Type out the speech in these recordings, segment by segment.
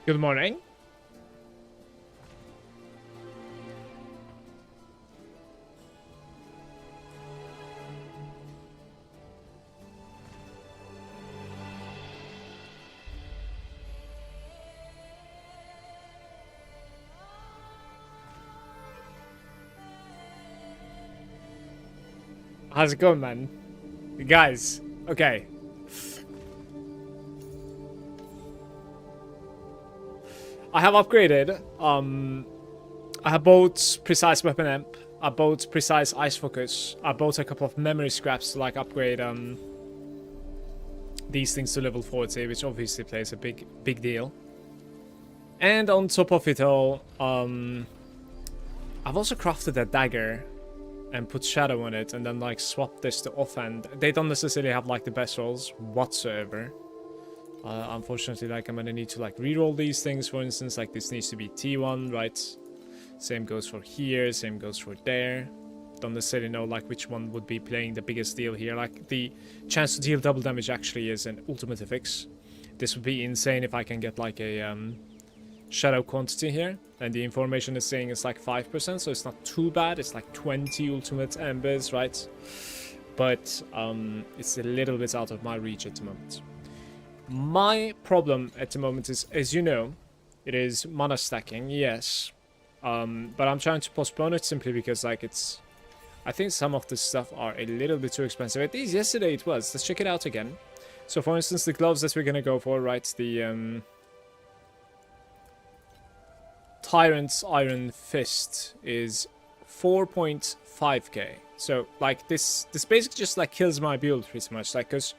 Good morning. How's it going, man? Guys, okay. I have upgraded. I have bought precise weapon amp. I bought precise ice focus. I bought a couple of memory scraps to like upgrade these things to level 40, which obviously plays a big deal. And on top of it all, I've also crafted a dagger and put shadow on it, and then like swap this to offhand. They don't necessarily have like the best rolls whatsoever. Unfortunately, like I'm gonna need to like re-roll these things. For instance, like this needs to be T1, right? Same goes for here, same goes for there. Don't necessarily know like which one would be playing the biggest deal here. Like the chance to deal double damage actually is an ultimate fix. This would be insane if I can get like a shadow quantity here, and the information is saying it's like 5%, so it's not too bad. It's like 20 ultimate embers, right? But it's a little bit out of my reach at the moment. My problem at the moment is, as you know, it is mana stacking, yes. But I'm trying to postpone it simply because like I think some of this stuff are a little bit too expensive. At least yesterday it was. Let's check it out again. So for instance, the gloves that we're gonna go for, right? The Tyrant's Iron Fist is 4.5k. So like this basically just like kills my build pretty much. Like because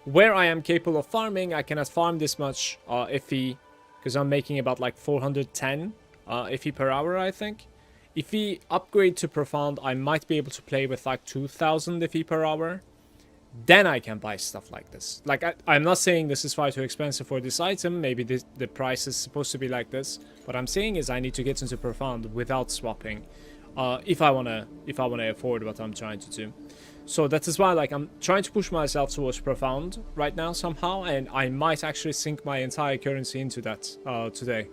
where I am capable of farming, I cannot farm this much FE because I'm making about like 410 FE per hour, I think. If we upgrade to Profound, I might be able to play with like 2000 FE per hour. Then I can buy stuff like this. Like, I'm not saying this is far too expensive for this item. Maybe the price is supposed to be like this. What I'm saying is I need to get into Profound without swapping. If I wanna afford what I'm trying to do. So that is why like I'm trying to push myself towards Profound right now somehow. And I might actually sink my entire currency into that today.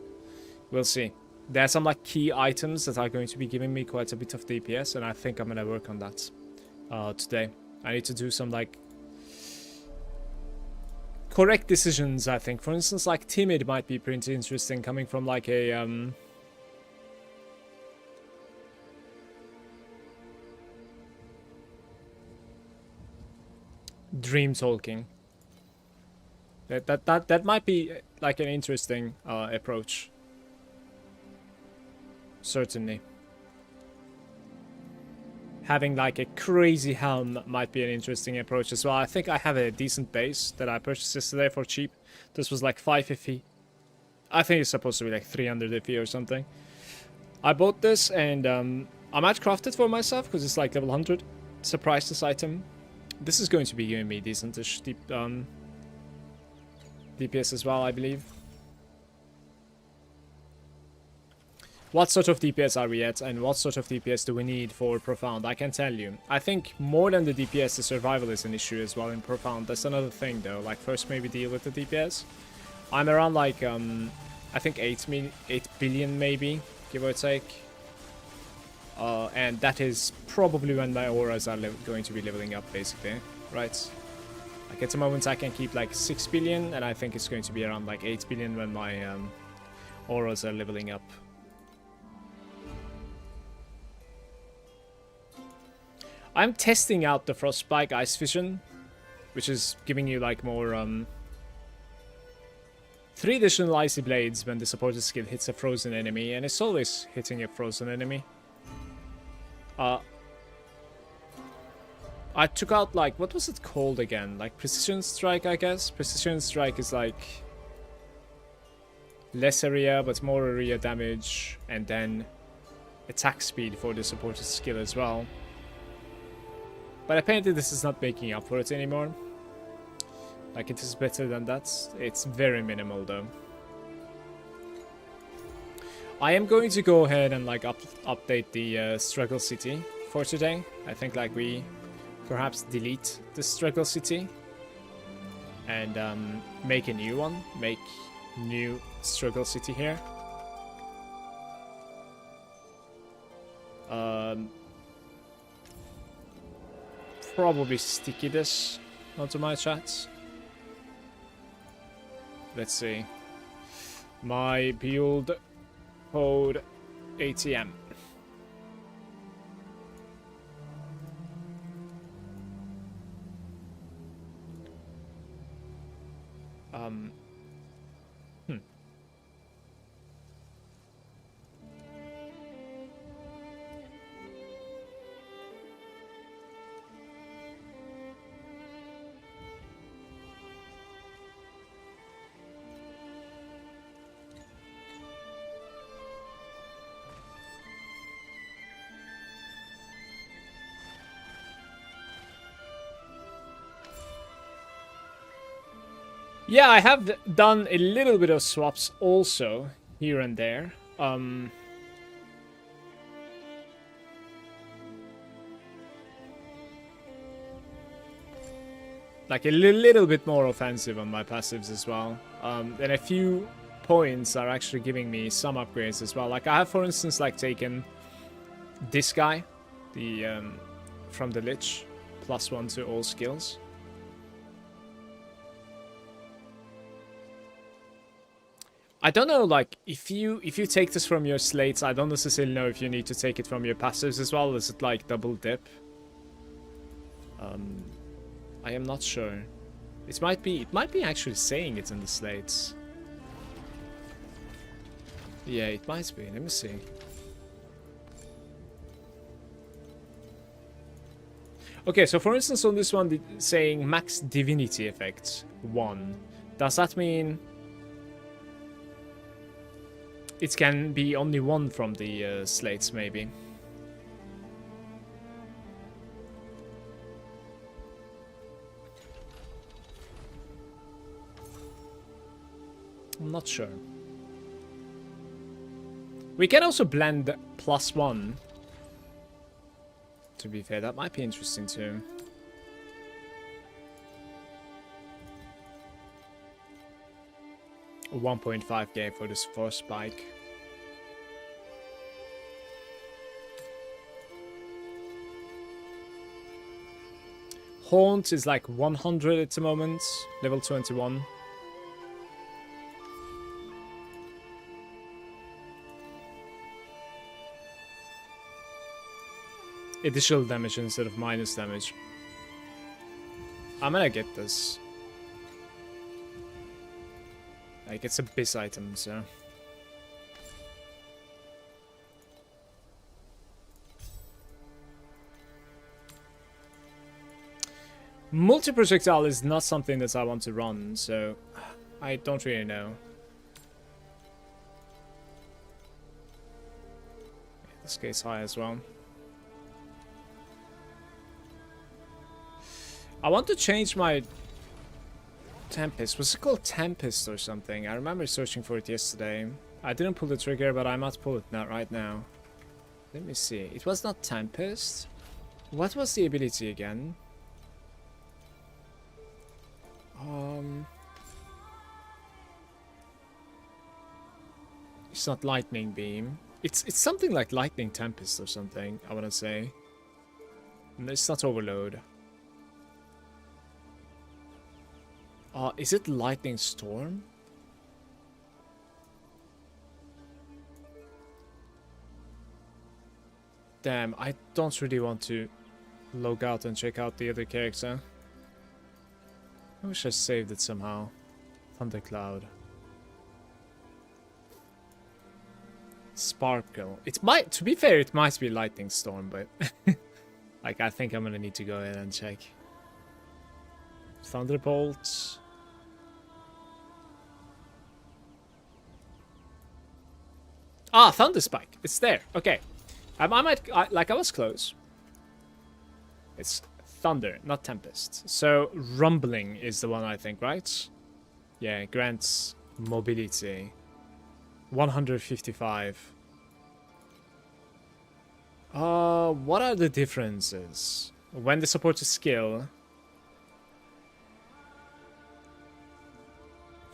We'll see. There are some like key items that are going to be giving me quite a bit of DPS. And I think I'm gonna work on that today. I need to do some like correct decisions, I think. For instance, like timid might be pretty interesting coming from like a dream talking. That might be like an interesting approach. Certainly. Having like a crazy helm might be an interesting approach as well. I think I have a decent base that I purchased yesterday for cheap. This was like 5 FE. I think it's supposed to be like 300 FE or something. I bought this and I might craft it for myself because it's like level 100. It's a priceless item. This is going to be giving me decentish DPS as well, I believe. What sort of DPS are we at, and what sort of DPS do we need for Profound? I can tell you. I think more than the DPS, the survival is an issue as well in Profound. That's another thing though. Like first maybe deal with the DPS. I'm around like, I think 8 billion maybe, give or take. And that is probably when my auras are going to be leveling up basically, right? Like at the moment I can keep like 6 billion, and I think it's going to be around like 8 billion when my auras are leveling up. I'm testing out the Frostbite Ice Vision, which is giving you like more 3 additional icy blades when the supported skill hits a frozen enemy, and it's always hitting a frozen enemy. I took out like, what was it called again? Like Precision Strike, I guess. Precision Strike is like less area but more area damage, and then attack speed for the supported skill as well. But apparently this is not making up for it anymore. Like it is better than that. It's very minimal though. I am going to go ahead and like update the Struggle City for today. I think like we perhaps delete the Struggle City and make a new one. Make new struggle city here. Probably sticky this onto my chats. Let's see. My build code ATM. Yeah, I have done a little bit of swaps also, here and there. Like a little bit more offensive on my passives as well. And a few points are actually giving me some upgrades as well. Like I have, for instance, like taken this guy, the from the Lich, +1 to all skills. I don't know, like, if you take this from your slates, I don't necessarily know if you need to take it from your passives as well. Is it, like, double dip? I am not sure. It might be actually saying it in the slates. Yeah, it might be. Let me see. Okay, so for instance, on this one, saying max divinity effect 1. Does that mean it can be only 1 from the slates, maybe? I'm not sure. We can also blend +1. To be fair, that might be interesting too. A 1.5k for this force spike. Haunt is like 100 at the moment, level 21. Additional damage instead of minus damage. I'm gonna get this. Like, it's a biz item, so. Multi-projectile is not something that I want to run, so I don't really know. This guy's high as well. I want to change my Tempest. Was it called Tempest or something? I remember searching for it yesterday. I didn't pull the trigger, but I might pull it right now. Let me see. It was not Tempest. What was the ability again? It's not Lightning Beam. It's something like Lightning Tempest or something, I want to say. And it's not Overload. Is it Lightning Storm? Damn, I don't really want to log out and check out the other character. I wish I saved it somehow. Thundercloud. Sparkle. It might, to be fair, it might be Lightning Storm, but like, I think I'm gonna need to go ahead and check. Thunderbolt. Ah, Thunderspike. It's there. Okay. I was close. It's Thunder, not Tempest. So, Rumbling is the one, I think, right? Yeah, grants mobility. 155. What are the differences? When they support a skill.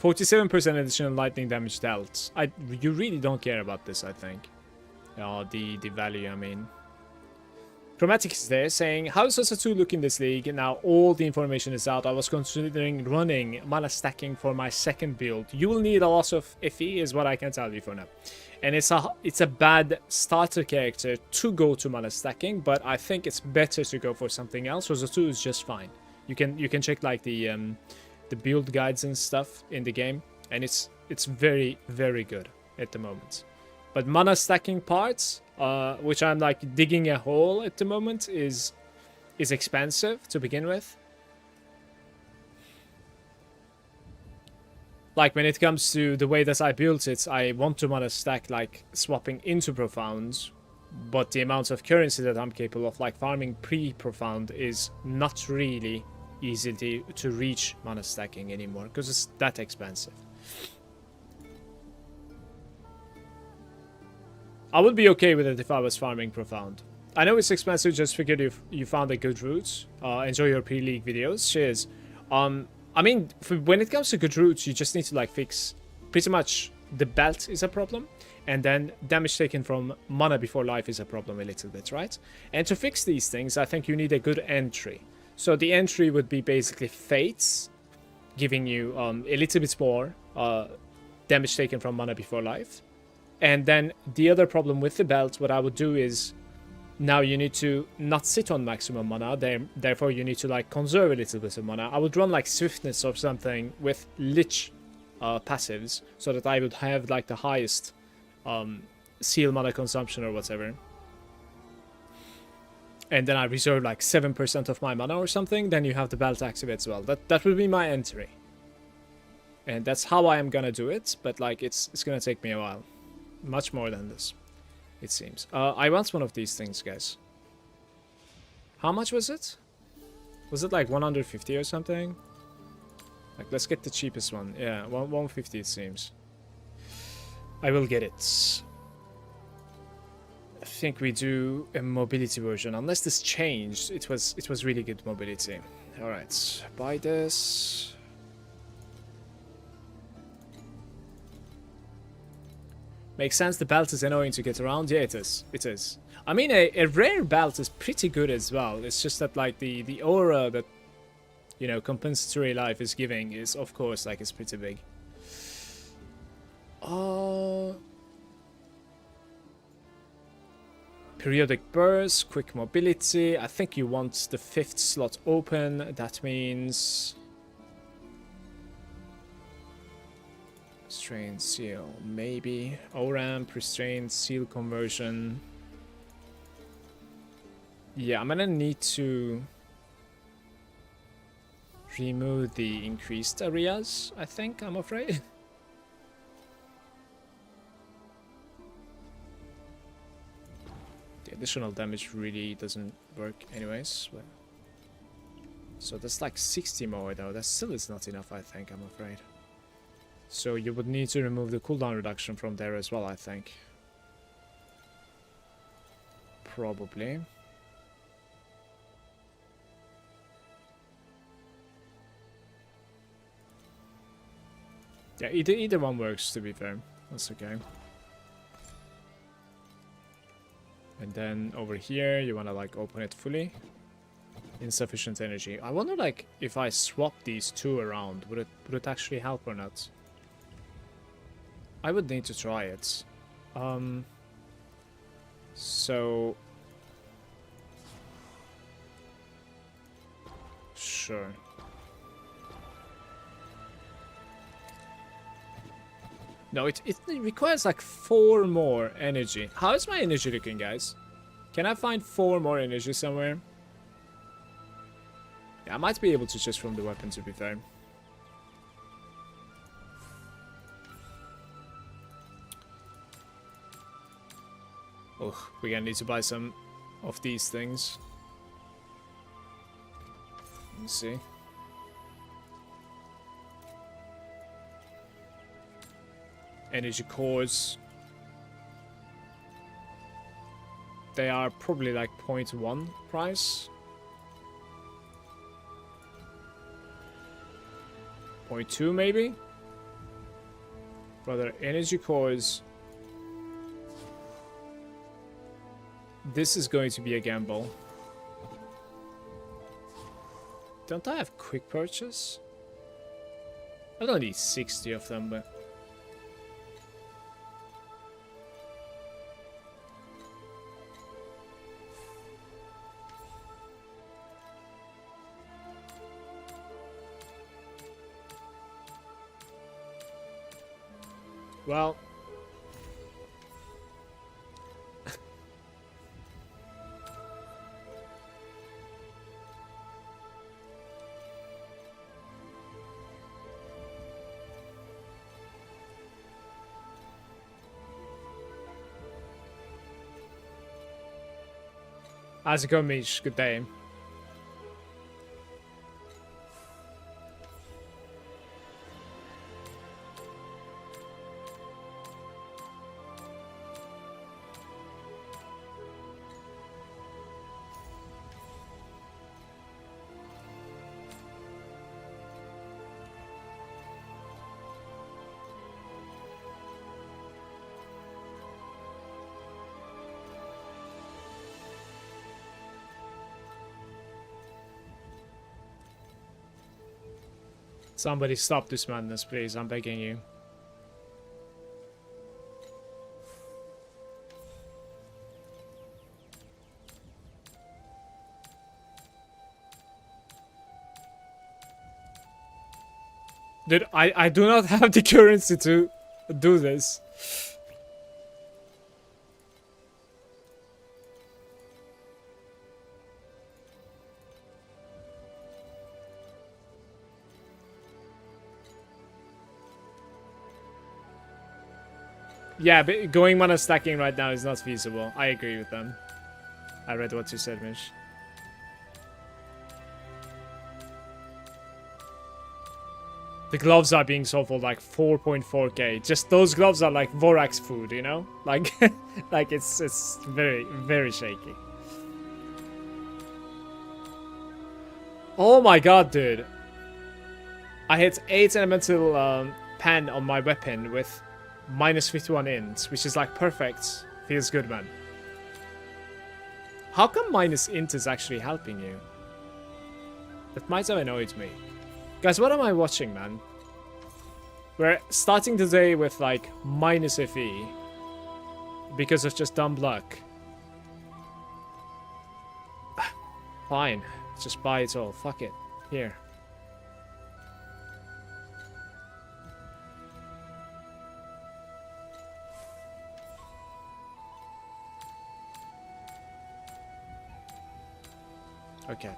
47% additional lightning damage dealt. You really don't care about this, I think. The value, I mean. Chromatic is there saying, how does Rosa 2 look in this league? Now all the information is out. I was considering running mana stacking for my second build. You will need a lot of FE is what I can tell you for now. And it's a bad starter character to go to mana stacking, but I think it's better to go for something else. Rosa 2 is just fine. You can check like the build guides and stuff in the game, and it's very, very good at the moment. But mana stacking parts, which I'm like digging a hole at the moment, is expensive to begin with. Like when it comes to the way that I built it, I want to mana stack like swapping into profound, but the amount of currency that I'm capable of like farming pre-profound is not really easy to reach mana stacking anymore because it's that expensive. I would be okay with it if I was farming profound. I know it's expensive, just figured if you found a good route. Enjoy your pre-league videos. Cheers. I mean, when it comes to good routes, you just need to like fix pretty much the belt is a problem, and then damage taken from mana before life is a problem a little bit, right? And to fix these things, I think you need a good entry. So the entry would be basically fates, giving you a little bit more damage taken from mana before life. And then the other problem with the belt, what I would do is, now you need to not sit on maximum mana, therefore you need to like conserve a little bit of mana. I would run like swiftness or something with lich passives, so that I would have like the highest seal mana consumption or whatever. And then I reserve like 7% of my mana or something, then you have the belt activate as well. That would be my entry. And that's how I am gonna do it, but like it's gonna take me a while. Much more than this, it seems. I want one of these things, guys. How much was it? Was it like 150 or something? Like, let's get the cheapest one. Yeah, 150 it seems. I will get it. I think we do a mobility version. Unless this changed, it was really good mobility. All right, buy this. Makes sense, the belt is annoying to get around. Yeah, it is. It is. I mean, a rare belt is pretty good as well. It's just that, like, the aura that, you know, compensatory life is giving is, of course, like, it's pretty big. Periodic burst, quick mobility. I think you want the 5th slot open. That means... Restrained seal, maybe. O-ramp, restrained seal conversion. Yeah, I'm gonna need to remove the increased areas, I think, I'm afraid. The additional damage really doesn't work anyways. But... So that's like 60 more though, that still is not enough, I think, I'm afraid. So you would need to remove the cooldown reduction from there as well, I think. Probably. Yeah, either one works, to be fair. That's okay. And then over here, you want to like open it fully. Insufficient energy. I wonder like if I swap these two around, would it actually help or not? I would need to try it. So... Sure. No, it requires like 4 more energy. How is my energy looking, guys? Can I find 4 more energy somewhere? Yeah, I might be able to just from the weapon, to be fair. Oh, we're gonna need to buy some of these things. Let's see. Energy cores. They are probably like 0.1 price. 0.2 maybe? Brother, energy cores. This is going to be a gamble. Don't I have quick purchase? I don't need 60 of them, but... Well... How's it going, Mish? Good day. Somebody stop this madness, please. I'm begging you. Dude, I do not have the currency to do this. Yeah, but going mana stacking right now is not feasible. I agree with them. I read what you said, Mish. The gloves are being sold for like 4.4k. Just those gloves are like Vorax food, you know? Like, like it's very, very shaky. Oh my god, dude. I hit 8 elemental pan on my weapon with minus 51 int, which is like perfect. Feels good, man. How come minus int is actually helping you? That might have annoyed me. Guys, what am I watching, man? We're starting the day with like minus FE because of just dumb luck. Fine, just buy it all. Fuck it. Here. Okay.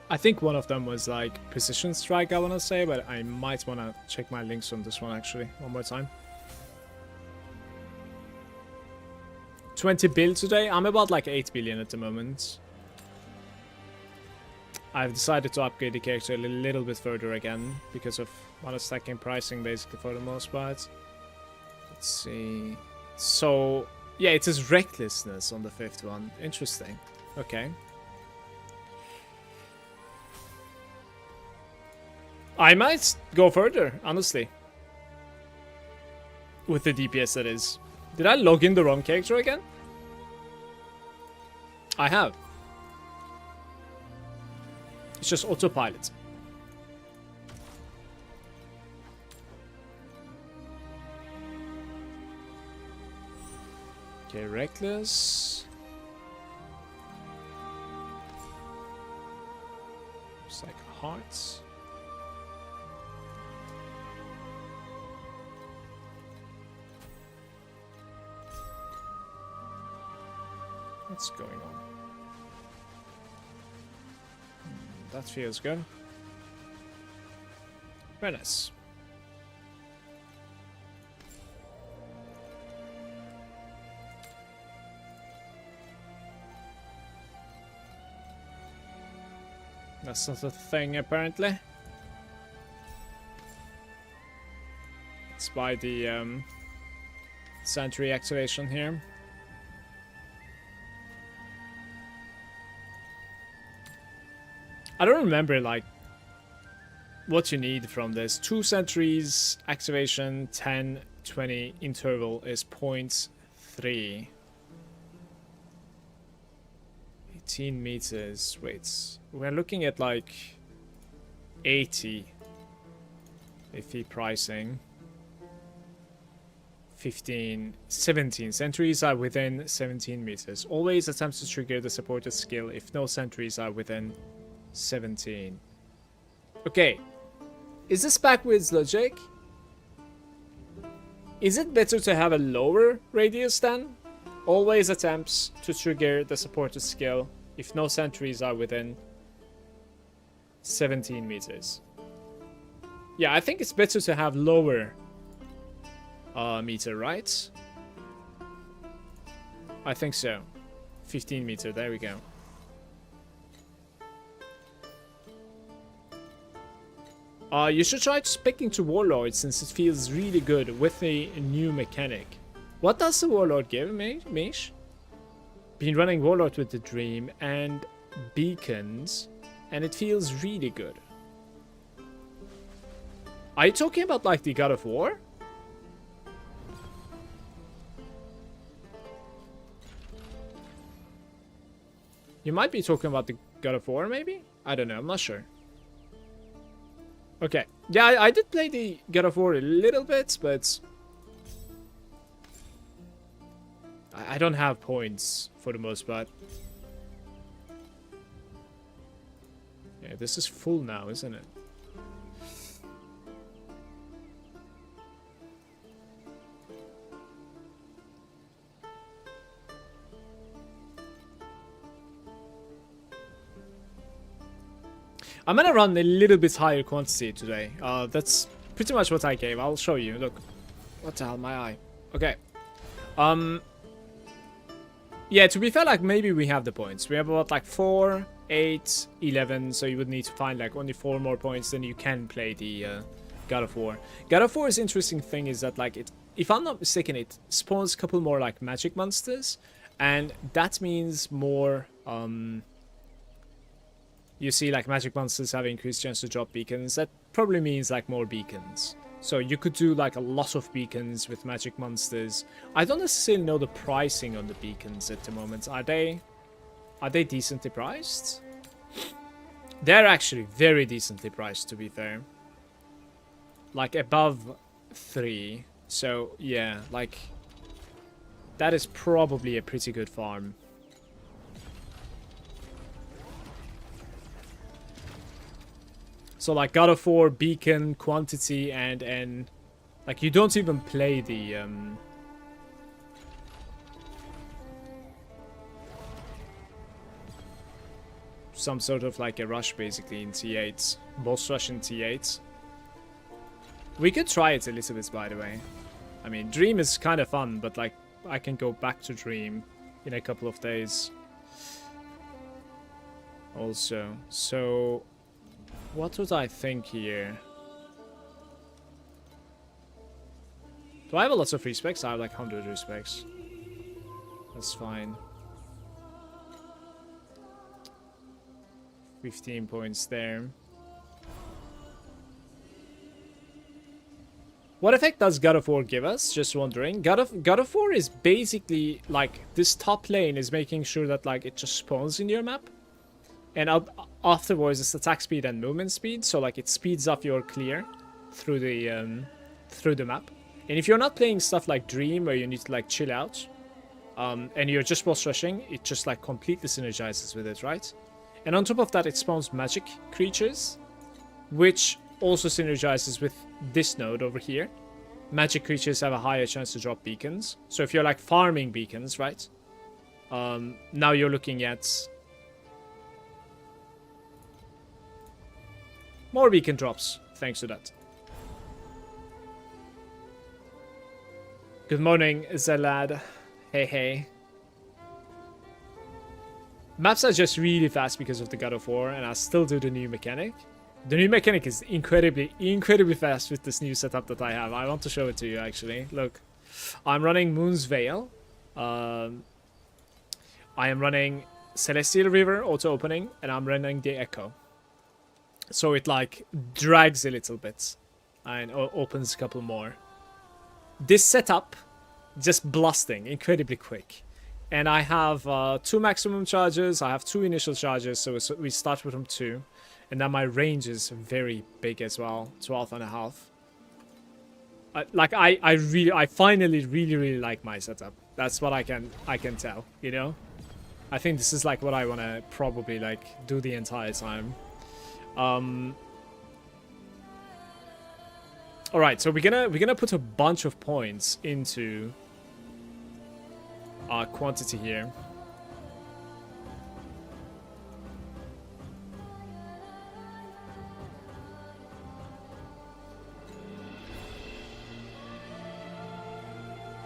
I think one of them was like precision strike, I want to say, but I might want to check my links on this one actually one more time. 20 bill today. I'm about like 8 billion at the moment. I've decided to upgrade the character a little bit further again because of mana stacking pricing basically for the most part. Let's see. So yeah, it is recklessness on the 5th one. Interesting. Okay. I might go further, honestly. With the DPS, that is. Did I log in the wrong character again? I have. It's just autopilot. Okay, reckless. It's like hearts. What's going on? That feels good. Very nice. That's not a thing, apparently. It's by the sentry activation here. I don't remember, like, what you need from this. 2 sentries, activation, 10, 20, interval is 0.3. 18 meters. Wait, we're looking at like 80 iffy pricing. 15, 17. Sentries are within 17 meters. Always attempt to trigger the supported skill if no sentries are within 17. Okay. Is this backwards logic? Is it better to have a lower radius then? Always attempts to trigger the supported skill if no sentries are within 17 meters. Yeah, I think it's better to have lower meter, right? I think so. 15 meter, there we go. You should try speaking to Warlord since it feels really good with the new mechanic. What does the Warlord give, Mish? Been running Warlord with the Dream and Beacons, and it feels really good. Are you talking about like the God of War? You might be talking about the God of War, maybe? I don't know, I'm not sure. Okay, yeah, I did play the God of War a little bit, but I don't have points for the most part. Yeah, this is full now, isn't it? I'm gonna run a little bit higher quantity today. That's pretty much what I gave. I'll show you. Look. What the hell, my eye. Okay. Yeah, to be fair, like, maybe we have the points. We have about, like, 4, 8, 11, so you would need to find, like, only 4 more points, then you can play the God of War. God of War's interesting thing is that, like, if I'm not mistaken, it spawns a couple more, like, magic monsters, and that means more, you see, like, magic monsters have increased chance to drop beacons. That probably means, like, more beacons. So you could do, like, a lot of beacons with magic monsters. I don't necessarily know the pricing on the beacons at the moment. Are they decently priced? They're actually very decently priced, to be fair. Like, above 3. So, yeah, like, that is probably a pretty good farm. So, like, God of War, beacon, quantity, and like, you don't even play the, some sort of, like, a rush, basically, in T8. Boss rush in T8. We could try it a little bit, by the way. I mean, Dream is kind of fun, but, like, I can go back to Dream in a couple of days. Also, so what would I think here? Do I have a lot of free specs? I have like 100 respecs. That's fine. 15 points there. What effect does God of War give us? Just wondering. God of War is basically like this top lane is making sure that like it just spawns in your map. And afterwards, it's attack speed and movement speed. So, like, it speeds up your clear through the map. And if you're not playing stuff like Dream, where you need to, like, chill out, and you're just boss rushing, it just, like, completely synergizes with it, right? And on top of that, it spawns magic creatures, which also synergizes with this node over here. Magic creatures have a higher chance to drop beacons. So if you're, like, farming beacons, right? Now you're looking at more beacon drops, thanks to that. Good morning, Zelad. Hey, hey. Maps are just really fast because of the God of War, and I still do the new mechanic. The new mechanic is incredibly fast with this new setup that I have. I want to show it to you, actually. Look, I'm running Moon's Veil. I am running Celestial River auto-opening, and I'm running the Echo. So it, like, drags a little bit and opens a couple more. This setup, just blasting incredibly quick. And I have 2 maximum charges, I have 2 initial charges, so we start with them 2. And then my range is very big as well, 12.5. I finally really like my setup. That's what I can tell, you know? I think this is like what I want to probably like do the entire time. Alright, so we're gonna put a bunch of points into our quantity here.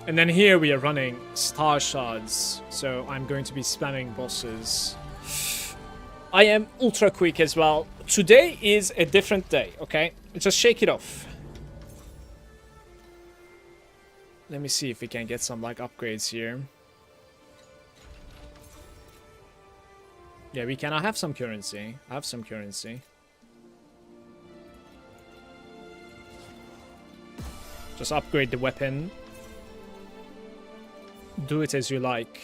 And then here we are running star shards, so I'm going to be spamming bosses. I am ultra quick as well. Today is a different day, okay? Just shake it off. Let me see if we can get some like upgrades here. Yeah, we can. I have some currency. I have some currency. Just upgrade the weapon. Do it as you like.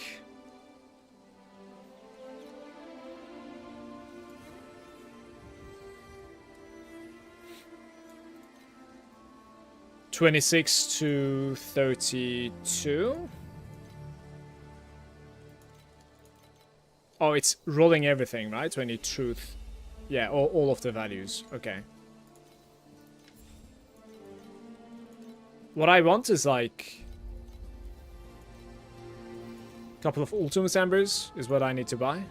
$26 to $32. Oh, it's rolling everything, right? When you truth. Yeah, all of the values. Okay. What I want is like a couple of ultimate embers is what I need to buy.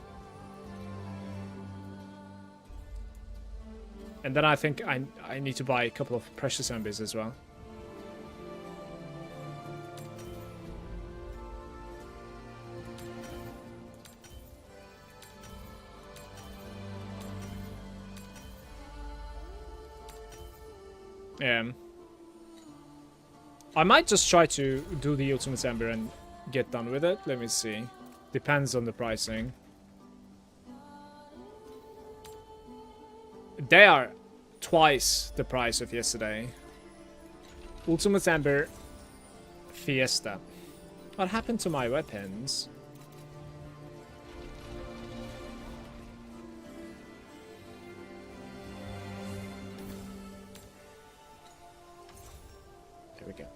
And then I think I need to buy a couple of precious embers as well. Yeah. I might just try to do the ultimate ember and get done with it. Let me see. Depends on the pricing. They are twice the price of yesterday. Ultimate Ember Fiesta. What happened to my weapons? There we go.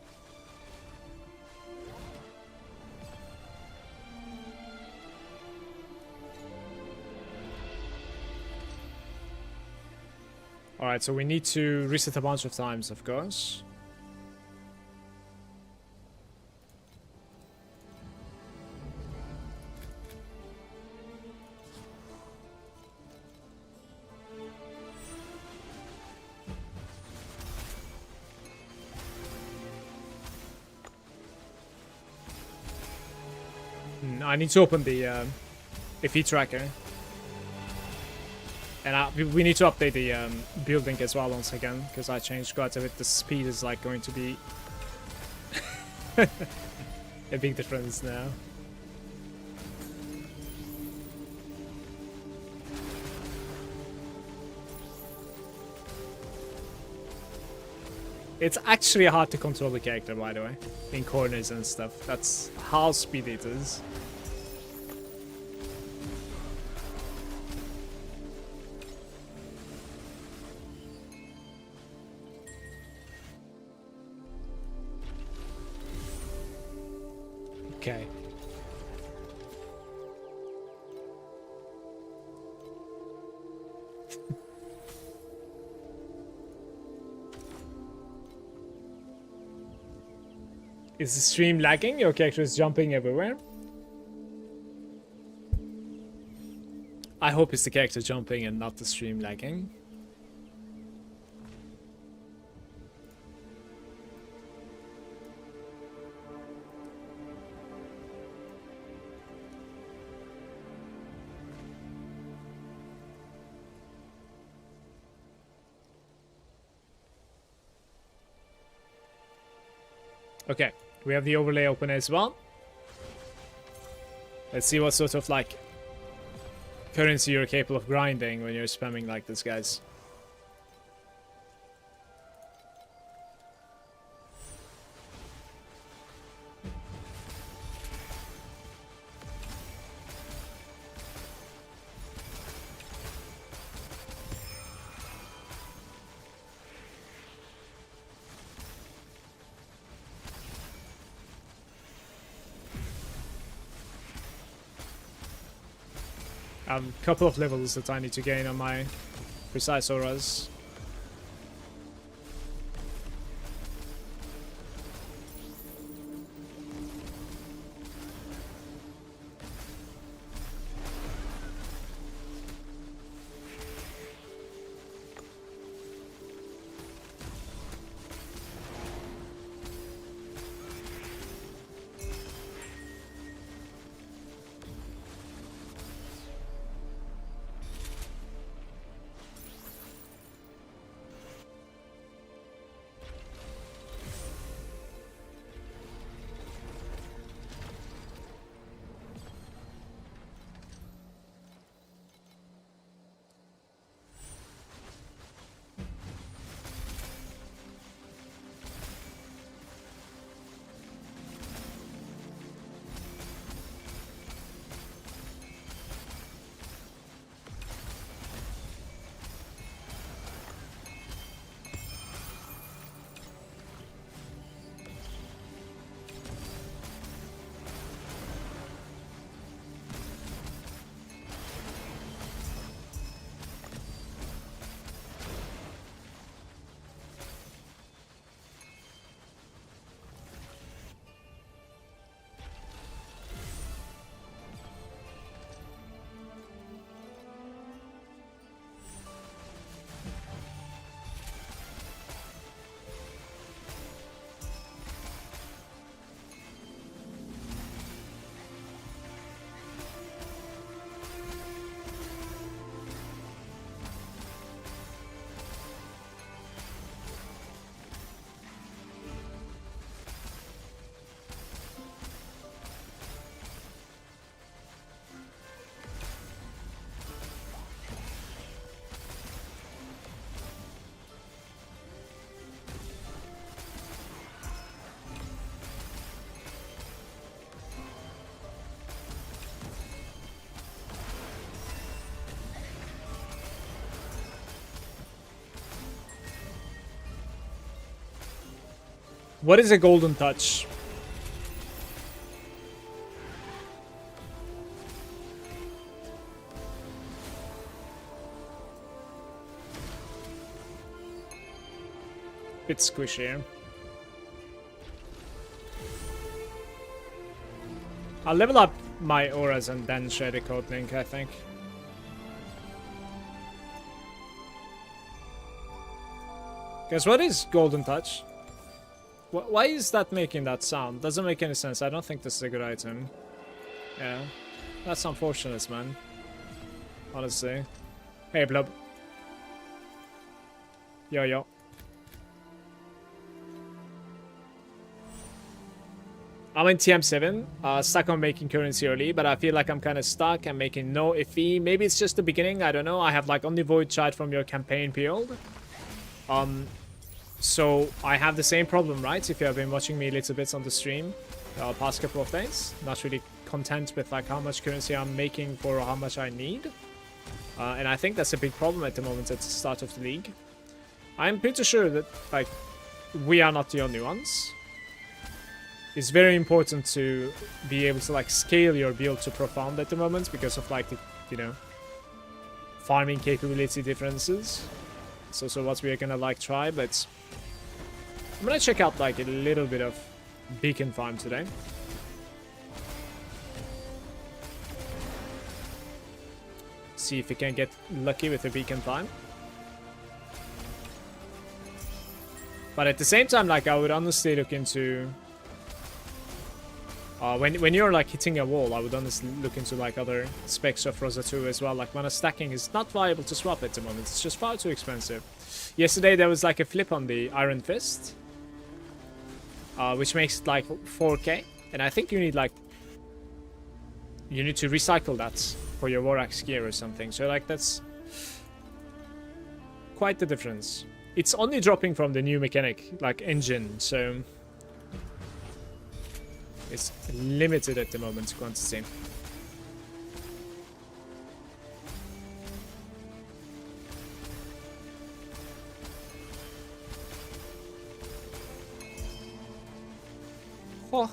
Alright, so we need to reset a bunch of times, of course. I need to open the FE tracker. And we need to update the building as well once again, because I changed quite a bit. The speed is like going to be a big difference now. It's actually hard to control the character, by the way, in corners and stuff. That's how speedy it is. Okay. Is the stream lagging? Your character is jumping everywhere? I hope it's the character jumping and not the stream lagging. Okay, we have the overlay open as well. Let's see what sort of like currency you're capable of grinding when you're spamming like this, guys. Couple of levels that I need to gain on my precise auras. What is a golden touch? Bit squishy. I'll level up my auras and then share the code link, I think. Guess what is golden touch? Why is that making that sound? Doesn't make any sense. I don't think this is a good item. Yeah. That's unfortunate, man. Honestly. Hey, Blub. Yo, yo. I'm in TM7, stuck on making currency early, but I feel like I'm kind of stuck. I'm making no iffy. Maybe it's just the beginning. I don't know. I have like only void chat from your campaign build. So I have the same problem, right? If you have been watching me a little bit on the stream past couple of days, not really content with like how much currency I'm making for how much I need. And I think that's a big problem at the moment at the start of the league. I'm pretty sure that like we are not the only ones. It's very important to be able to like scale your build to profound at the moment because of like the, you know, farming capability differences. So what we're gonna like try, but I'm gonna check out like a little bit of beacon farm today. see if we can get lucky with the beacon time. But at the same time, like, I would honestly look into... when you're like hitting a wall, I would honestly look into like other specs of Rosa 2 as well. Like, mana stacking is not viable to swap at the moment. It's just far too expensive. Yesterday there was like a flip on the Iron Fist, which makes it like 4k, and I think you need like to recycle that for your War Axe gear or something. So like that's quite the difference. It's only dropping from the new mechanic, like engine, so it's limited at the moment quantity. Oh.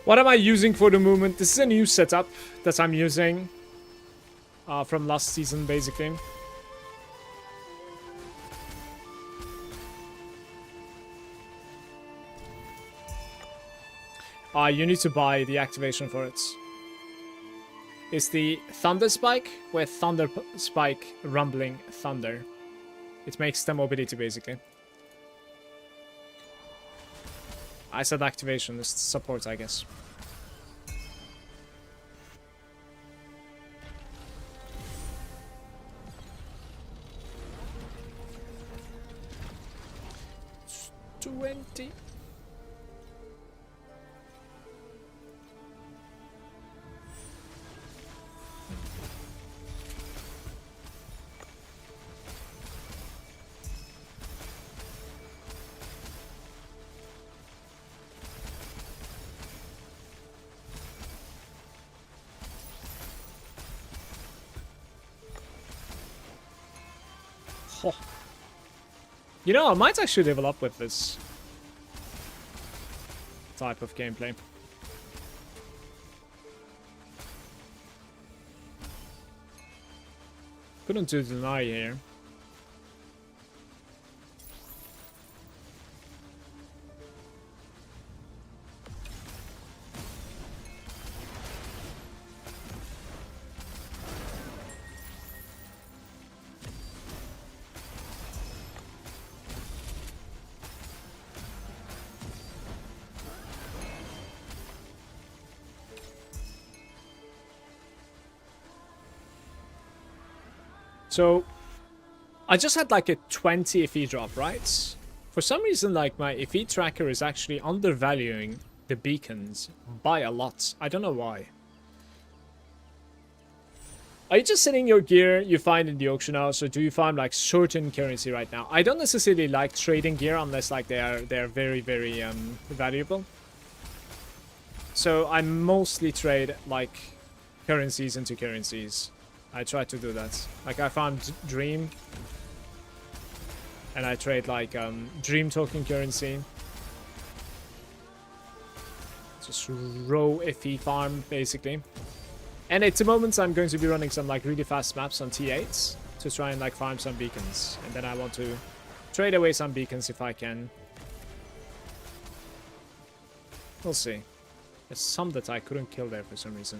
What am I using for the movement? This is a new setup that I'm using from last season, basically. You need to buy the activation for it. It's the Thunder Spike with Thunder Spike Rumbling Thunder. It makes the mobility, basically. I said activation, it's support, I guess. It's 20. Oh. You know, I might actually level up with this type of gameplay. Couldn't do Lunaria here. So, I just had like a 20 FE drop, right? For some reason, like, my FE tracker is actually undervaluing the beacons by a lot. I don't know why. Are you just selling your gear you find in the auction house, or do you find like certain currency right now? I don't necessarily like trading gear unless like they're very, very valuable. So I mostly trade like currencies into currencies. I try to do that. Like, I found Dream, and I trade like Dream token currency. Just raw FE farm, basically. And at the moment, I'm going to be running some like really fast maps on T8s to try and like farm some beacons. And then I want to trade away some beacons if I can. We'll see. There's some that I couldn't kill there for some reason.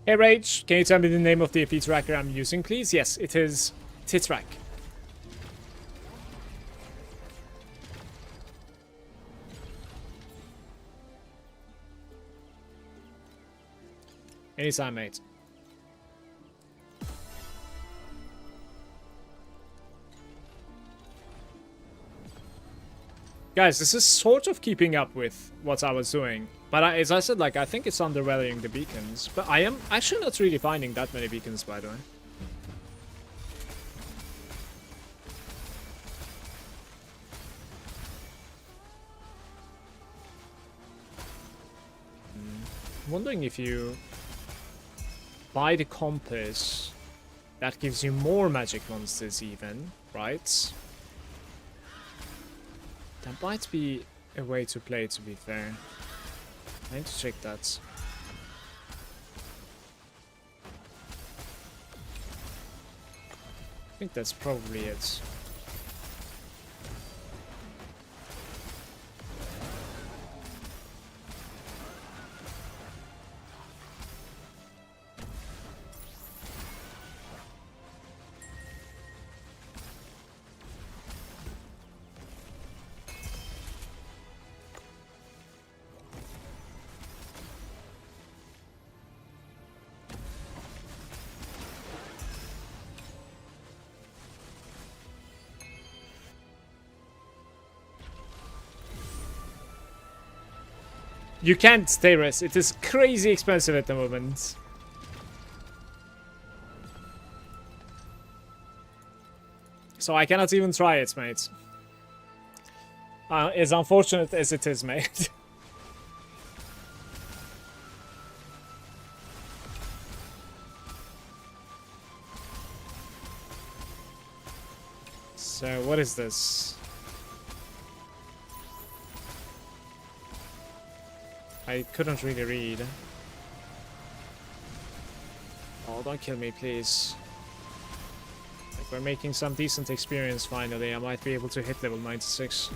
Hey Rage, can you tell me the name of the AP tracker I'm using, please? Yes, it is Titrak. Anytime, mate. Guys, this is sort of keeping up with what I was doing. But as I said, like, I think it's undervaluing the beacons. But I am actually not really finding that many beacons, by the way. I'm wondering if you buy the compass, that gives you more magic monsters even, right? That might be a way to play, to be fair. I need to check that. I think that's probably it. You can't stay rest. It is crazy expensive at the moment. So I cannot even try it, mate. As unfortunate as it is, mate. So what is this? I couldn't really read. Oh, don't kill me, please. Like, we're making some decent experience finally. I might be able to hit level 96.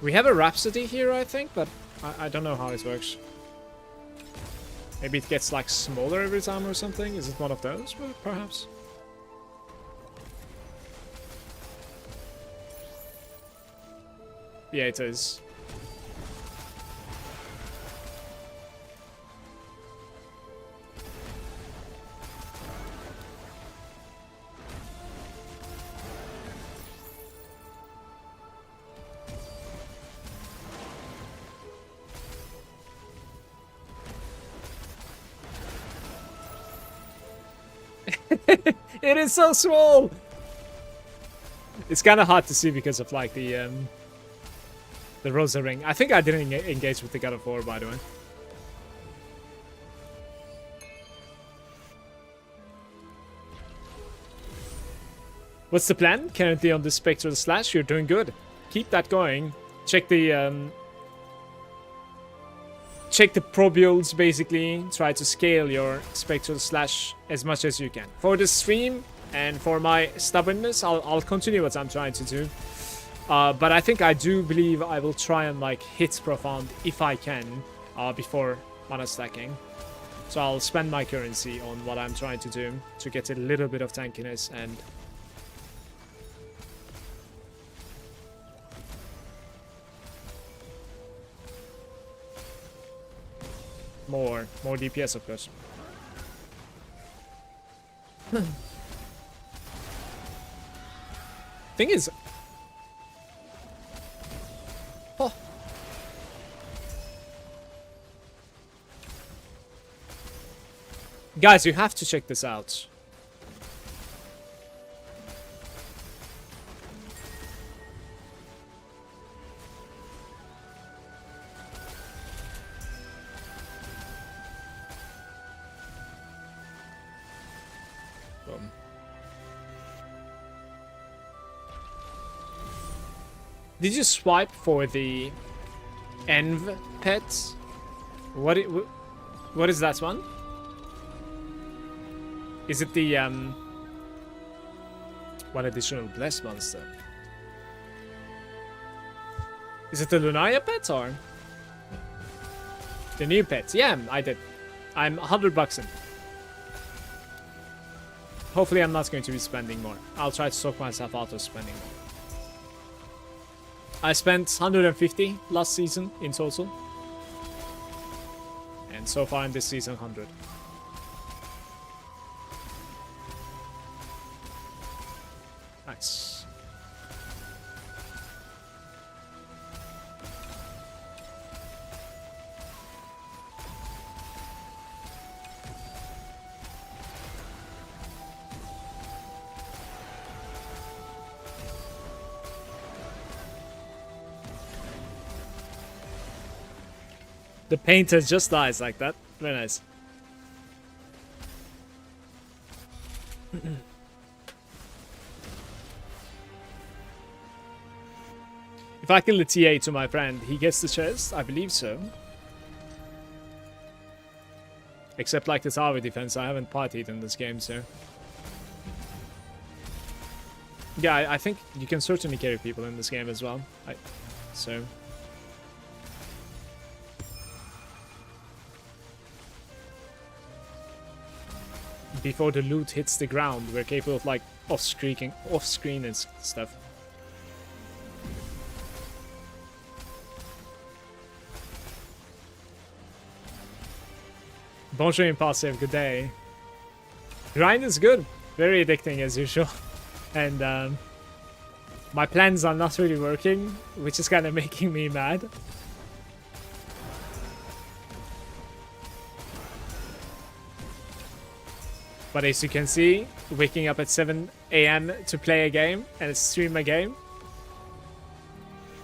We have a Rhapsody here, I think, but I don't know how it works. Maybe it gets, like, smaller every time or something? Is it one of those, perhaps? Yeah, it is. It is so small! It's kind of hard to see because of, like, the Rosa ring. I think I didn't engage with the God of War, by the way. What's the plan? Currently on the Spectral Slash, you're doing good. Keep that going. Check the pro builds, basically. Try to scale your Spectral Slash as much as you can. For the stream and for my stubbornness, I'll continue what I'm trying to do. But I think I do believe I will try and, like, hit Profound if I can before mana stacking. So I'll spend my currency on what I'm trying to do to get a little bit of tankiness and more DPS, of course. Thing is, oh. Guys, you have to check this out. Boom. Did you swipe for the Env pet? What is that one? Is it the one additional blessed monster? Is it the Lunaria pet or? The new pets. Yeah, I did. I'm 100 bucks in. Hopefully I'm not going to be spending more. I'll try to talk myself out of spending more. I spent 150 last season in total. And so far in this season, 100. Nice. The painter just dies like that. Very nice. If I kill the TA to my friend, he gets the chest? I believe so. Except like the tower defense, I haven't partied in this game, so... Yeah, I think you can certainly carry people in this game as well. So... Before the loot hits the ground, we're capable of like off-screen and stuff. Bonjour Impulsive, good day. Grind is good, very addicting as usual. And my plans are not really working, which is kind of making me mad. But as you can see, waking up at 7 AM to play a game and stream a game,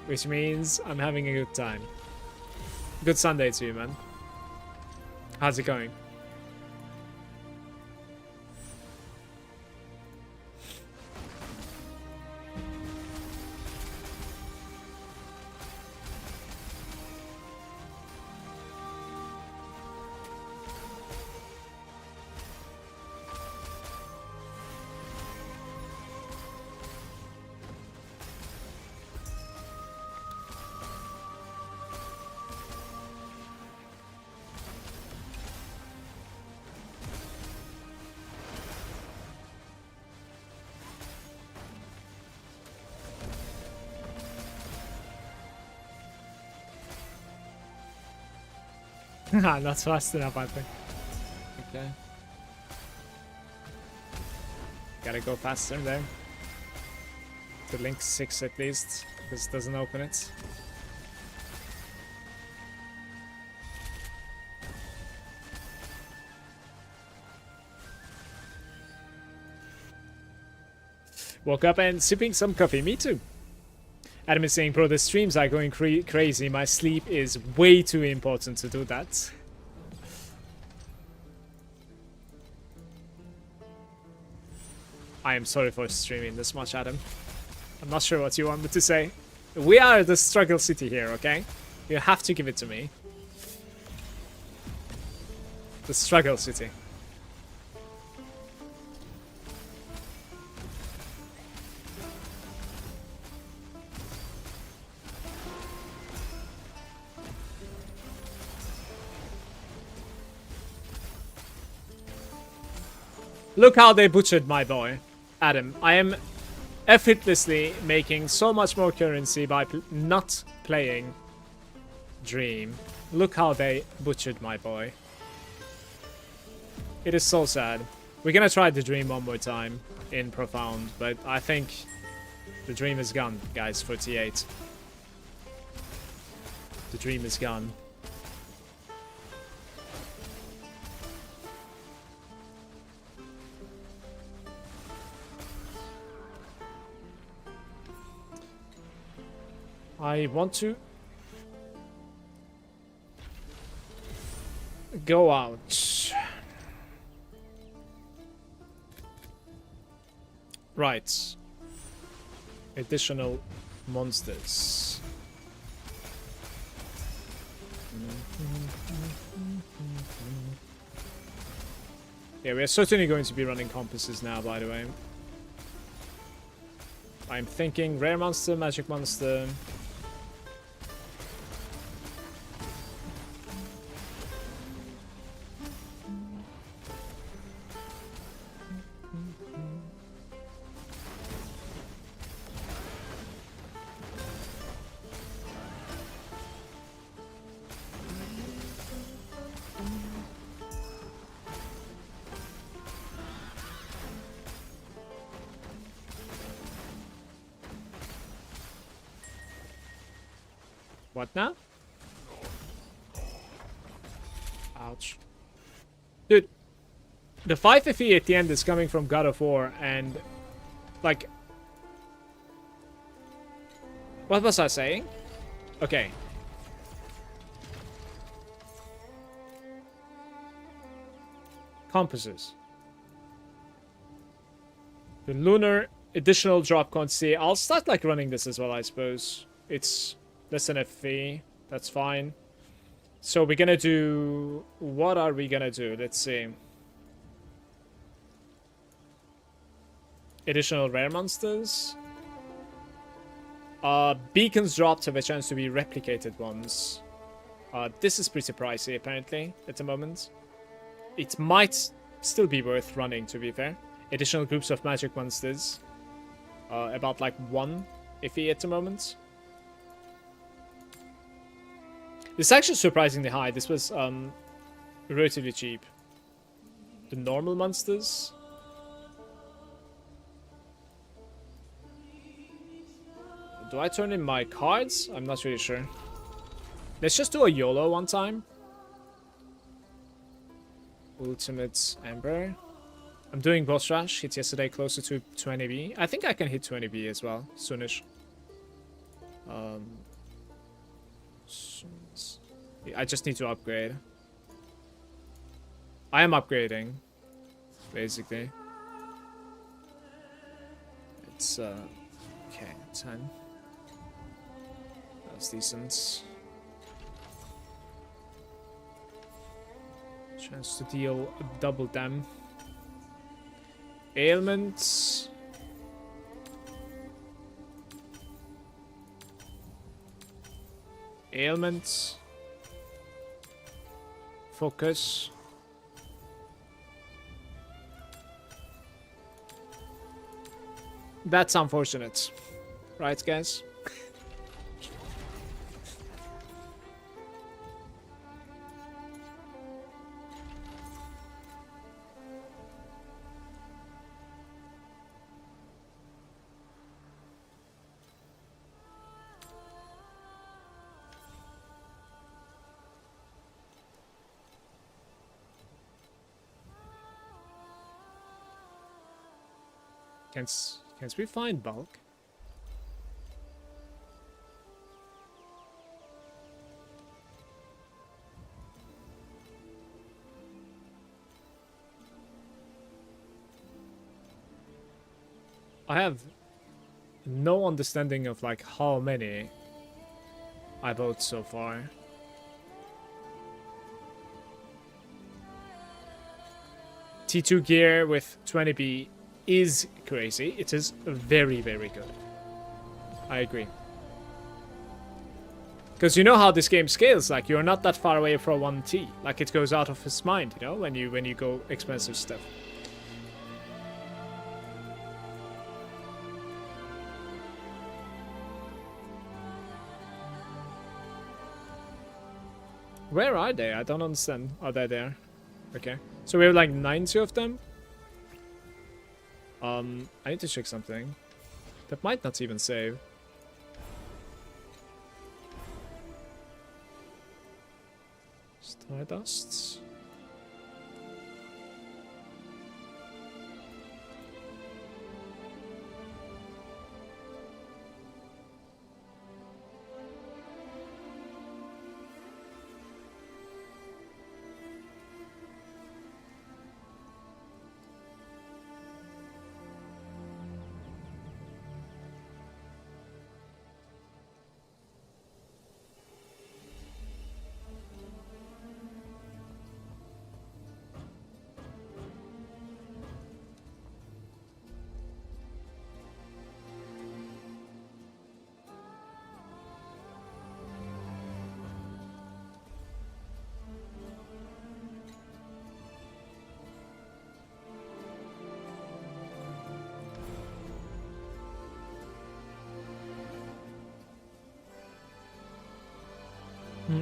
which means I'm having a good time. Good Sunday to you, man. How's it going? Not fast enough, I think. Okay. Gotta go faster there. To link 6 at least, because it doesn't open it. Woke up and sipping some coffee. Me too. Adam is saying, bro, the streams are going crazy. My sleep is way too important to do that. I am sorry for streaming this much, Adam. I'm not sure what you want me to say. We are the struggle city here, okay? You have to give it to me. The struggle city. Look how they butchered my boy, Adam. I am effortlessly making so much more currency by not playing Dream. Look how they butchered my boy. It is so sad. We're gonna try the Dream one more time in Profound, but I think the Dream is gone, guys, for T8. The Dream is gone. I want to go out. Right. Additional monsters. Yeah, we are certainly going to be running compasses now, by the way. I'm thinking rare monster, magic monster. What now? Ouch. Dude, the 5 FE at the end is coming from God of War, and like, what was I saying? Okay. Compasses. The lunar additional drop quantity. I'll start like running this as well, I suppose. It's less than FE. That's fine. So we're gonna do... What are we gonna do? Let's see. Additional rare monsters. Beacons dropped have a chance to be replicated ones. This is pretty pricey, apparently, at the moment. It might still be worth running, to be fair. Additional groups of magic monsters. About like 1 FE at the moment. This is actually surprisingly high. This was relatively cheap. The normal monsters. Do I turn in my cards? I'm not really sure. Let's just do a YOLO one time. Ultimate Ember. I'm doing boss rush. Hit yesterday closer to 20B. I think I can hit 20B as well soonish. I just need to upgrade. I am upgrading, basically. It's okay, 10. That's decent. Chance to deal double dam. Ailments. Ailments. Focus. That's unfortunate. Right, guys? Can we find bulk? I have no understanding of like how many I bought so far. T2 gear with 20B is crazy. It is very, very good. I agree. Because you know how this game scales. Like, you're not that far away from 1T. Like, it goes out of his mind, you know, when you go expensive stuff. Where are they? I don't understand. Are they there? Okay. So we have like 90 of them. I need to check something. That might not even save. Stardusts.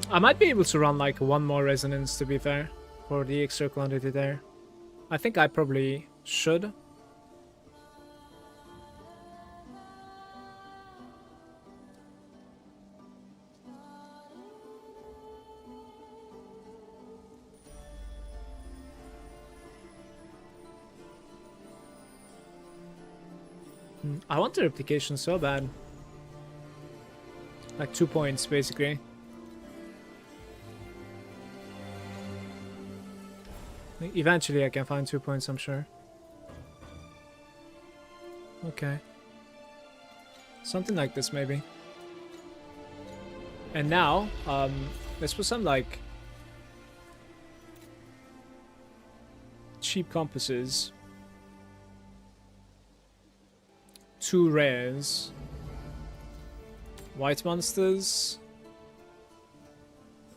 I might be able to run like one more resonance, to be fair, for the extra quantity there. I think I probably should. I want the replication so bad. Like 2 points, basically. Eventually I can find 2 points, I'm sure. Okay. Something like this, maybe. And now, let's put some, like, cheap compasses. 2 rares. White monsters.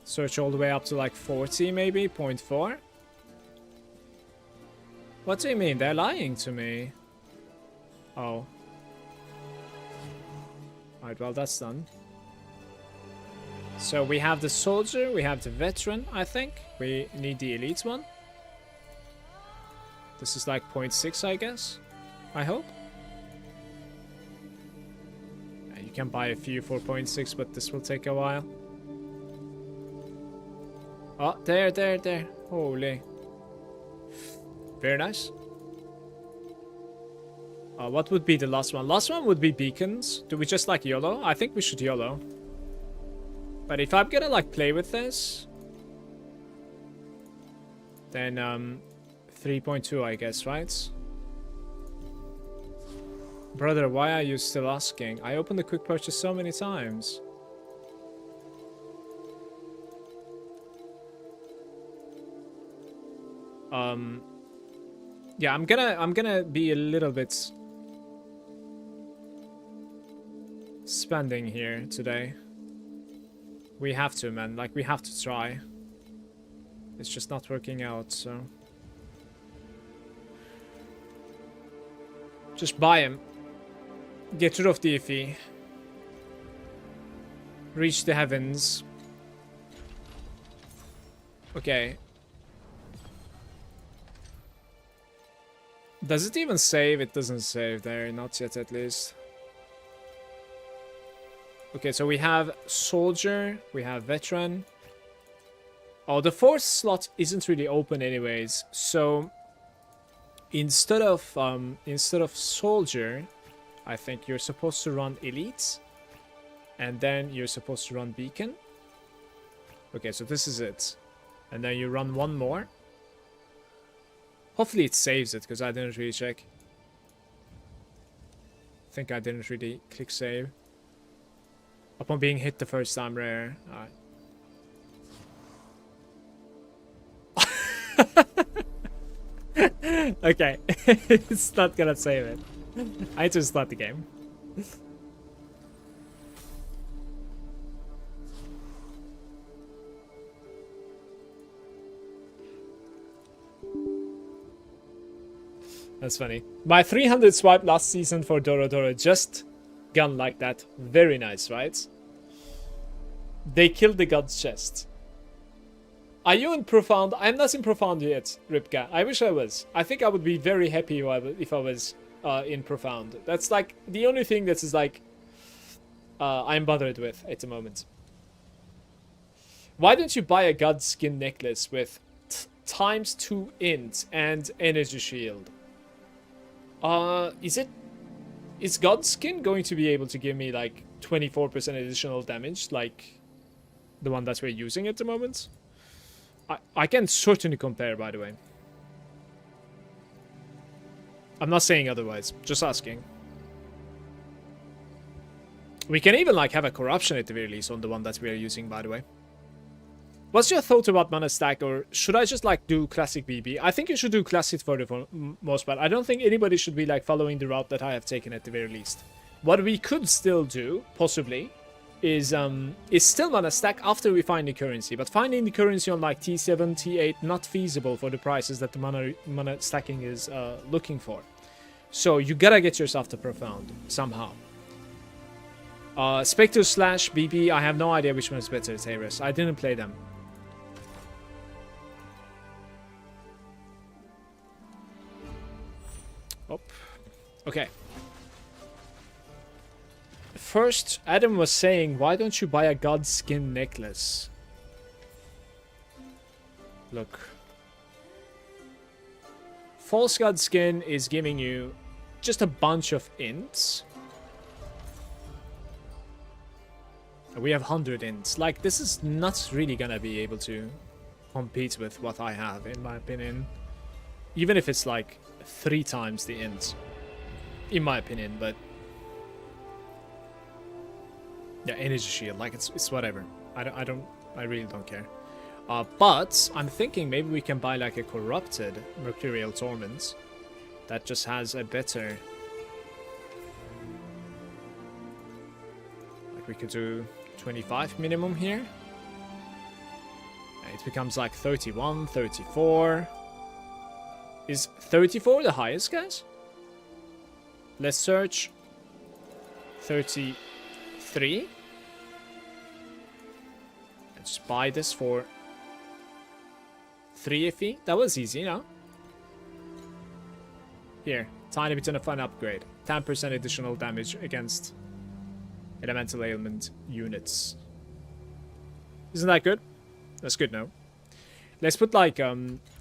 Search all the way up to like 40 maybe, 0.4. What do you mean? They're lying to me. Oh. Alright, well that's done. So we have the soldier, we have the veteran, I think. We need the elite one. This is like 0.6, I guess. I hope. You can buy a few for 0.6, but this will take a while. Oh, there. Holy. Very nice. What would be the last one? Last one would be beacons. Do we just like YOLO? I think we should YOLO. But if I'm gonna like play with this, then 3.2 I guess, right? Brother, why are you still asking? I opened the quick purchase so many times. Yeah, I'm gonna be a little bit spending here today. We have to, man. Like, we have to try. It's just not working out, so just buy him. Get rid of the iffy. Reach the heavens. Okay. Does it even save? It doesn't save there. Not yet, at least. Okay, so we have soldier. We have veteran. Oh, the fourth slot isn't really open anyways. So instead of soldier, I think you're supposed to run elite, and then you're supposed to run beacon. Okay, so this is it, and then you run one more. Hopefully it saves it, because I didn't really check. I think I didn't really click save. Upon being hit the first time, rare. Alright. Okay, it's not gonna save it. I need to start the game. That's funny. My 300 swipe last season for Doro Doro just gone like that. Very nice, right? They killed the god's chest. Are you in Profound? I'm not in Profound yet, Ripka. I wish I was. I think I would be very happy if I was in Profound. That's like the only thing that is like I'm bothered with at the moment. Why don't you buy a god skin necklace with ×2 int and energy shield? Is god skin going to be able to give me like 24% additional damage like the one that we're using at the moment? I can certainly compare, by the way. I'm not saying otherwise, just asking. We can even like have a corruption at the very least on the one that we are using, by the way. What's your thought about mana stack, or should I just like do classic BB? I think you should do classic for the most part. I don't think anybody should be like following the route that I have taken at the very least. What we could still do, possibly, is still mana stack after we find the currency. But finding the currency on like T7, T8, not feasible for the prices that the mana stacking is looking for. So you gotta get yourself to Profound somehow. Spectre slash BP, I have no idea which one is better, Taurus. I didn't play them. Oh. Okay. First, Adam was saying, why don't you buy a god skin necklace? Look. False god skin is giving you just a bunch of ints. We have 100 ints. Like, this is not really gonna be able to compete with what I have, in my opinion. Even if it's like 3 times the int. In my opinion, but... yeah, energy shield. Like, it's whatever. I really don't care. But I'm thinking maybe we can buy like a corrupted Mercurial Torment that just has a better... like, we could do 25 minimum here. It becomes like 31, 34. Is 34 the highest, guys? Let's search 33. Let's buy this for 3 FE. That was easy, no? Here, tiny bit of a fun upgrade. 10% additional damage against elemental ailment units. Isn't that good? That's good now. Let's put like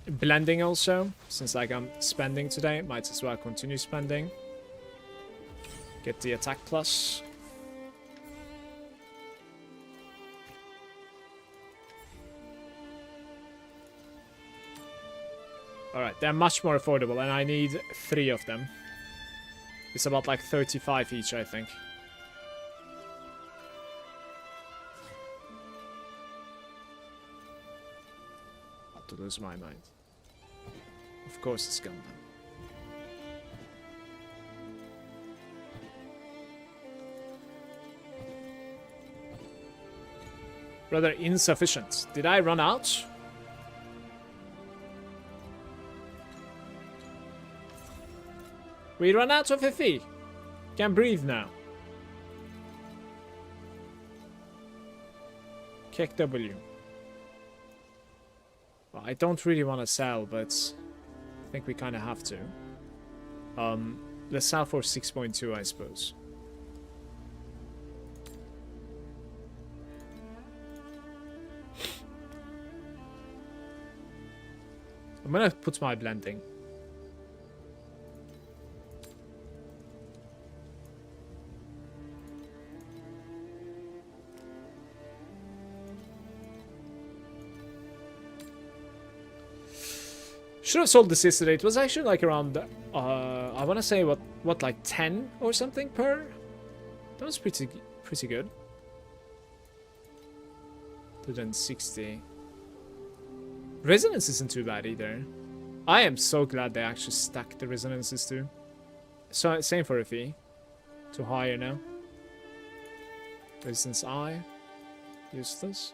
blending also, since like I'm spending today. Might as well continue spending. Get the attack plus. Alright, they're much more affordable, and I need 3 of them. It's about like 35 each, I think. Not to lose my mind. Of course it's Gundam. Rather insufficient. Did I run out? We run out of FE. Can breathe now. Kick W. Well, I don't really want to sell, but I think we kind of have to. Let's sell for 6.2, I suppose. I'm gonna put my blending. Should have sold this yesterday. It was actually like around, I want to say what like 10 or something per. That was pretty good. 260. Resonance isn't too bad either. I am so glad they actually stacked the resonances too. So same for a fee. To higher now. Resistance I. Useless.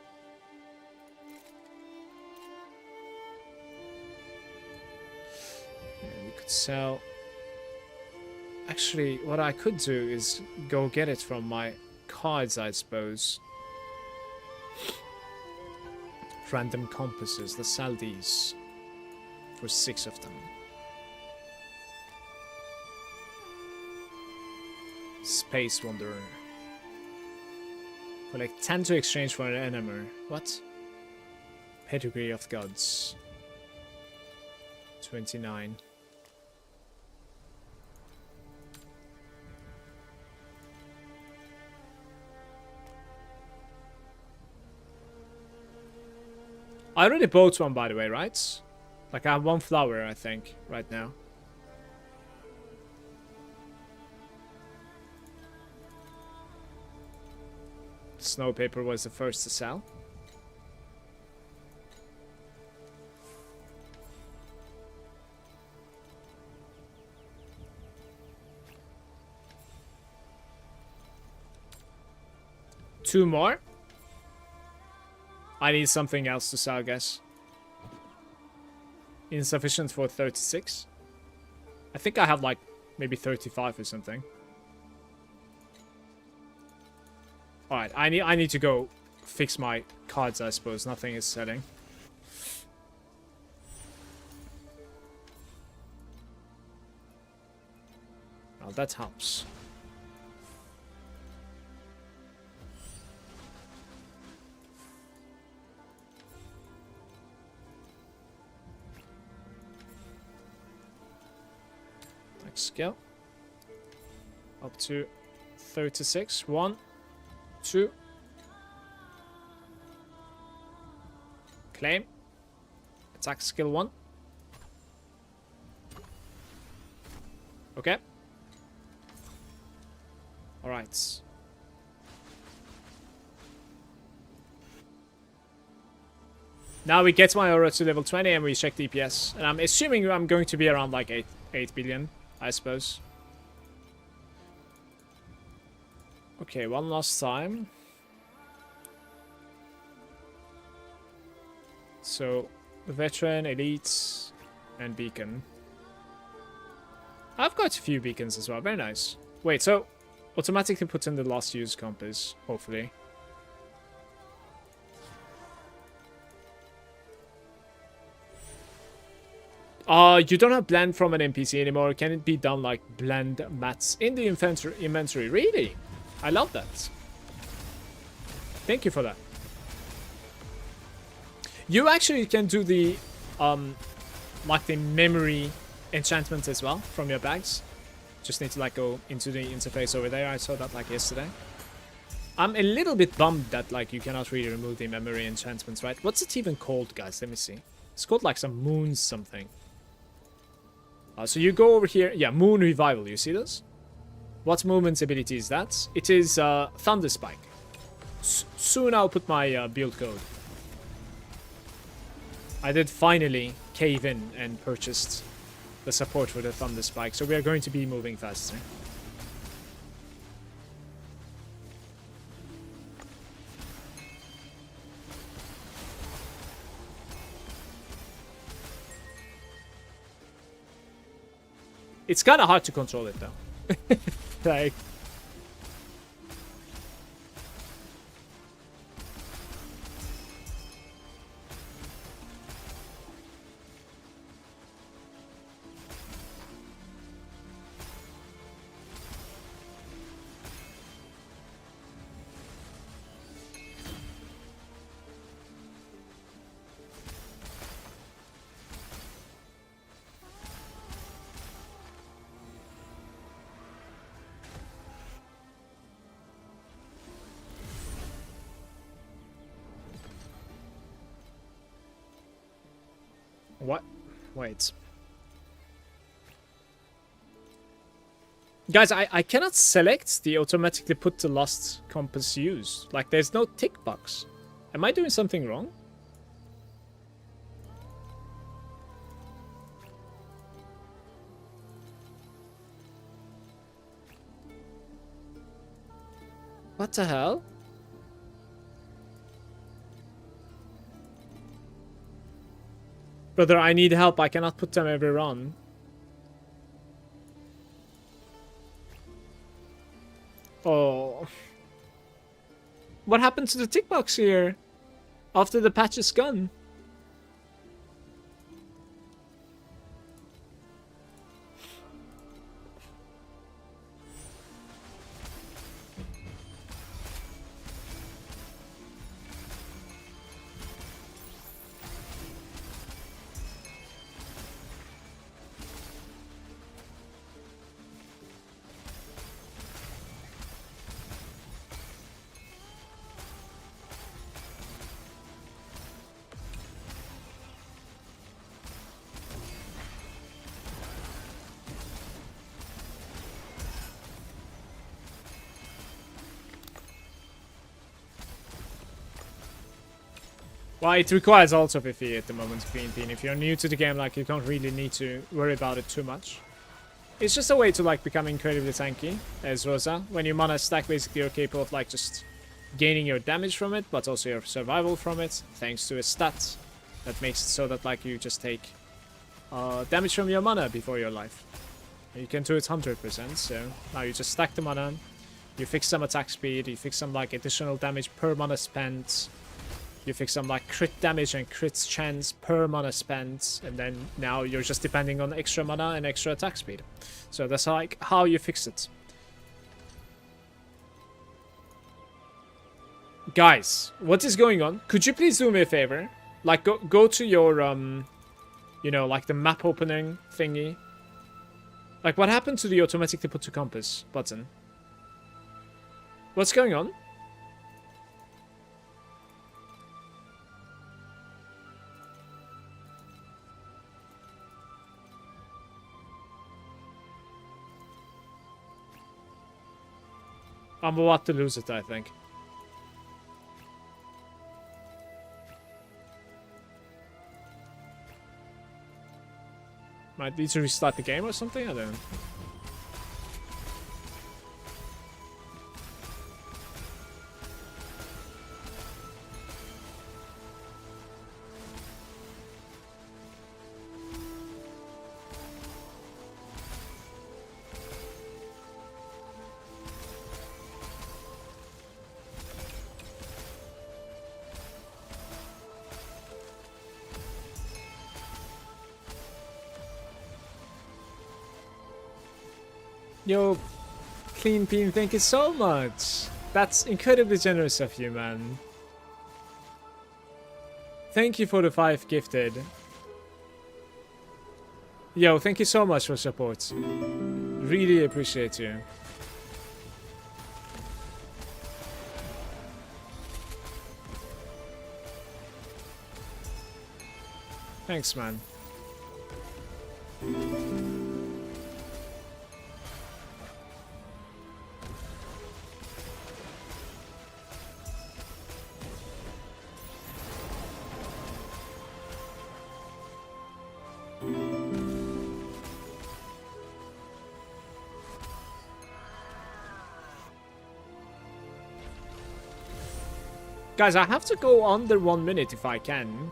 So, actually, what I could do is go get it from my cards, I suppose. Random compasses. Let's sell these for 6 of them. Space Wanderer. For like 10 to exchange for an enemy. What? Pedigree of Gods. 29. I already bought one, by the way, right? Like, I have 1 flower, I think, right now. Snow paper was the first to sell. Two more. I need something else to sell, I guess. Insufficient for 36. I think I have like maybe 35 or something. Alright, I need to go fix my cards, I suppose. Nothing is selling. Well, that helps. Next skill. Up to 36. 1, 2. Claim. Attack skill 1. Okay. Alright. Now we get my aura to level 20 and we check DPS. And I'm assuming I'm going to be around like 8 billion, I suppose. Okay, one last time. So, Veteran, Elite, and Beacon. I've got a few beacons as well, very nice. Wait, so automatically put in the last use compass, hopefully. You don't have blend from an NPC anymore. Can it be done like blend mats in the inventory? Really? I love that. Thank you for that. You actually can do the like the memory enchantment as well from your bags. Just need to like go into the interface over there. I saw that like yesterday. I'm a little bit bummed that like you cannot really remove the memory enchantments, right? What's it even called, guys? Let me see. It's called like some moon something. So you go over here. Yeah, Moon Revival. You see this? What movement's ability is that? It is Thunder Spike. Soon I'll put my build code. I did finally cave in and purchased the support for the Thunder Spike, so we are going to be moving faster. It's kind of hard to control it though. Like, what? Wait. Guys, I cannot select the automatically put the last compass use. Like, there's no tick box. Am I doing something wrong? What the hell? Brother, I need help. I cannot put them every run. Oh. What happened to the tick box here? After the patch is gone? Well, it requires also PvE at the moment, PvP. If you're new to the game, like, you don't really need to worry about it too much. It's just a way to, like, become incredibly tanky as Rosa. When your mana stack, basically, you're capable of, like, just gaining your damage from it, but also your survival from it, thanks to a stat that makes it so that, like, you just take damage from your mana before your life. You can do it 100%, so now you just stack the mana, You fix some attack speed, you fix some like additional damage per mana spent. You fix some like crit damage and crit chance per mana spent, and then now you're just depending on extra mana and extra attack speed. So that's like how you fix it. Guys, what is going on? Could you please do me a favor? Like go to your you know, like the map opening thingy. Like what happened to the automatically put to compass button? What's going on? I'm about to lose it, I think. Might need to restart the game or something? I don't know. Yo, Clean Bean, thank you so much. That's incredibly generous of you, man. Thank you for the 5 gifted. Yo, thank you so much for support. Really appreciate you. Thanks, man. Guys, I have to go under 1 minute if I can.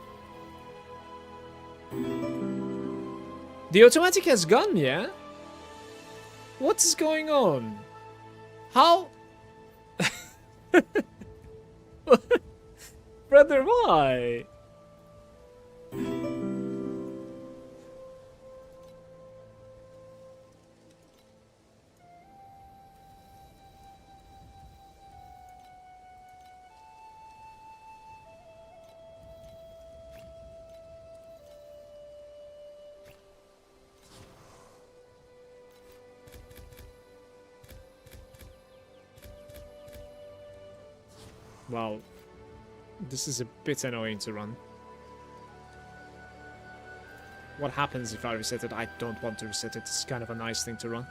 The automatic has gone, yeah? What is going on? How? Brother, why? Wow, this is a bit annoying to run. What happens if I reset it? I don't want to reset it. It's kind of a nice thing to run.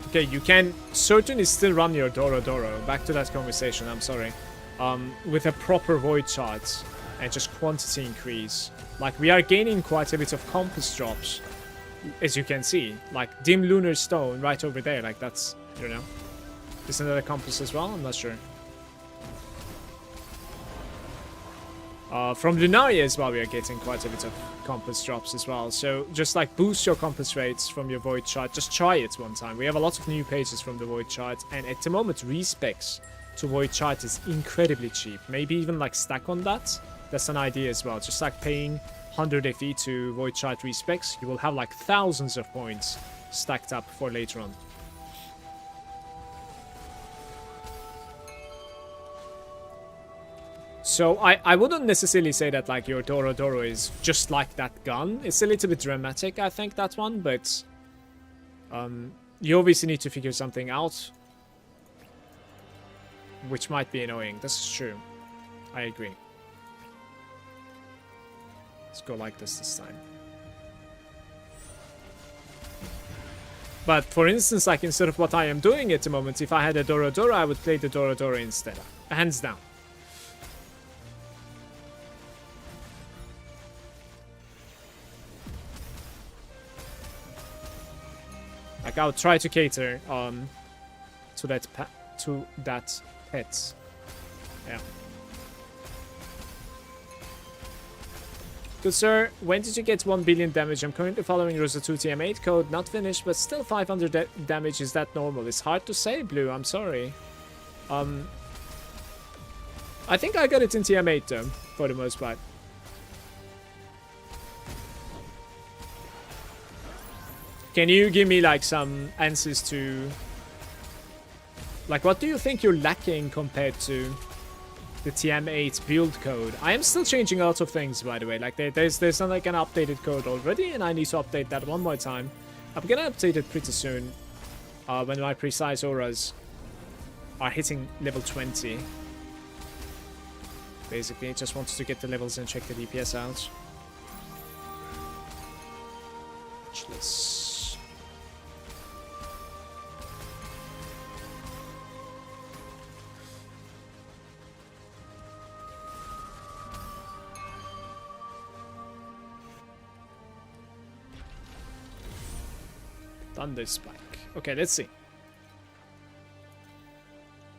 Okay, you can certainly still run your Doro Doro. Back to that conversation, I'm sorry. With a proper void chart and just quantity increase. Like, we are gaining quite a bit of compass drops, as you can see. Like, dim lunar stone right over there. Like, that's, you know. Isn't that a compass as well? I'm not sure. From Lunaria as well, we are getting quite a bit of compass drops as well. So just like boost your compass rates from your void chart. Just try it one time. We have a lot of new pages from the void chart, and at the moment respecs to void chart is incredibly cheap. Maybe even like stack on that. That's an idea as well. Just like paying 100 FE to void chart respecs, you will have like thousands of points stacked up for later on. So I wouldn't necessarily say that like your Doro Doro is just like that gun. It's a little bit dramatic, I think, that one, but you obviously need to figure something out, which might be annoying. This is true. I agree. Let's go like this time. But for instance, like instead of what I am doing at the moment, if I had a Doro Doro, I would play the Doro Doro instead. Hands down. Like, I would try to cater to that pet. Yeah. Good sir, when did you get 1 billion damage? I'm currently following Rosa 2 TM8 code, not finished, but still 500 damage. Is that normal? It's hard to say, Blue. I'm sorry. I think I got it in TM8 though, for the most part. Can you give me like some answers to, like, what do you think you're lacking compared to the TM8 build code? I am still changing a lot of things, by the way. Like there's not like an updated code already, and I need to update that one more time. I'm gonna update it pretty soon, when my precise auras are hitting level 20. Basically, just wanted to get the levels and check the DPS out. Let's... Thunder Spike. Okay, let's see.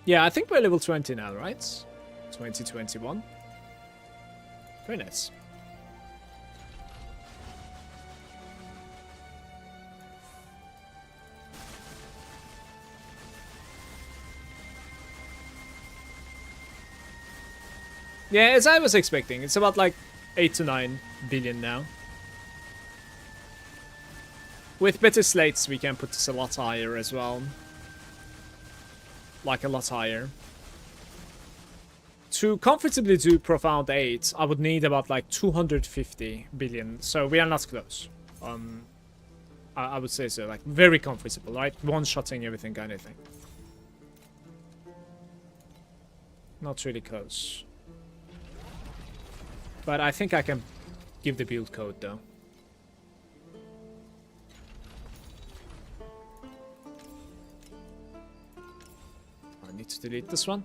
Yeah, I think we're level 20 now, right? 2021. Very nice. Yeah, as I was expecting, it's about like 8 to 9 billion now. With better slates, we can put this a lot higher as well. Like a lot higher. To comfortably do Profound 8, I would need about like 250 billion. So we are not close. I would say so. Like very comfortable, right? One-shotting everything kind of thing. Not really close. But I think I can give the build code though. I need to delete this one.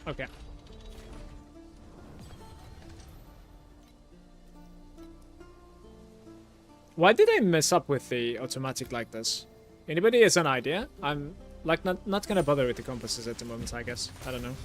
Okay. Why did I mess up with the automatic like this? Anybody has an idea? I'm like not gonna bother with the compasses at the moment, I guess. I don't know.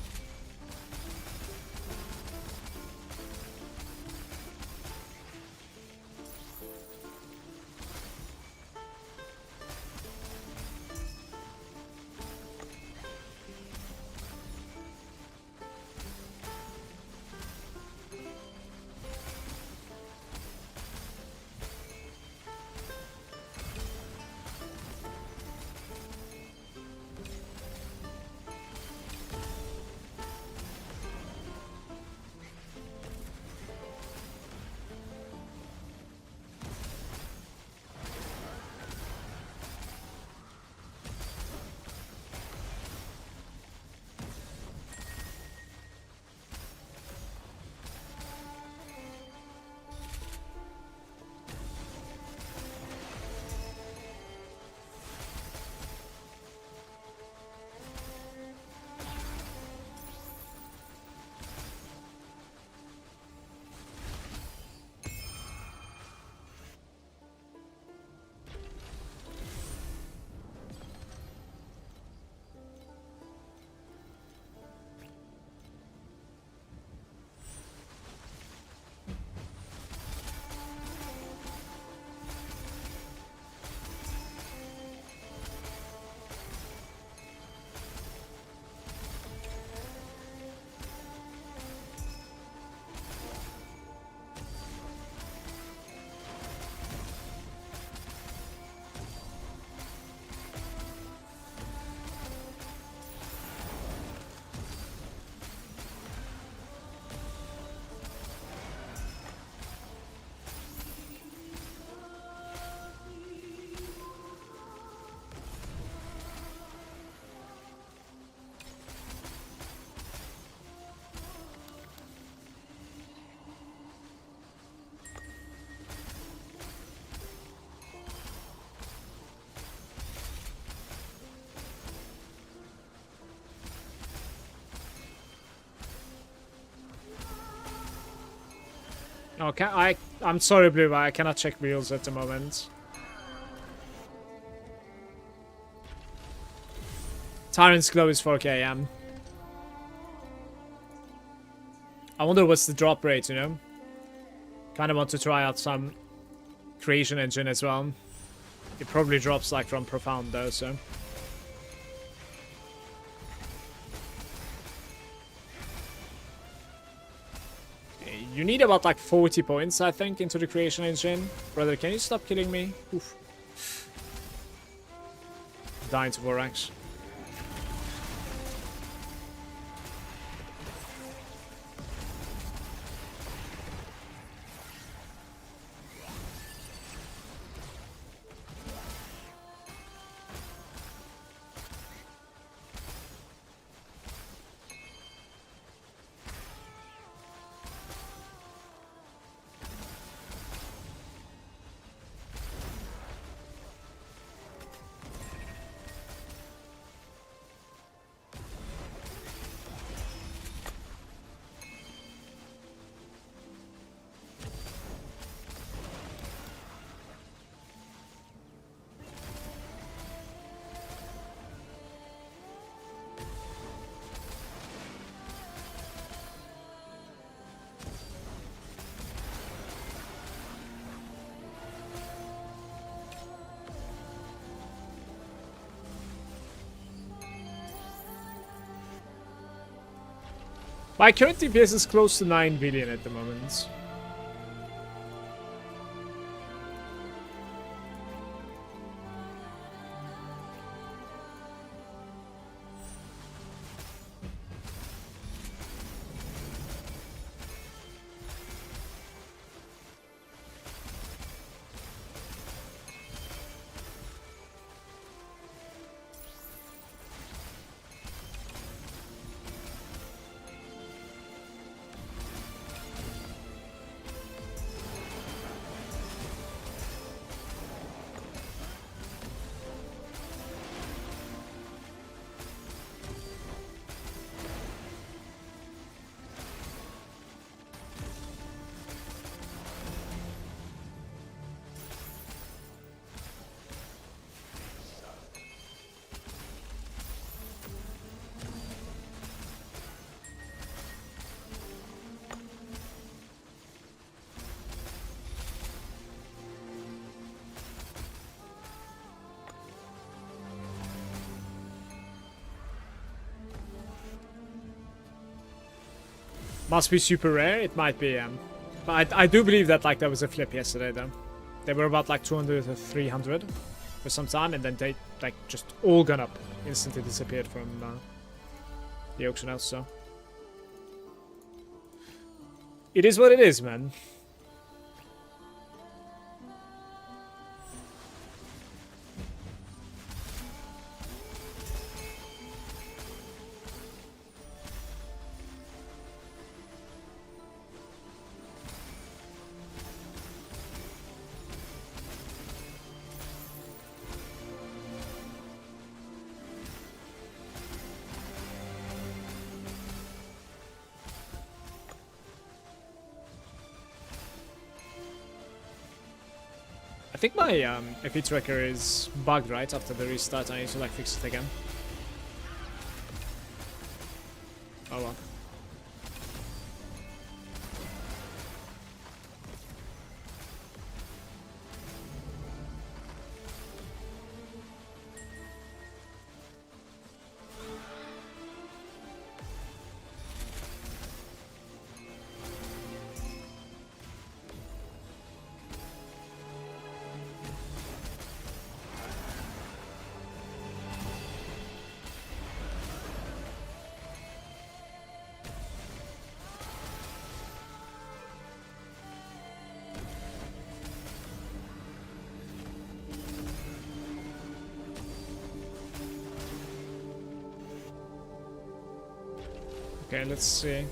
Okay, I'm sorry, Blue, but I cannot check reels at the moment. Tyrant's Glow is 4k. I wonder what's the drop rate, you know? Kind of want to try out some creation engine as well. It probably drops like from Profound though, so. You need about like 40 points, I think, into the creation engine. Brother, can you stop killing me? Oof. Dying to Vorax. My current DPS is close to 9 billion at the moment. Must be super rare? It might be, but I do believe that like there was a flip yesterday though. They were about like 200 or 300 for some time, and then they like just all gone up. Instantly disappeared from the auction house, so. It is what it is, man. I think my FE tracker is bugged, right? After the restart, I need to like fix it again. Oh well. Okay, let's see.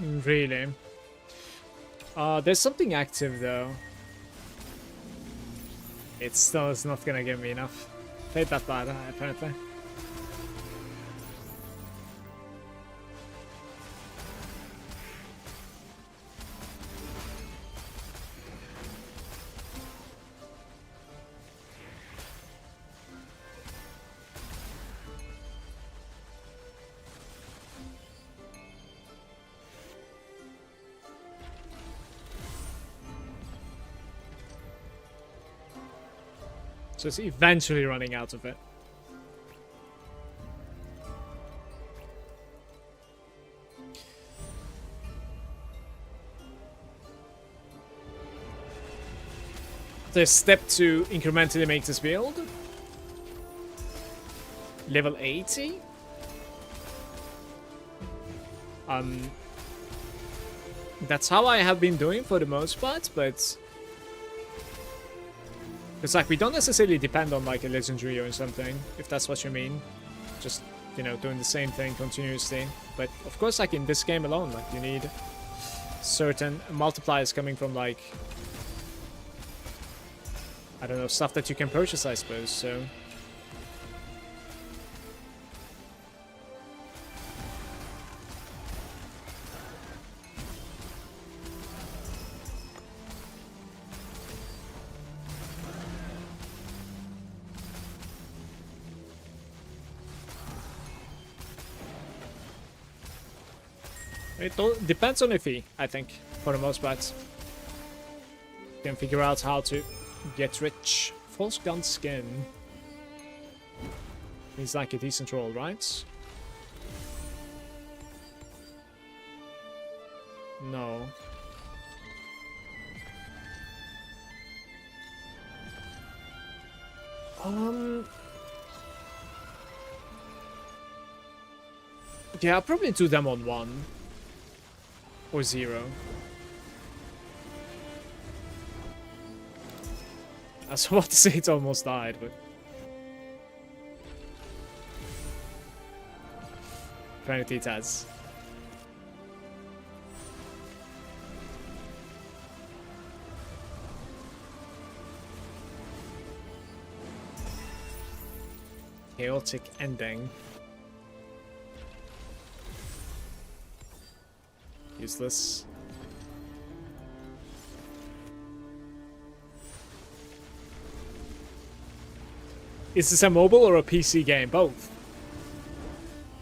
Really? There's something active though. It still is not gonna give me enough. Played that bad, apparently. So it's eventually running out of it. The step to incrementally make this build. Level 80. That's how I have been doing for the most part, but it's like we don't necessarily depend on like a legendary or something, if that's what you mean. Just, you know, doing the same thing continuously. But of course, like in this game alone, like you need certain multipliers coming from like, I don't know, stuff that you can purchase, I suppose, so. It depends on Iffy, I think, for the most part. You can figure out how to get rich. False gun skin. He's like a decent roll, right? No. Yeah, I'll probably do them on 1. Or 0. I was about to say it almost died, but 20 it has. Chaotic ending. Useless. Is this a mobile or a PC game? Both.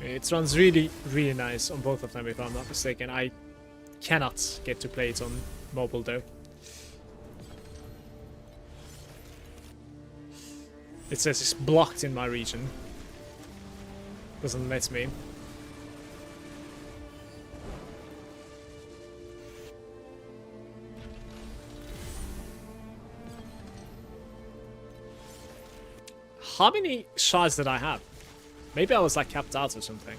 It runs really, really nice on both of them, if I'm not mistaken. I cannot get to play it on mobile, though. It says it's blocked in my region. Doesn't let me. How many shards did I have? Maybe I was like capped out or something.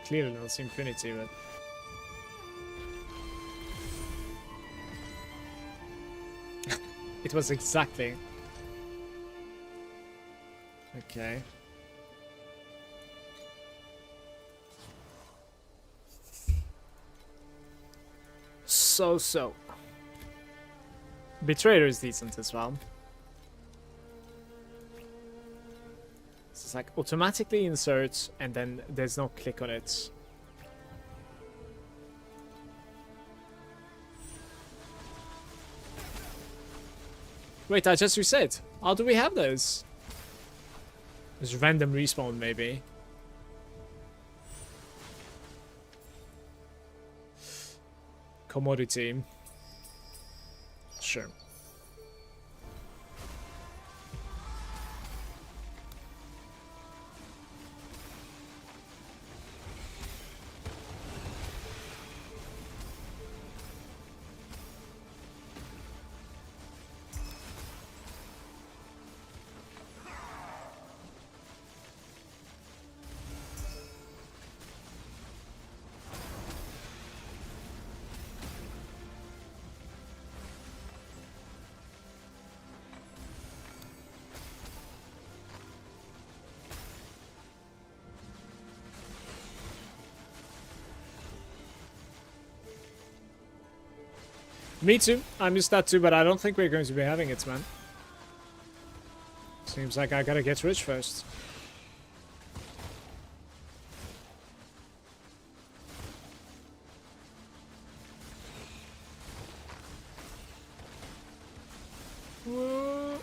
Clearly not infinity, but it was exactly. Okay. So. Betrayer is decent as well. It's like automatically inserts and then there's no click on it. Wait, I just reset. How do we have those? There's random respawn maybe. Commodity. Sure. Me too. I missed that too, but I don't think we're going to be having it, man. Seems like I gotta get rich first. Whoa.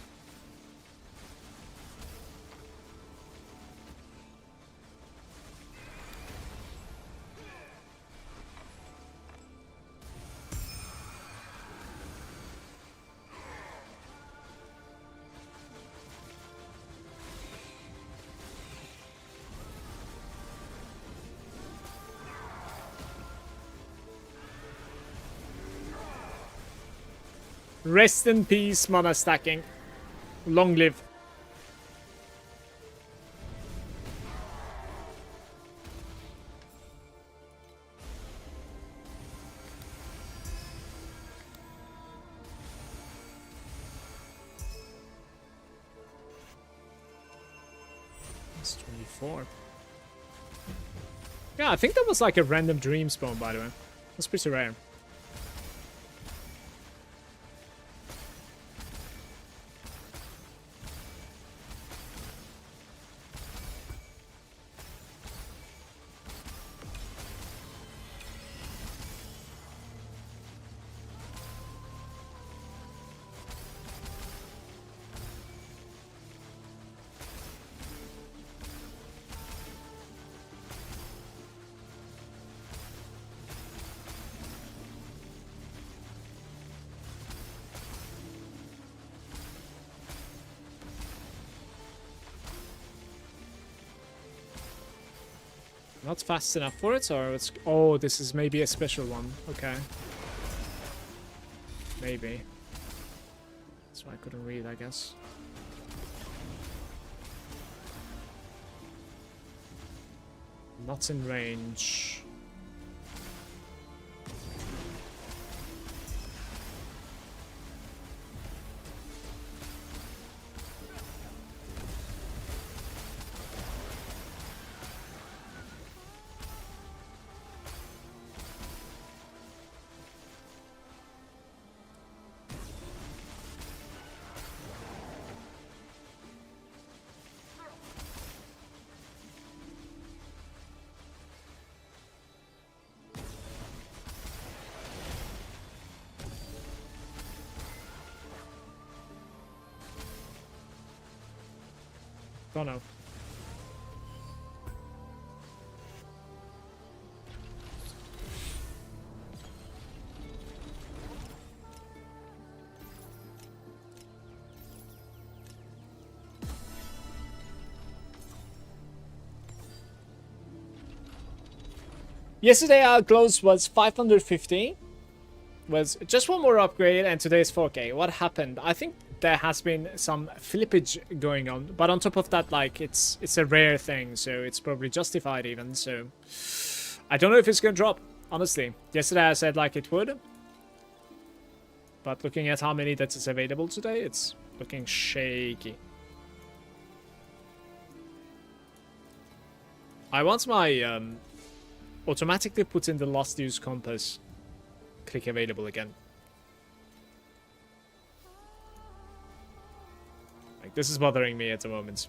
Rest in peace, mana stacking. Long live. That's 24. Yeah, I think that was like a random dream spawn, by the way. That's pretty rare. Not fast enough for it, or it's... Oh, this is maybe a special one. Okay. Maybe. That's why I couldn't read, I guess. Not in range. Don't know. Yesterday our close was 550. Was just one more upgrade and today's 4K. What happened? I think there has been some flippage going on, but on top of that, like it's a rare thing, so it's probably justified even. So I don't know if it's gonna drop, honestly. Yesterday I said like it would, but looking at how many that is available today, it's looking shaky. I want my automatically put in the last use compass click available again. Like, this is bothering me at the moment.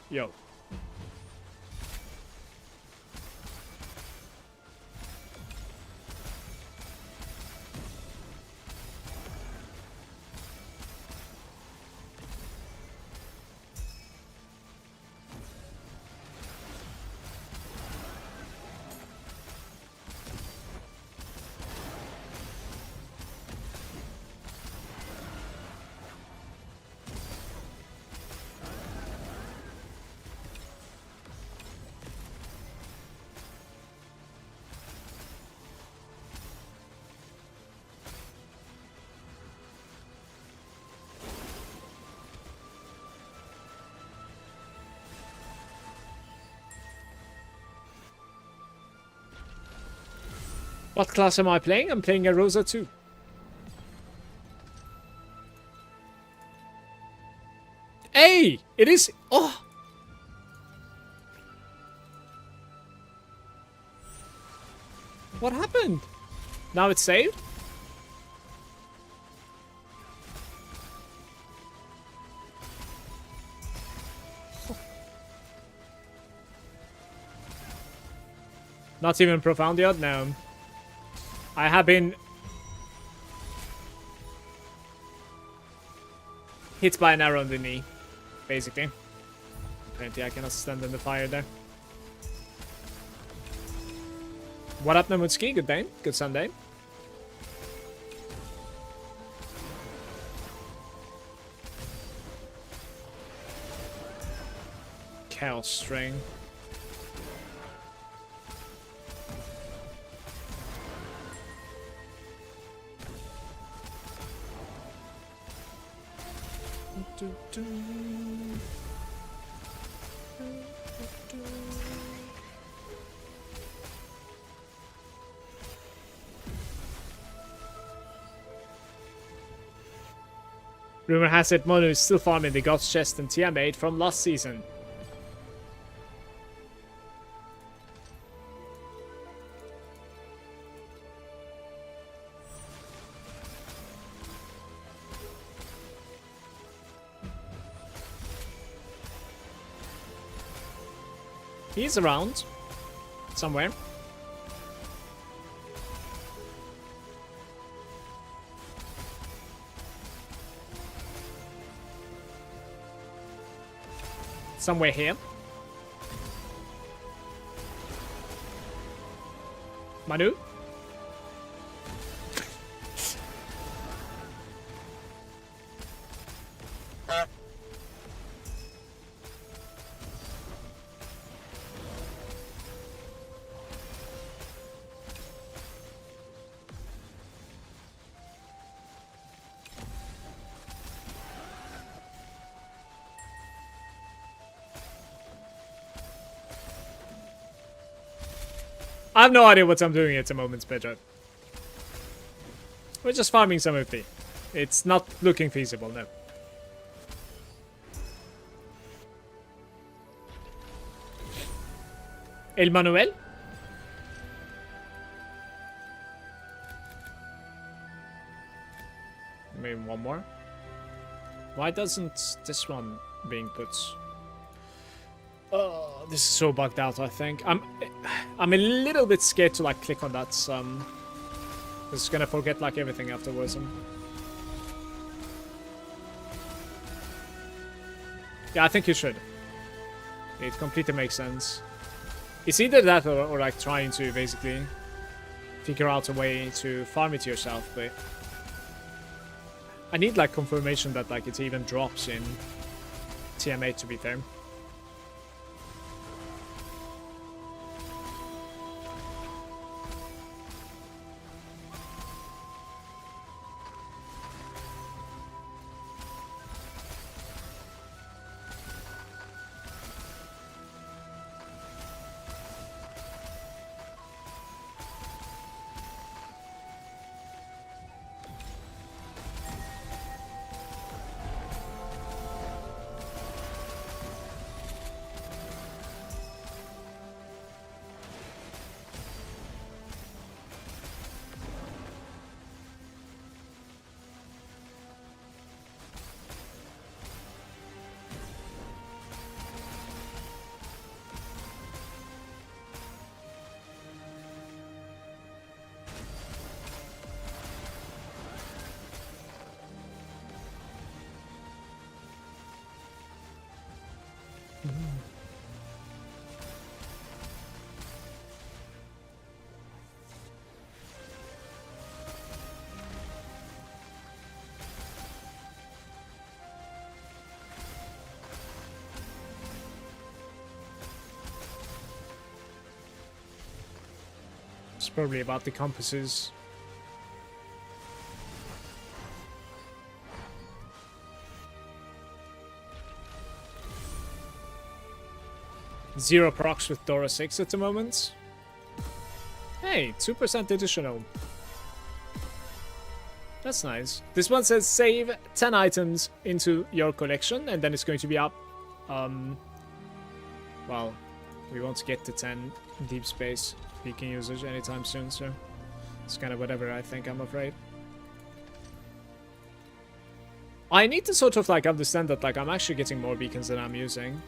Yo. What class am I playing? I'm playing a Rosa 2. Hey! It is... Oh! What happened? Now it's saved? Not even profound yet? No. I have been hit by an arrow in the knee, basically. Apparently I cannot stand in the fire there. What up, Namutski? Good day. Good Sunday. Chaos string. Rumor has it Monu is still farming the God's Chest and Tiamat from last season. He's around. Somewhere. Somewhere here. Manu? I have no idea what I'm doing at the moment, Pedro. We're just farming some FP. It's not looking feasible, no. El Manuel? Maybe one more. Why doesn't this one being put? Oh, this is so bugged out, I think. I'm a little bit scared to like click on that. It's gonna forget like everything afterwards. Yeah, I think you should. It completely makes sense. It's either that or like trying to basically figure out a way to farm it yourself, but I need like confirmation that like it even drops in TM8 to be fair. It's probably about the compasses. Zero procs with Dora 6 at the moment. Hey, 2% additional. That's nice. This one says save 10 items into your collection, and then it's going to be up. Well, we won't get to 10 deep space beacon usage anytime soon, so it's kind of whatever, I think, I'm afraid. I need to sort of like understand that like I'm actually getting more beacons than I'm using.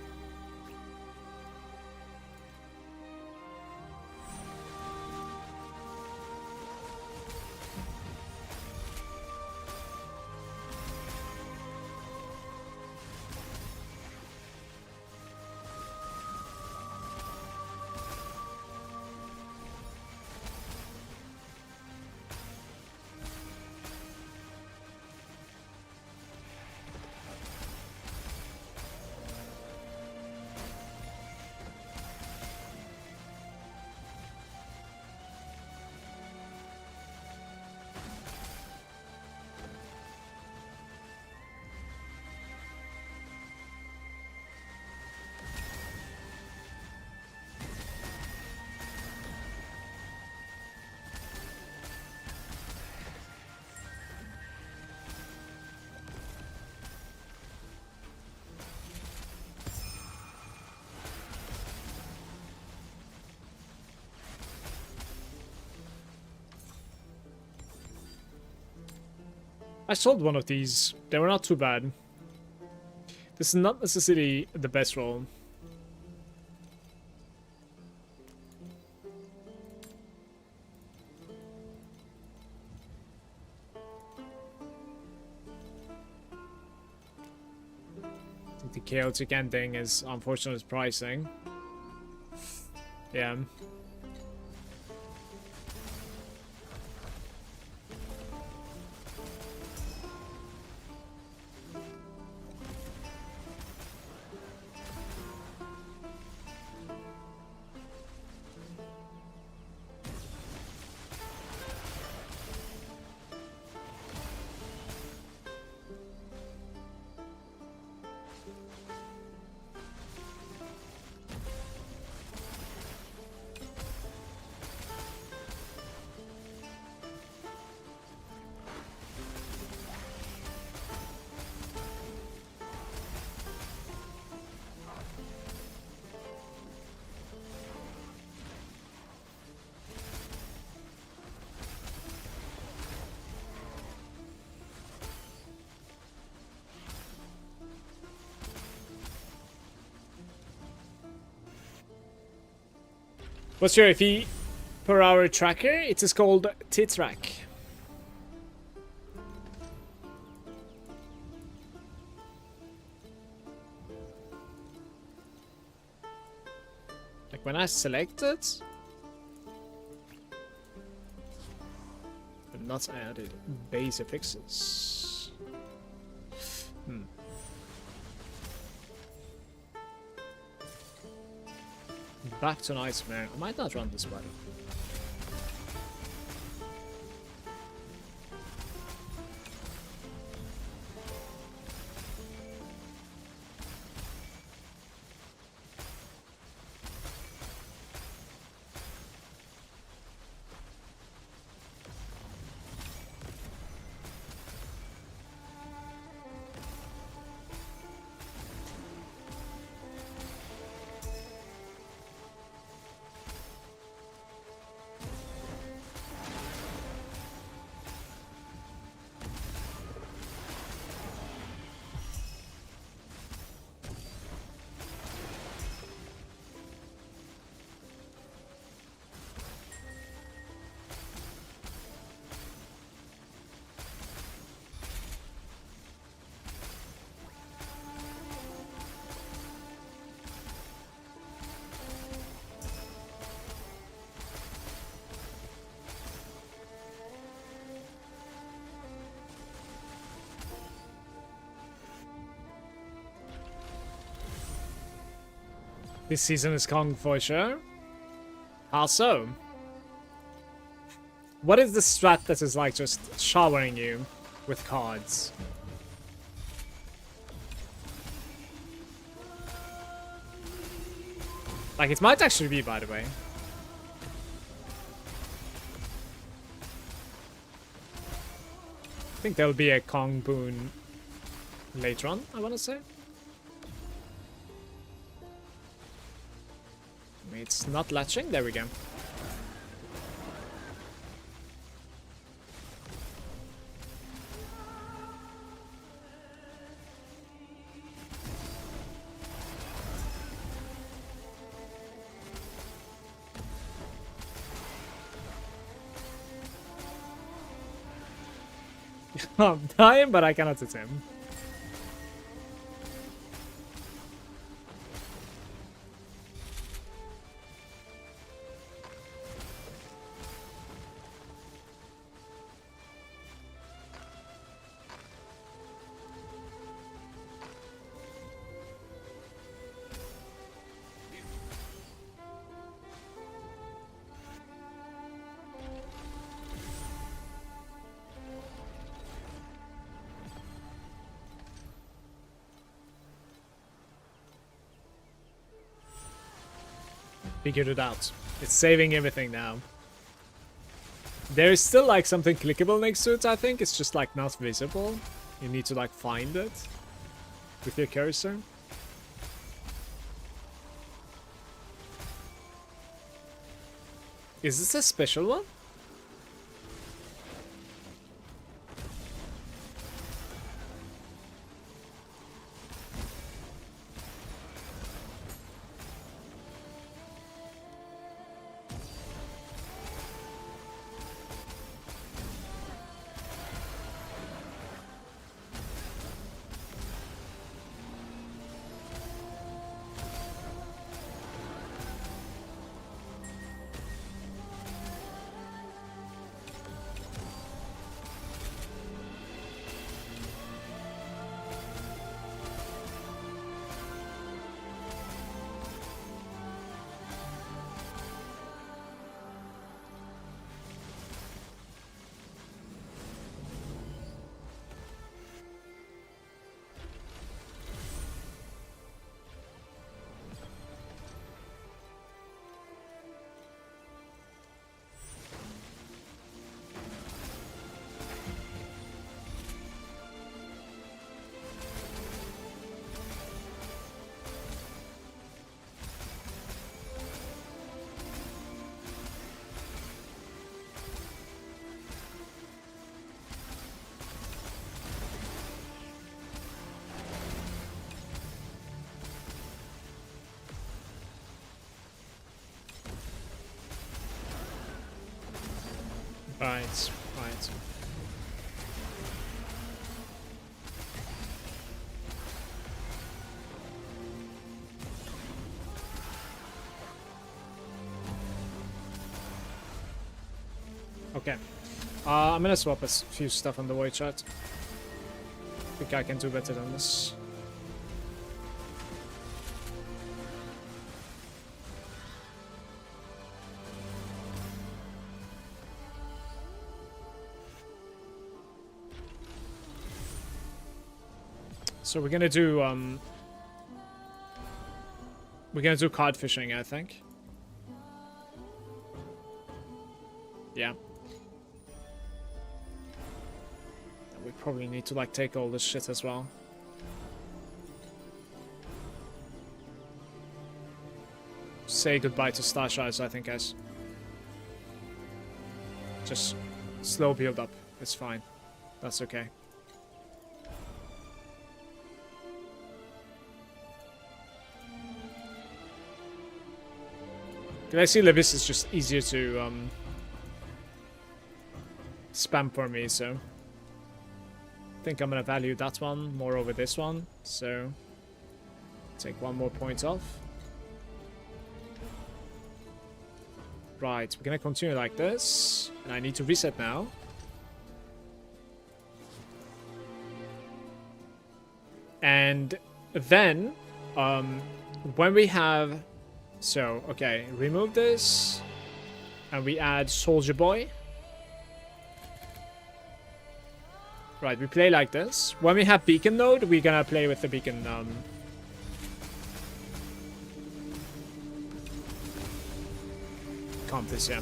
I sold one of these. They were not too bad. This is not necessarily the best roll. I think the chaotic ending is unfortunate pricing. Yeah. What's your fee per hour tracker? It is called T-Track. Like when I select it, but not added base affixes. Back to Nightmare. I might not run this battle. This season is Kong for sure. How so? What is the strat that is like just showering you with cards? Like it might actually be, by the way. think there'll be a Kong boon later on, I want to say. It's not latching. There we go. I'm dying, but I cannot hit him. Figured it out. It's saving everything now. There is still like something clickable next to it, I think. It's just like not visible. You need to like find it with your cursor. Is this a special one? Right, right. Okay. I'm gonna swap a few stuff on the void chat. I think I can do better than this. So we're gonna do card fishing, I think. Yeah. We probably need to like take all this shit as well. Say goodbye to Stash Eyes, I think, guys. Just slow build up. It's fine. That's okay. I see Libis is just easier to spam for me, so I think I'm gonna value that one more over this one. So take one more point off. Right, we're gonna continue like this, and I need to reset now. And then when we have so, okay, remove this, and we add Soldier Boy. Right, we play like this. When we have Beacon Node, we're gonna play with the Beacon, compass, yeah.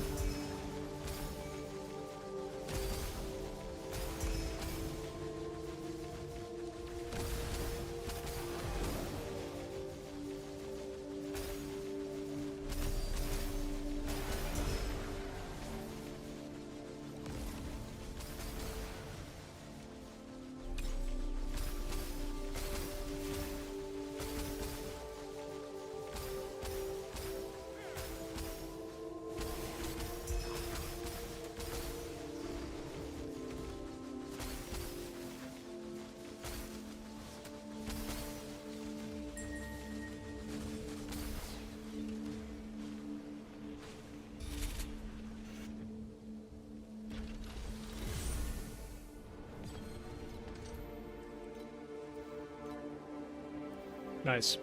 Nice.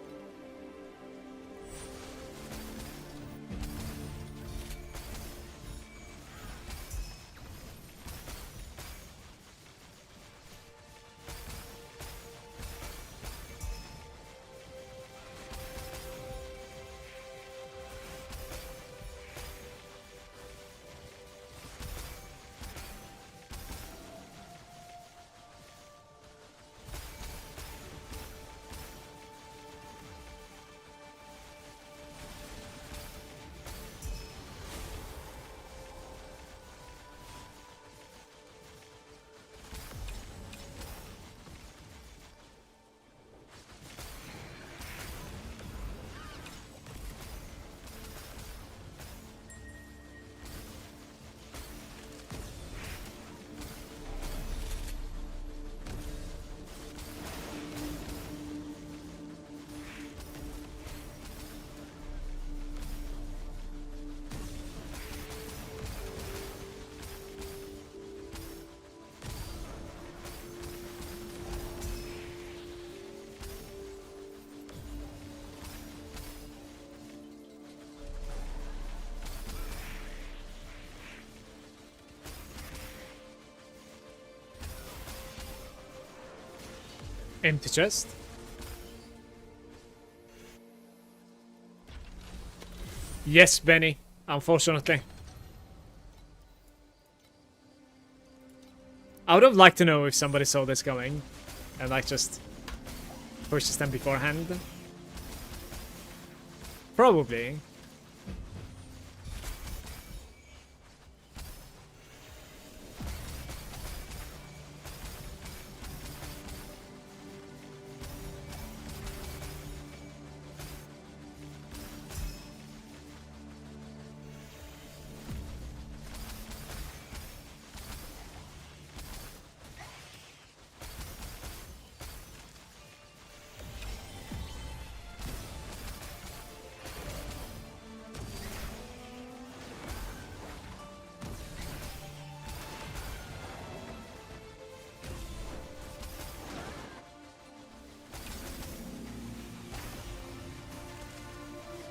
Empty chest. Yes, Benny. Unfortunately. I would have liked to know if somebody saw this coming and like just purchased them beforehand. Probably.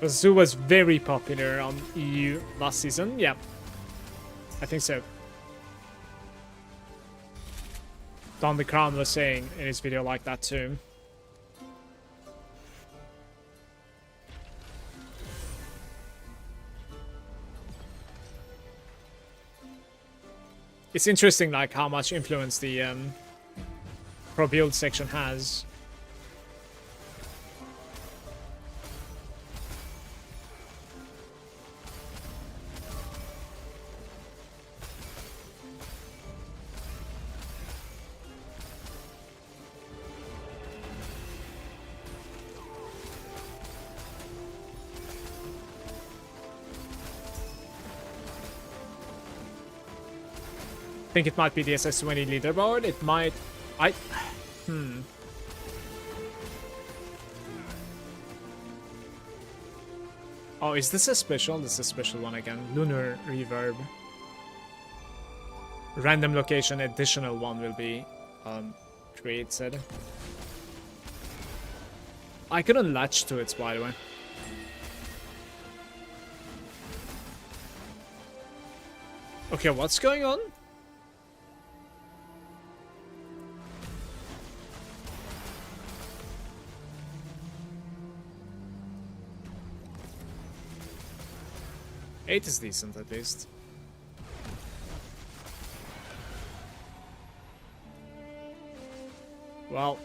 Zoo was very popular on EU last season. Yeah, I think so. Don the Crown was saying in his video like that too. It's interesting like how much influence the pro build section has. I think it might be the SS20 leaderboard. It might... Oh, is this a special? This is a special one again. Lunar Reverb. Random location additional one will be created. I couldn't latch to it, by the way. Okay, what's going on? Eight is decent, at least. Well.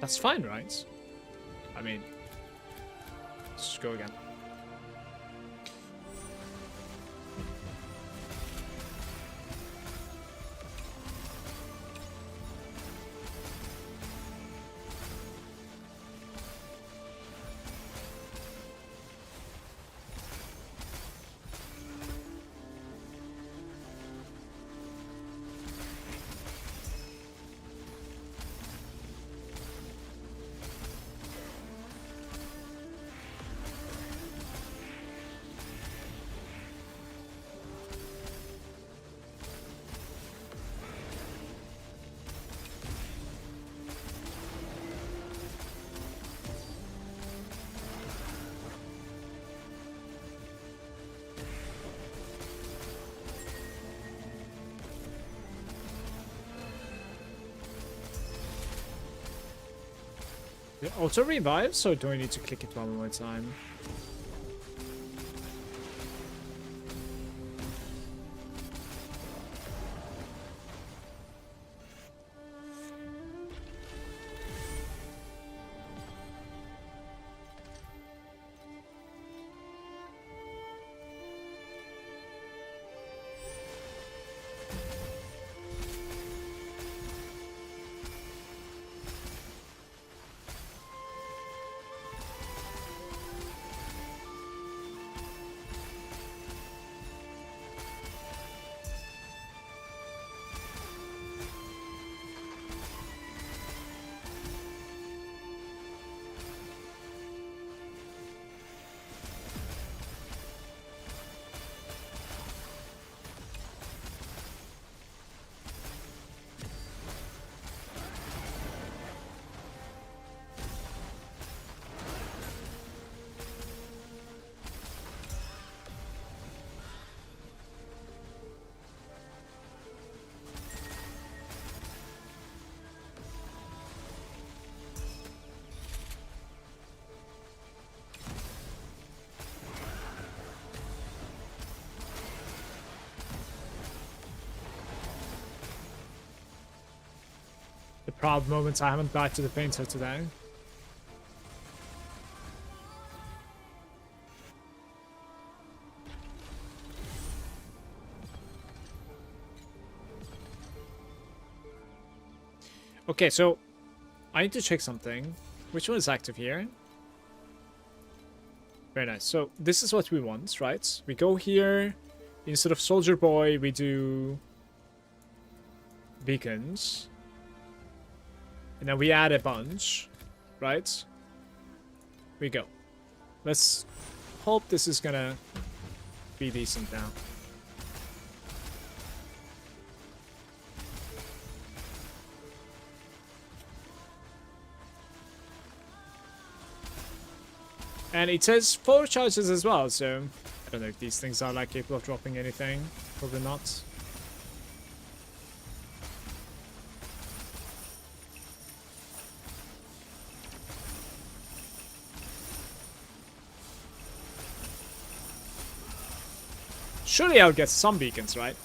That's fine, right? I mean, let's just go again. It auto revives, so do I need to click it one more time? The proud moments I haven't died to the painter today. Okay, so I need to check something. Which one is active here? Very nice. So this is what we want, right? We go here. Instead of Soldier Boy, we do beacons. And then we add a bunch, right? We go. Let's hope this is gonna be decent now. And it says 4 charges as well, so I don't know if these things are like capable of dropping anything. Probably not. Surely I'll get some beacons, right?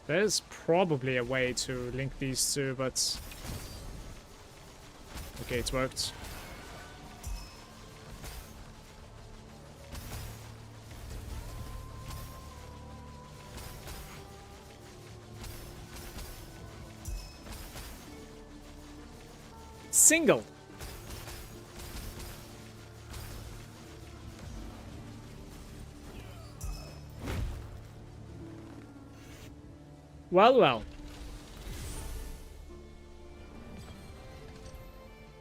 There's probably a way to link these two, but... Okay, it worked. Single! Well, well.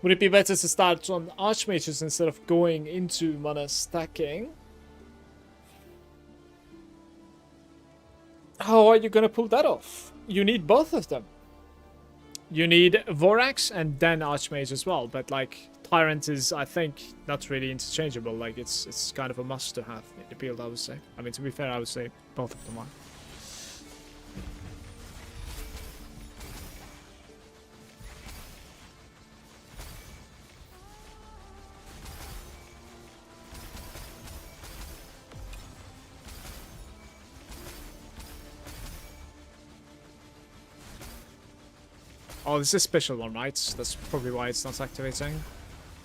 Would it be better to start on Archmages instead of going into mana stacking? How are you gonna pull that off? You need both of them. You need Vorax and then Archmage as well, but like Tyrant is, I think, not really interchangeable. Like it's kind of a must to have in the build, I would say. I mean, to be fair, I would say both of them are. Oh, this is a special one, right? That's probably why it's not activating.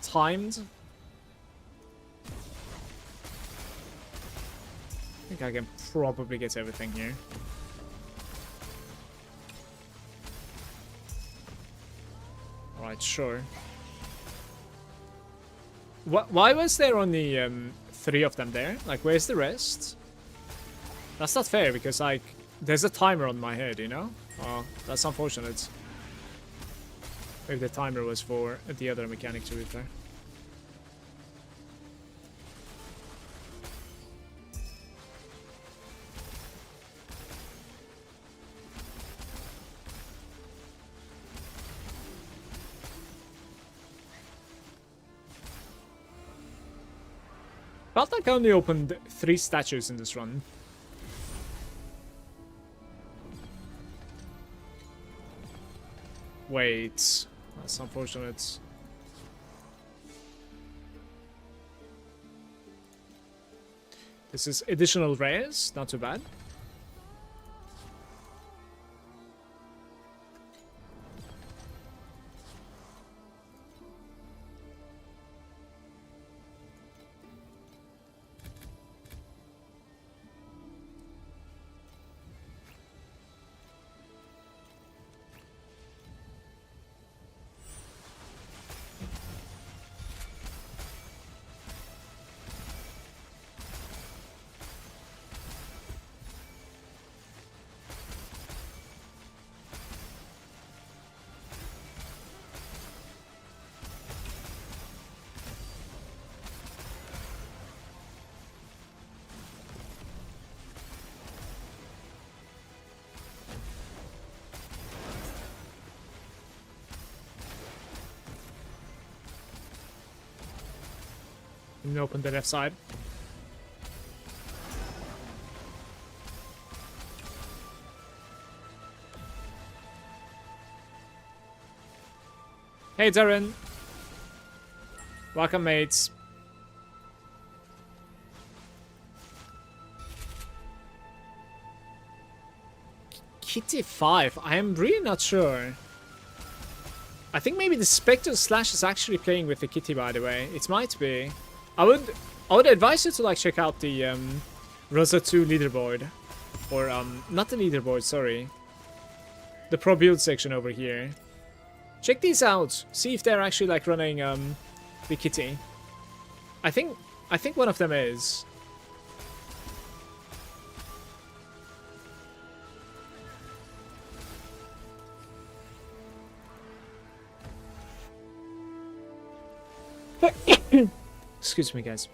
Timed. I think I can probably get everything here. Right, sure. Why was there only 3 of them there? Like, where's the rest? That's not fair, because, like, there's a timer on my head, you know? Oh, that's unfortunate. Maybe the timer was for the other mechanic to be fair. Felt like I only opened 3 statues in this run. Wait, that's unfortunate. This is additional rares, not too bad. And open the left side. Hey Darren. Welcome, mates. Kitty 5. I am really not sure. I think maybe the Spectre Slash is actually playing with the Kitty, by the way. It might be. I would advise you to like check out the Rosa 2 leaderboard. Or not the leaderboard, sorry. The pro build section over here. Check these out. See if they're actually like running the Kitty. I think one of them is. Excuse me, guys.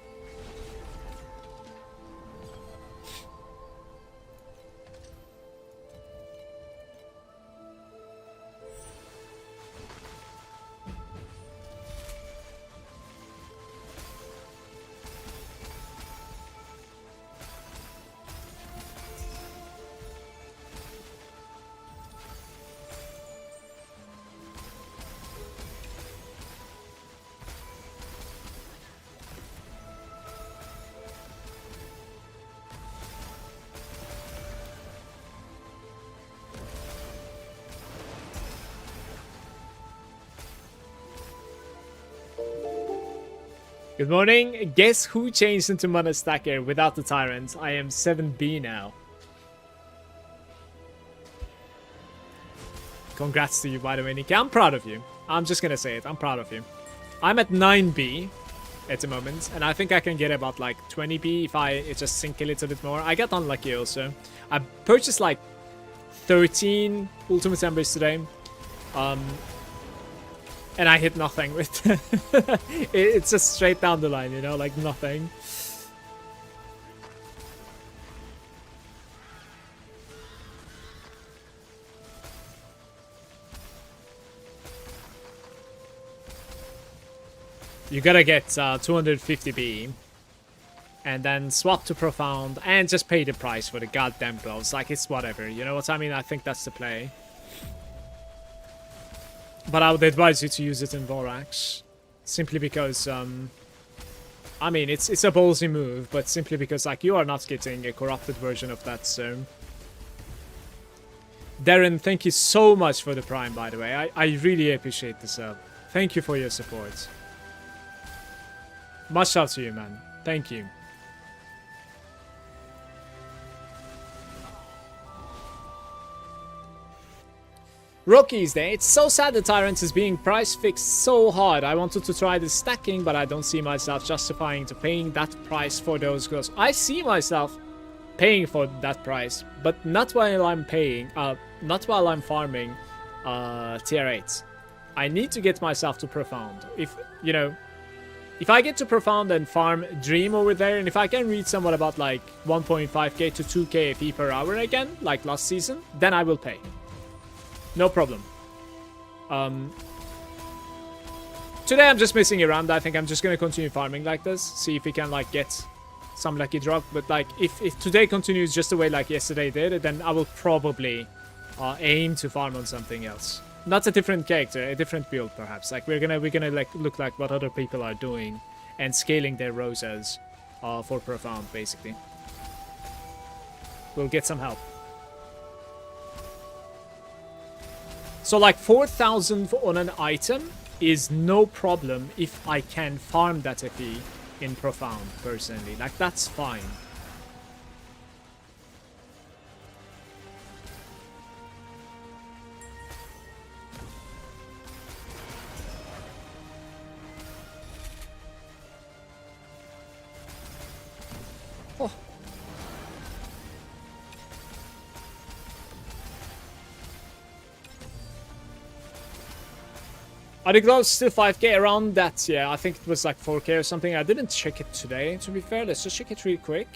Good morning. Guess who changed into Mana Stacker without the Tyrant? I am 7B now. Congrats to you, by the way, Nicky. I'm proud of you. I'm just gonna say it. I'm proud of you. I'm at 9B at the moment, and I think I can get about like 20B if I just sink a little bit more. I got unlucky also. I purchased like 13 Ultimate Embers today. And I hit nothing with it's just straight down the line, you know, like nothing. You gotta get 250B and then swap to Profound and just pay the price for the goddamn gloves. Like, it's whatever, you know what I mean? I think that's the play. But I would advise you to use it in Vorax. Simply because, I mean, it's a ballsy move, but simply because, like, you are not getting a corrupted version of that, so... Darren, thank you so much for the Prime, by the way. I really appreciate the sub. Thank you for your support. Much love to you, man. Thank you. Rockies Day. It's so sad the Tyrant is being price fixed so hard. I wanted to try the stacking, but I don't see myself justifying to paying that price for those girls. I see myself paying for that price, but not while I'm paying, not while I'm farming tier 8. I need to get myself to Profound. If, you know, if I get to Profound and farm Dream over there, and if I can read somewhat about like 1.5k to 2k FE per hour again, like last season, then I will pay. No problem. Today I'm just messing around. I think I'm just gonna continue farming like this. See if we can like get some lucky drop. But like if today continues just the way like yesterday did, then I will probably aim to farm on something else. Not a different character, a different build perhaps. Like we're gonna like look like what other people are doing and scaling their Rosas for Profound basically. We'll get some help. So like 4,000 on an item is no problem if I can farm that FE in Profound, personally. Like, that's fine. Oh. Are the gloves still 5k around that? Yeah, I think it was like 4k or something. I didn't check it today, to be fair. Let's just check it real quick.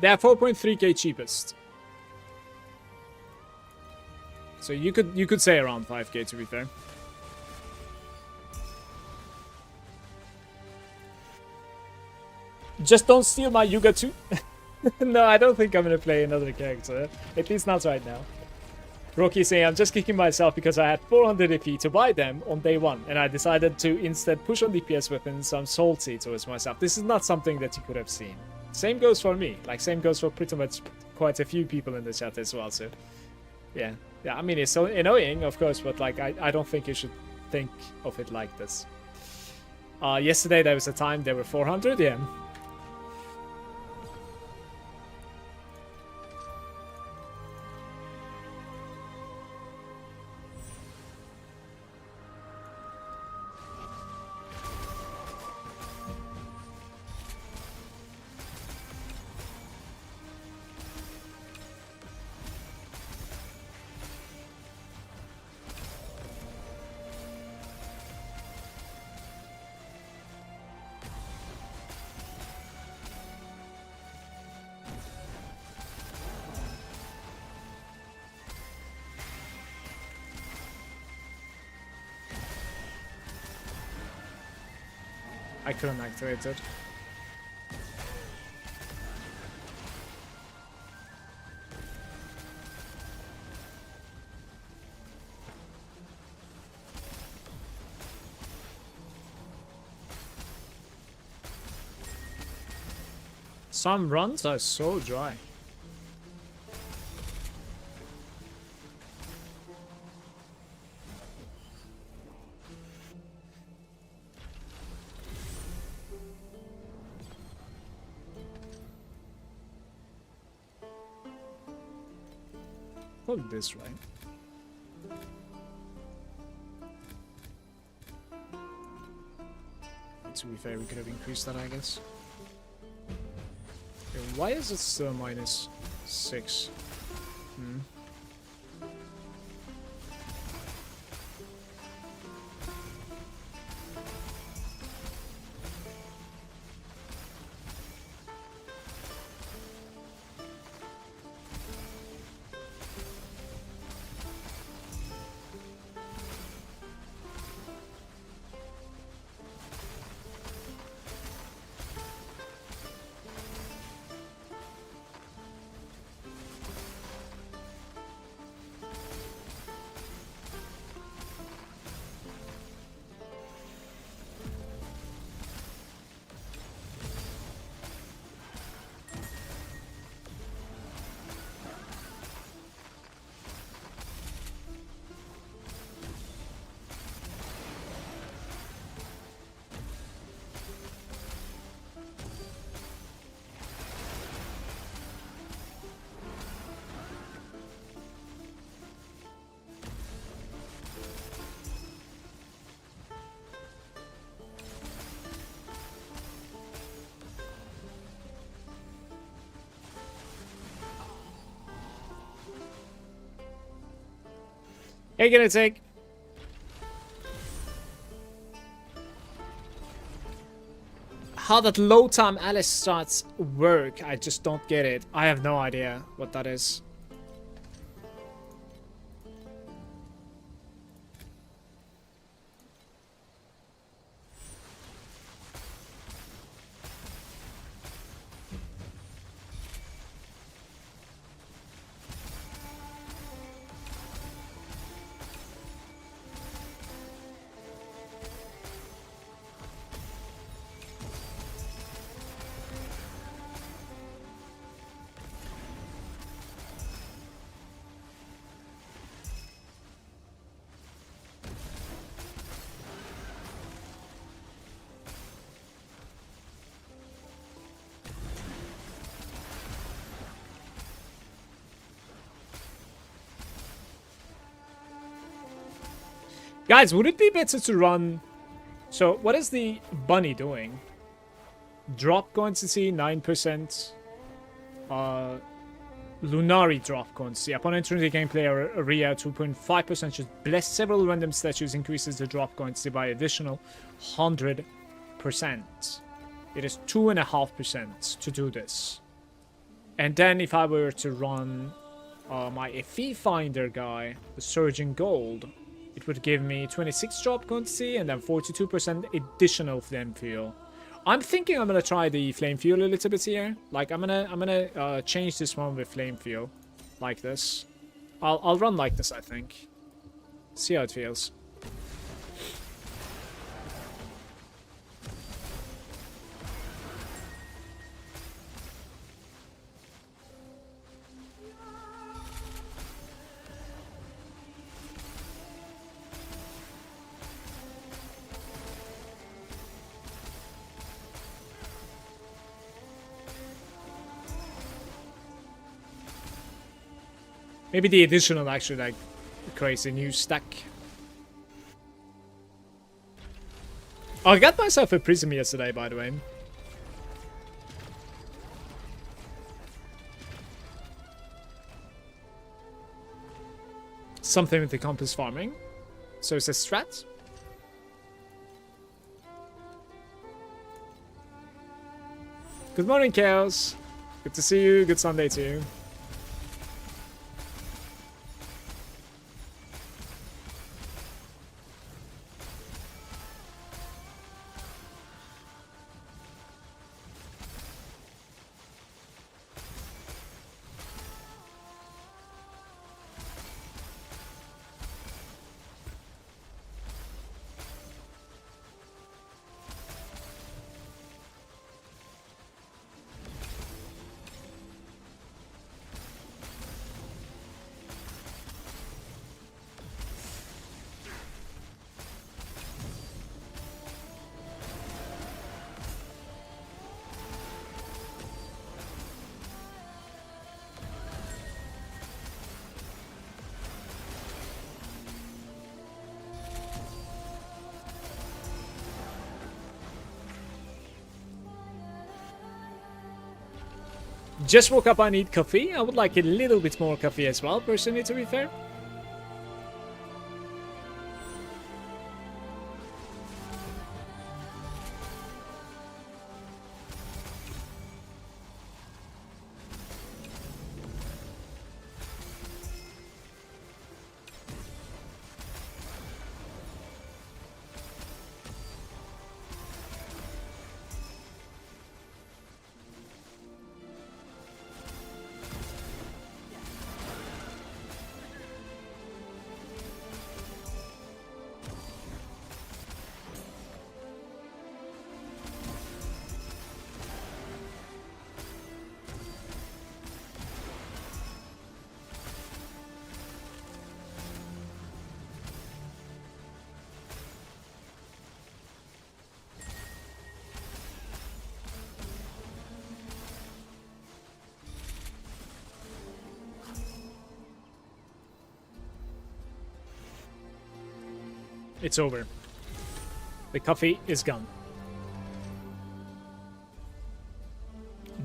They are 4.3k cheapest. So you could say around 5k, to be fair. Just don't steal my Yuga too. No, I don't think I'm gonna play another character. At least not right now. Rocky saying, I'm just kicking myself because I had 400 FE to buy them on day 1. And I decided to instead push on DPS weapons, so I'm salty towards myself. This is not something that you could have seen. Same goes for me. Like, same goes for pretty much quite a few people in the chat as well, so... Yeah. Yeah, I mean, it's so annoying, of course, but, like, I don't think you should think of it like this. Yesterday there was a time there were 400, yeah. I couldn't activate it. Some runs are so dry. Hold this right. To be fair, we could have increased that, I guess. Okay, why is it still -6? Hey, gonna take. How that low time Alice starts work, I just don't get it. I have no idea what that is. Guys, would it be better to run... So, what is the bunny doing? Drop quantity, 9%. Lunaria drop quantity. Upon entering the gameplay area, 2.5% should bless several random statues, increases the drop quantity by additional 100%. It is 2.5% to do this. And then if I were to run my FE Finder guy, the Surging Gold, it would give me 26 drop quantity and then 42% additional flame fuel. I'm thinking I'm gonna try the flame fuel a little bit here. Like I'm gonna change this one with flame fuel, like this. I'll run like this, I think. See how it feels. Maybe the additional actually like creates a new stack. Oh, I got myself a prism yesterday, by the way. Something with the compass farming. So it's a strat. Good morning, Chaos. Good to see you. Good Sunday to you. Just woke up, I need coffee. I would like a little bit more coffee as well, personally, to be fair. It's over. The coffee is gone.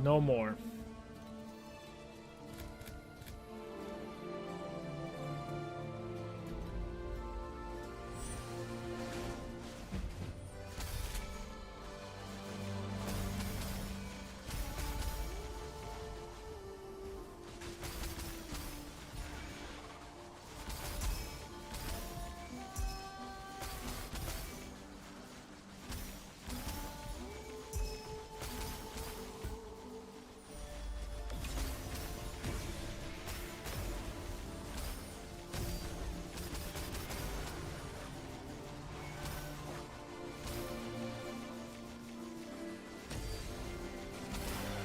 No more.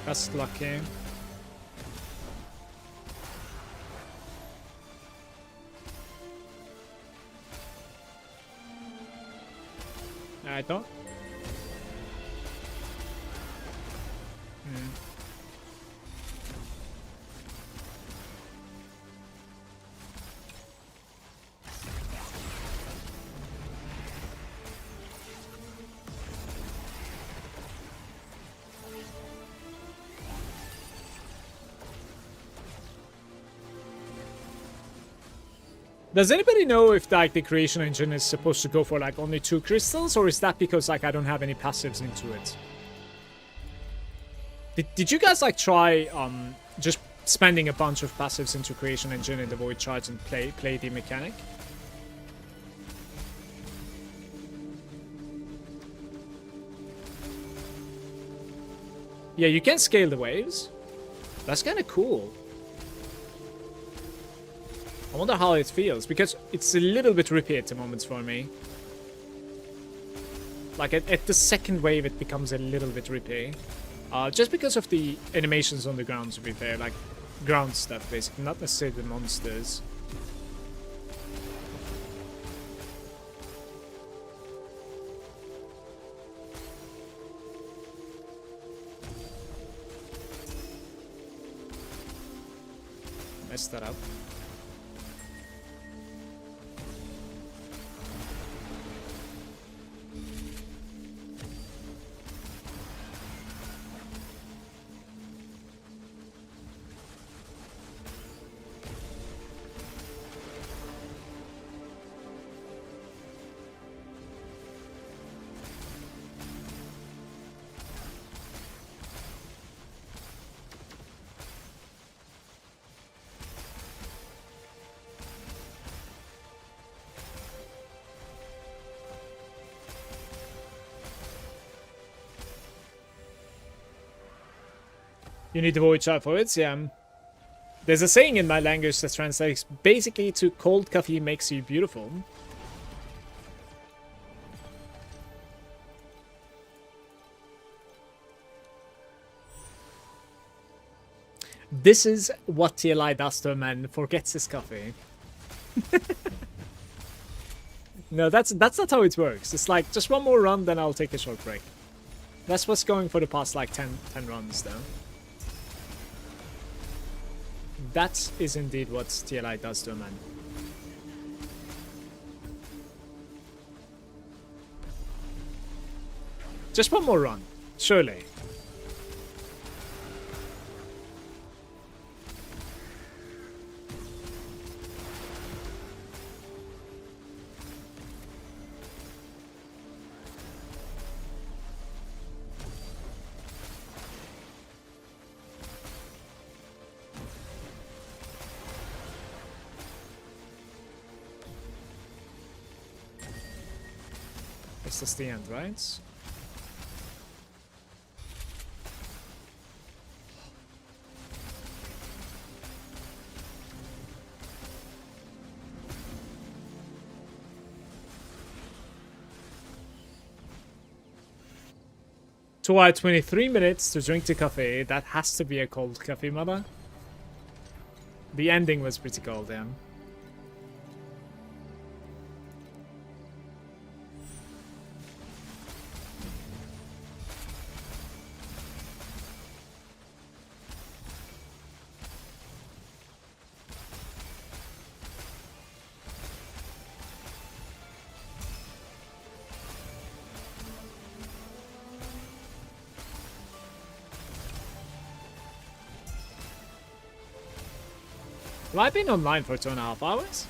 That's lucky. I don't. Does anybody know if like the creation engine is supposed to go for like only 2 crystals, or is that because like I don't have any passives into it? Did you guys like try just spending a bunch of passives into creation engine in the void charge and play the mechanic? Yeah, you can scale the waves. That's kind of cool. I wonder how it feels, because it's a little bit rippy at the moment for me. Like, at the second wave, it becomes a little bit rippy. Just because of the animations on the ground, to be fair. Like, ground stuff, basically. Not necessarily the monsters. Messed that up. You need the void shard for it, yeah. There's a saying in my language that translates basically to cold coffee makes you beautiful. This is what TLI does to a man forgets his coffee. No, that's not how it works. It's like, just one more run, then I'll take a short break. That's what's going for the past like 10 runs though. That is indeed what TLI does to a man. Just one more run, surely. This is the end, right? To our 23 minutes to drink the coffee. That has to be a cold coffee, mother. The ending was pretty cold, yeah. Have I been online for 2.5 hours?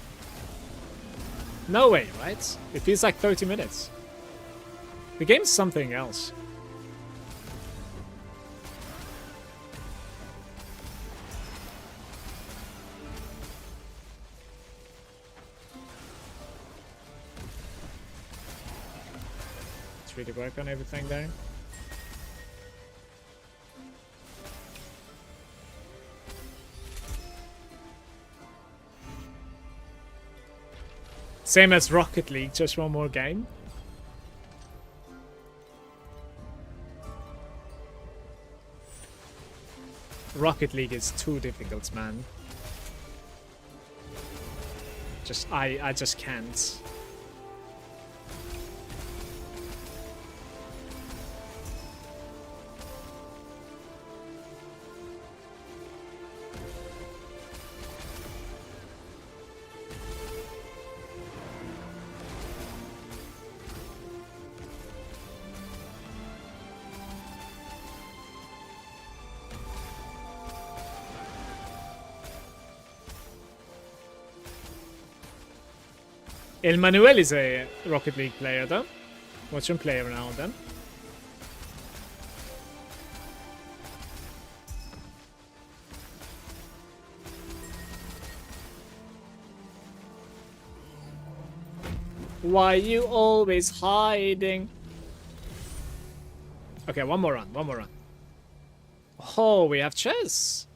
No way, right? It feels like 30 minutes. The game's something else. Let's really work on everything there. Same as Rocket League, just one more game. Rocket League is too difficult, man. I just can't. El Manuel is a Rocket League player, though. Watch him play every now and then. Why you always hiding? Okay, one more run, one more run. Oh, we have chess.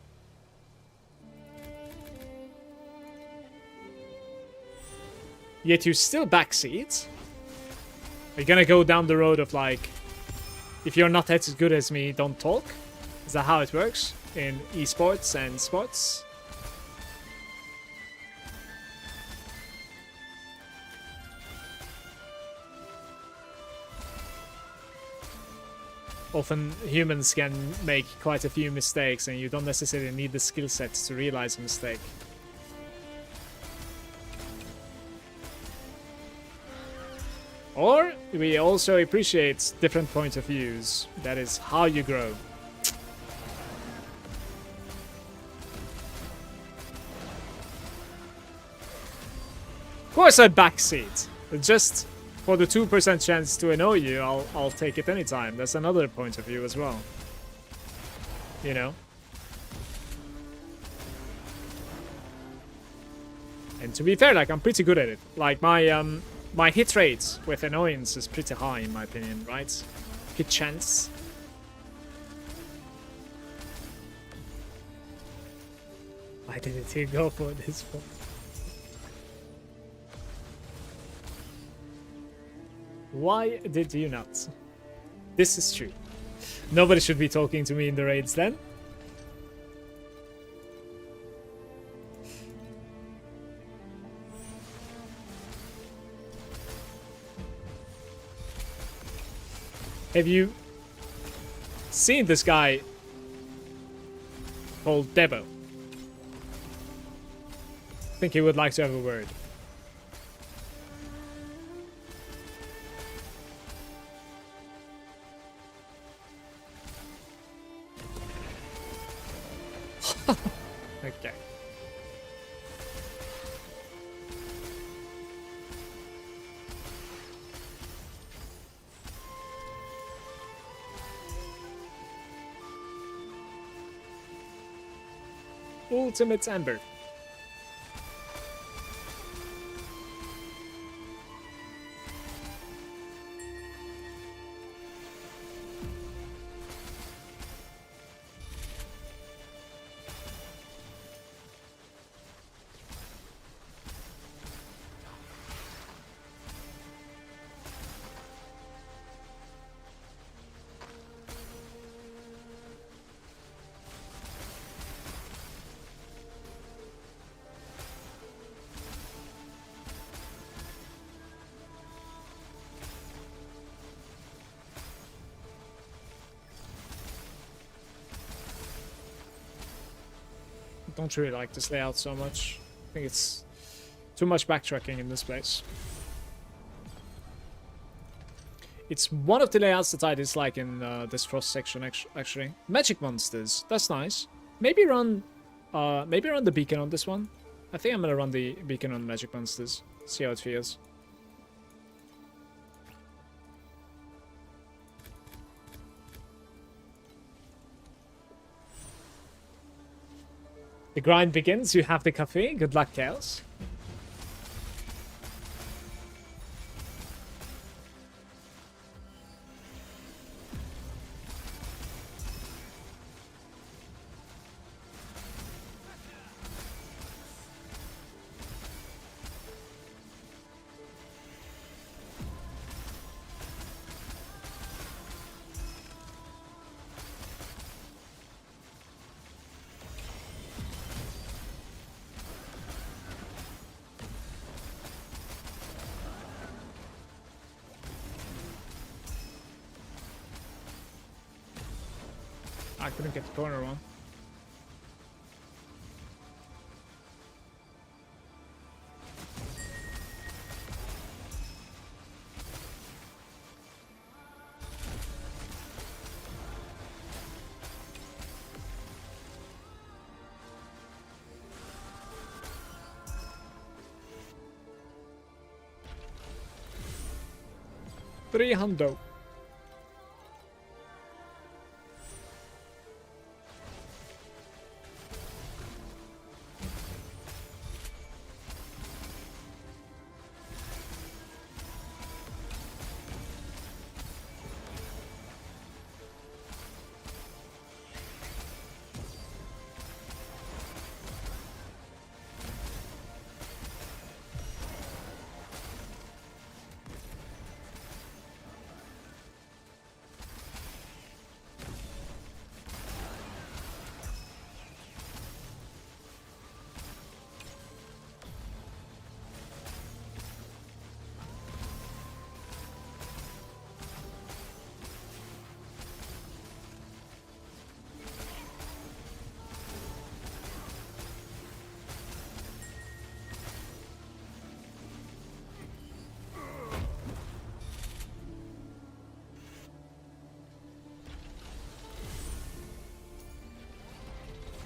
Yet you still backseat. Are you gonna go down the road of like, if you're not as good as me, don't talk? Is that how it works in esports and sports? Often humans can make quite a few mistakes and you don't necessarily need the skill sets to realize a mistake. Or we also appreciate different points of views. That is how you grow. Of course I backseat. Just for the 2% chance to annoy you, I'll take it anytime. That's another point of view as well. You know? And to be fair, like, I'm pretty good at it. Like, my hit rate with annoyance is pretty high, in my opinion, right? Hit chance. Why didn't he go for this one? Why did you not? This is true. Nobody should be talking to me in the raids then. Have you seen this guy called Debo? I think he would like to have a word. Okay. Ultimate Ember. Don't really like this layout so much. I think it's too much backtracking in this place. It's one of the layouts that I dislike in this frost section, actually. Magic monsters, that's nice. Maybe run the beacon on this one. I think I'm gonna run the beacon on magic monsters. See how it feels. The grind begins. You have the cafe. Good luck, Chaos. I couldn't get the corner one. $300.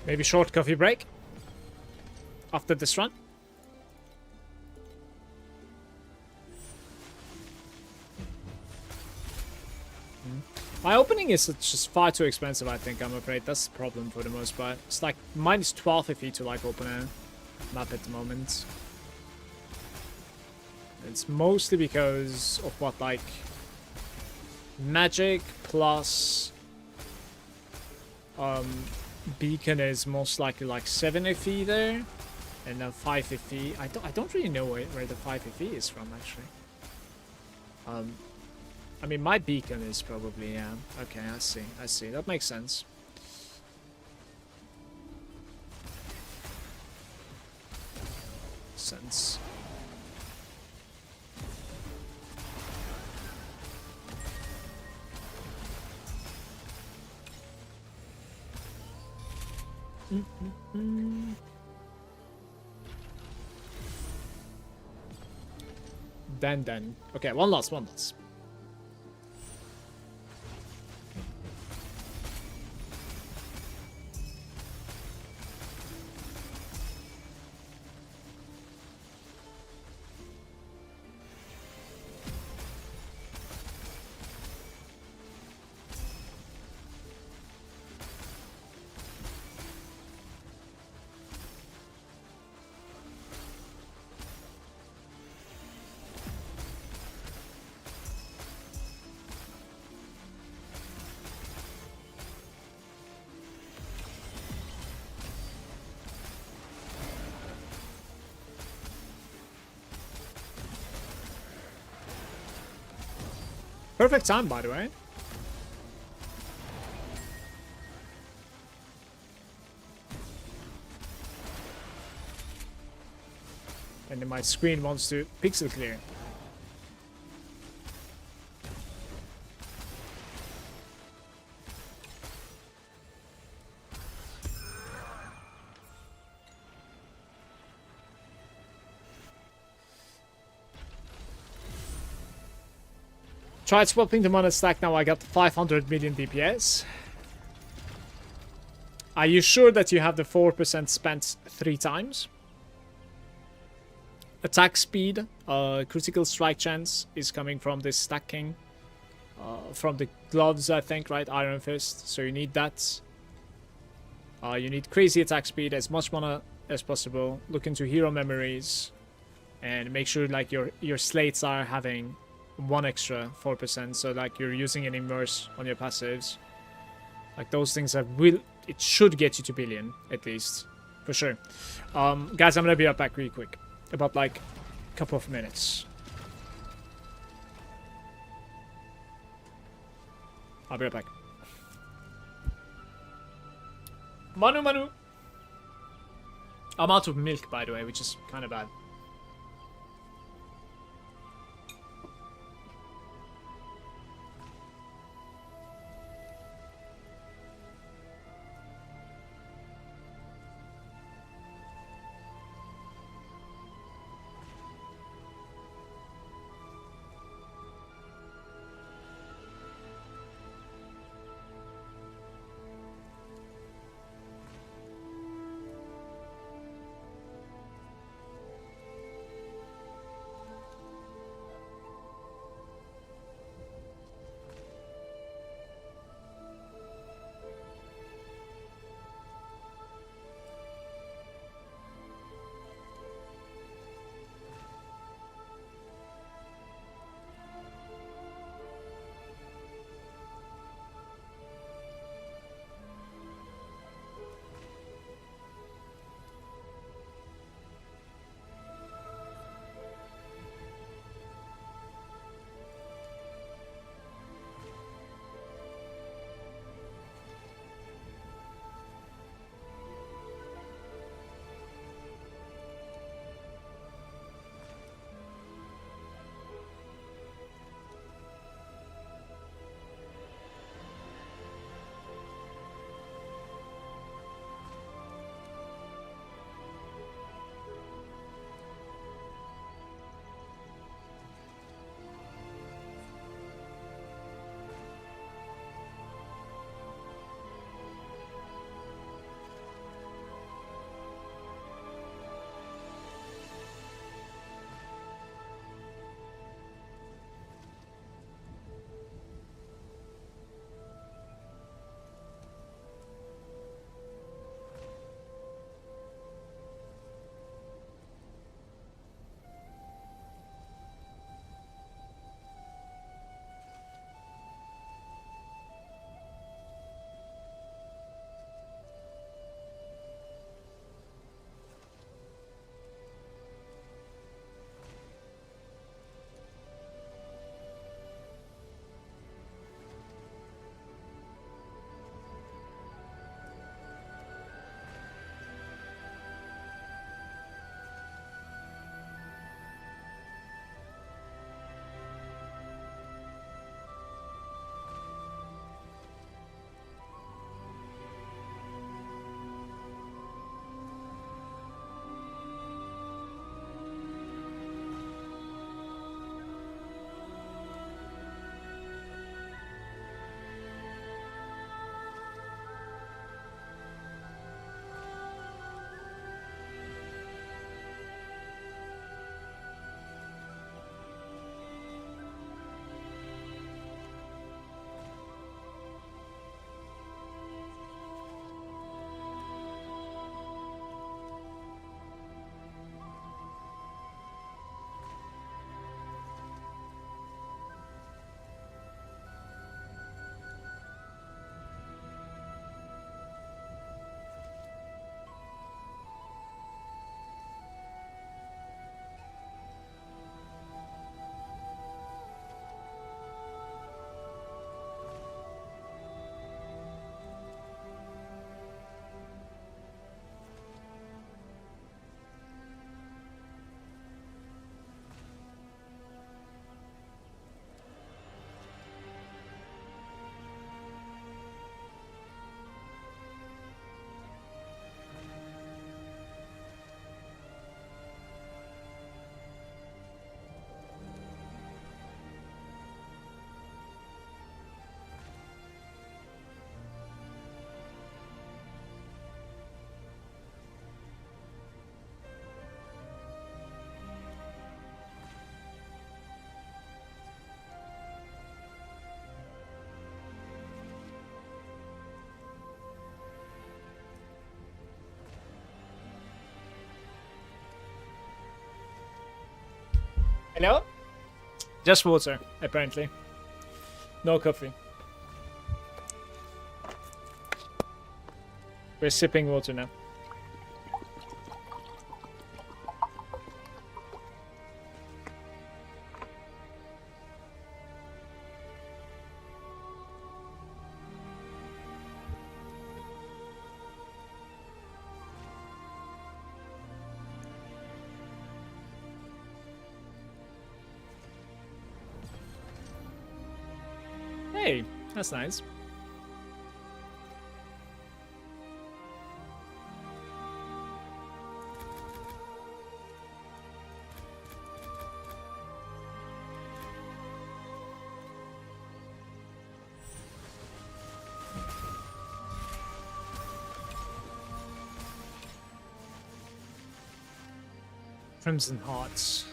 Maybe short coffee break after this run. My opening is just far too expensive, I think, I'm afraid. That's the problem for the most part. It's like minus 12 if you to like open a map at the moment. It's mostly because of what, like, magic plus beacon is most likely like 7 FE there, and then 5 FE. I don't really know where the 5 FE is from actually. I mean my beacon is probably, yeah. Okay, I see. That makes sense. Then. Okay, one loss. Perfect time, by the way. And then my screen wants to pixel clear. Tried swapping them on a stack, now I got 500 million DPS. Are you sure that you have the 4% spent 3 times? Attack speed, critical strike chance is coming from this stacking. From the gloves, I think, right? Iron Fist, so you need that. You need crazy attack speed, as much mana as possible. Look into hero memories. And make sure like your slates are having 1 extra 4%, so like you're using an immerse on your passives. Like those things it should get you to billion at least, for sure. Guys, I'm gonna be right back really quick, about like a couple of minutes. I'll be right back. Manu. I'm out of milk, by the way, which is kind of bad. Hello? Just water, apparently. No coffee. We're sipping water now. Hey, that's nice. Crimson Hearts.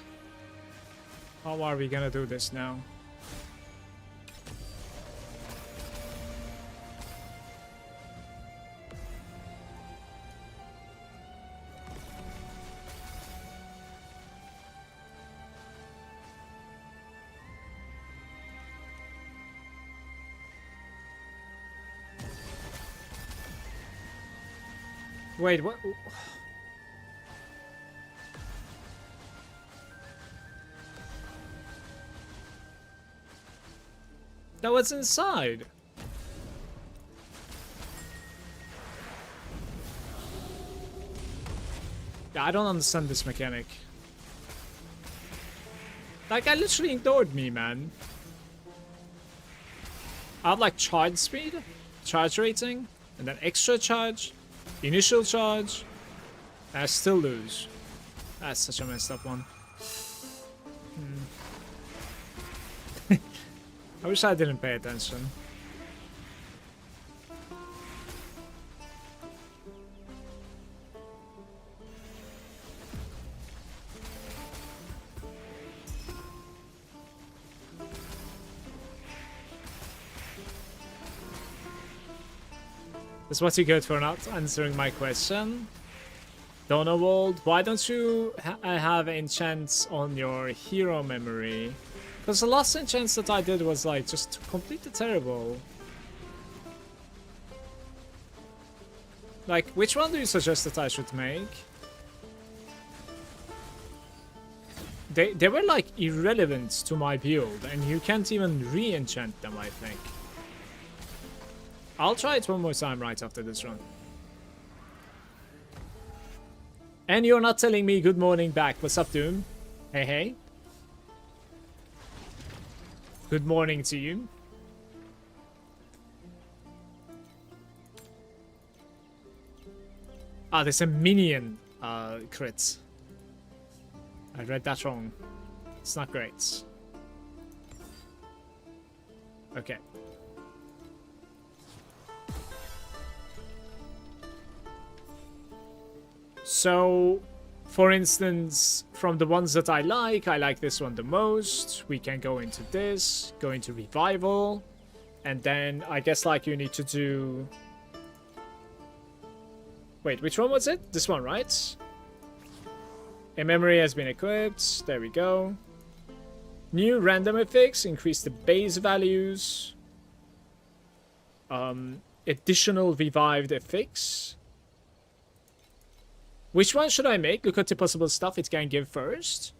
How are we gonna do this now? Wait, what? That was inside. Yeah, I don't understand this mechanic. That guy literally ignored me, man. I have like charge speed, charge rating, and then extra charge, initial charge, and I still lose. That's such a messed up one. I wish I didn't pay attention. That's what you get for not answering my question. Donald, why don't you have enchants on your hero memory? Because the last enchant that I did was like just completely terrible. Like, which one do you suggest that I should make? They were like irrelevant to my build, and you can't even re-enchant them, I think. I'll try it one more time right after this run. And you're not telling me good morning back. What's up, Doom? Hey, hey. Good morning to you. Ah, there's a minion crit. I read that wrong. It's not great. Okay. So, for instance, from the ones that I like this one the most. We can go into this, go into Revival, and then I guess like you need to do... Wait, which one was it? This one, right? A memory has been equipped. There we go. New random effects, increase the base values. Additional revived effects. Which one should I make? Look at the possible stuff it can give first.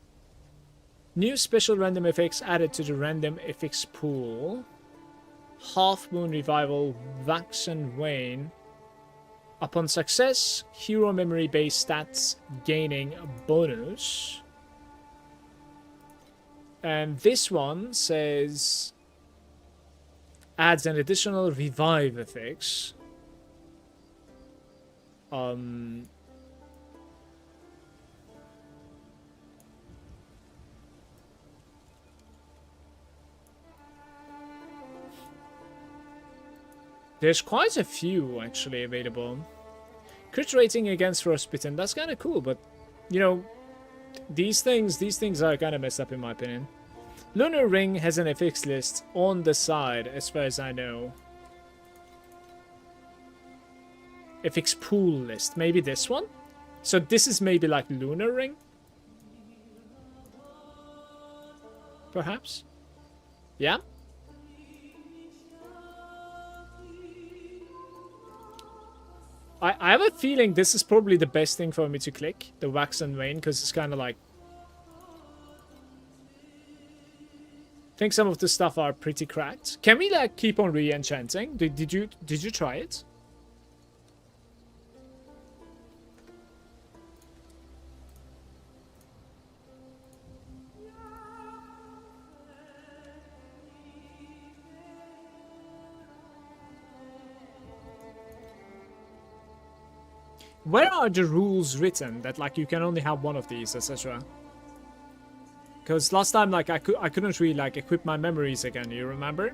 New special random effects added to the random effects pool. Half Moon Revival, Wax and Wane. Upon success, hero memory base stats gaining a bonus. And this one says adds an additional revive effects. There's quite a few actually available. Crit rating against Frostbitten, that's kind of cool, but you know, these things are kind of messed up in my opinion. Lunar Ring has an FX list on the side, as far as I know. FX pool list, maybe this one? So this is maybe like Lunar Ring? perhaps? Yeah? I have a feeling this is probably the best thing for me to click, the wax and wane, because it's kind of like... I think some of the stuff are pretty cracked. Can we like keep on re-enchanting? Did you try it? Where are the rules written that like you can only have one of these, etc.? Because last time like I couldn't really like equip my memories again, you remember?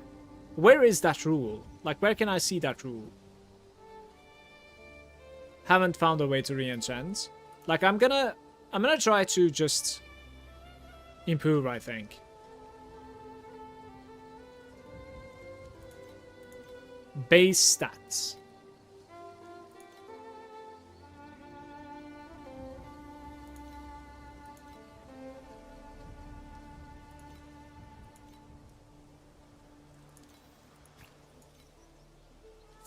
Where is that rule? Like where can I see that rule? Haven't found a way to re-enchant. Like I'm gonna try to just improve, I think. Base stats.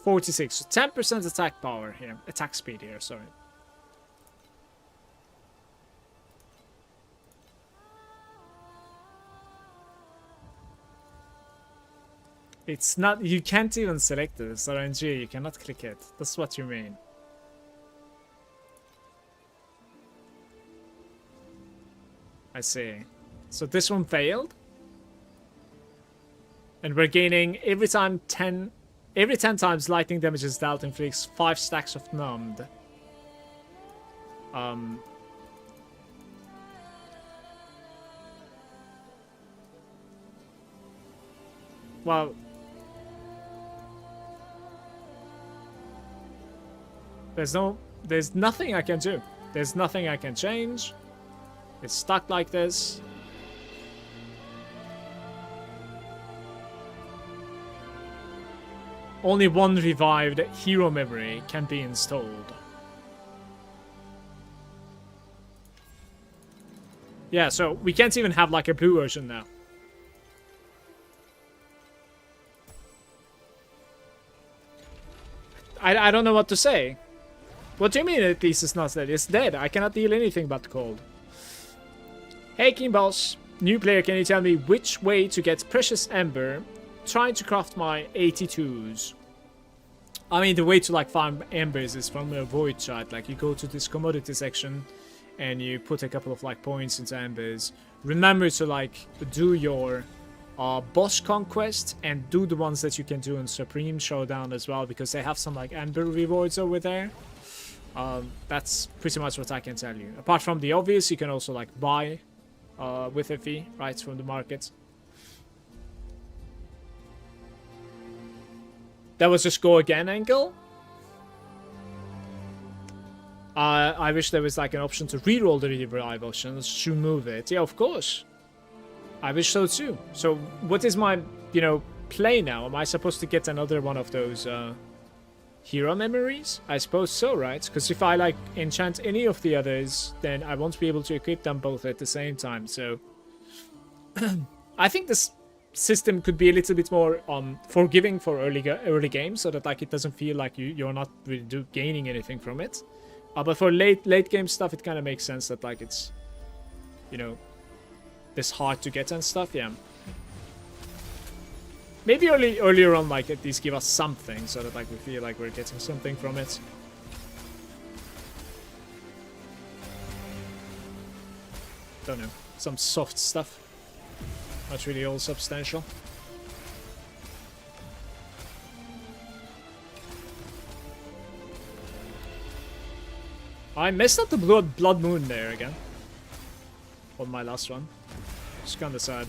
$46, so 10% attack power here, attack speed here, sorry. It's not, you can't even select it, it's RNG, you cannot click it, that's what you mean. I see. So this one failed? And we're gaining every time 10... Every 10 times lightning damage is dealt inflicts 5 stacks of numbed. Well... There's nothing I can do. There's nothing I can change. It's stuck like this. Only one revived hero memory can be installed. Yeah, so we can't even have like a blue version now. I don't know what to say. What do you mean at least it's not dead? It's dead. I cannot deal anything but cold. Hey King Boss. New player, can you tell me which way to get precious ember? Trying to craft my 82s. I mean, the way to like farm embers is from a void chart. Like you go to this commodity section and you put a couple of like points into embers. Remember to like do your boss conquest and do the ones that you can do in Supreme Showdown as well, because they have some like ember rewards over there. That's pretty much what I can tell you. Apart from the obvious, you can also like buy with a fee right from the market. That was just go again angle. I wish there was like an option to reroll the revive options to move it. Yeah, of course. I wish so too. So what is my, you know, play now? Am I supposed to get another one of those hero memories? I suppose so, right? Because if I like enchant any of the others, then I won't be able to equip them both at the same time. So I think this system could be a little bit more forgiving for early games, so that like it doesn't feel like you're not really gaining anything from it. But for late game stuff, it kind of makes sense that like it's, you know, this hard to get and stuff. Yeah. Maybe earlier on, like at least give us something, so that like we feel like we're getting something from it. Don't know, some soft stuff. Not really all substantial. I messed up the blood moon there again. On my last one. Just kinda sad.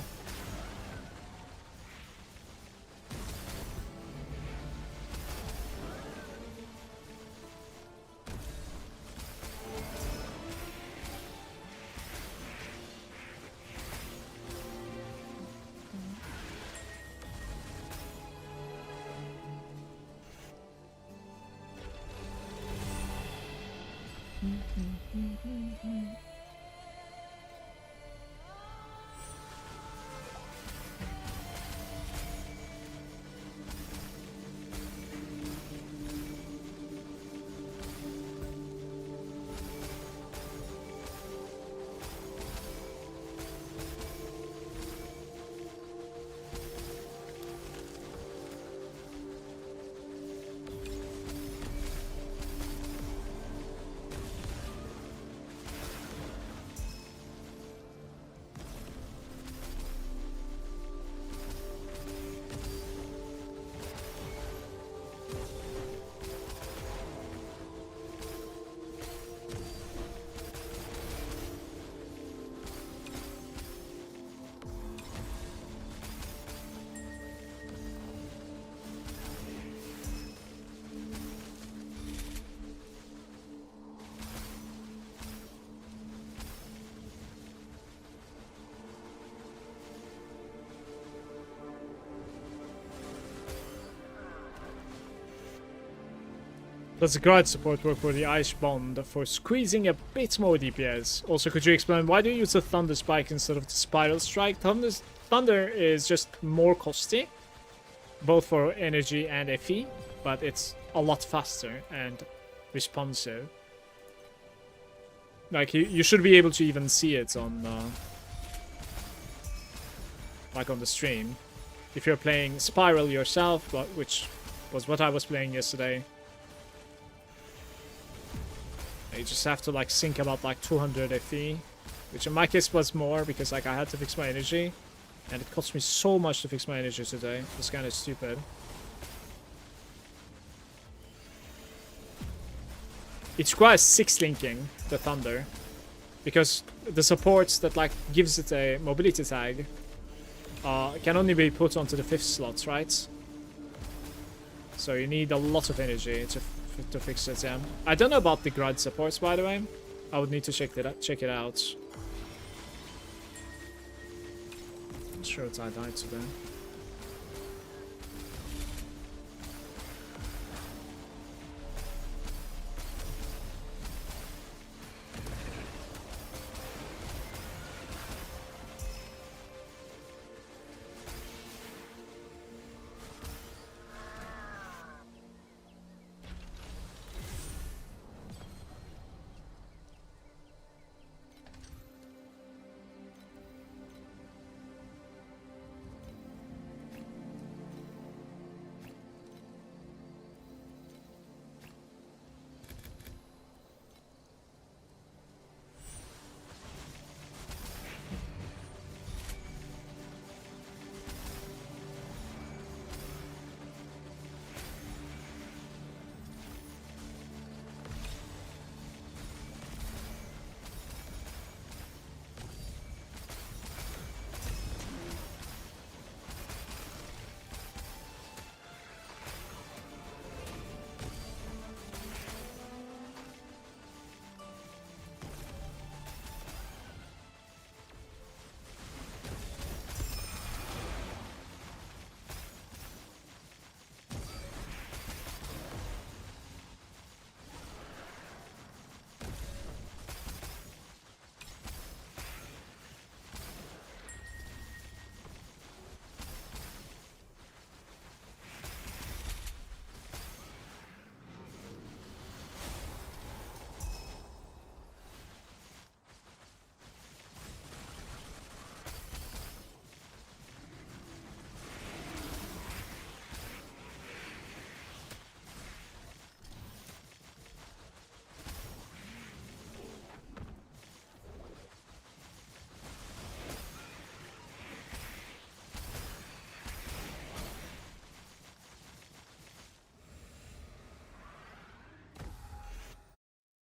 Does the guard support work for the Ice Bond for squeezing a bit more DPS? Also, could you explain why do you use the Thunder Spike instead of the Spiral Strike? Thunder is just more costly, both for energy and FE, but it's a lot faster and responsive. Like, you should be able to even see it on, like on the stream. If you're playing Spiral yourself, which was what I was playing yesterday, you just have to like sink about like 200 FE, which in my case was more because like I had to fix my energy, and it cost me so much to fix my energy today. It's kind of stupid. It requires 6 linking, the Thunder, because the supports that like gives it a mobility tag can only be put onto the 5th slots, right? So you need a lot of energy to fix it, yeah. I don't know about the Grud supports, by the way. I would need to check it out. I'm sure I died today.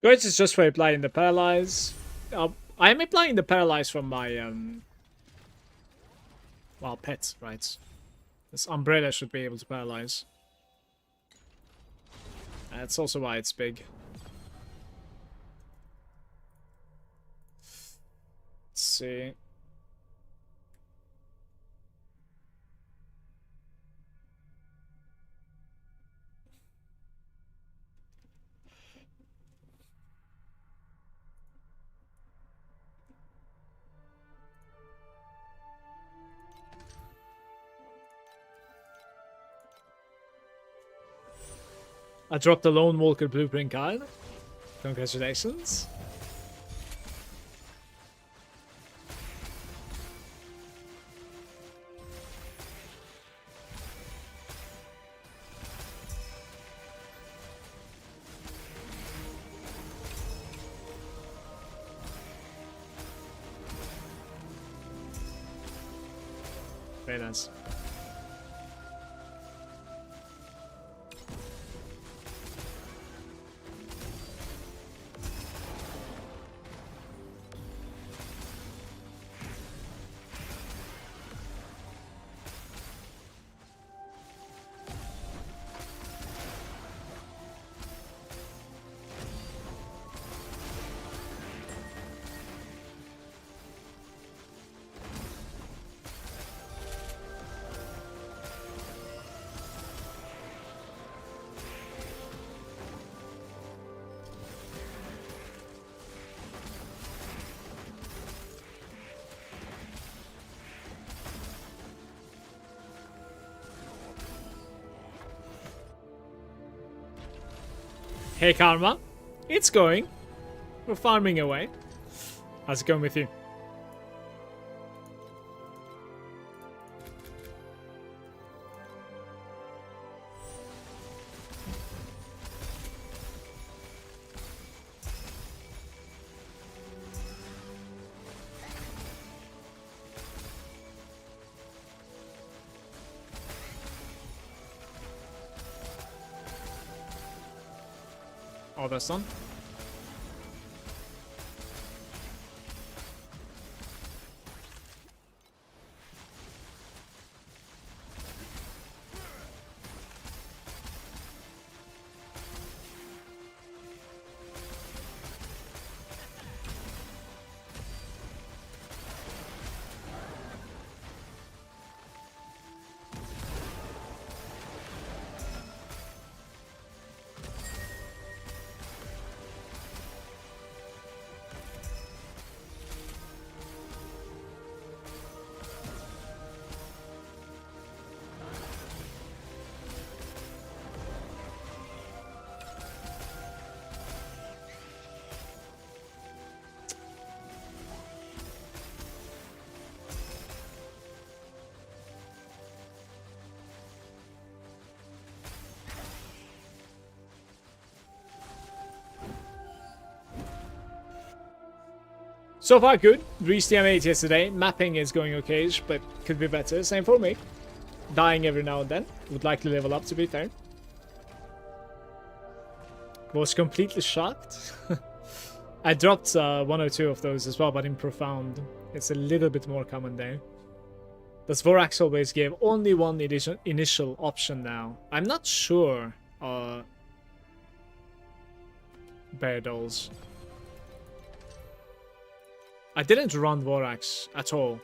Yours is just for applying the Paralyze. I am applying the Paralyze from my, well, pet, right? This Umbrella should be able to Paralyze. That's also why it's big. Let's see. I dropped the Lone Walker Blueprint card. Congratulations. Very nice. Hey Karma, it's going. We're farming away. How's it going with you? Oh, that's done. So far good. Reached the M8 yesterday. Mapping is going okay, but could be better. Same for me. Dying every now and then. Would like to level up, to be fair. Was completely shocked. I dropped one or two of those as well, but in Profound. It's a little bit more common there. Does Vorax always give only one initial option now? I'm not sure. Bear dolls. I didn't run Vorax at all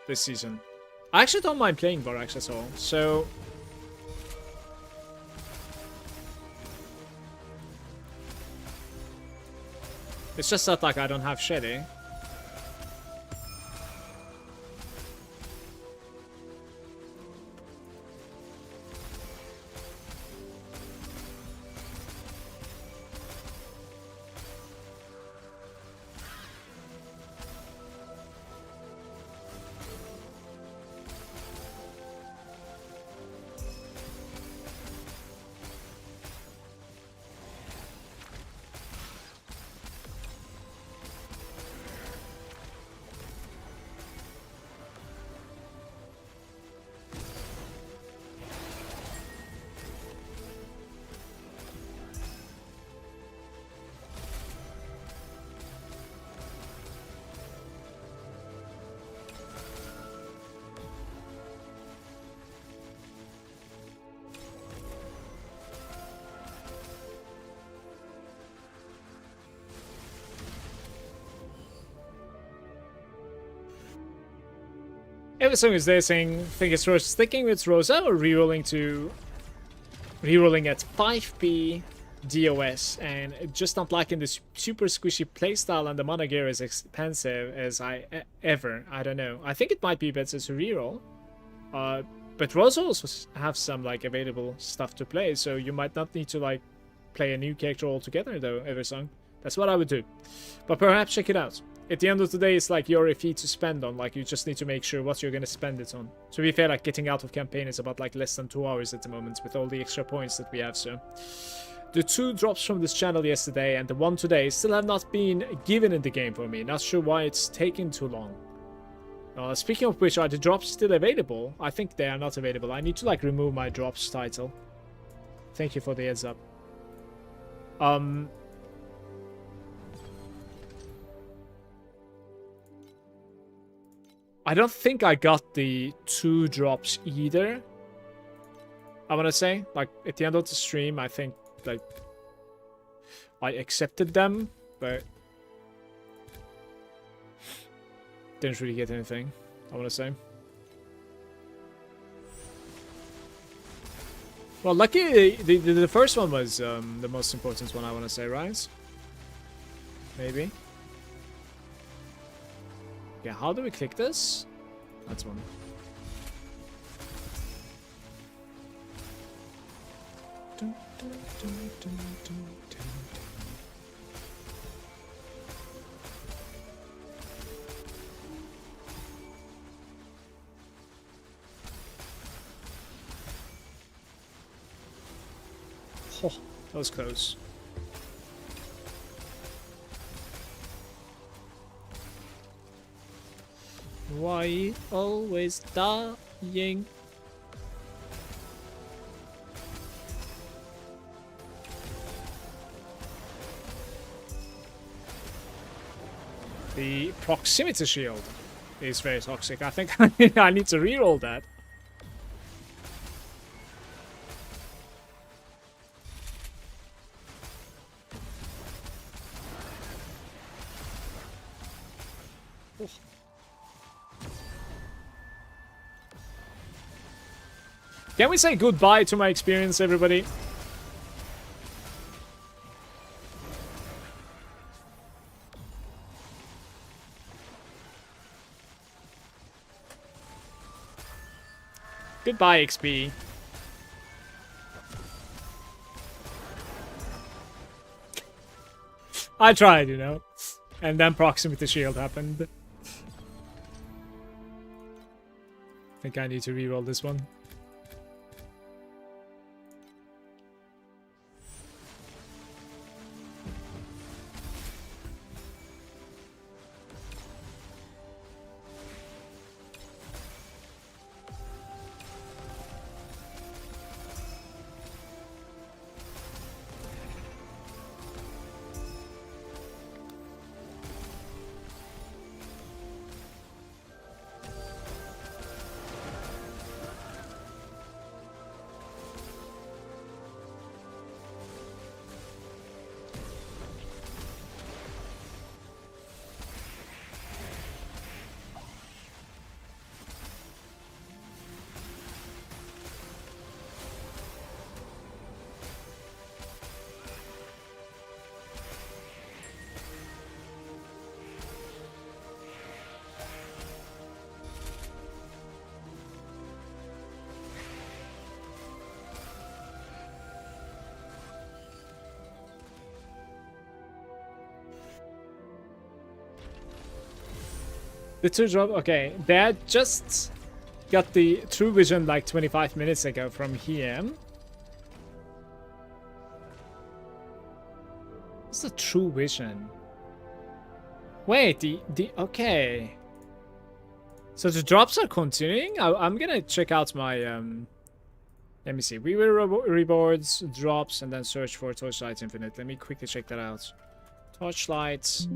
this season. I actually don't mind playing Vorax at all, so... It's just that, like, I don't have Shady. Everything is there saying, think it's Rosa sticking with Rosa or rerolling at 5p DOS, and just not liking the super squishy playstyle, and the mana gear is expensive as I don't know. I think it might be better to reroll. But Rosa also have some like available stuff to play, so you might not need to like play a new character altogether though, Eversong. That's what I would do. But perhaps check it out. At the end of the day, it's like your fee to spend on. Like, you just need to make sure what you're going to spend it on. To be fair, like, getting out of campaign is about, like, less than 2 hours at the moment with all the extra points that we have, so... The 2 drops from this channel yesterday and the 1 today still have not been given in the game for me. Not sure why it's taking too long. Speaking of which, are the drops still available? I think they are not available. I need to, like, remove my drops title. Thank you for the heads up. I don't think I got the 2 drops either. I want to say, like, at the end of the stream, I think, like, I accepted them, but didn't really get anything, I want to say. Well, lucky, the first one was the most important one, I want to say, right? Maybe. Yeah, how do we click this? That's one. Oh, that was close. Why always dying? The proximity shield is very toxic. I think I need to reroll that. Can we say goodbye to my experience, everybody? Goodbye, XP. I tried, you know. And then proximity shield happened. I think I need to reroll this one. The two drop, okay. They just got the true vision like 25 minutes ago from here. What's the true vision? Wait, okay. So the drops are continuing? I'm gonna check out my, let me see. We will rewards, drops, and then search for Torchlight Infinite. Let me quickly check that out. Torchlight,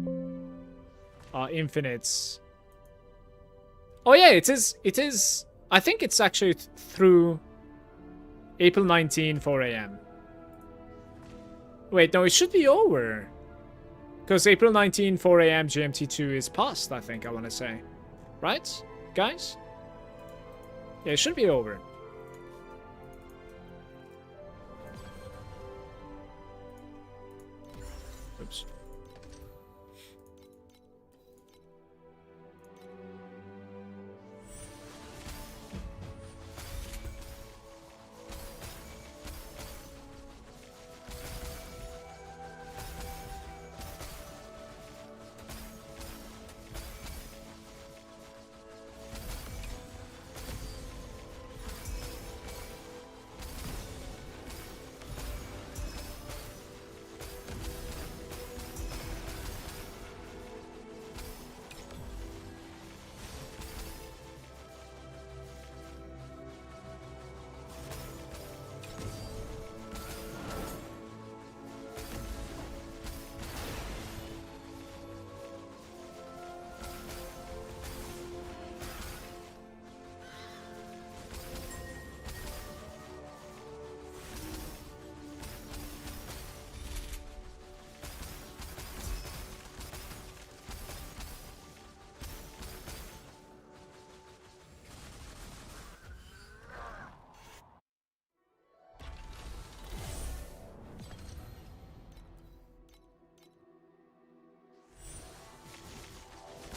Infinites. Oh yeah, it is. I think it's actually through April 19, 4 AM. Wait, no, it should be over. Because April 19, 4 AM GMT2 is past, I think I want to say. Right, guys? Yeah, it should be over. Oops.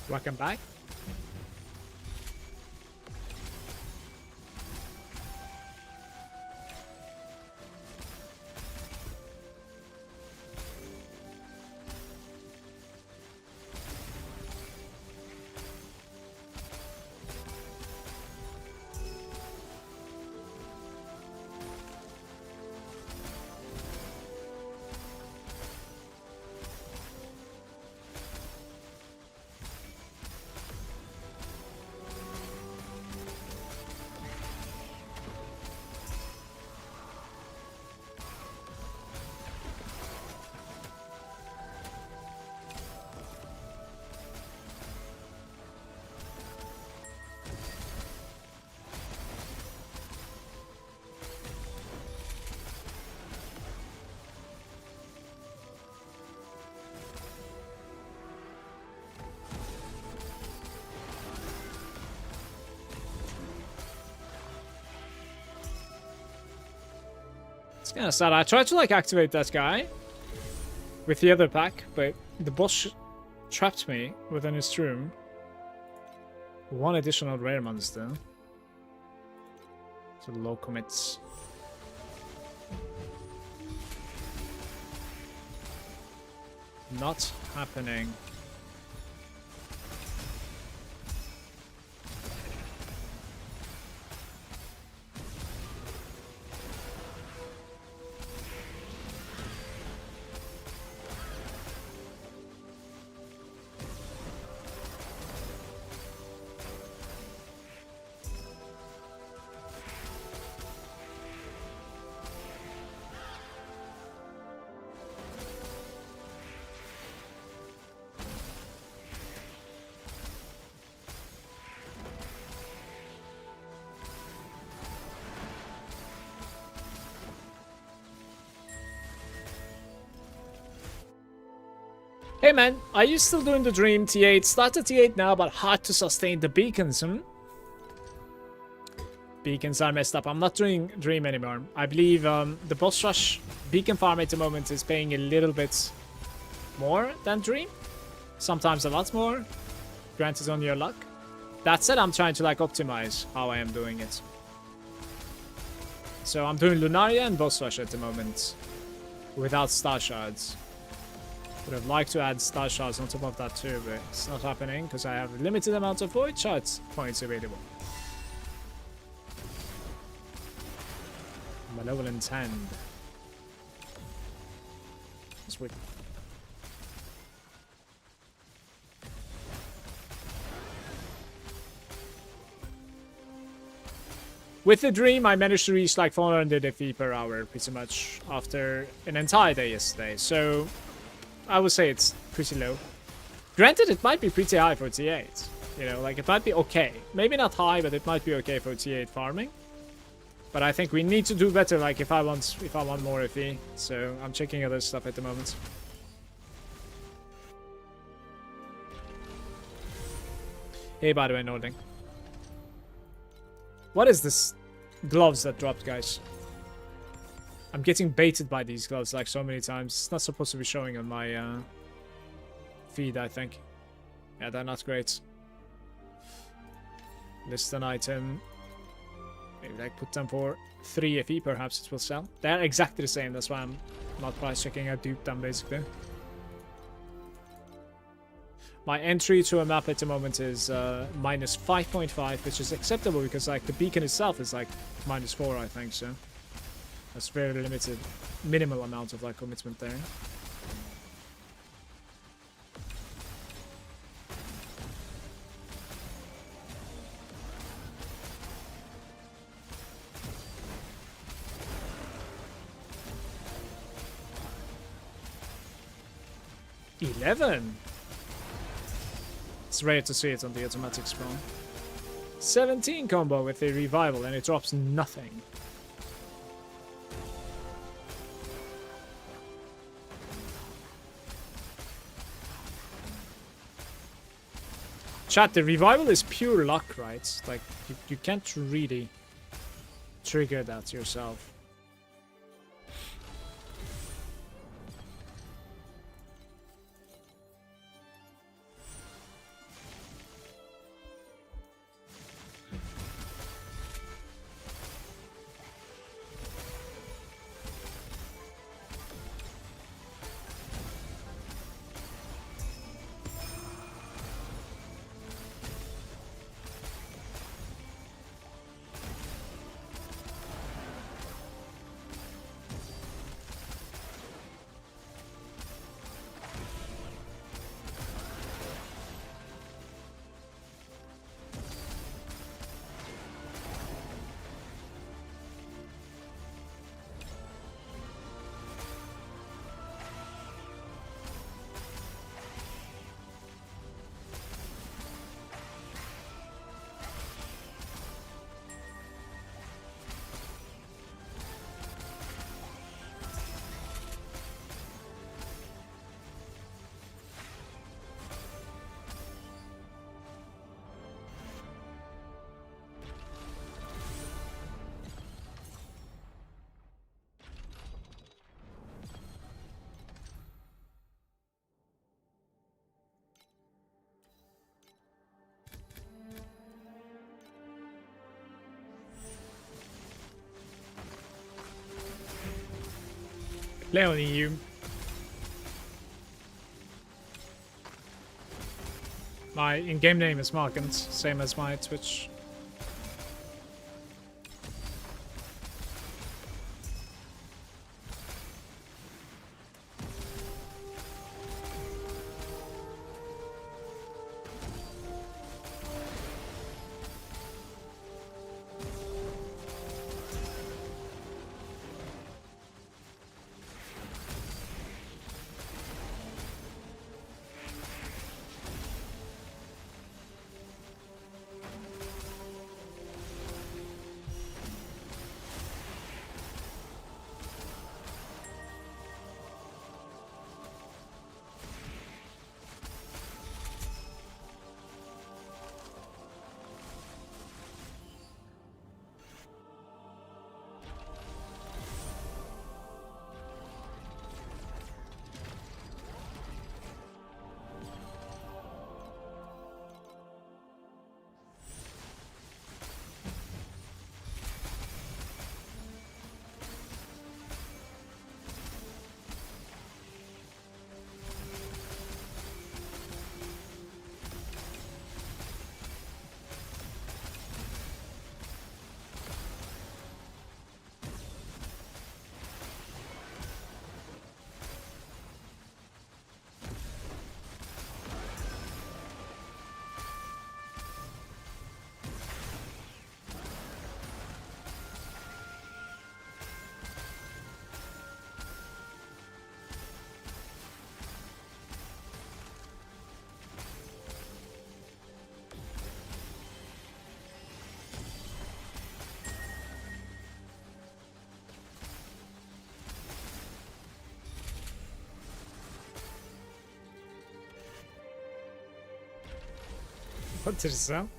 Welcome back. kind of sad. I tried to like activate that guy with the other pack, but the boss trapped me within his room. One additional rare monster. So low commits. Not happening. Hey man, are you still doing the dream? T8, started T8 now, but hard to sustain the beacons, Beacons are messed up. I'm not doing dream anymore. I believe the boss rush beacon farm at the moment is paying a little bit more than dream. Sometimes a lot more. Granted on your luck. That said, I'm trying to like optimize how I am doing it. So I'm doing Lunaria and boss rush at the moment. Without star shards. Would have liked to add star shards on top of that too, but it's not happening because I have a limited amount of void shards points available. Malevolent hand. Sweet. With the dream, I managed to reach like 400 FP per hour pretty much after an entire day yesterday. So I would say it's pretty low. Granted, it might be pretty high for T8. You know, like it might be okay. Maybe not high, but it might be okay for T8 farming. But I think we need to do better. Like if I want more FE, so I'm checking other stuff at the moment. Hey, by the way, Nording. What is this gloves that dropped, guys? I'm getting baited by these gloves like so many times. It's not supposed to be showing on my feed, I think. Yeah, they're not great. List an item. Maybe like put them for 3 FE, perhaps it will sell. They're exactly the same, that's why I'm not price checking. I duped them basically. My entry to a map at the moment is minus 5.5, which is acceptable because like the beacon itself is like minus 4, I think, so that's very limited, minimal amount of like commitment there. $11. It's rare to see it on the automatic spawn. 17 combo with a revival and it drops nothing. Chat, the revival is pure luck, right? Like, you can't really trigger that yourself. Leonie, you. My in-game name is Malagant, same as my Twitch. What did it sound?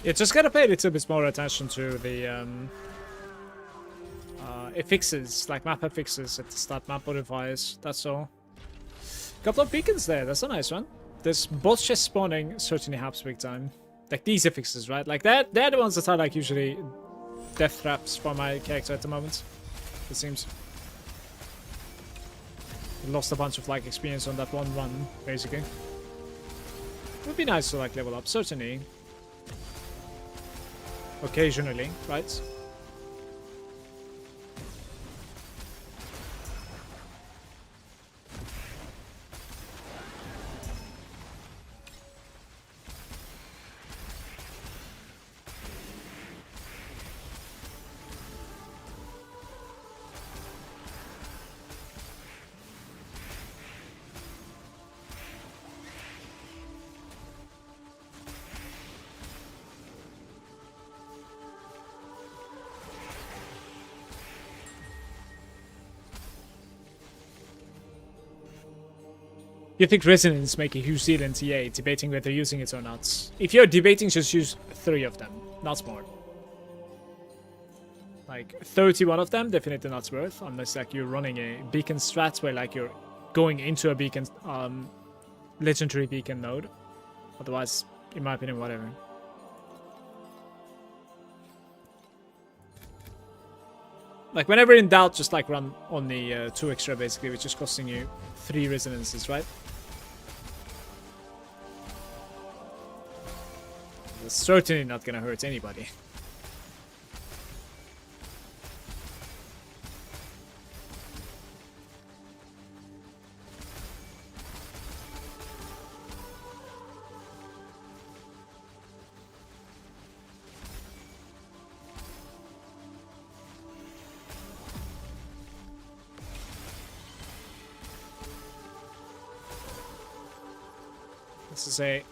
You just gotta pay a little bit more attention to the affixes, like map affixes at the start, map modifiers, that's all. Couple of beacons there, that's a nice one. This boss chest spawning certainly helps big time. Like these affixes, right? Like they're the ones that are like usually death traps for my character at the moment, it seems. Lost a bunch of like experience on that one run, basically. It would be nice to like level up, certainly. Occasionally, right? You think resonance make a huge deal in TA, debating whether using it or not? If you're debating, just use 3 of them, not more. Like 31 of them, definitely not worth, unless like you're running a beacon strat where like you're going into a beacon, legendary beacon node. Otherwise, in my opinion, whatever. Like whenever in doubt, just like run on the 2 extra basically, which is costing you 3 resonances, right? It's certainly not gonna hurt anybody. This is a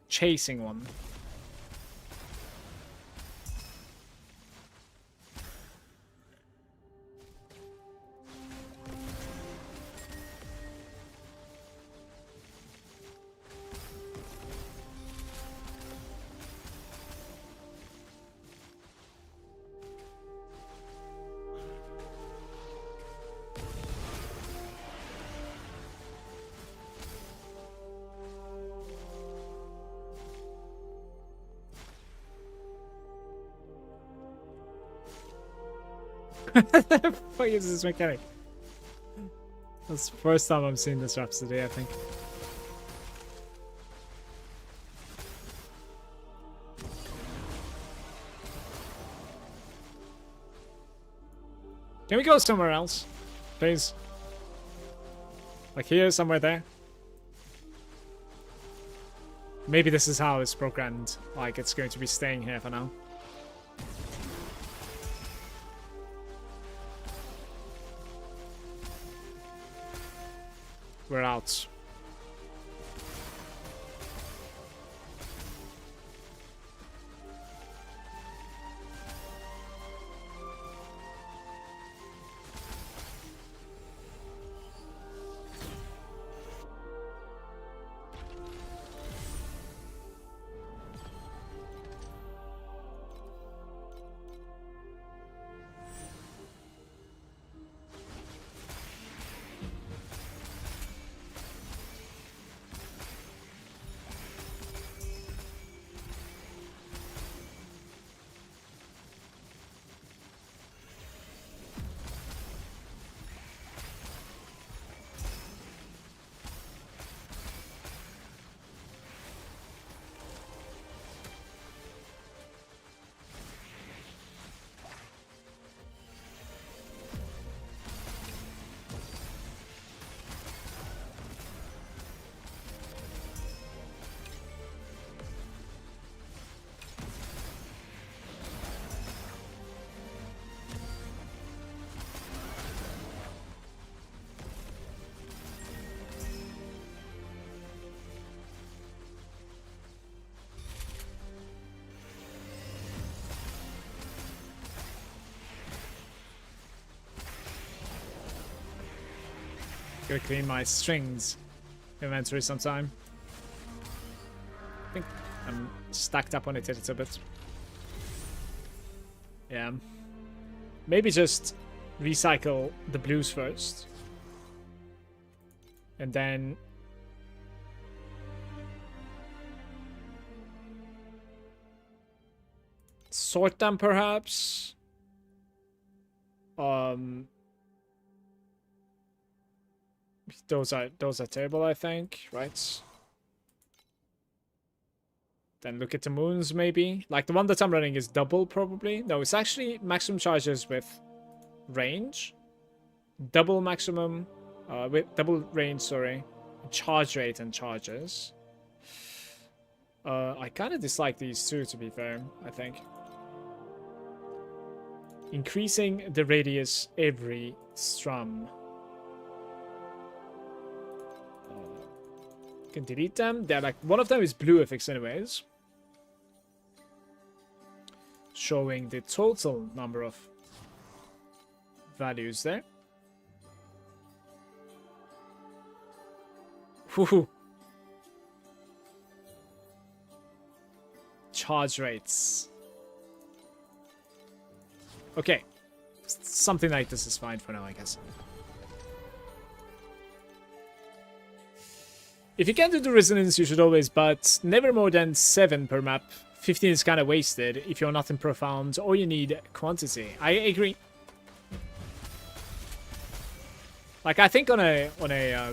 chasing one. What the fuck is this mechanic? That's the first time I'm seeing this Rhapsody, I think. Can we go somewhere else? Please. Like here, somewhere there. Maybe this is how it's programmed. Like it's going to be staying here for now. We're out. Gotta clean my strings inventory sometime. I think I'm stacked up on it a little bit. Yeah. Maybe just recycle the blues first. And then sort them perhaps. Those are terrible, I think, right? Then look at the moons, maybe. Like the one that I'm running is double, probably. No, it's actually maximum charges with range, double maximum, with double range. Sorry, charge rate and charges. I kind of dislike these two, to be fair. I think increasing the radius every strum. Can delete them. They're like, one of them is blue effects anyways, showing the total number of values there. Woohoo. Charge rates. Okay, something like this is fine for now, I guess. If you can do the resonance, you should always, but never more than 7 per map. 15 is kind of wasted if you're not in profound or you need quantity. I agree. Like, I think on a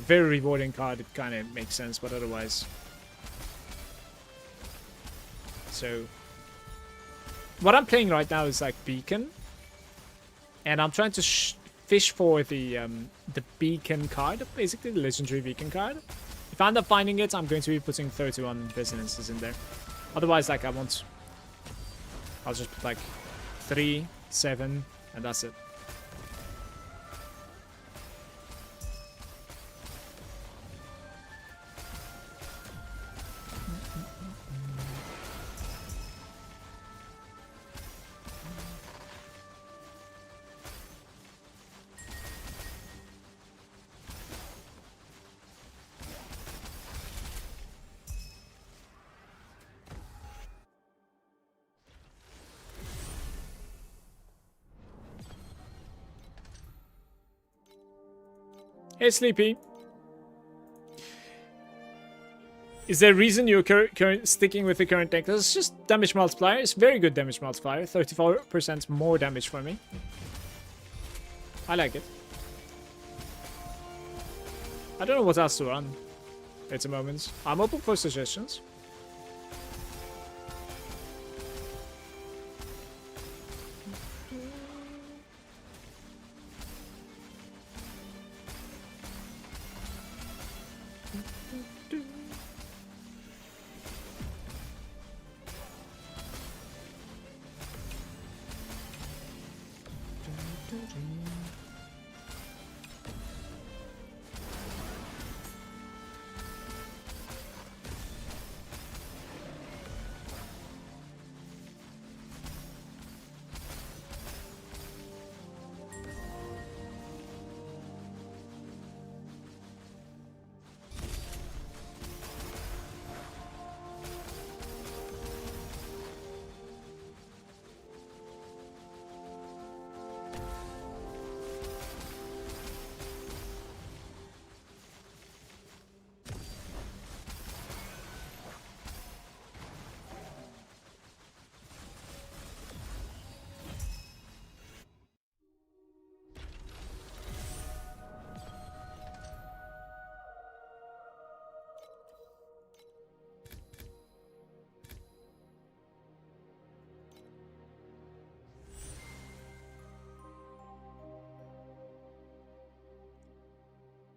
very rewarding card, it kind of makes sense, but otherwise. So, what I'm playing right now is like Beacon, and I'm trying to fish for the Beacon card, basically the legendary Beacon card. If I end up finding it, I'm going to be putting 31 resonances in there. Otherwise, like, I'll just put like 3, 7, and that's it. Hey, Sleepy. Is there a reason you're sticking with the current deck? It's just damage multiplier. It's very good damage multiplier. 34% more damage for me. I like it. I don't know what else to run at the moment. I'm open for suggestions.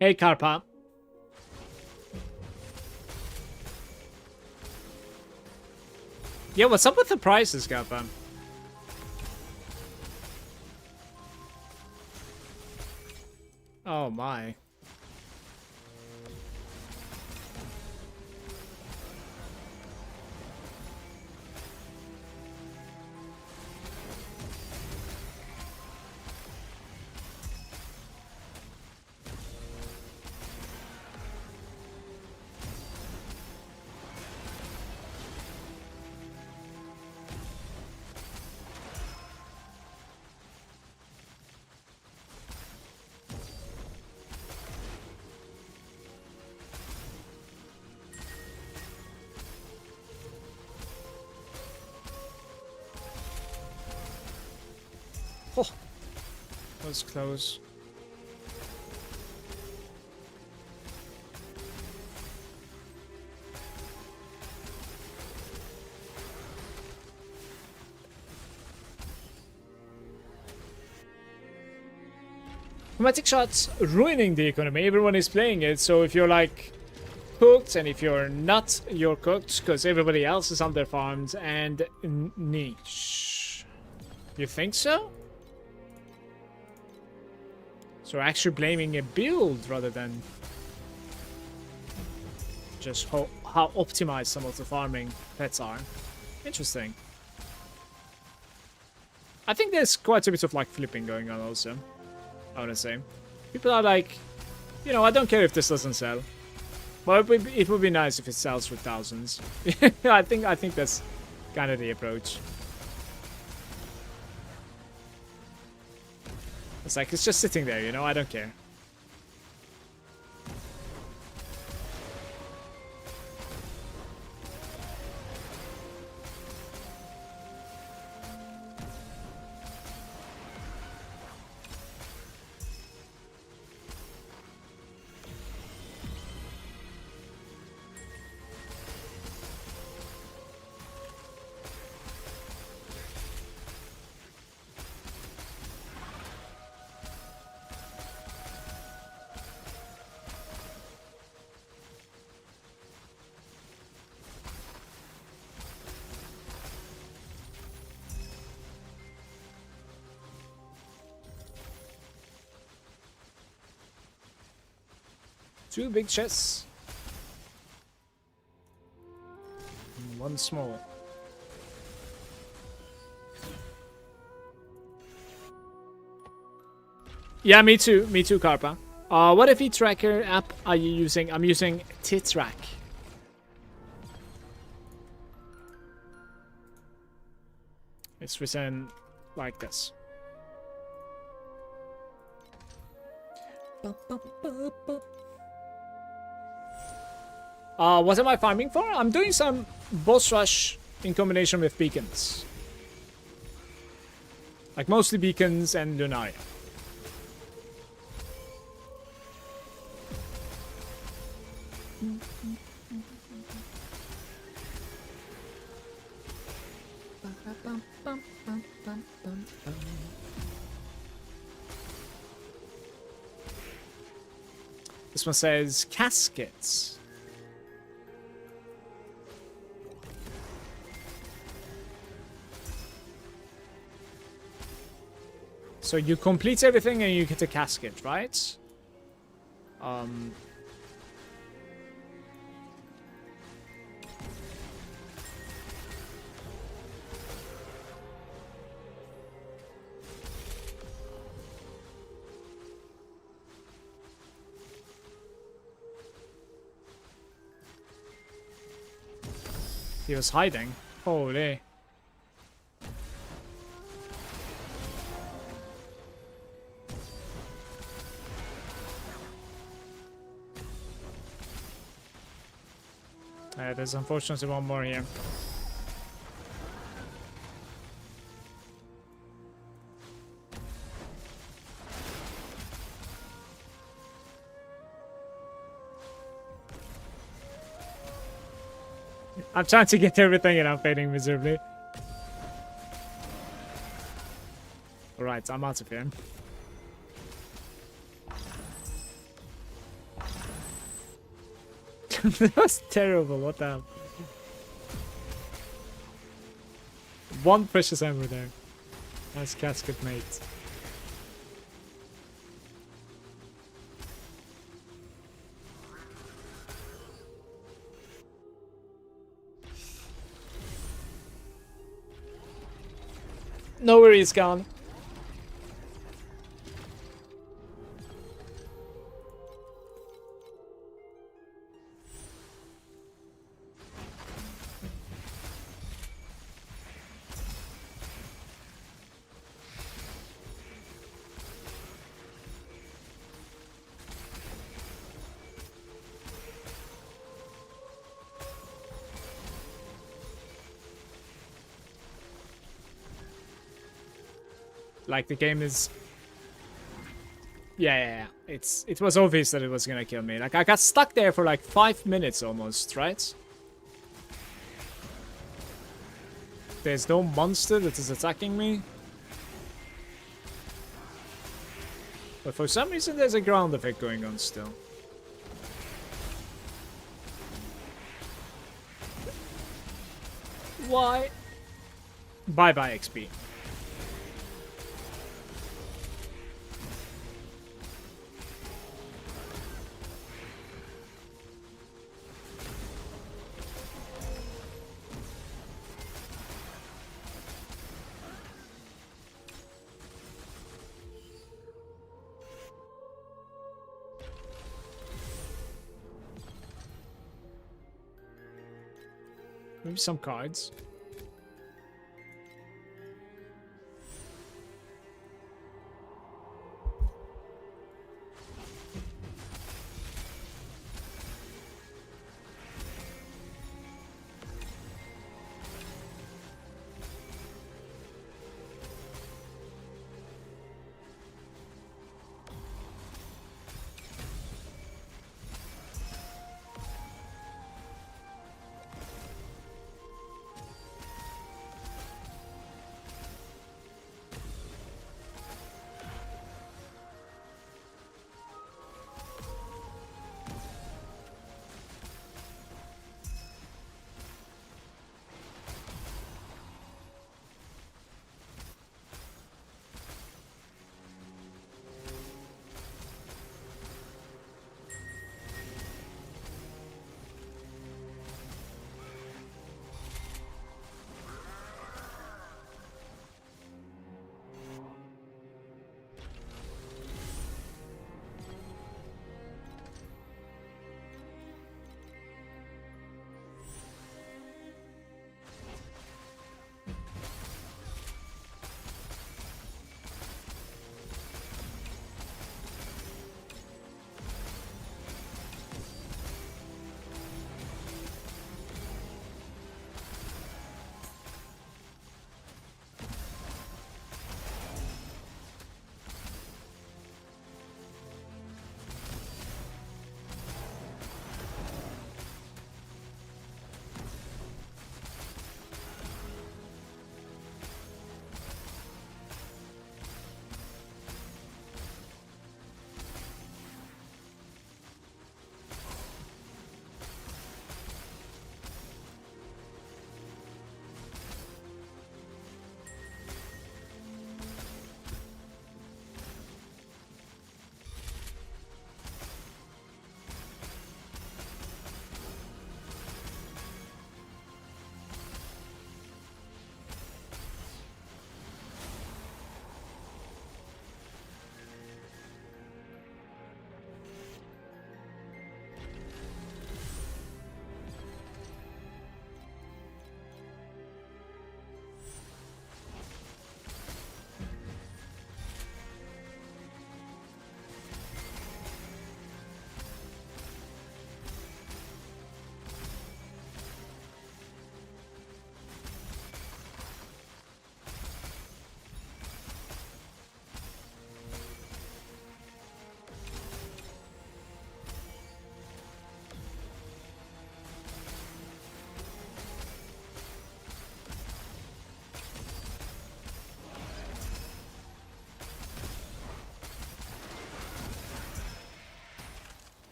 Hey, Karpa. Yeah, what's up with the prices, Karpa? Oh my. Oh, that was close. Chromatic shots ruining the economy. Everyone is playing it, so if you're like cooked, and if you're not, you're cooked because everybody else is underfarmed and niche. You think so? So actually blaming a build rather than just how optimized some of the farming pets are. Interesting. I think there's quite a bit of like flipping going on also, I wanna say. People are like, you know, I don't care if this doesn't sell. But it would be nice if it sells for thousands. I think that's kind of the approach. It's like, it's just sitting there, you know, I don't care. Two big chests. And one small. Yeah, me too. Me too, Karpa. What FE tracker app are you using? I'm using Titrack. It's written like this. What am I farming for? I'm doing some boss rush in combination with beacons. Like mostly beacons and Lunaria. This one says caskets. So you complete everything and you get a casket, right? He was hiding. Holy. There's unfortunately one more here. I'm trying to get everything and I'm failing miserably. Alright, I'm out of here. That was terrible, what the hell? One precious ammo there. Nice casket, mate. No worries, gone. Like the game is, yeah. It was obvious that it was gonna kill me. Like I got stuck there for like 5 minutes almost, right? There's no monster that is attacking me, but for some reason there's a ground effect going on still. Why? Bye bye XP. Maybe some cards.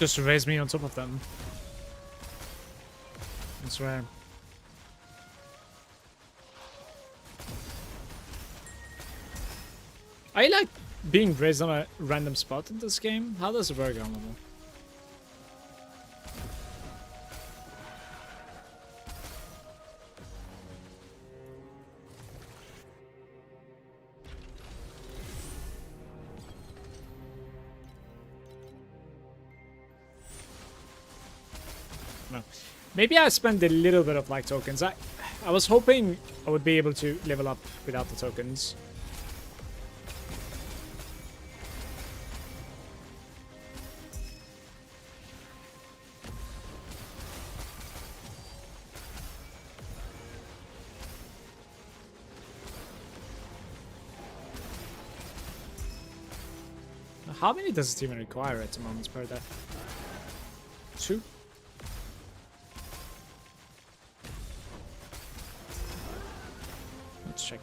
Just to raise me on top of them. I swear. I like being raised on a random spot in this game. How does it work on level? No. Maybe I spend a little bit of like tokens. I was hoping I would be able to level up without the tokens. How many does it even require at the moment per death? 2? Let's check.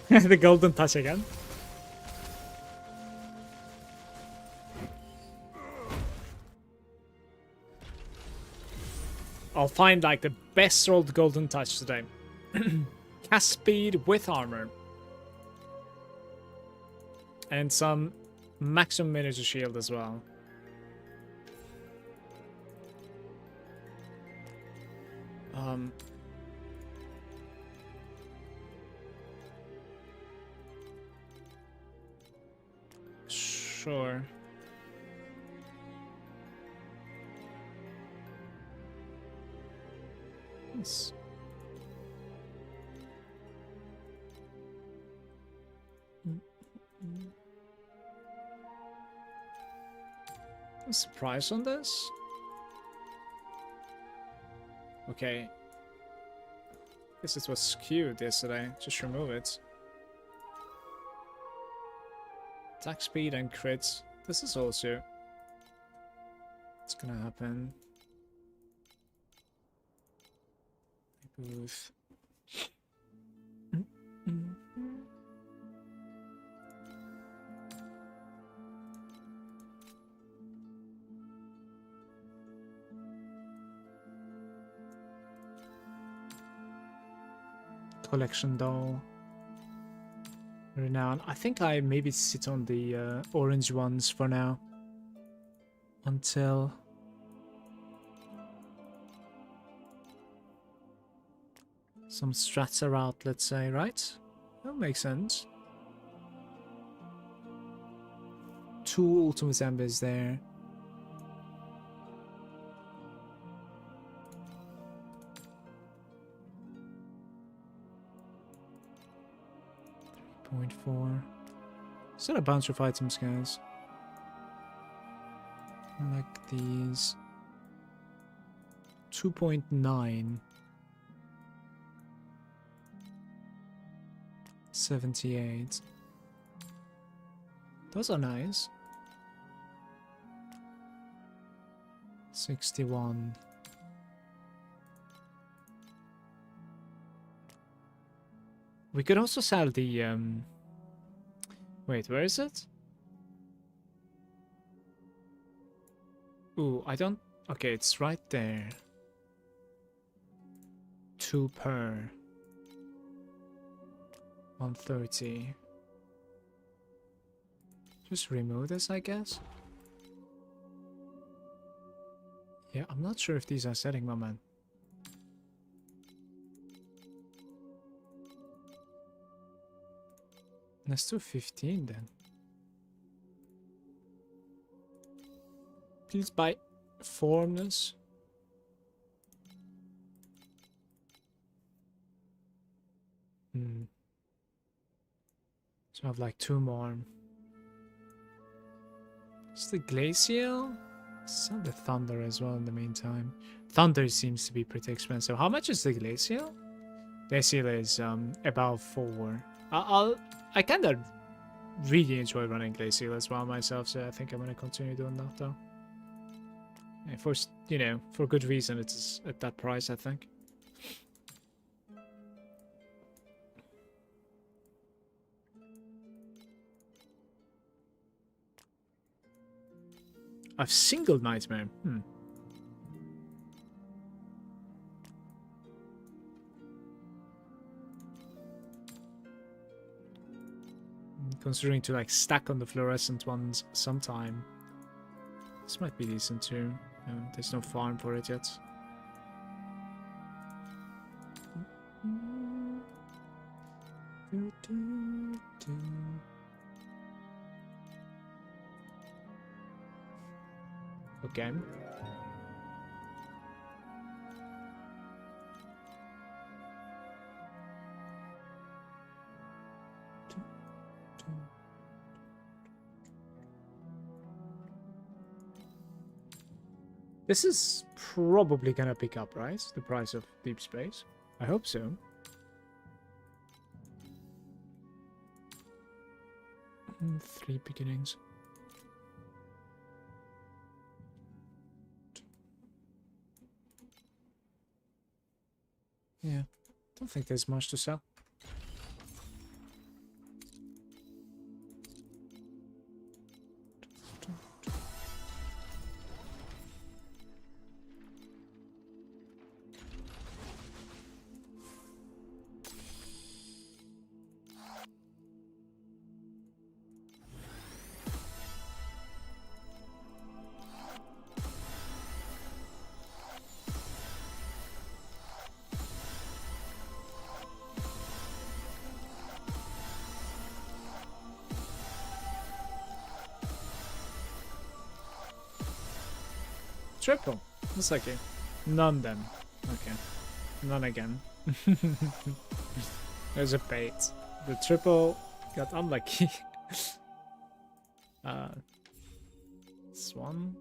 The golden touch again. I'll find like the best rolled golden touch today. Cast speed with armor. And some maximum miniature shield as well. Sure. Yes. What's the price on this? Okay. Guess it was skewed yesterday. Just remove it. Attack speed and crits. This is also... What's gonna happen? Booth. Collection doll. Renown. I think I maybe sit on the orange ones for now. Until... some strats are out, let's say, right? That makes sense. 2 ultimate embers there. .4. Still a bunch of items, guys. I like these. 2.9. 78. Those are nice. 61. We could also sell the wait, where is it? Ooh, I don't... Okay, it's right there. 2 per. 130. Just remove this, I guess. Yeah, I'm not sure if these are setting, my man. Let's do 15 then. Please buy formless. So I have like 2 more. It's the glacial. Sell the thunder as well in the meantime. Thunder seems to be pretty expensive. How much is the glacial? The seal is about 4. I kind of really enjoy running Glacial as well myself, so I think I'm gonna continue doing that though. And for, you know, for good reason it's at that price, I think. I've single Nightmare. Considering to like stack on the fluorescent ones sometime. This might be decent too. There's no farm for it yet. Okay. This is probably gonna pick up, right? The price of deep space. I hope so. Three beginnings. Yeah, don't think there's much to sell. Triple. That's okay. None then. Okay. None again. There's a bait. The triple got unlucky. This one.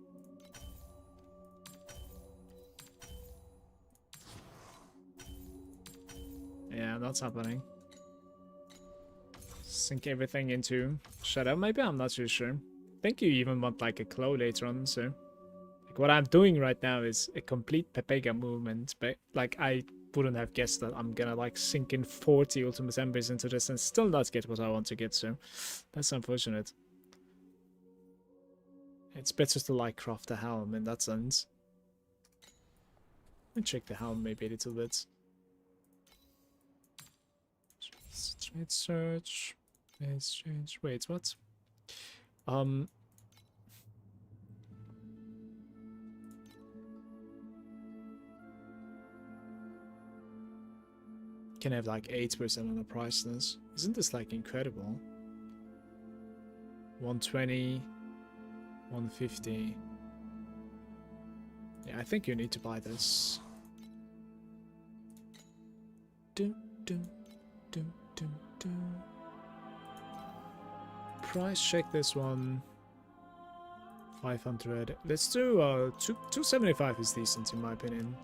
Yeah, that's happening. Sink everything into Shadow, maybe? I'm not too sure. I think you even want like a Claw later on, so... What I'm doing right now is a complete Pepega movement, but like I wouldn't have guessed that I'm gonna like sink in 40 Ultimate Embers into this and still not get what I want to get, so that's unfortunate. It's better to like craft the helm in that sense. Let me check the helm maybe a little bit. Trade search. Exchange. Wait, what? Can have like 8% on the price list. Isn't this like incredible? 120, 150. Yeah, I think you need to buy this. Price check this one. 500. Let's do 275 is decent in my opinion.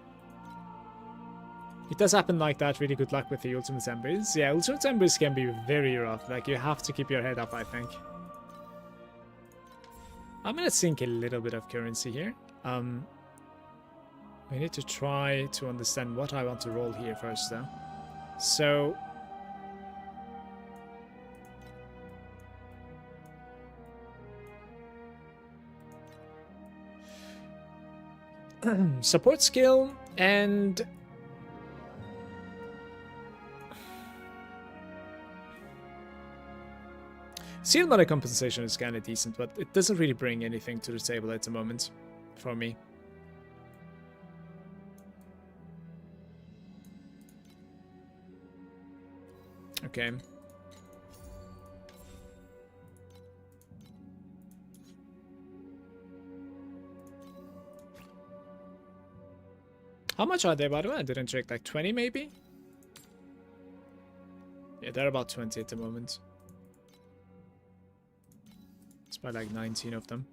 It does happen like that. Really good luck with the Ultimate Embers. Yeah, Ultimate Embers can be very rough. Like, you have to keep your head up, I think. I'm gonna sink a little bit of currency here. We need to try to understand what I want to roll here first, though. So... support skill and... Seal mana compensation is kind of decent, but it doesn't really bring anything to the table at the moment for me. Okay. How much are they, by the way? I didn't check. Like 20 maybe? Yeah, they're about 20 at the moment. It's by like 19 of them.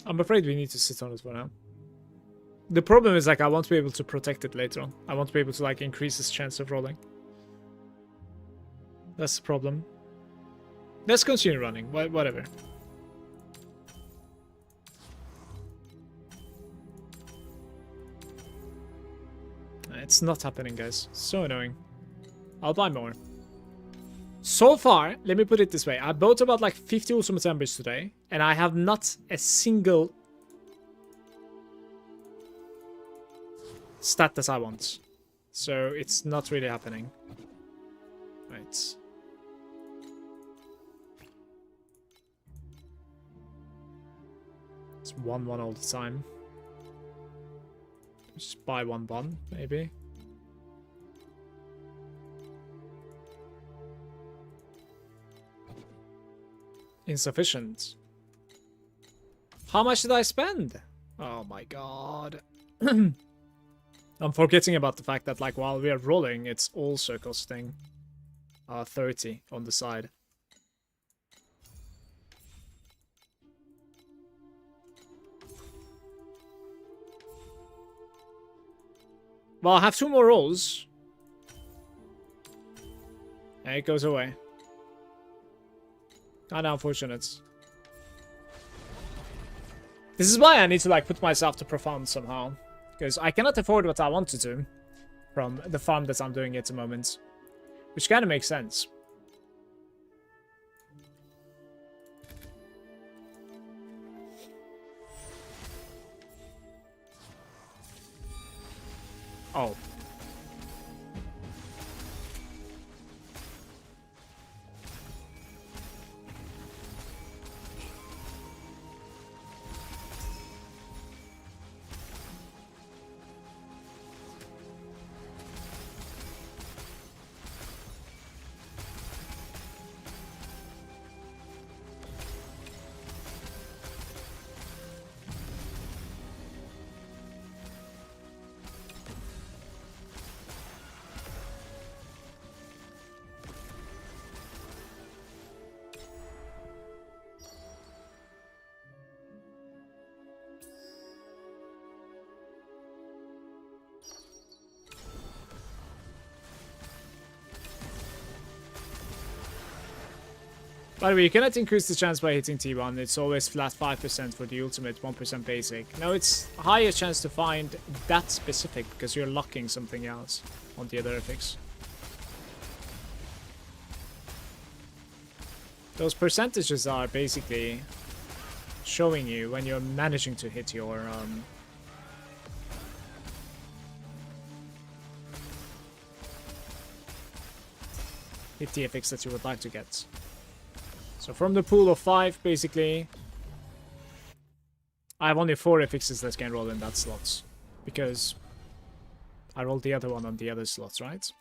I'm afraid we need to sit on it for now. The problem is, like, I want to be able to protect it later on. I want to be able to, like, increase its chance of rolling. That's the problem. Let's continue running. Whatever. It's not happening, guys. So annoying. I'll buy more. So far, let me put it this way. I bought about like 50 ultimate embers today, and I have not a single stat that I want. So it's not really happening. Right. It's 1-1 all the time. Just buy 1-1, maybe. Insufficient. How much did I spend? Oh my god. I'm forgetting about the fact that, like, while we are rolling, it's also costing 30 on the side. Well, I have 2 more rolls. And it goes away. Kinda unfortunate. This is why I need to, like, put myself to profound somehow. Because I cannot afford what I want to do from the farm that I'm doing at the moment. Which kind of makes sense. Oh. By the way, you cannot increase the chance by hitting T1. It's always flat 5% for the ultimate, 1% basic. No, it's a higher chance to find that specific because you're locking something else on the other epics. Those percentages are basically showing you when you're managing to hit your hit the epics that you would like to get. So from the pool of 5, basically, I have only 4 affixes that can roll in that slot. Because I rolled the other one on the other slots, right?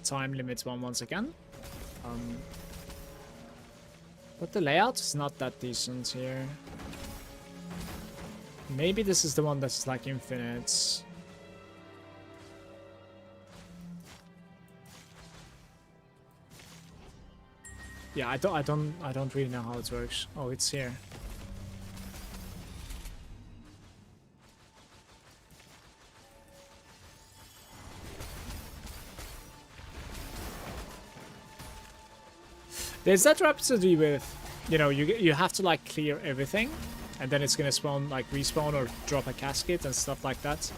Time limit one once again. But the layout is not that decent here. Maybe this is the one that's like infinite. Yeah, I don't really know how it works. Oh, it's here. There's that rhapsody with, you know, you have to like clear everything, and then it's gonna spawn, like respawn or drop a casket and stuff like that.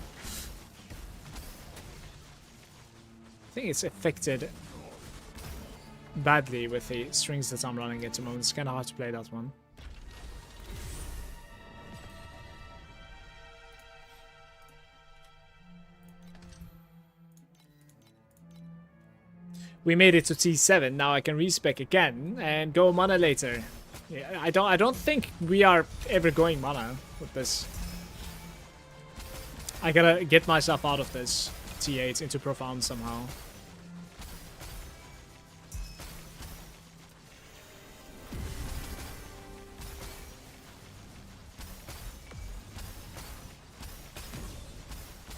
I think it's affected badly with the strings that I'm running at the moment. It's kinda hard to play that one. We made it to T7, now I can respec again and go mana later. Yeah, I don't think we are ever going mana with this. I gotta get myself out of this T8 into Profound somehow.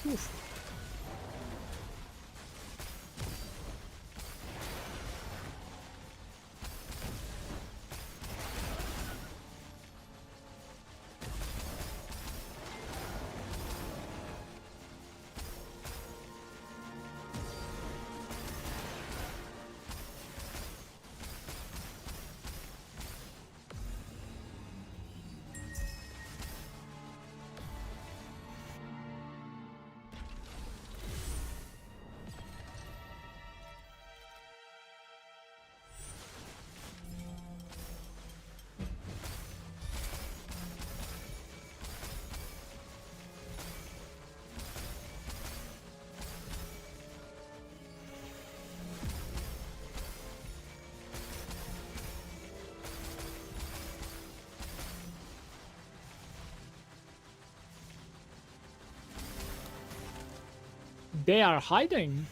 Oof. They are hiding.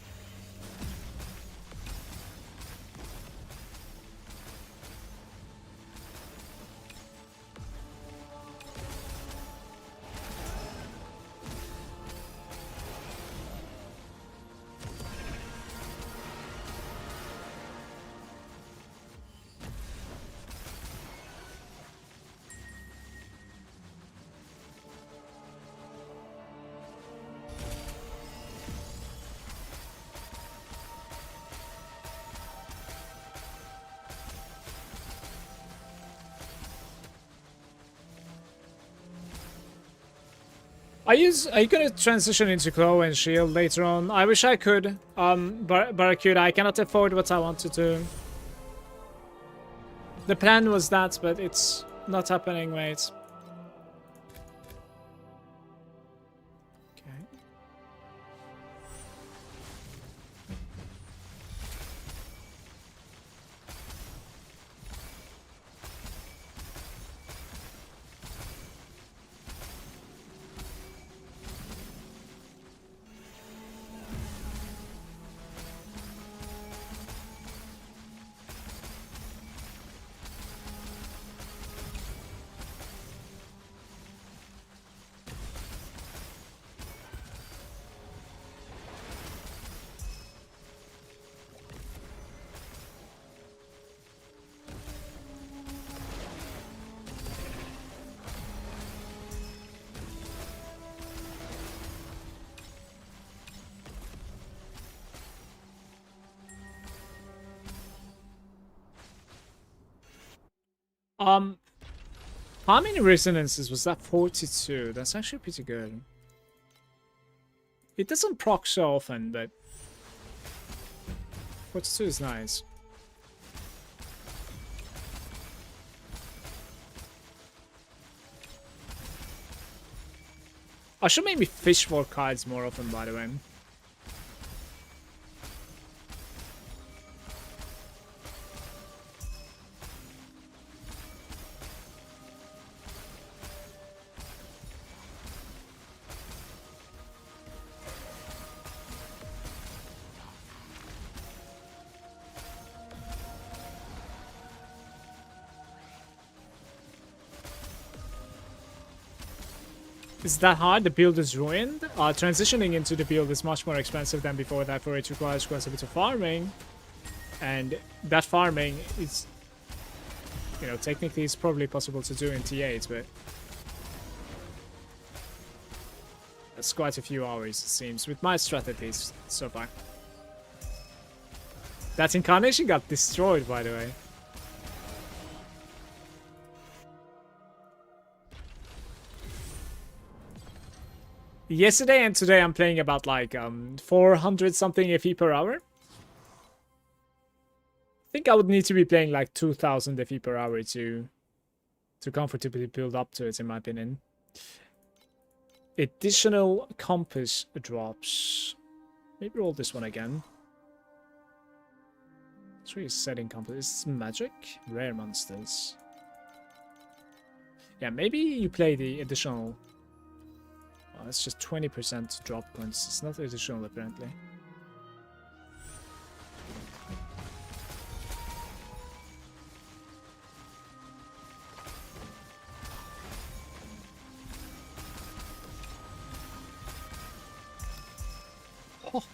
Are you gonna transition into Claw and Shield later on? I wish I could, Barracuda. I cannot afford what I want to do. The plan was that, but it's not happening, mate. Okay. How many resonances was that? 42. That's actually pretty good. It doesn't proc so often, but 42 is nice. I should maybe fish for cards more often, by the way. Is that hard? The build is ruined. Transitioning into the build is much more expensive than before, therefore it requires quite a bit of farming. And that farming is, you know, technically it's probably possible to do in T8, but that's quite a few hours, it seems, with my strategies so far. That incarnation got destroyed, by the way. Yesterday and today I'm playing about like 400 something FE per hour. I think I would need to be playing like 2000 FE per hour to comfortably build up to it, in my opinion. Additional compass drops. Maybe roll this one again. It's really setting compass. Is this magic? Rare monsters. Yeah, maybe you play the additional... Oh, it's just 20% drop points. It's not additional, apparently. Oh.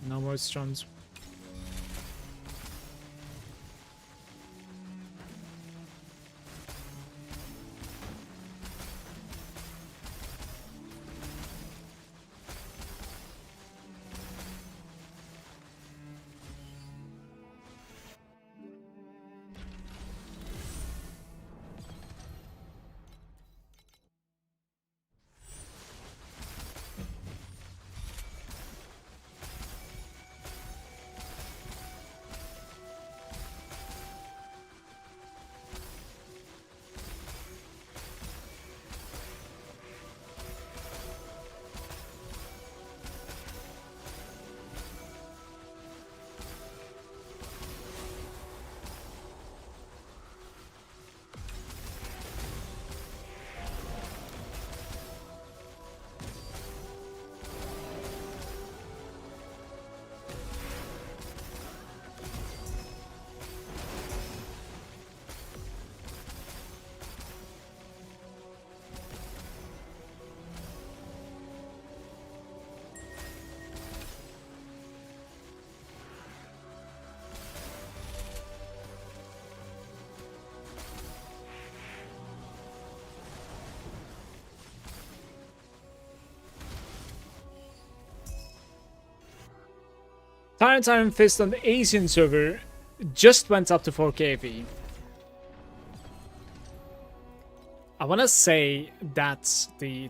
No more stuns. Tyrant's Iron Fist on the Asian server just went up to 4k V. I want to say that the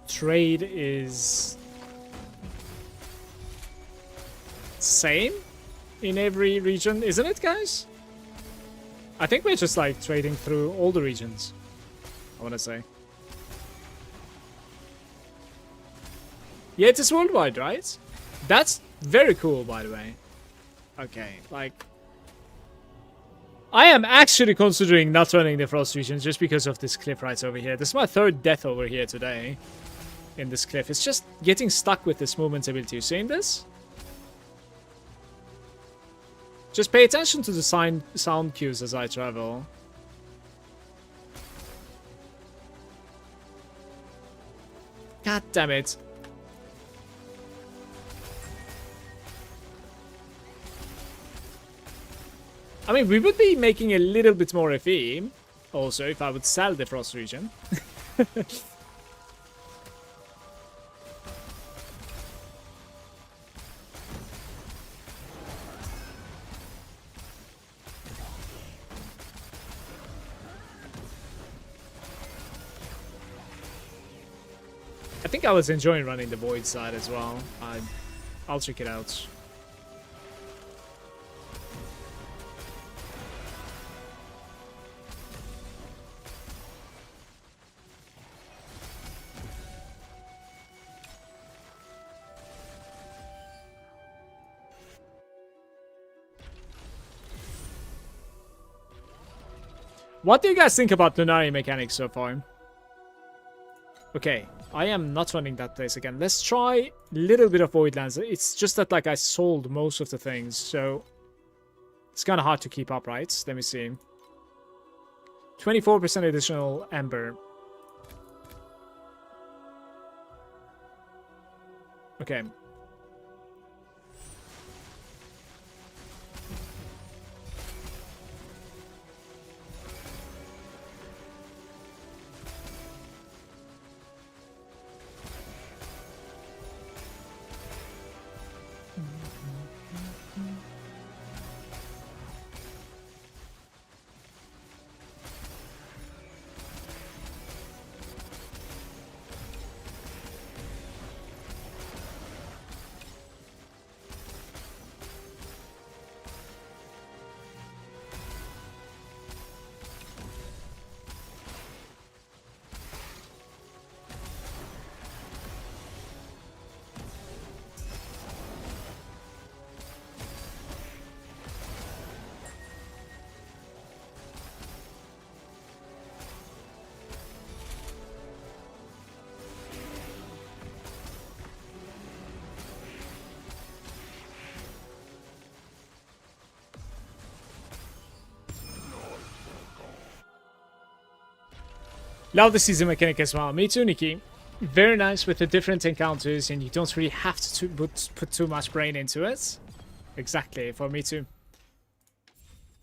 trade is same in every region, isn't it, guys? I think we're just like trading through all the regions, I want to say. Yeah, it is worldwide, right? That's very cool, by the way. Okay, like... I am actually considering not running the Frost regions just because of this cliff right over here. This is my third death over here today in this cliff. It's just getting stuck with this movement ability. You seeing this? Just pay attention to the sound cues as I travel. God damn it. I mean, we would be making a little bit more FE, also, if I would sell the Frost region. I think I was enjoying running the Void side as well. I'll check it out. What do you guys think about Lunaria mechanics so far? Okay, I am not running that place again. Let's try a little bit of Voidlands. It's just that like I sold most of the things, so it's kind of hard to keep up, right? Let me see. 24% additional Ember. Okay. Love the season mechanic as well. Me too, Nikki. Very nice with the different encounters, and you don't really have to put too much brain into it. Exactly, for me too.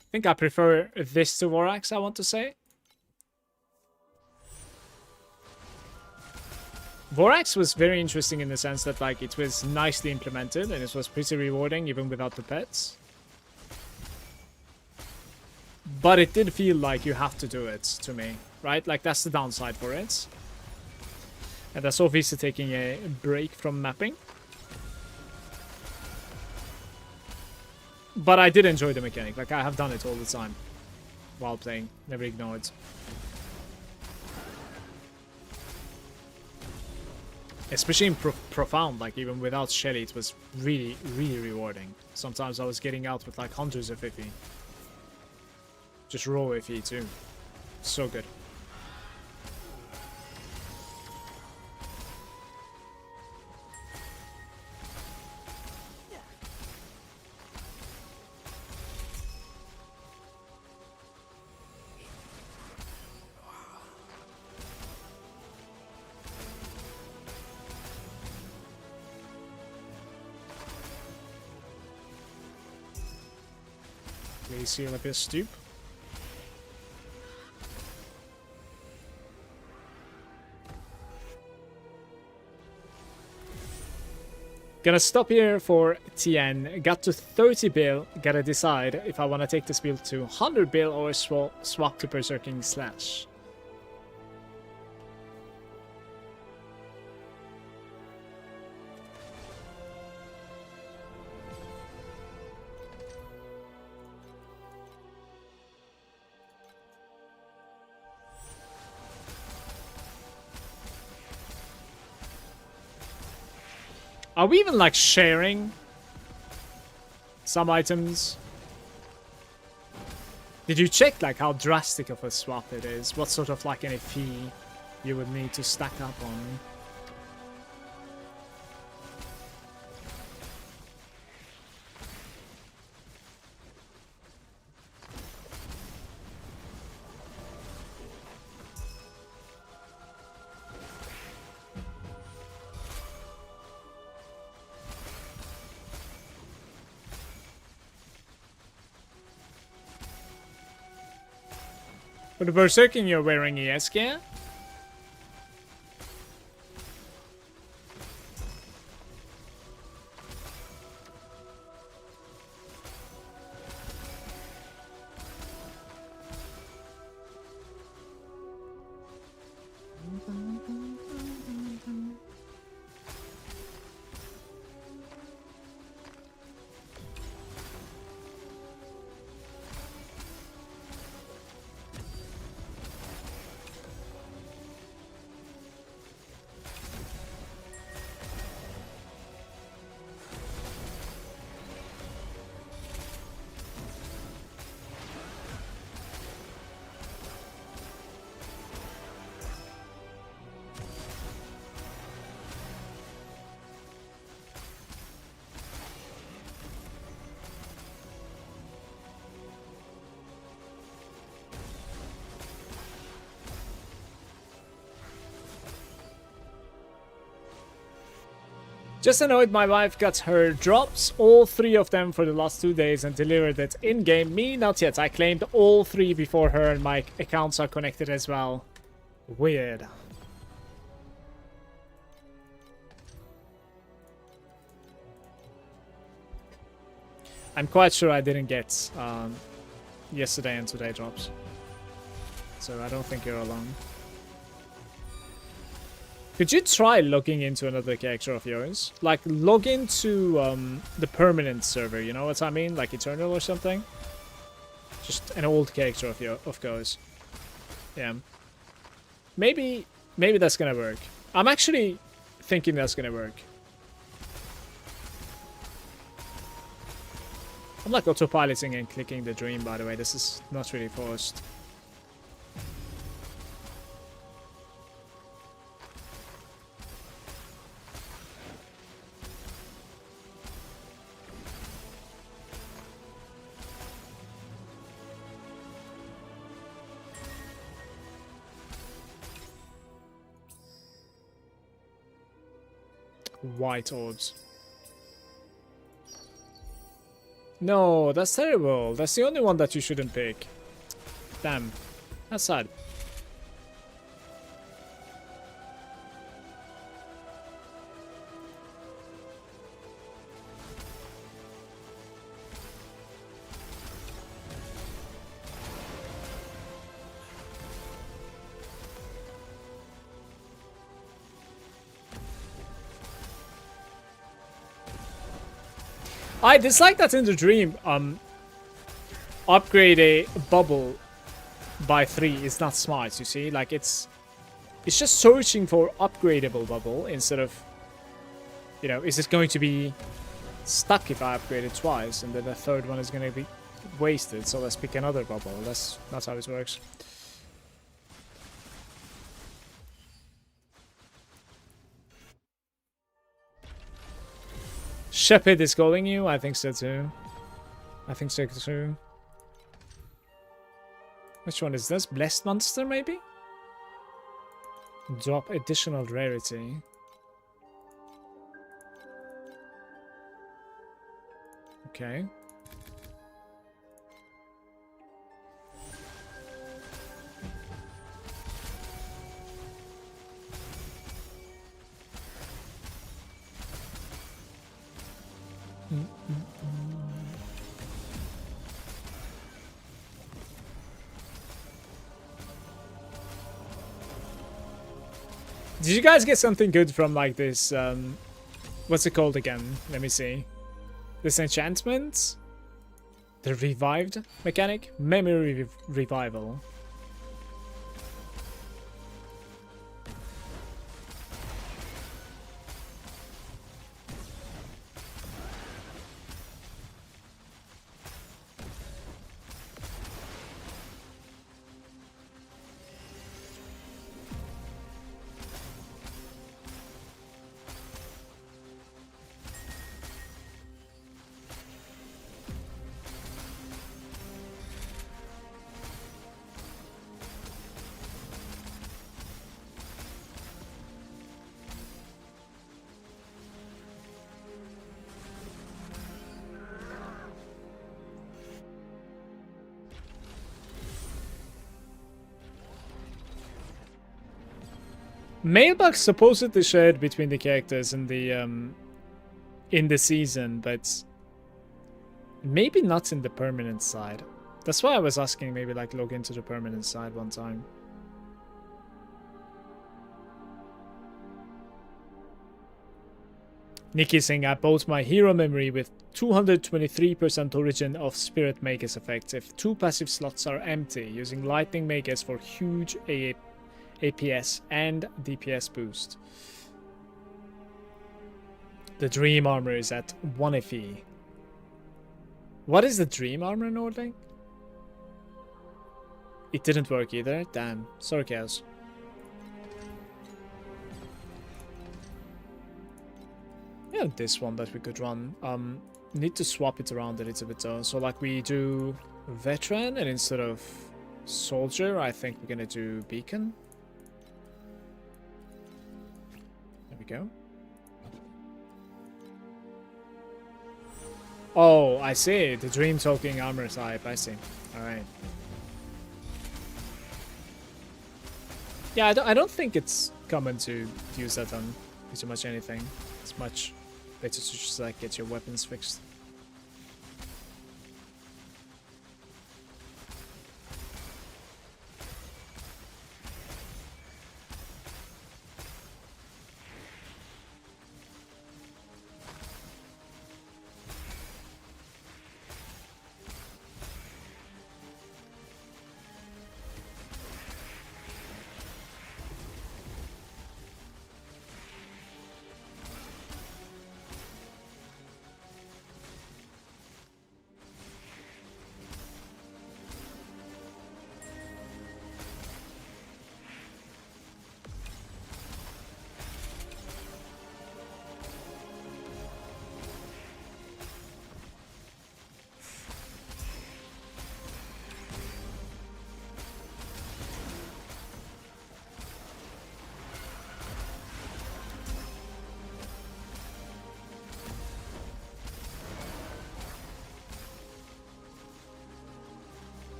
I think I prefer this to Vorax, I want to say. Vorax was very interesting in the sense that like it was nicely implemented and it was pretty rewarding even without the pets. But it did feel like you have to do it to me, right? Like that's the downside for it. And that's obviously taking a break from mapping. But I did enjoy the mechanic. Like I have done it all the time while playing. Never ignored. Especially in Profound, like even without Shelly, it was really, really rewarding. Sometimes I was getting out with like hundreds of FE. Just raw FE too. So good. Seal up his stoop. Gonna stop here for TN. Got to 30 bill. Gotta decide if I want to take this build to 100 bill or swap to Berserking Slash. Are we even like sharing some items? Did you check like how drastic of a swap it is? What sort of like any fee you would need to stack up on? For the Berserking, you're wearing ES gear? Just annoyed my wife got her drops, all 3 of them for the last 2 days, and delivered it in-game. Me, not yet. I claimed all 3 before her, and my accounts are connected as well. Weird. I'm quite sure I didn't get yesterday and today drops. So I don't think you're alone. Could you try logging into another character of yours? Like, log into the permanent server, you know what I mean? Like Eternal or something? Just an old character of yours. Yeah. Maybe that's gonna work. I'm actually thinking that's gonna work. I'm like autopiloting and clicking the dream, by the way. This is not really forced. white orbs. No, that's terrible. That's the only one that you shouldn't pick. Damn. That's sad. I dislike that in the dream, upgrade a bubble by 3 is not smart, you see? Like, it's just searching for upgradable bubble instead of, you know, is it going to be stuck if I upgrade it twice and then the third one is going to be wasted, so let's pick another bubble. That's how it works. Shepherd is calling you? I think so too. I think so too. Which one is this? Blessed Monster, maybe? Drop additional rarity. Okay. Did you guys get something good from like this, what's it called again? Let me see. This enchantment? The revived mechanic? Memory revival. Mailbox supposedly shared between the characters in the season, but maybe not in the permanent side. That's why I was asking, maybe like log into the permanent side one time. Nikki saying, I bought my hero memory with 223% origin of Spirit Maker's effects if 2 passive slots are empty, using Lightning Makers for huge APS and DPS boost. The Dream Armor is at 1 FE. What is the Dream Armor, Nordling? It didn't work either. Damn. Sorry, Chaos. Yeah, this one that we could run. Need to swap it around a little bit though. So like we do Veteran, and instead of Soldier, I think we're gonna do Beacon. There we go. Oh, I see. The Dream Talking Armor type. I see. Alright. Yeah, I don't think it's common to use that on pretty much anything. It's much better to just like get your weapons fixed.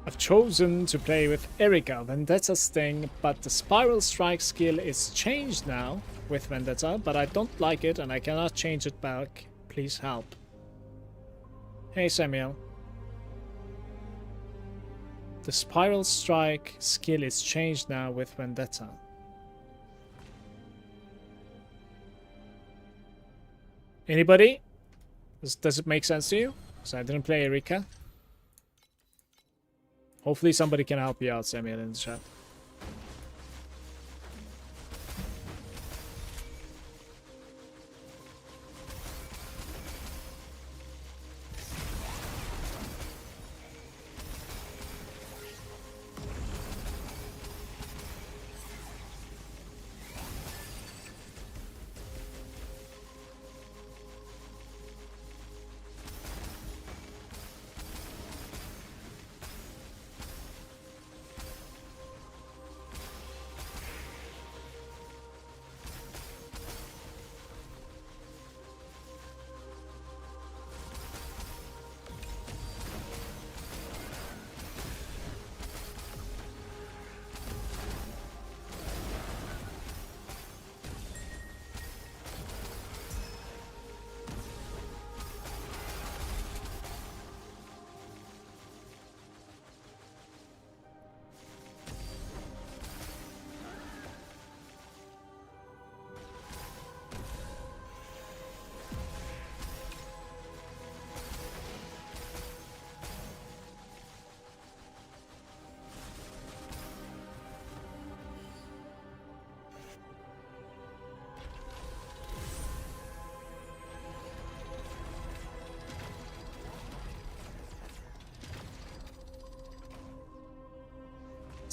I've chosen to play with Erika, Vendetta's Sting, but the Spiral Strike skill is changed now with Vendetta, but I don't like it and I cannot change it back. Please help. Hey Samuel. The Spiral Strike skill is changed now with Vendetta. Anybody? Does it make sense to you? So I didn't play Erika. Hopefully somebody can help you out, Samuel, in the chat.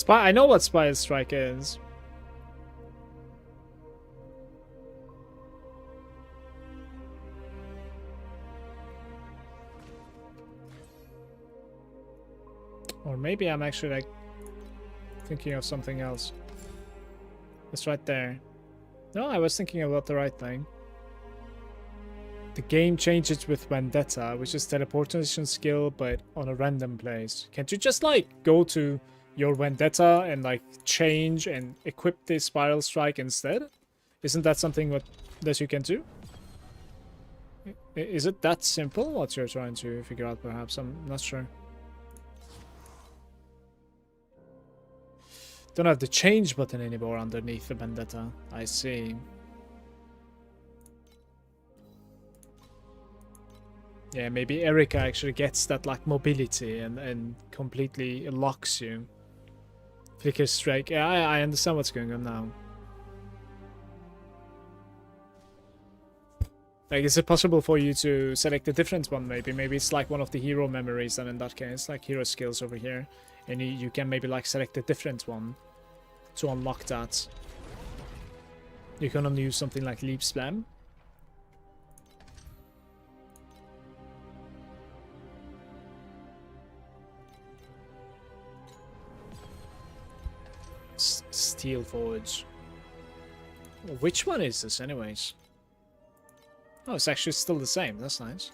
I know what Spiral Strike is. Or maybe I'm actually like thinking of something else. It's right there. No, I was thinking about the right thing. The game changes with Vendetta, which is teleportation skill, but on a random place. Can't you just like go to your Vendetta and like change and equip the Spiral Strike instead? Isn't that something that you can do? Is it that simple what you're trying to figure out perhaps? I'm not sure. Don't have the change button anymore underneath the Vendetta. I see. Yeah, maybe Erika actually gets that like mobility and completely locks you. Flicker Strike. Yeah, I understand what's going on now. Like, is it possible for you to select a different one maybe? Maybe it's like one of the hero memories, and in that case, like hero skills over here. And you can maybe like select a different one to unlock that. You can only use something like Leap Spam. Steel Forge. Which one is this anyways? Oh, it's actually still the same. That's nice.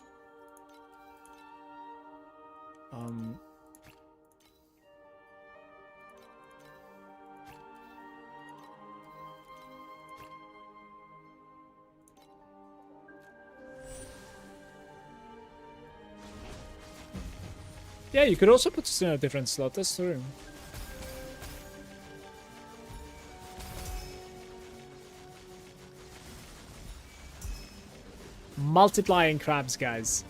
Yeah, you could also put this in a different slot. That's true. Multiplying crabs, guys.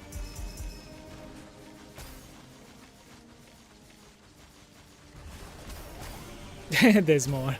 There's more.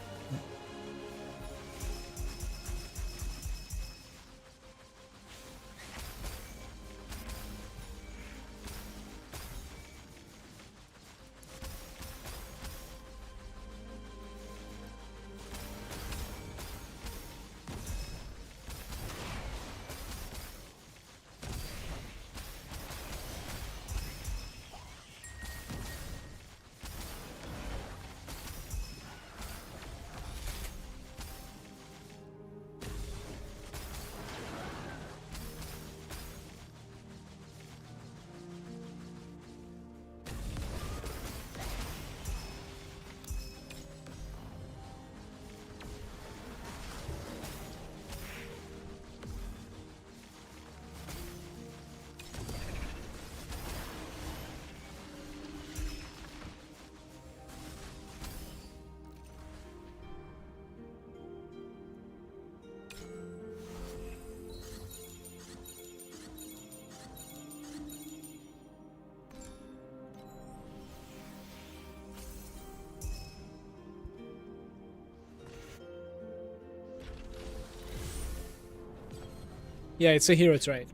Yeah, it's a hero trait.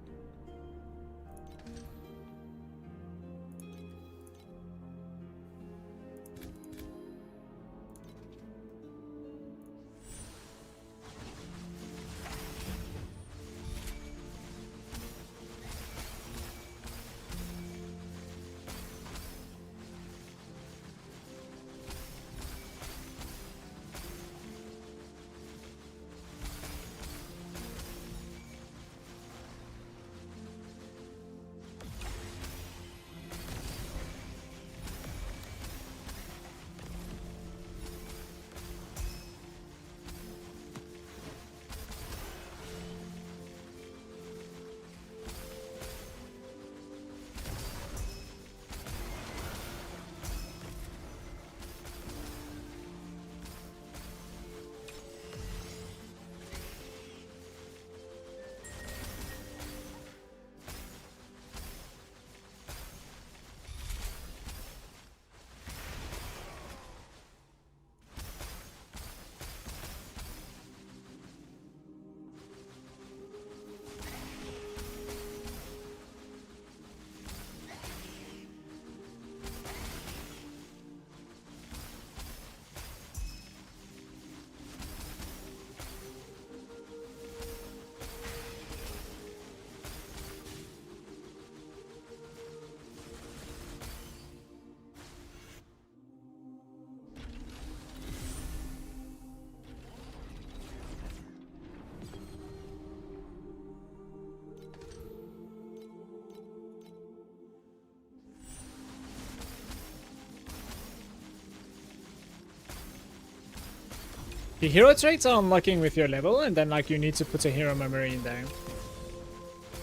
The hero traits are unlocking with your level, and then like you need to put a hero memory in there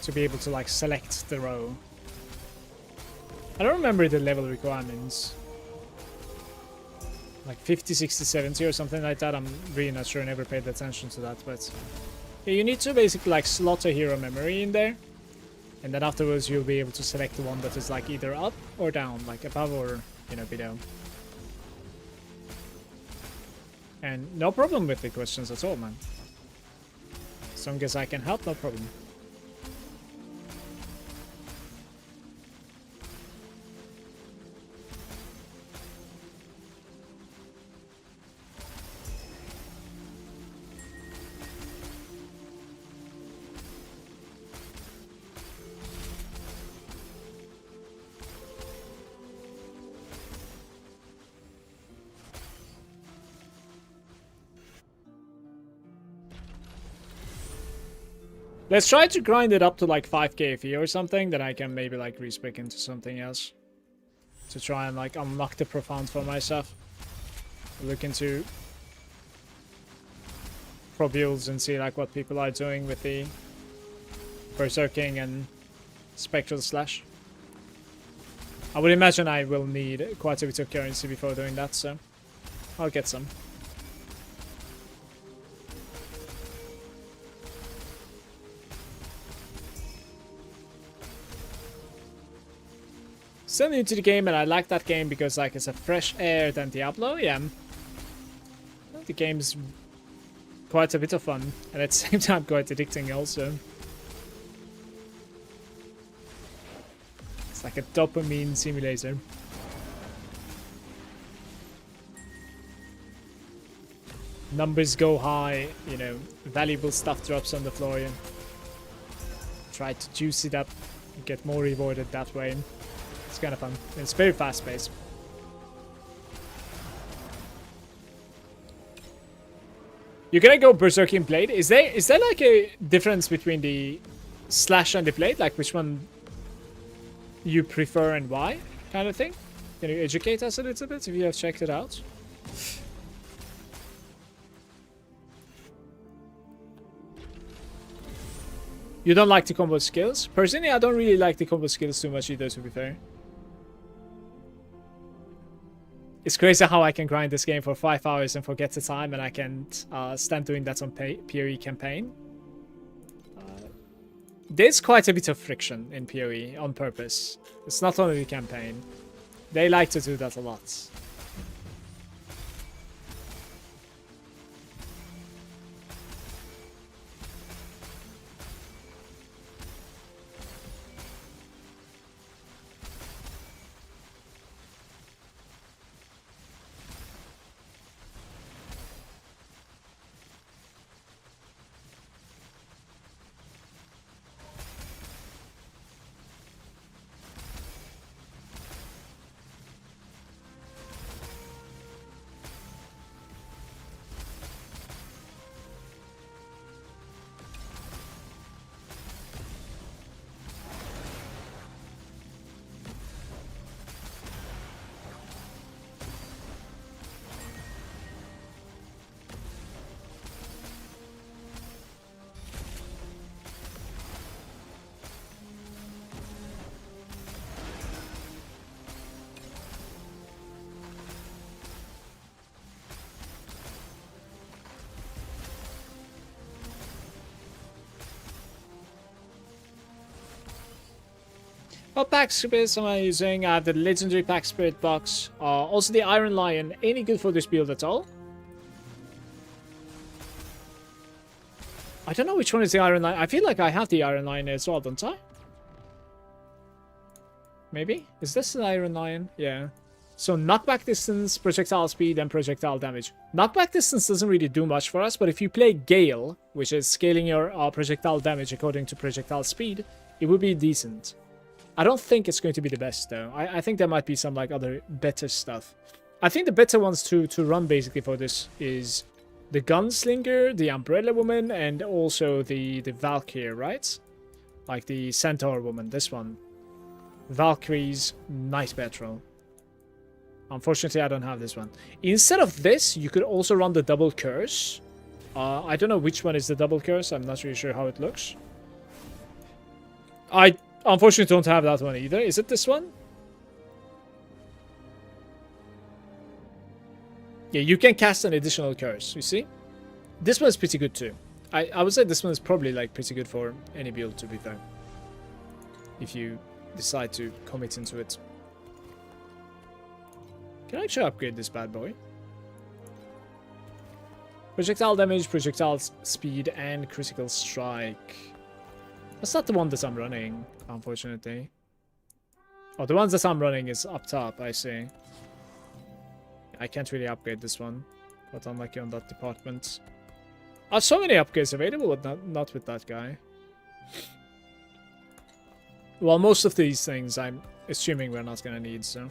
to be able to like select the row. I don't remember the level requirements. Like 50, 60, 70 or something like that. I'm really not sure, I never paid attention to that, but yeah, you need to basically like slot a hero memory in there. And then afterwards you'll be able to select the one that is like either up or down, like above or, you know, below. And no problem with the questions at all, man. As long as I can help, no problem. Let's try to grind it up to like 5k FE or something, then I can maybe like respec into something else. To try and like unlock the profound for myself. Look into pro builds and see like what people are doing with the berserking and spectral slash. I would imagine I will need quite a bit of currency before doing that, so I'll get some. Still new to the game, and I like that game because like it's a fresh air than Diablo. Yeah, the game's quite a bit of fun, and at the same time quite addicting also. It's like a dopamine simulator. Numbers go high, you know, valuable stuff drops on the floor. You try to juice it up, get more rewarded that way. It's kind of fun. It's very fast paced. You're gonna go Berserking Blade. Is there like a difference between the slash and the blade? Like which one you prefer and why? Kind of thing? Can you educate us a little bit if you have checked it out? You don't like the combo skills? Personally, I don't really like the combo skills too much either, to be fair. It's crazy how I can grind this game for 5 hours and forget the time, and I can't stand doing that on PoE campaign. There's quite a bit of friction in PoE on purpose. It's not only the campaign. They like to do that a lot. What pack spirits am I using? I have the legendary pack spirit box. Also the Iron Lion. Any good for this build at all? I don't know which one is the Iron Lion. I feel like I have the Iron Lion as well, don't I? Maybe? Is this the Iron Lion? Yeah. So knockback distance, projectile speed, and projectile damage. Knockback distance doesn't really do much for us, but if you play Gale, which is scaling your projectile damage according to projectile speed, it would be decent. I don't think it's going to be the best, though. I think there might be some like other better stuff. I think the better ones to run basically for this is the Gunslinger, the Umbrella Woman, and also the Valkyrie, right? Like the Centaur Woman, this one. Valkyrie's Night Patrol. Unfortunately, I don't have this one. Instead of this, you could also run the Double Curse. I don't know which one is the Double Curse. I'm not really sure how it looks. I unfortunately don't have that one either. Is it this one? Yeah, you can cast an additional curse, you see? This one is pretty good too. I would say this one is probably like pretty good for any build, to be fair. If you decide to commit into it. Can I actually upgrade this bad boy? Projectile damage, projectile speed, and critical strike. That's not the one that I'm running, unfortunately. Oh, the ones that I'm running is up top, I see. I can't really upgrade this one, but I'm lucky on that department. I have so many upgrades available, but not with that guy. Well, most of these things I'm assuming we're not gonna need, so...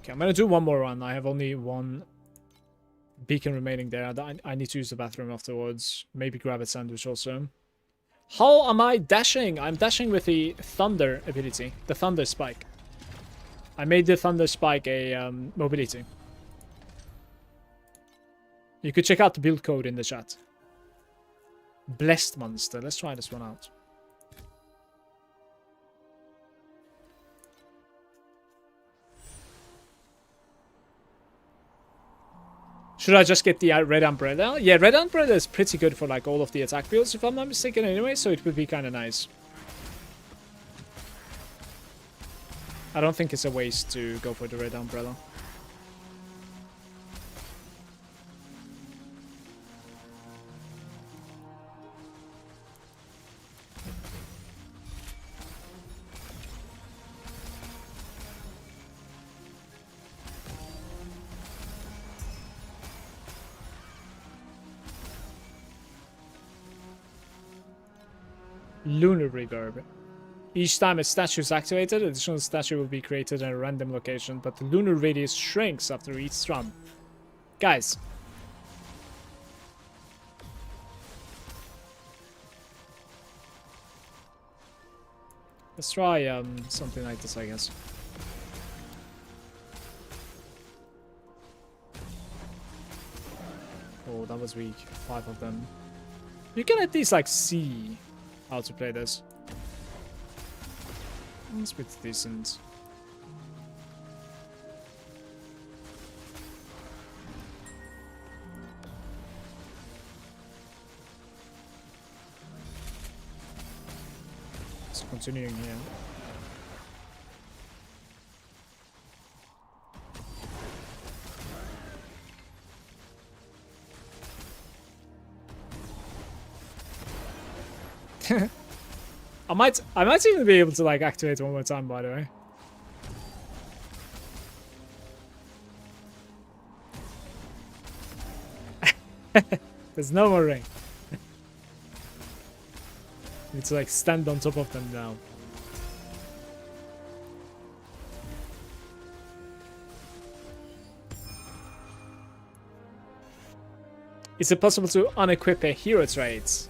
Okay, I'm gonna do one more run. I have only one beacon remaining there. I need to use the bathroom afterwards. Maybe grab a sandwich also. How am I dashing? I'm dashing with the Thunder ability. The Thunder Spike. I made the Thunder Spike a mobility. You could check out the build code in the chat. Blessed Monster. Let's try this one out. Should I just get the Red Umbrella? Yeah, Red Umbrella is pretty good for like all of the attack builds, if I'm not mistaken anyway, so it would be kind of nice. I don't think it's a waste to go for the Red Umbrella. Lunar Reverb. Each time a statue is activated, an additional statue will be created in a random location, but the lunar radius shrinks after each strum. Guys. Let's try something like this, I guess. Oh, that was weak. 5 of them. You can at least like see how to play this. It's pretty decent. It's continuing here. I might even be able to like activate one more time, by the way. There's no more ring. Need to like stand on top of them now. Is it possible to unequip a hero trait?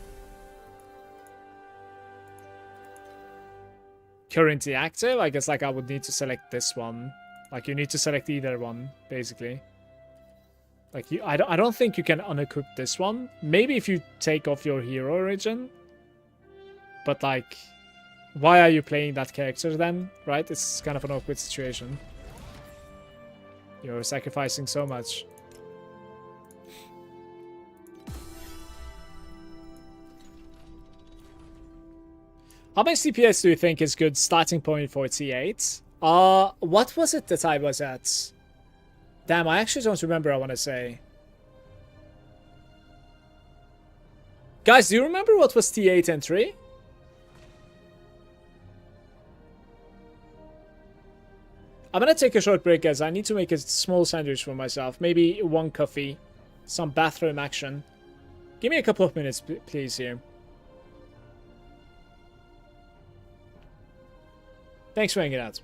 Currently active? I guess like I would need to select this one. Like you need to select either one, basically. Like I don't think you can unequip this one. Maybe if you take off your hero origin. But like, why are you playing that character then? Right? It's kind of an awkward situation. You're sacrificing so much. How much CPS do you think is good starting point for T8? What was it that I was at? Damn, I actually don't remember, I want to say. Guys, do you remember what was T8 entry? I'm gonna take a short break, guys. I need to make a small sandwich for myself. Maybe one coffee. Some bathroom action. Give me a couple of minutes, please, here. Thanks for hanging out.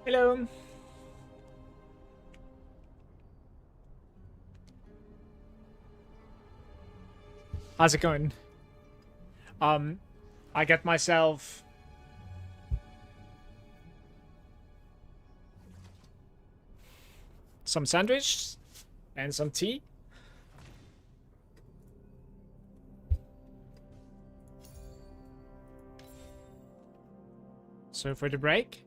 Hello. How's it going? I get myself some sandwich and some tea. So for the break.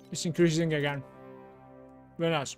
It's increasing again. Very nice.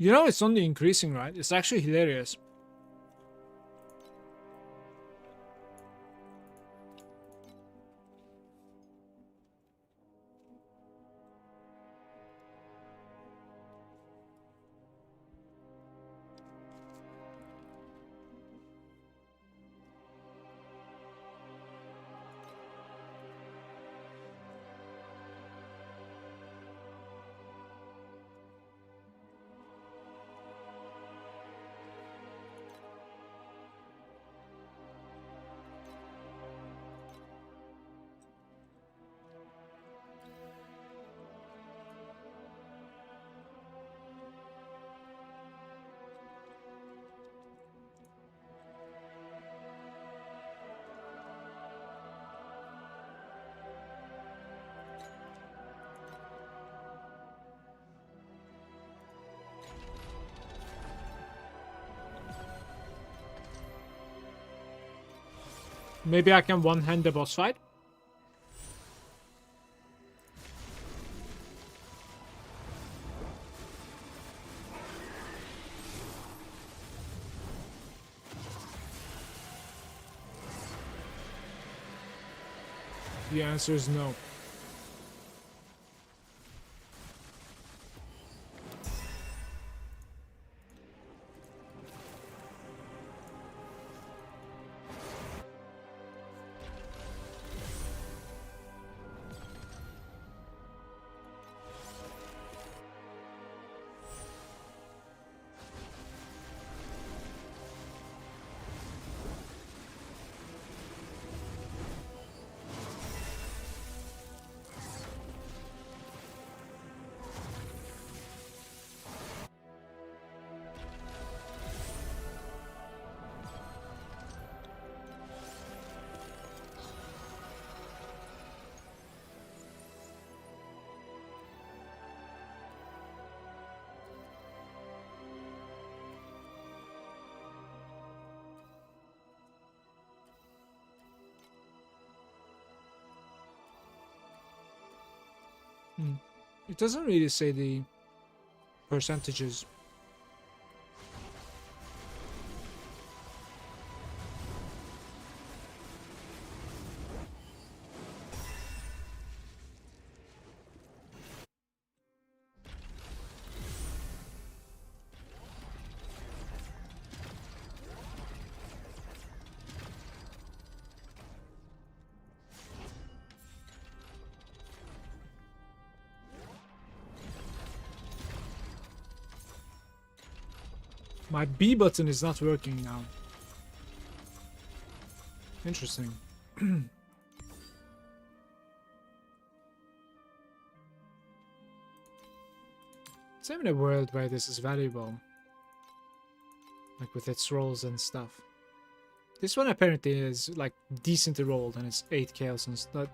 You know, it's only increasing, right? It's actually hilarious. Maybe I can one-hand the boss fight. The answer is no. It doesn't really say the percentages. My B button is not working now. Interesting. Is there even a world where this is valuable? Like with its rolls and stuff. This one apparently is like decently rolled and it's 8 chaos instead.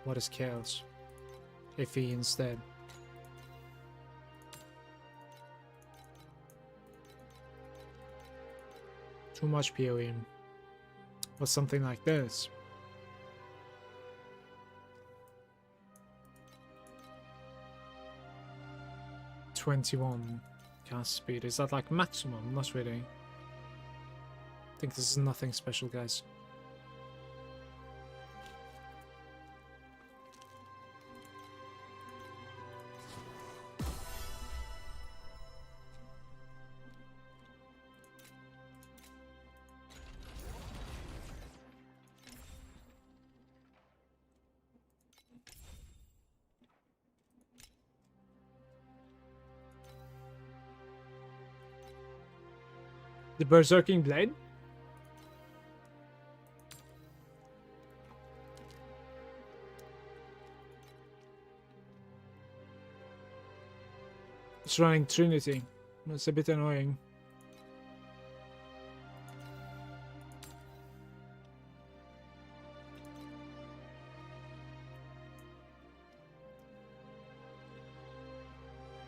What is chaos? FE instead. Too much PoE. Or something like this. 21 cast speed. Is that like maximum? Not really. I think this is nothing special, guys. The Berserking Blade? It's running Trinity. That's a bit annoying.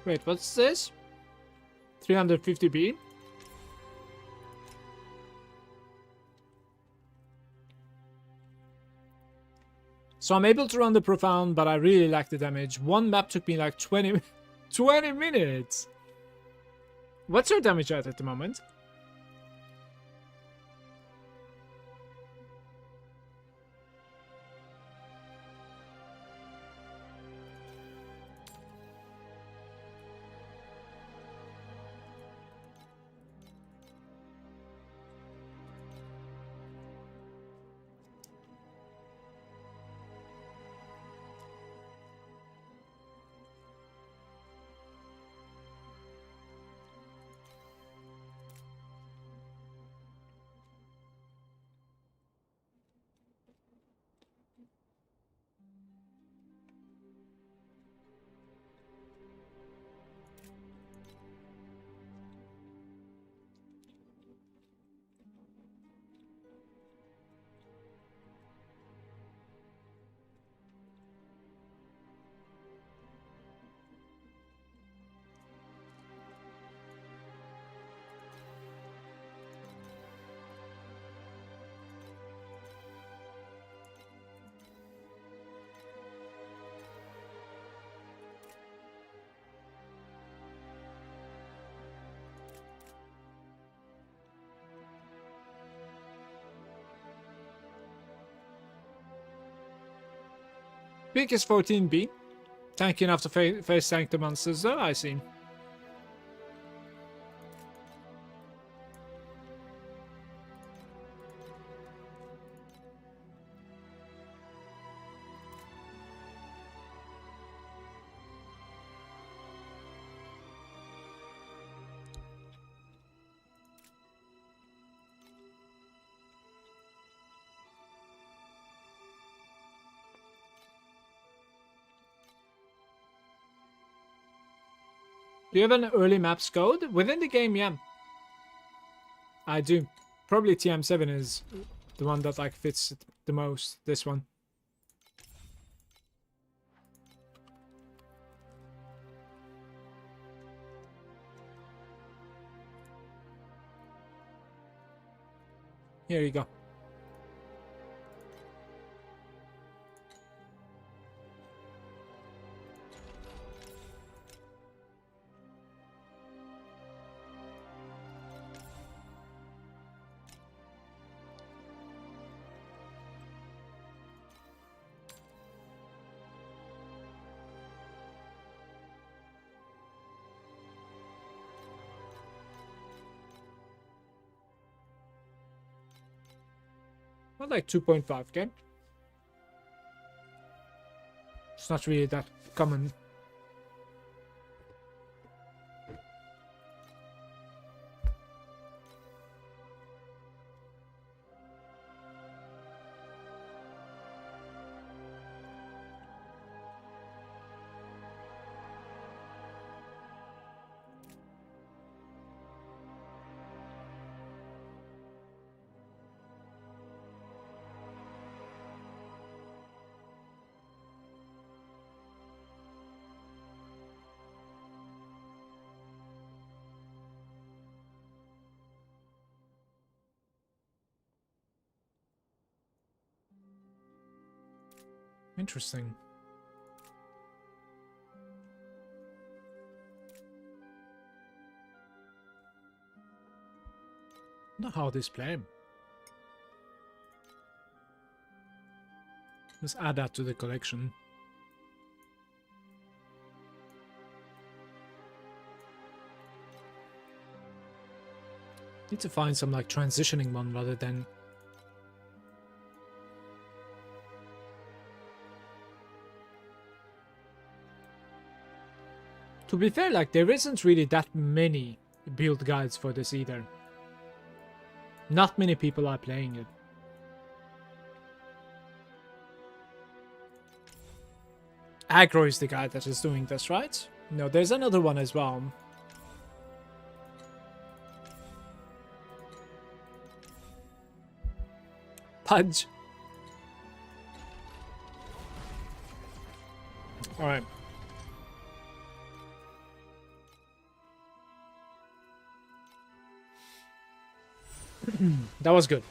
Wait, what's this? 350B? So I'm able to run the Profound, but I really lack the damage. One map took me like 20 minutes! What's your damage at the moment? Peak is 14B. Tanky enough to face tank the monsters though, I see. Do you have an early maps code? Within the game, yeah. I do. Probably TM7 is the one that like fits the most, this one. Here you go. Well, like 2.5k. It's not really that common. Interesting. Not how this play. Let's add that to the collection. Need to find some like transitioning one rather than. To be fair, like there isn't really that many build guides for this either. Not many people are playing it. Aggro is the guy that is doing this, right? No, there's another one as well. Pudge. Alright. That was good.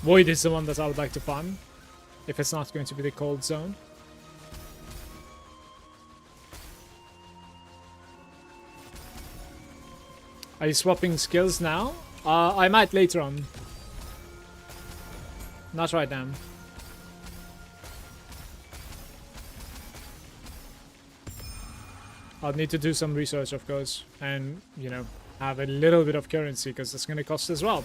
Void is the one that I would like to farm, if it's not going to be the cold zone. Are you swapping skills now? I might later on. Not right now. I'll need to do some research, of course, and, you know, have a little bit of currency, because it's going to cost as well.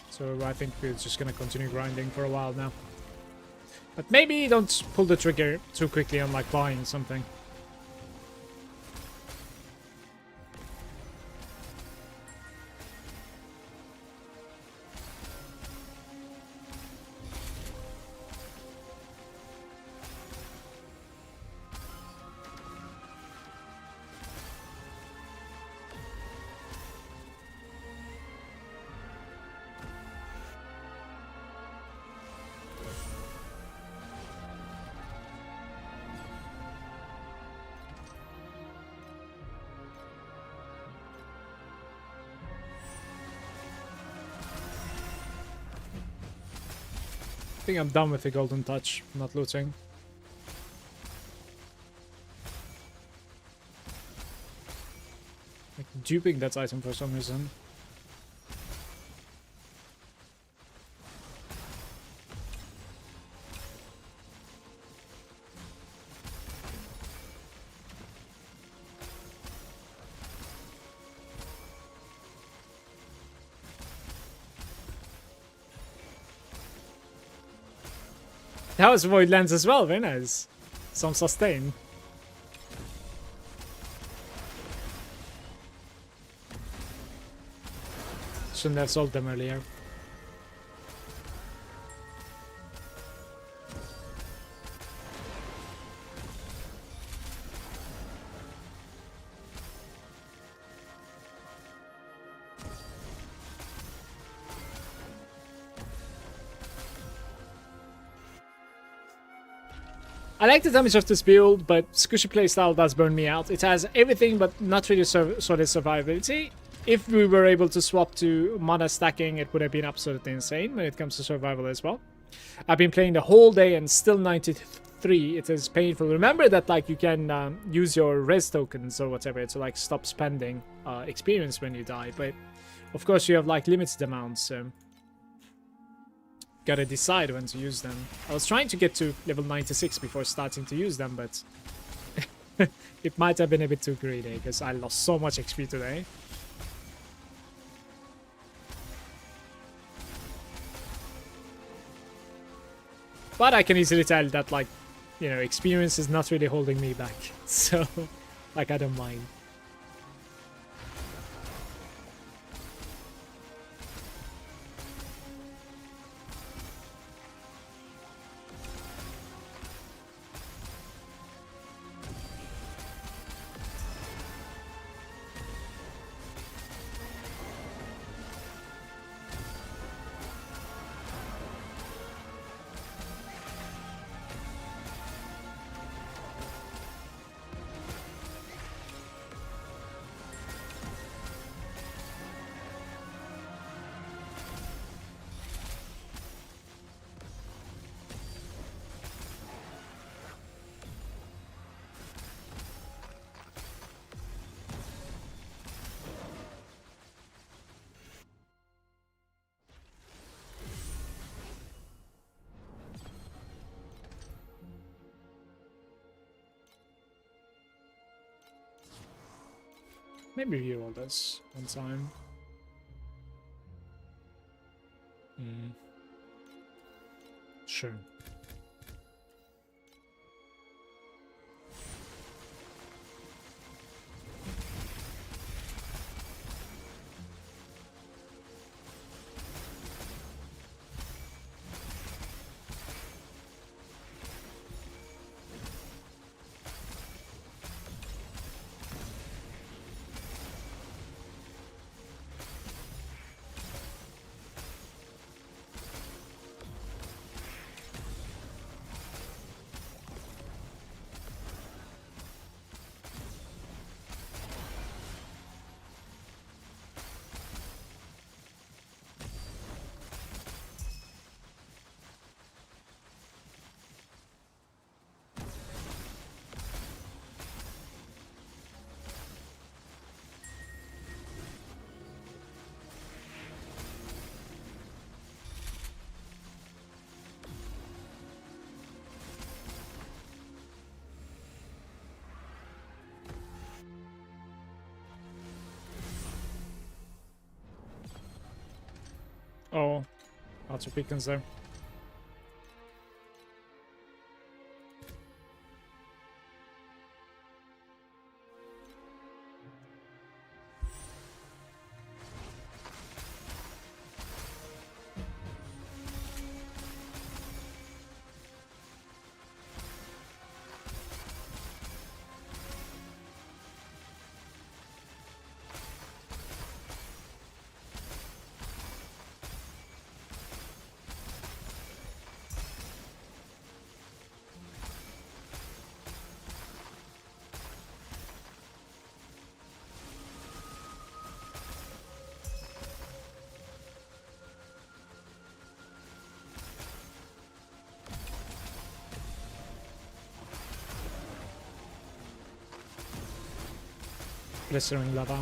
So I think we're just going to continue grinding for a while now. But maybe don't pull the trigger too quickly on, like, buying something. I think I'm done with the golden touch, not looting. Like duping that item for some reason. That was void lens as well, very nice. Some sustain. Shouldn't have sold them earlier. I like the damage of this build, but squishy playstyle does burn me out. It has everything but not really solid survivability. If we were able to swap to mana stacking, it would have been absolutely insane when it comes to survival as well. I've been playing the whole day and still 93. It is painful. Remember that like you can use your res tokens or whatever to like stop spending experience when you die, but of course you have like limited amounts, so gotta decide when to use them. I was trying to get to level 96 before starting to use them, but it might have been a bit too greedy because I lost so much XP today. But I can easily tell that, like, you know, experience is not really holding me back. So, like, I don't mind. Maybe reroll this one time. Sure. Oh, lots of beacons there. Blistering lava.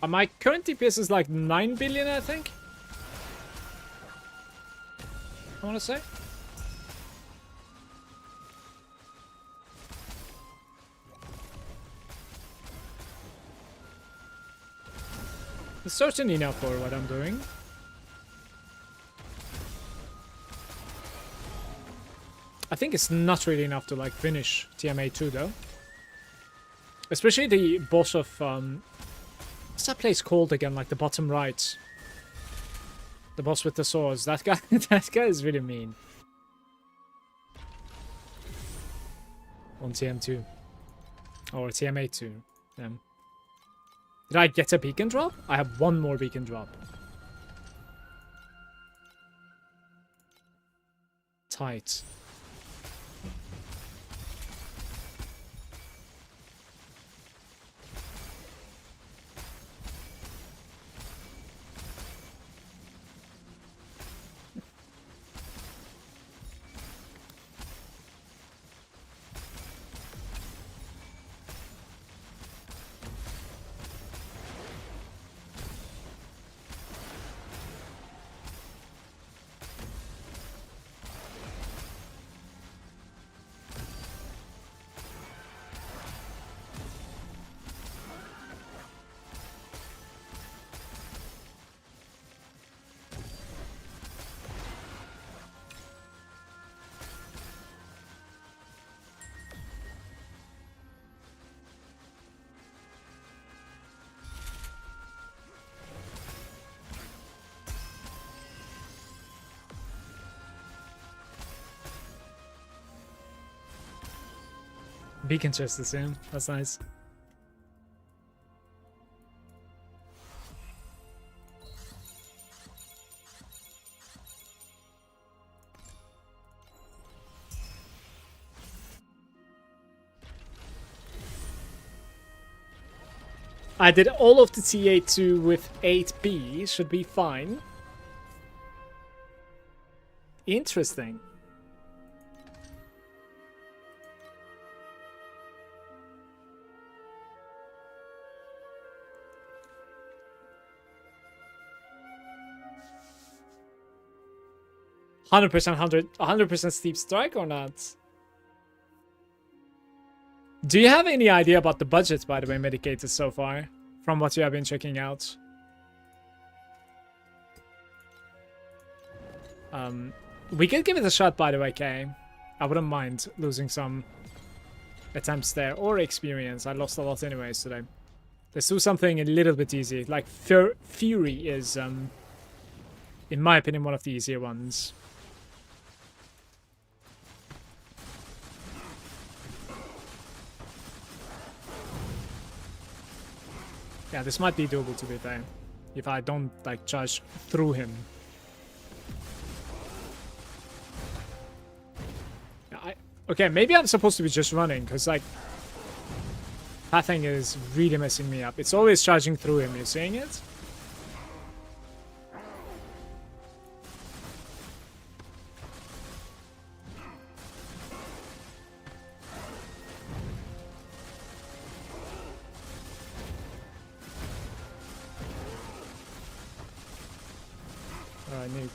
My current DPS is like 9 billion, I think. I want to say. It's certainly enough for what I'm doing. I think it's not really enough to like finish TMA 2 though. Especially the boss of what's that place called again? Like the bottom right. The boss with the swords. That guy that guy is really mean. On TM2. Or TMA 2. Yeah. Did I get a beacon drop? I have one more beacon drop. Tight. Beacon chest the same. That's nice. I did all of the TA2 with 8B. Should be fine. Interesting. $100%, 100% steep strike or not? Do you have any idea about the budget, by the way, Medicated so far? From what you have been checking out? We could give it a shot, by the way, Kay. I wouldn't mind losing some attempts there. Or experience. I lost a lot anyways today. Let's do something a little bit easy. Like, Fury is, in my opinion, one of the easier ones. Yeah, this might be doable to be fair. If I don't, like, charge through him. Yeah, okay, maybe I'm supposed to be just running, because, like, pathing is really messing me up. It's always charging through him, you seeing it? Nuke.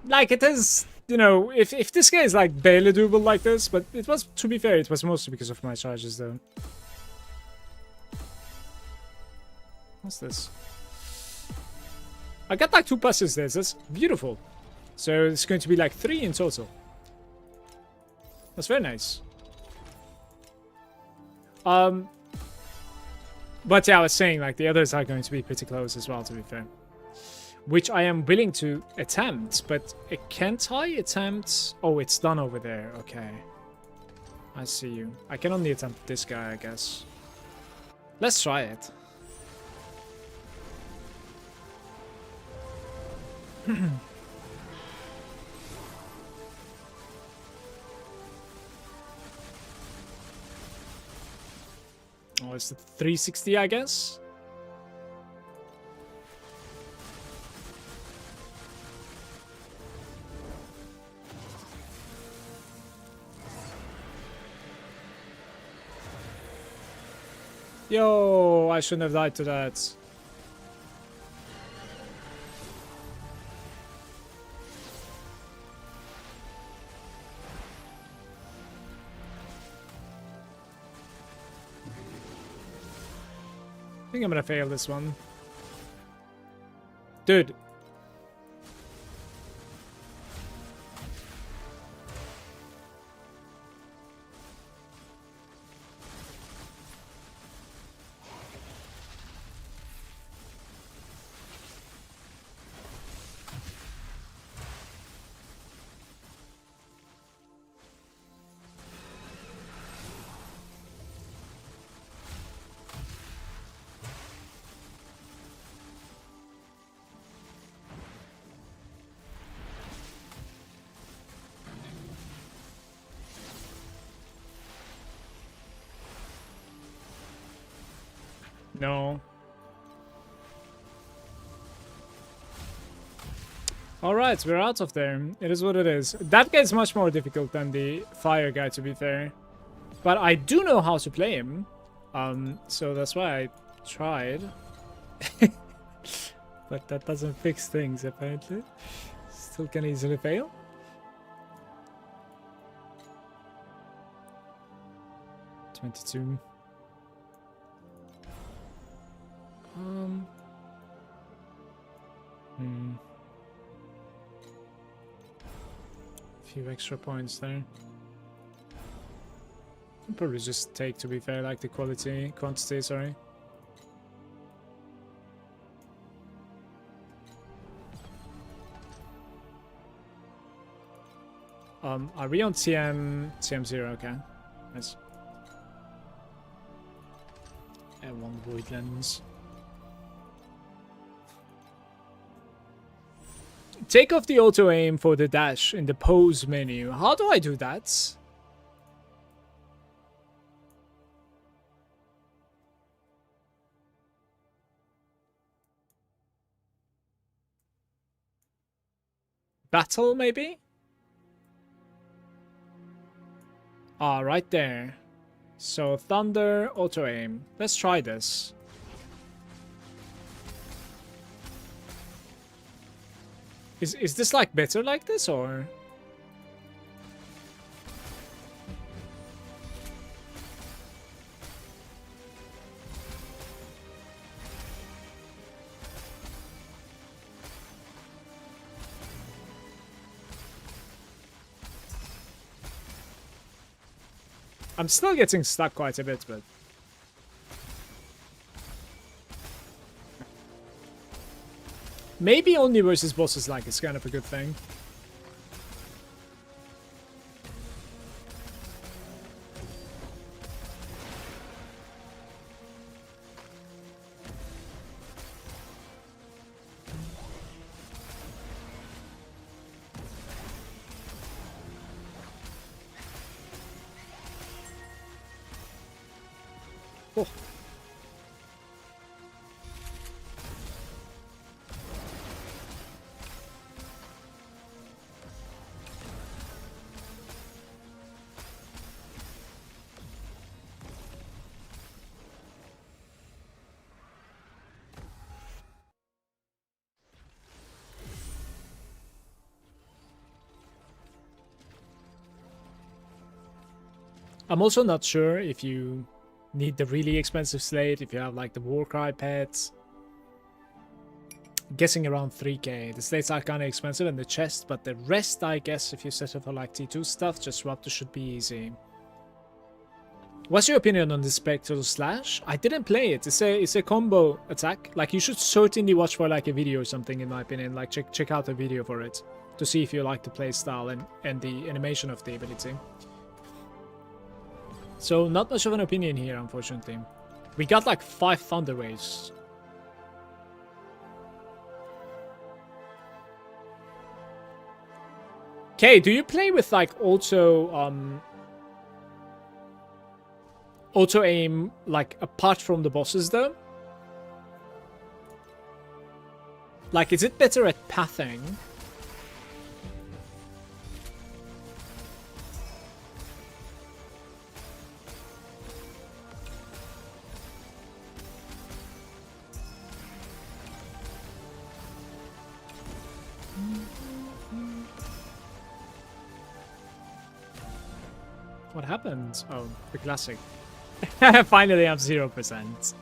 Like, it is, you know, if this guy is, like, barely doable like this, but it was, to be fair, it was mostly because of my charges, though. What's this? I got, like, 2 passes there, that's beautiful. So it's going to be, like, 3 in total. That's very nice. But yeah, I was saying, like, the others are going to be pretty close as well, to be fair. Which I am willing to attempt, but can't I attempt? Oh, it's done over there. Okay. I see you. I can only attempt this guy, I guess. Let's try it. Oh, it's the 360, I guess? Yo, I shouldn't have died to that. I think I'm gonna fail this one. Dude. No. Alright, we're out of there. It is what it is. That guy's much more difficult than the fire guy, to be fair. But I do know how to play him. So that's why I tried. But that doesn't fix things, apparently. Still can easily fail. $22. Few extra points there. I'll probably just take, to be fair, like the quantity, sorry. Are we on TM0? Okay. Nice. And one void lens. Take off the auto aim for the dash in the pose menu. How do I do that? Battle, maybe? Ah, right there. So, thunder, auto aim. Let's try this. Is this like better like this, or? I'm still getting stuck quite a bit, but... Maybe only versus bosses like it's kind of a good thing. Oh. I'm also not sure if you need the really expensive slate, if you have like the Warcry pets. Guessing around 3k. The slates are kind of expensive and the chest, but the rest, I guess, if you set up for like T2 stuff, just swap should be easy. What's your opinion on the Spectral Slash? I didn't play it. It's a combo attack. Like, you should certainly watch for like a video or something, in my opinion. Like, check out a video for it to see if you like the play style and the animation of the ability. So, not much of an opinion here, unfortunately. We got like 5 Thunder Waves. Okay, do you play with like auto aim like apart from the bosses though? Like, is it better at pathing? What happened? Oh, the classic. Finally, I'm 0%.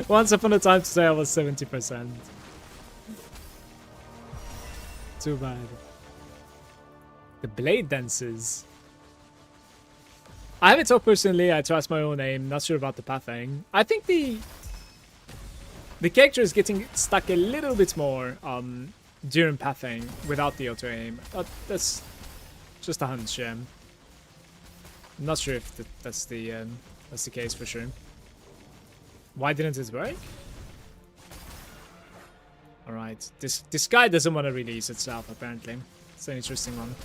Once upon a time today, I was 70%. Too bad. The Blade Dancers. I have it up personally. I trust my own aim. Not sure about the pathing. I think the character is getting stuck a little bit more during pathing without the auto aim. That's just a hunch, yeah. I'm not sure if that's the case for sure. Why didn't it work? All right, this guy doesn't want to release itself. Apparently, it's an interesting one.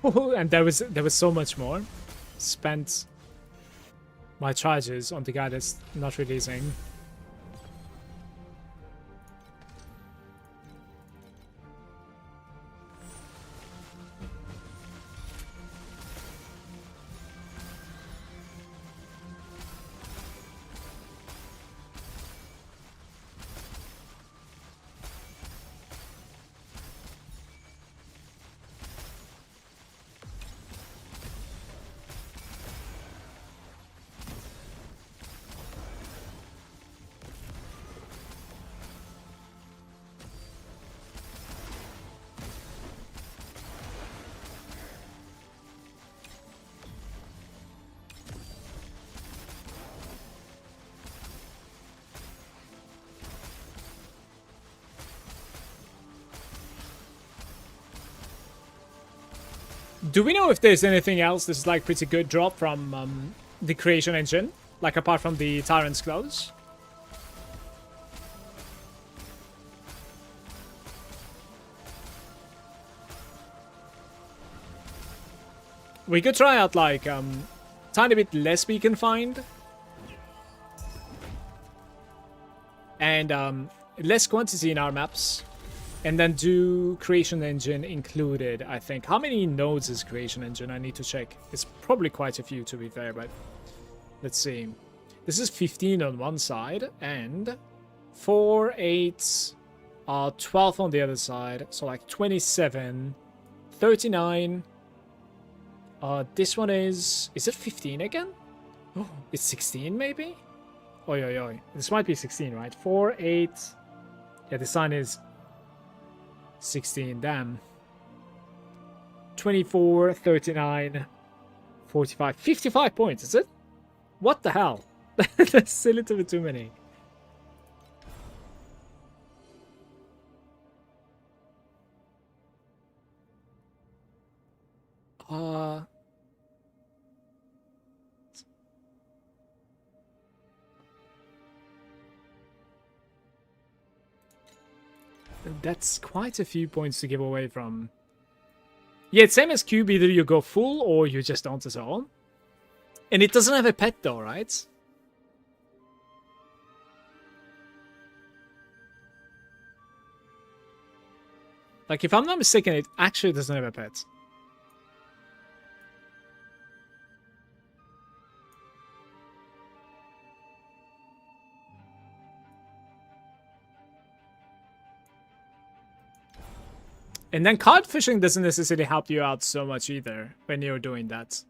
Oh, and there was so much more. Spent my charges on the guy that's not releasing. Do we know if there's anything else that's like pretty good drop from the creation engine? Like, apart from the Tyrant's Clothes? We could try out like tiny bit less beacon find. And less quantity in our maps. And then do creation engine included, I think. How many nodes is creation engine? I need to check. It's probably quite a few, to be fair, but let's see. This is 15 on one side and 4, 8, 12 on the other side. So like 27, 39. This one is it 15 again? Oh, it's 16 maybe? Oi, oi, oi. This might be 16, right? 4, 8. Yeah, the sign is 16, damn. 24, 39, 45, 55 points, is it? What the hell? That's a little bit too many. That's quite a few points to give away from. Yeah, it's same as Cube. Either you go full or you just don't at all. And it doesn't have a pet though, right? Like, if I'm not mistaken, it actually doesn't have a pet. And then card fishing doesn't necessarily help you out so much either when you're doing that.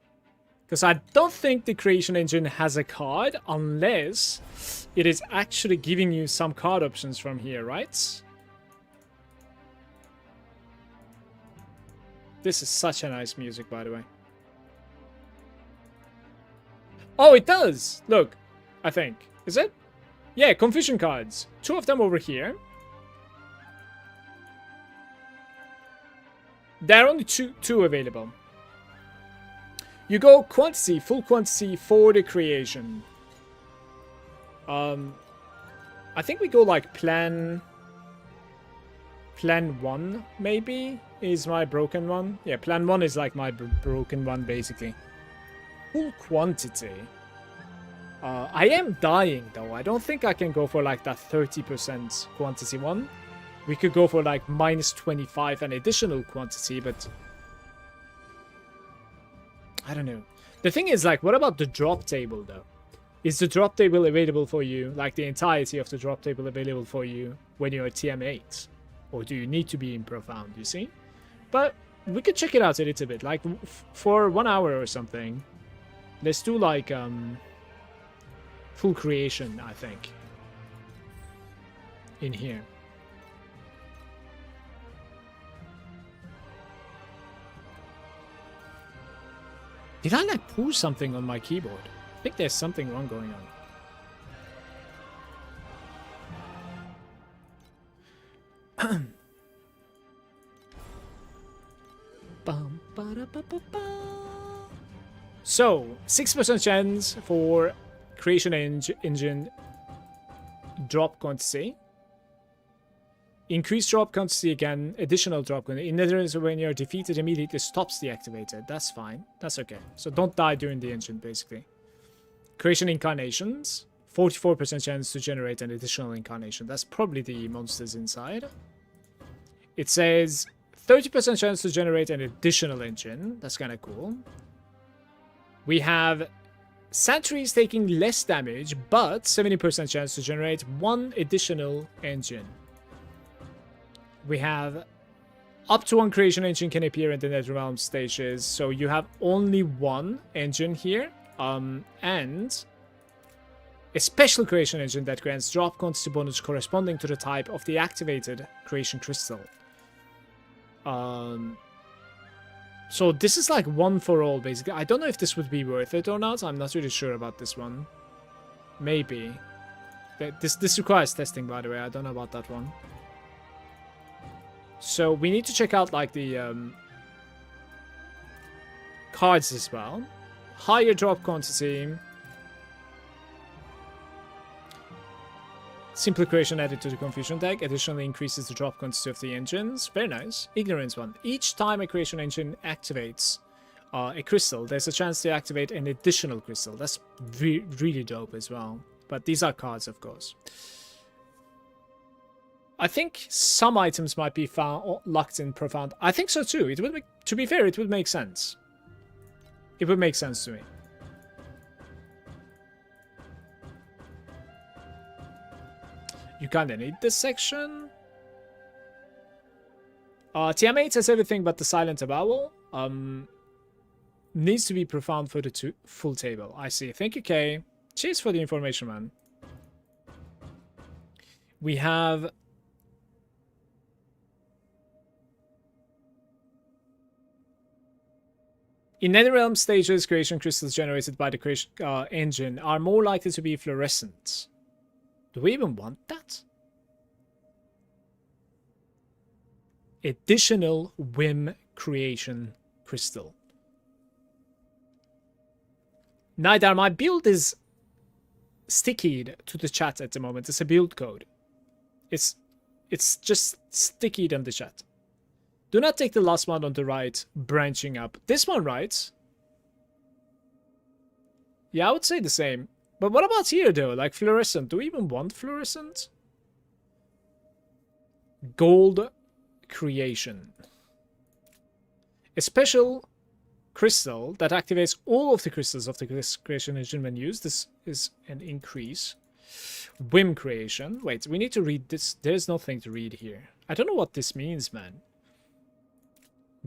Because I don't think the creation engine has a card unless it is actually giving you some card options from here, right? This is such a nice music, by the way. Oh, it does! Look, I think. Is it? Yeah, confusion cards. 2 of them over here. There are only two available. You go quantity, full quantity for the creation. I think we go like plan 1 maybe is my broken one. Yeah, plan 1 is like my broken one basically. Full quantity. I am dying though. I don't think I can go for like that 30% quantity one. We could go for like minus 25 an additional quantity, but I don't know. The thing is, like, what about the drop table though? Is the drop table available for you, like the entirety of the drop table available for you when you're at TM8? Or do you need to be in profound, you see? But we could check it out a little bit, like for 1 hour or something. Let's do like full creation, I think, in here. Did I like push something on my keyboard? I think there's something wrong going on. So, 6% chance for creation engine drop quantity. Increase drop quantity again, additional drop quantity. In other words, when you're defeated, immediately stops deactivated. That's fine. That's okay. So don't die during the engine, basically. Creation incarnations. 44% chance to generate an additional incarnation. That's probably the monsters inside. It says 30% chance to generate an additional engine. That's kind of cool. We have sentries taking less damage, but 70% chance to generate 1 additional engine. We have up to 1 creation engine can appear in the Netherrealm stages, so you have only 1 engine here, and a special creation engine that grants drop quantity bonus corresponding to the type of the activated creation crystal. So this is like one for all, basically. I don't know if this would be worth it or not. I'm not really sure about this one. Maybe. This requires testing, by the way. I don't know about that one. So we need to check out like the cards as well. Higher drop quantity. Simple creation added to the confusion deck. Additionally increases the drop quantity of the engines. Very nice. Ignorance one. Each time a creation engine activates a crystal, there's a chance to activate an additional crystal. That's really dope as well. But these are cards, of course. I think some items might be found locked in profound. I think so too. It would make, to be fair, it would make sense. It would make sense to me. You kinda need this section. TM8 has everything but the silent avowal. Needs to be profound for the full table. I see. Thank you, Kay. Cheers for the information, man. We have in Netherrealm stages, creation crystals generated by the creation engine are more likely to be fluorescent. Do we even want that? Additional whim creation crystal. Neither, my build is stickied to the chat at the moment. It's a build code. It's just stickied on the chat. Do not take the last one on the right, branching up. This one, right? Yeah, I would say the same. But what about here, though? Like fluorescent. Do we even want fluorescent? Gold creation. A special crystal that activates all of the crystals of the creation engine when used. This is an increase. Whim creation. Wait, we need to read this. There's nothing to read here. I don't know what this means, man.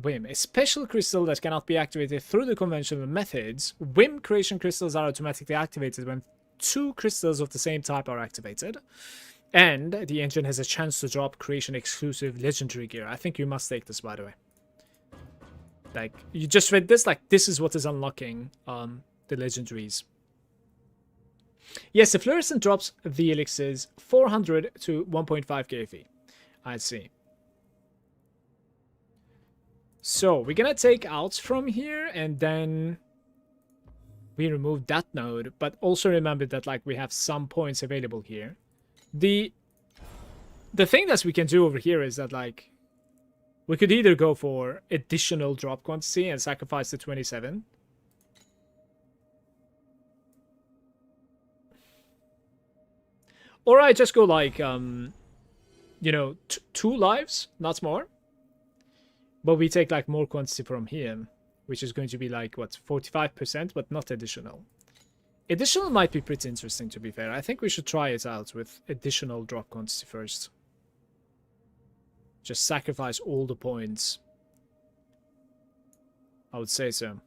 Whim. A special crystal that cannot be activated through the conventional methods. Whim creation crystals are automatically activated when 2 crystals of the same type are activated. And the engine has a chance to drop creation exclusive legendary gear. I think you must take this, by the way. Like, you just read this, like, this is what is unlocking the legendaries. Yes, the fluorescent drops the elixirs 400 to 1.5 kf. I see. So, we're gonna take out from here, and then we remove that node, but also remember that, like, we have some points available here. The thing that we can do over here is that, like, we could either go for additional drop quantity and sacrifice the 27. Or I just go, like, you know, 2 lives, not more. But we take, like, more quantity from here, which is going to be, like, what, 45%, but not additional. Additional might be pretty interesting, to be fair. I think we should try it out with additional drop quantity first. Just sacrifice all the points. I would say so.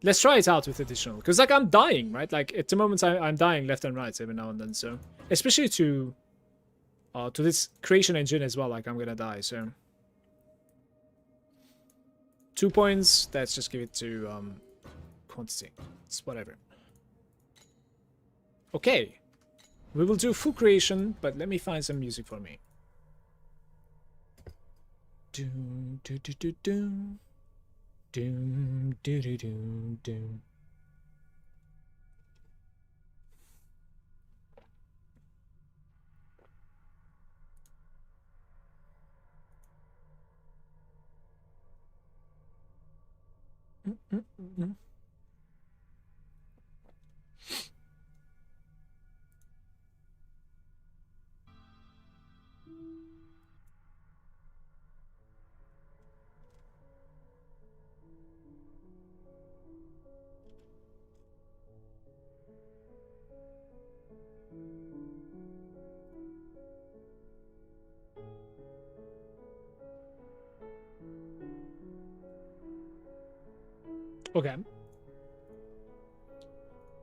Let's try it out with additional. Because, like, I'm dying, right? Like, at the moment, I'm dying left and right every now and then. So, especially to this creation engine as well. Like, I'm gonna die, so. 2 points. Let's just give it to quantity. It's whatever. Okay. We will do full creation, but let me find some music for me. Doom, do, do, do, doom. Doom, do, do, doom, doom. Okay.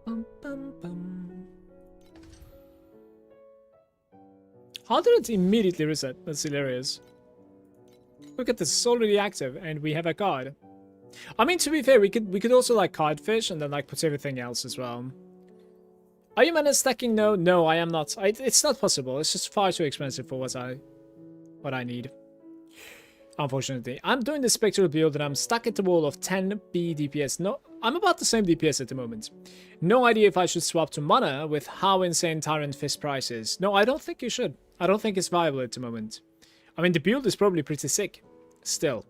Bum, bum, bum. How did it immediately reset? That's hilarious. Look at this, it's already active, and we have a card. I mean, to be fair, we could also, like, card fish and then, like, put everything else as well. Are you mana stacking? No, no, I am not. It's not possible. It's just far too expensive for what I need. Unfortunately, I'm doing the spectral build and I'm stuck at the wall of 10B DPS. No, I'm about the same DPS at the moment. No idea if I should swap to mana with how insane Tyrant Fist price is. No, I don't think you should. I don't think it's viable at the moment. I mean, the build is probably pretty sick still,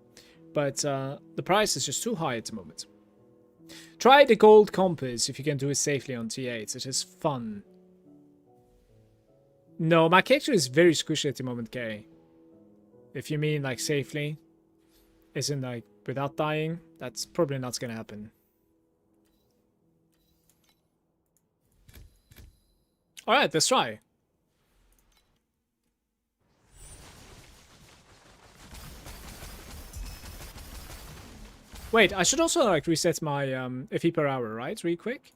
but the price is just too high at the moment. Try the gold compass if you can do it safely on T8. It is fun. No, my character is very squishy at the moment, K. If you mean, like, safely, isn't, like, without dying, that's probably not gonna happen. Alright, let's try. Wait, I should also, like, reset my FE per hour, right? Really quick.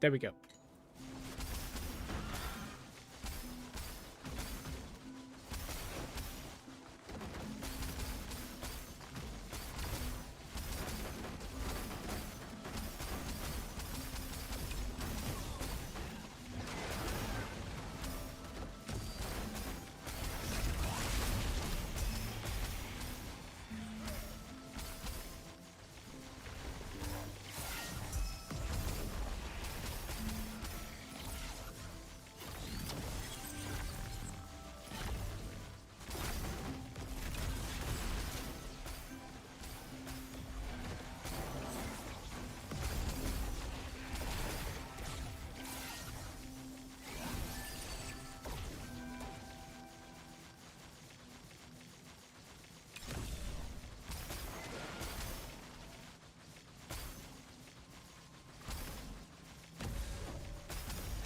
There we go.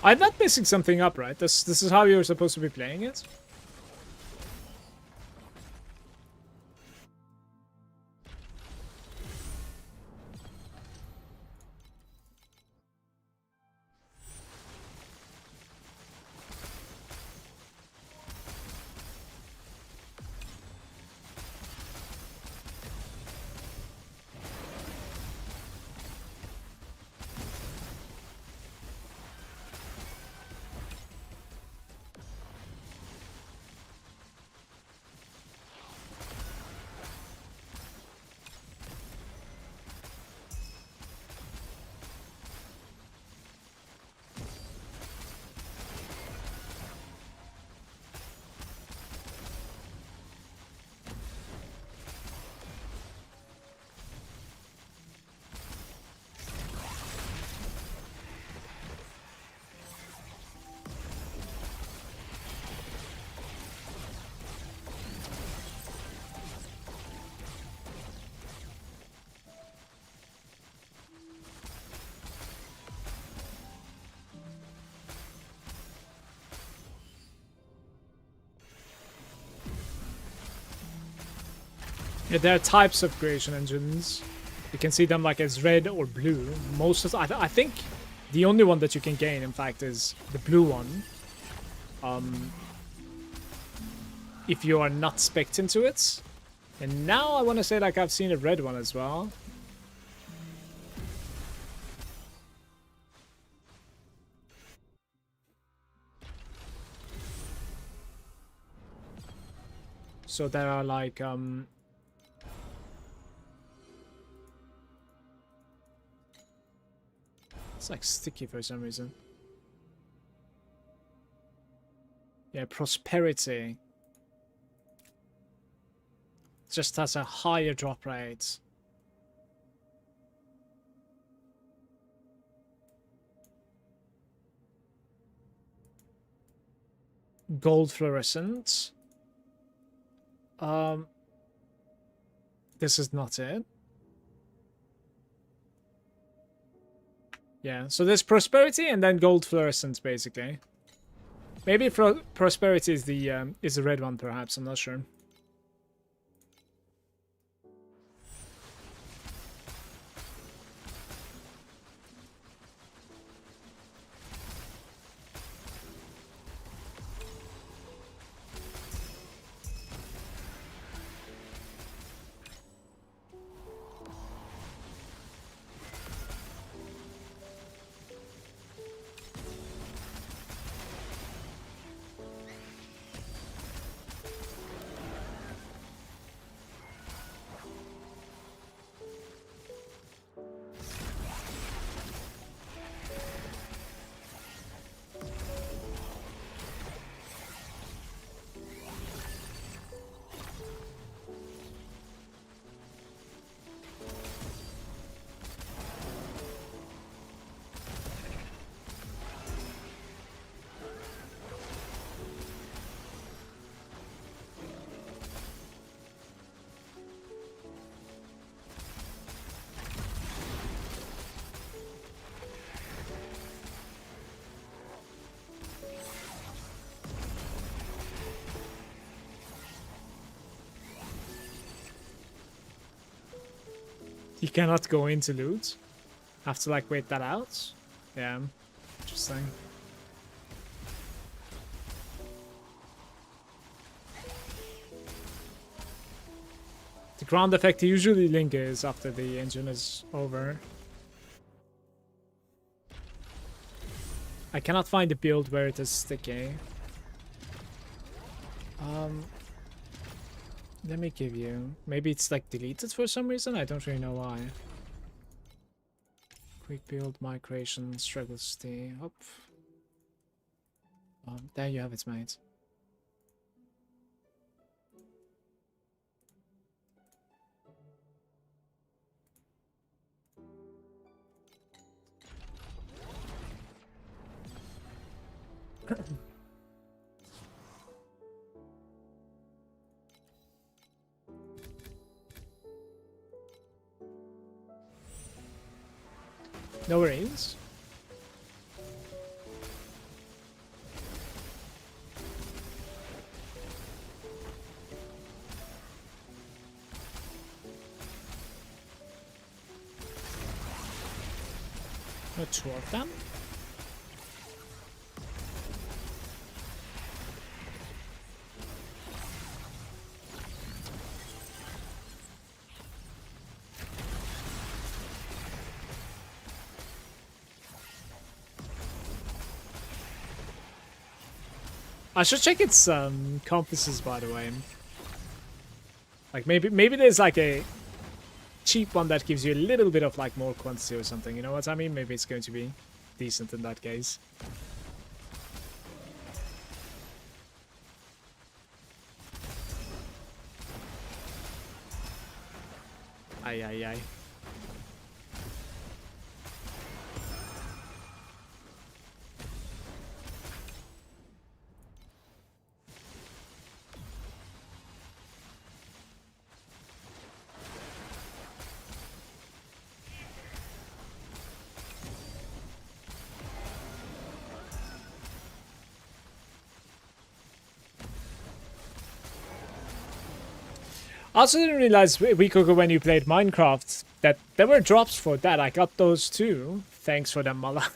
I'm not messing something up, right? This is how you're supposed to be playing it? Yeah, there are types of creation engines. You can see them like as red or blue. Most of I think the only one that you can gain, in fact, is the blue one. If you are not spec'd into it. And now I want to say like I've seen a red one as well. So there are like it's like sticky for some reason. Yeah, prosperity. Just has a higher drop rate. Gold fluorescent. This is not it. Yeah, so there's prosperity and then gold fluorescence basically. Maybe prosperity is the red one, perhaps. I'm not sure. You cannot go into loot. Have to like wait that out. Yeah, interesting. The ground effect usually lingers after the engine is over. I cannot find a build where it is sticky. Let me give you... Maybe it's like deleted for some reason? I don't really know why. Quick build, migration, struggle stay. Up. There you have it, mate. No worries. Two of them. I should check its compasses, by the way. Like maybe there's like a cheap one that gives you a little bit of like more quantity or something. You know what I mean? Maybe it's going to be decent in that case. Aye, aye, aye. I also didn't realize a week ago when you played Minecraft that there were drops for that. I got those too. Thanks for them, Mala.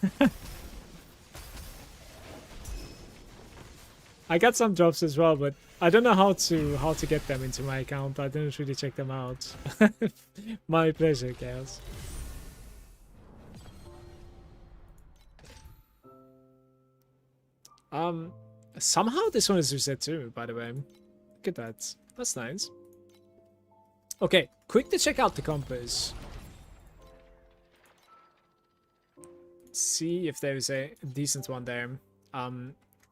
I got some drops as well, but I don't know how to get them into my account. I didn't really check them out. My pleasure, Chaos. Somehow this one is reset too, by the way. Look at that. That's nice. Okay, quick to check out the compass. See if there's a decent one there.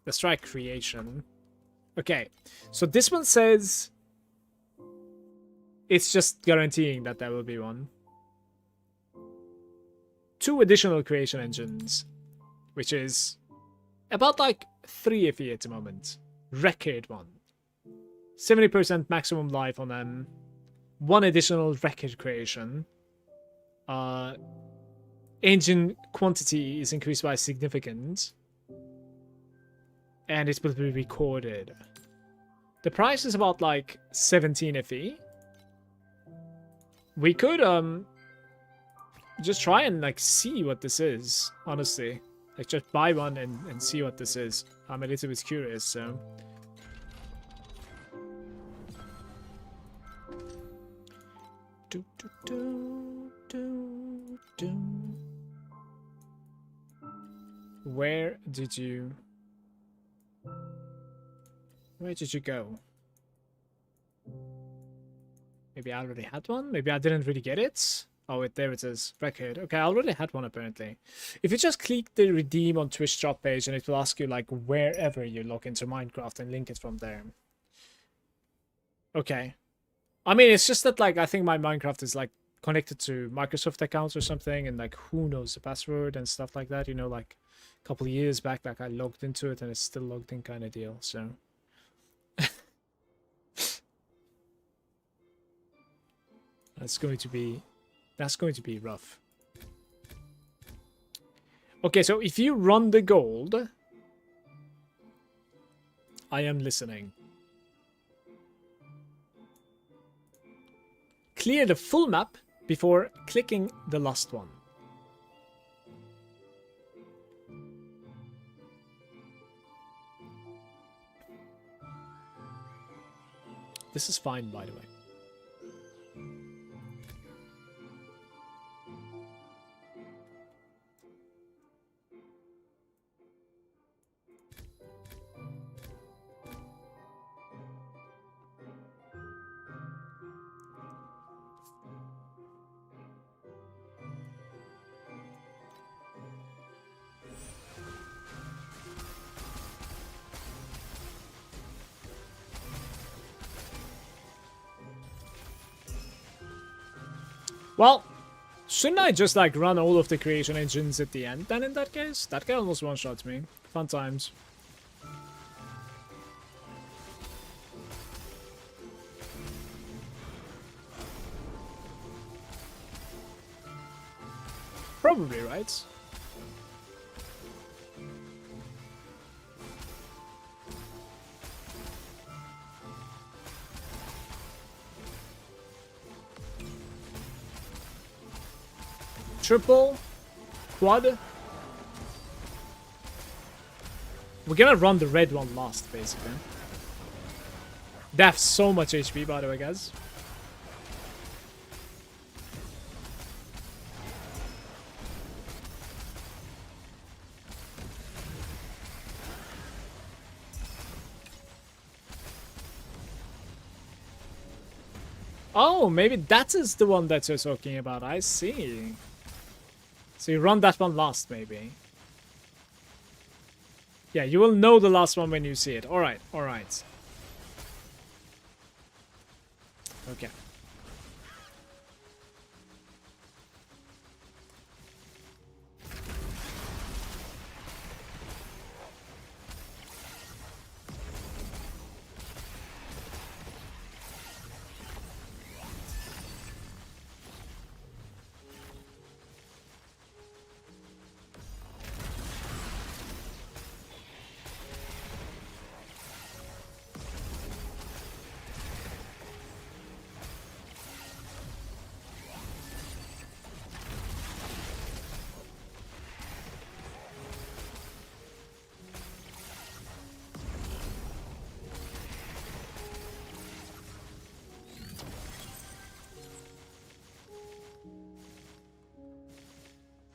Let's try creation. Okay, so this one says it's just guaranteeing that there will be one. 2 additional creation engines, which is about like 3 FE at the moment. Record one. 70% maximum life on them. 1 additional record creation. Engine quantity is increased by significant. And it will be recorded. The price is about like 17 FE. We could just try and like see what this is, honestly. Like just buy one and see what this is. I'm a little bit curious, so. Where did you go? Maybe I already had one? Maybe I didn't really get it? Oh, there it is. Record. Okay, I already had one apparently. If you just click the redeem on Twitch drop page and it will ask you like wherever you log into Minecraft and link it from there. Okay. I mean, it's just that like I think my Minecraft is like connected to Microsoft accounts or something, and like who knows the password and stuff like that, you know, like a couple of years back, like I logged into it and it's still logged in kind of deal, so. That's going to be rough. Okay, so if you run the gold, I am listening. Clear the full map before clicking the last one. This is fine, by the way. Well, shouldn't I just like run all of the creation engines at the end then in that case? That guy almost one-shots me. Fun times. Probably, right? Triple. quad. We're gonna run the red one last, basically. They have so much HP, by the way, guys. Oh, maybe that is the one that you're talking about. I see. So you run that one last, maybe. Yeah, you will know the last one when you see it. Alright, alright. Okay.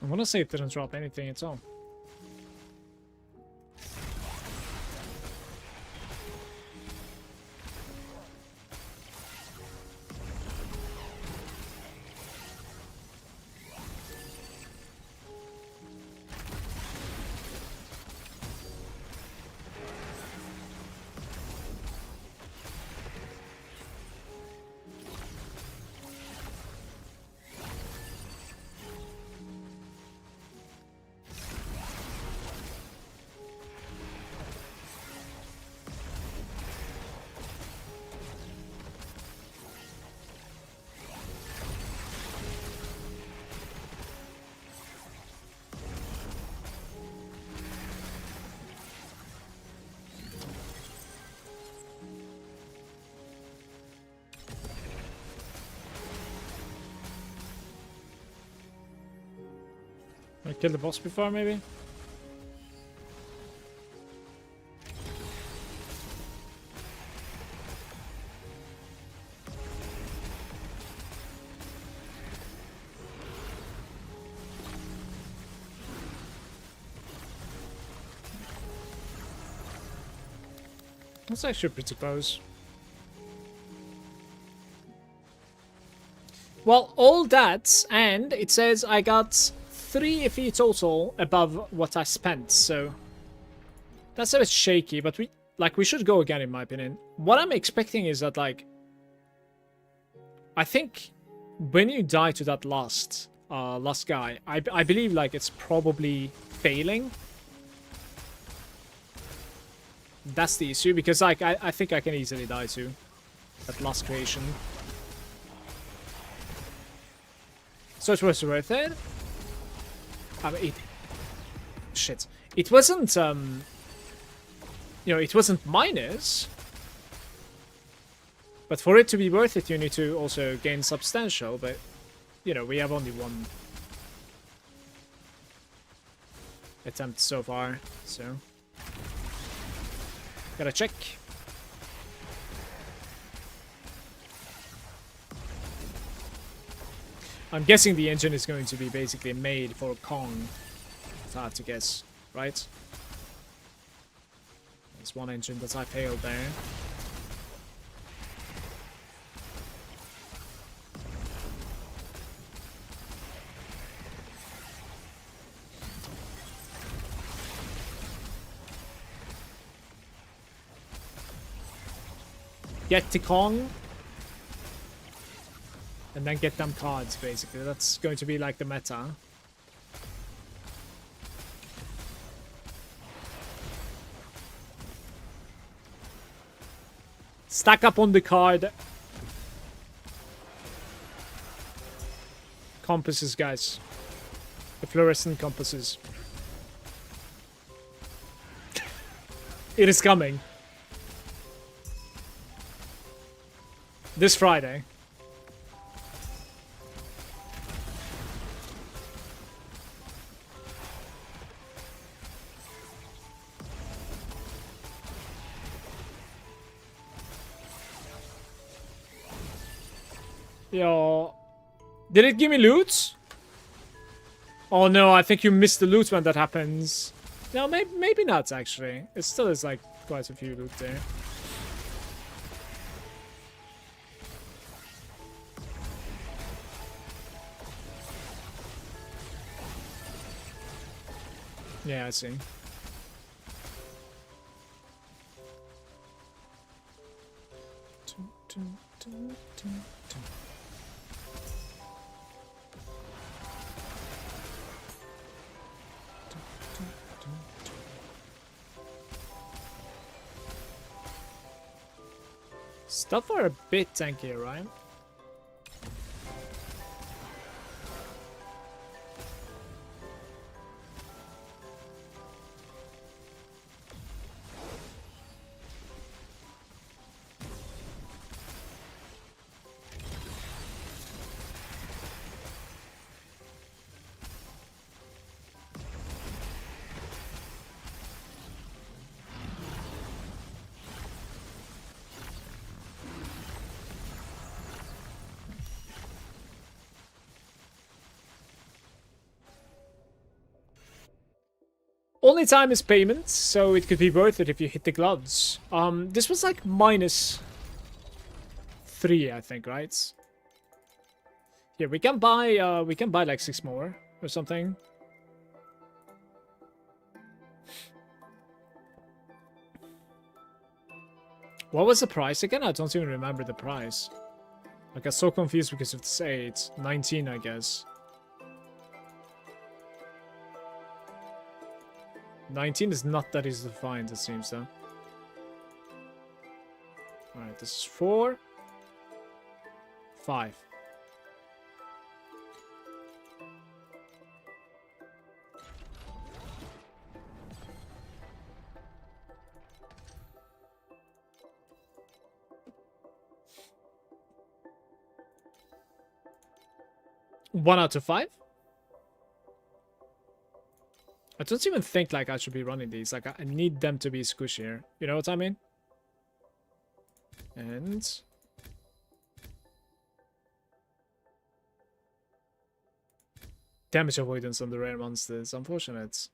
I want to say it didn't drop anything at all. I killed the boss before, maybe? That's actually pretty close. Well, all that, and it says I got 3 FE total above what I spent, so that's a bit shaky, but we should go again, in my opinion. What I'm expecting is that, like, I think when you die to that last guy, I believe, like, it's probably failing. That's the issue, because, like, I think I can easily die to that last creation. So it was worth it. I mean, shit. It wasn't, you know, it wasn't minus. But for it to be worth it, you need to also gain substantial. But, you know, we have only one attempt so far, so gotta check. I'm guessing the engine is going to be basically made for Kong. If I have to guess, right? There's one engine that I failed there. Get to Kong. And then get them cards, basically. That's going to be like the meta. Stack up on the card. Compasses, guys. The fluorescent compasses. It is coming. This Friday. Yo. Did it give me loot? Oh no, I think you missed the loot when that happens. No, maybe not actually. It still is like quite a few loot there. Yeah, I see. Stuff are a bit tankier, right? Only time is payment, so it could be worth it if you hit the gloves. This was like -3, I think, right? Yeah, we can buy like 6 more or something. What was the price again? I don't even remember the price. I got so confused because of this 8. 19, I guess. 19 is not that easy to find, it seems, though. Alright, this is 4. 5. One out of 5? I don't even think like I should be running these. Like I need them to be squishier. You know what I mean? And damage avoidance on the rare monsters. Unfortunate.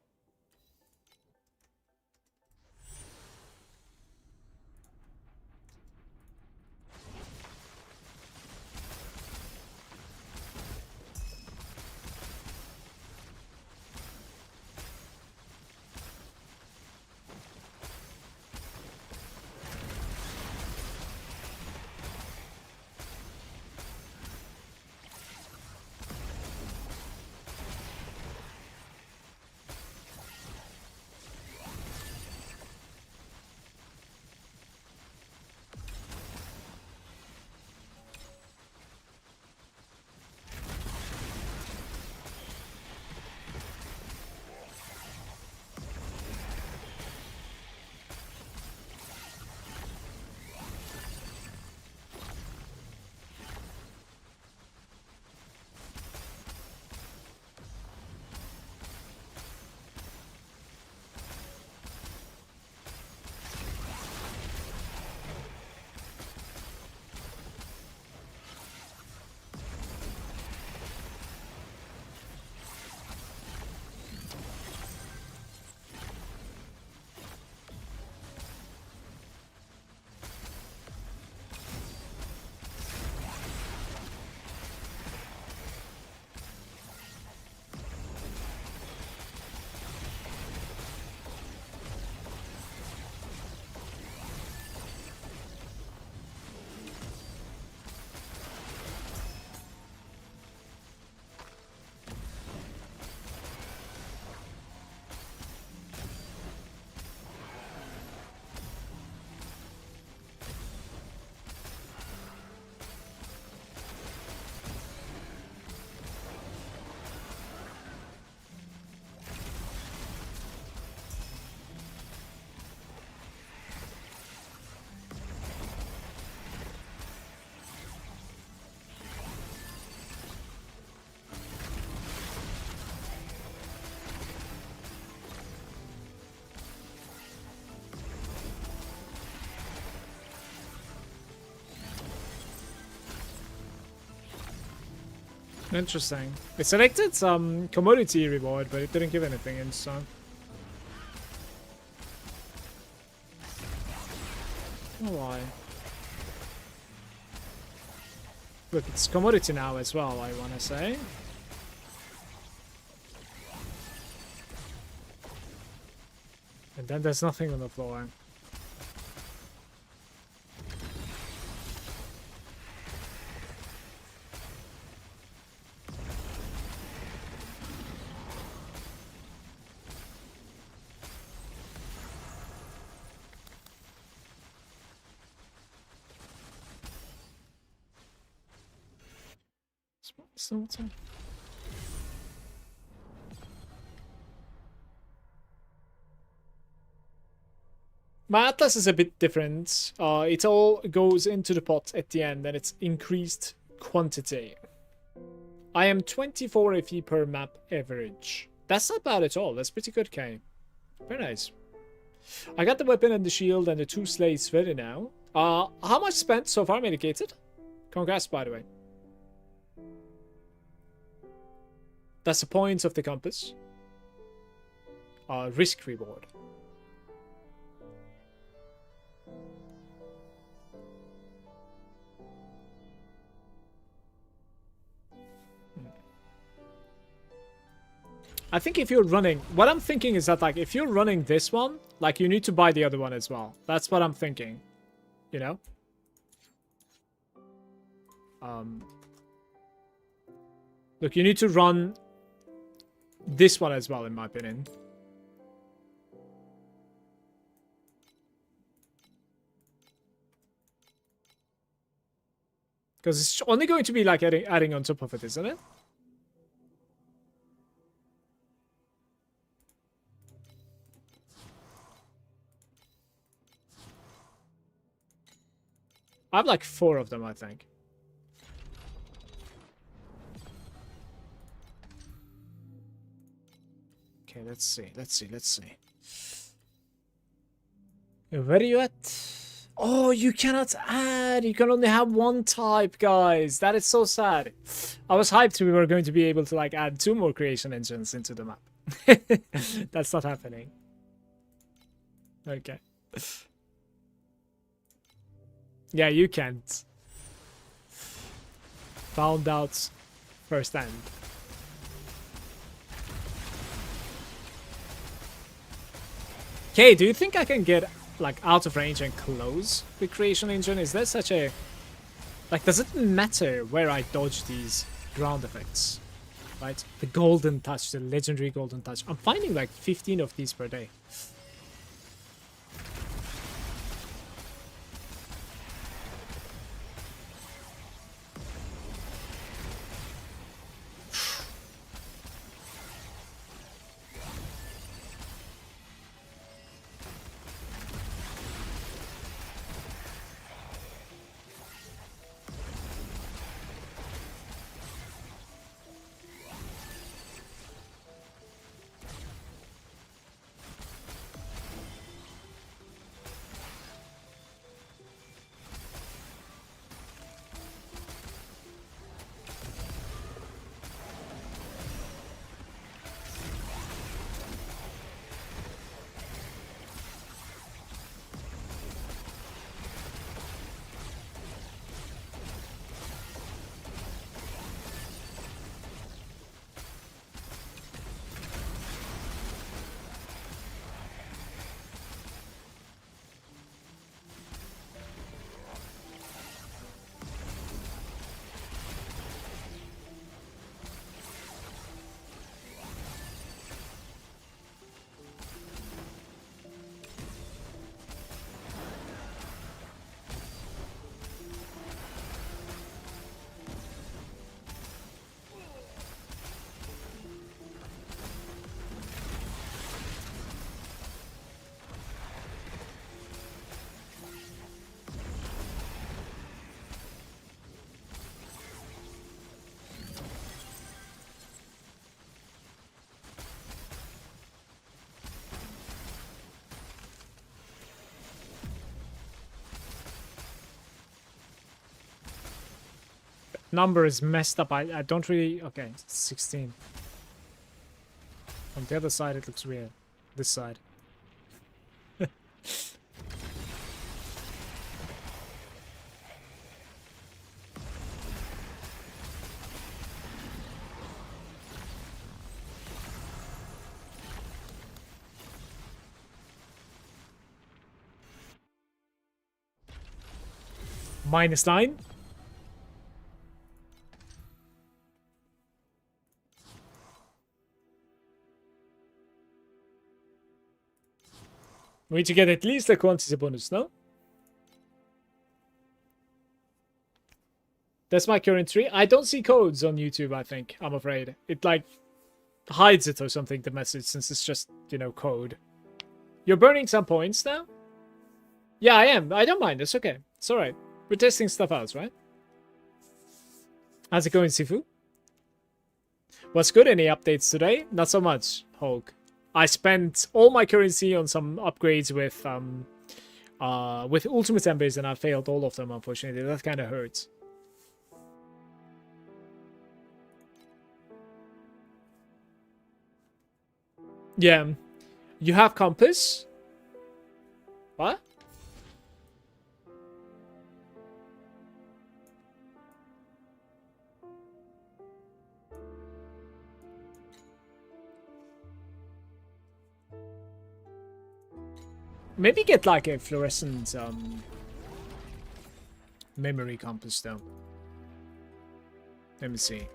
Interesting. It selected some commodity reward, but it didn't give anything in so. Why? Look, it's commodity now as well, I wanna say. And then there's nothing on the floor. Something. My Atlas is a bit different. It all goes into the pot at the end and it's increased quantity. I am 24 FE per map average. That's not bad at all. That's pretty good, K. Very nice. I got the weapon and the shield and the 2 slates ready now. How much spent so far, medicated? Congrats, by the way. That's the point of the compass. Risk reward. I think if you're running, what I'm thinking is that like if you're running this one, like you need to buy the other one as well. That's what I'm thinking. You know? Look, you need to run this one as well, in my opinion. Because it's only going to be like adding on top of it, isn't it? I have like 4 of them, I think. Okay, let's see. Where are you at? Oh, you cannot add. You can only have 1 type, guys. That is so sad. I was hyped we were going to be able to like add 2 more creation engines into the map. That's not happening. Okay. Yeah, you can't. Found out firsthand. Okay, do you think I can get like out of range and close the creation engine? Is there such a like, does it matter where I dodge these ground effects? Right? The golden touch, the legendary golden touch. I'm finding like 15 of these per day. number is messed up. I don't really... Okay, 16. On the other side, it looks weird. This side. -9. We need to get at least a quantity bonus, no? That's my current tree. I don't see codes on YouTube, I think. I'm afraid. It, like, hides it or something, the message, since it's just, you know, code. You're burning some points now? Yeah, I am. I don't mind. It's okay. It's alright. We're testing stuff out, right? How's it going, Sifu? What's good? Any updates today? Not so much, Hulk. I spent all my currency on some upgrades with Ultimate Embers, and I failed all of them, unfortunately. That kind of hurts. Yeah. You have compass? What? Maybe get like a fluorescent memory compass though. Let me see.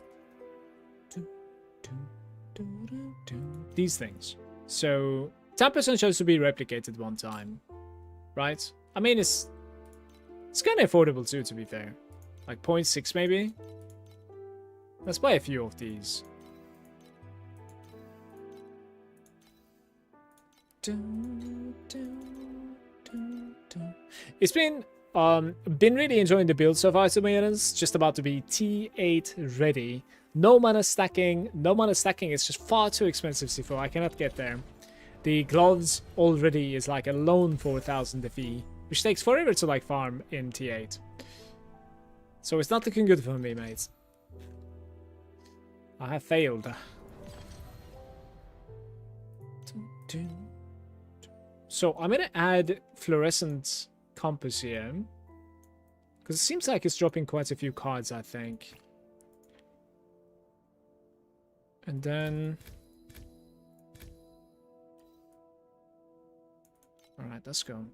These things. So 10% chance to be replicated one time, right? I mean, it's kind of affordable too, to be fair. Like 0.6 maybe. Let's buy a few of these. It's been really enjoying the build so far, to be honest. Just about to be T8 ready. No mana stacking. No mana stacking is just far too expensive, C4. I cannot get there. The gloves already is like a lone 4,000 defee, which takes forever to like farm in T8. So it's not looking good for me, mates. I have failed. So I'm gonna add fluorescent compass here, because it seems like it's dropping quite a few cards, I think. And then, all right, let's go.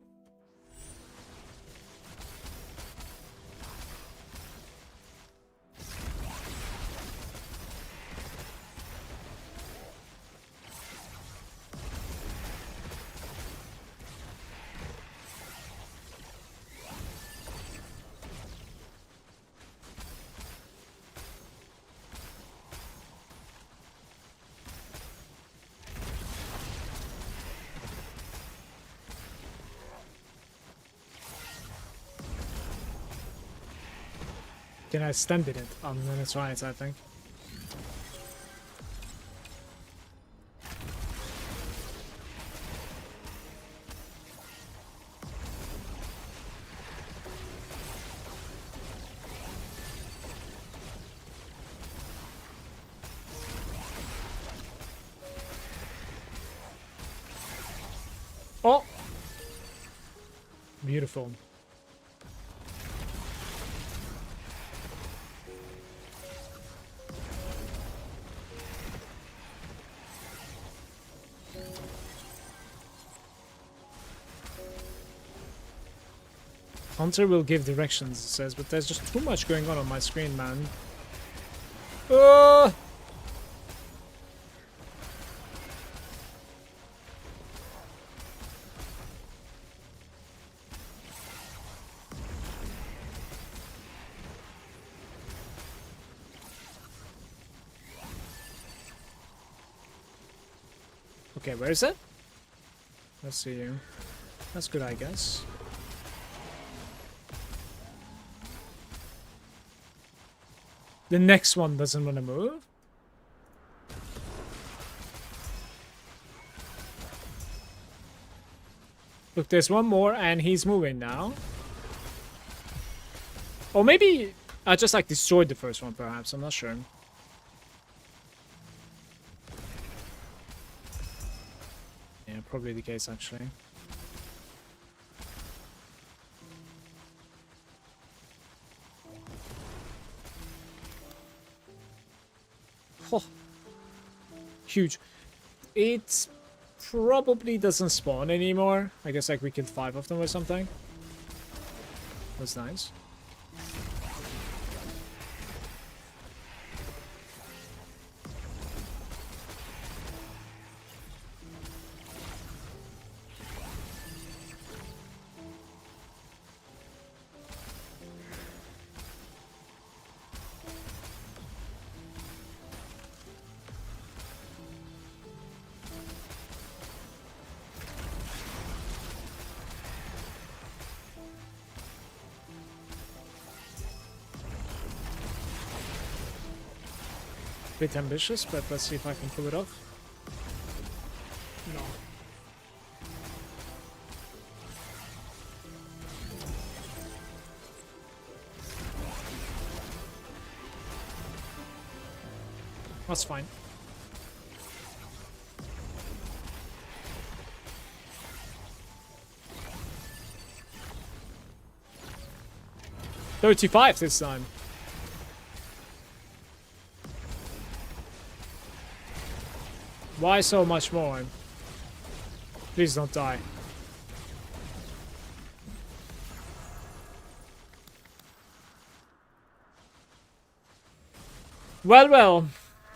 Can I stand it? I'm gonna try it, I think. Oh! Beautiful. Hunter will give directions, it says, but there's just too much going on my screen, man. Okay, where is it? Let's see you. That's good, I guess. The next one doesn't want to move. Look, there's one more and he's moving now. Or maybe I just like destroyed the first one, perhaps. I'm not sure. Yeah, probably the case, actually. Oh. Huge. It probably doesn't spawn anymore. I guess like we killed 5 of them or something. That's nice. Bit ambitious, but let's see if I can pull it off. No. That's fine. $35 this time. Why so much more? Please don't die. Well, well.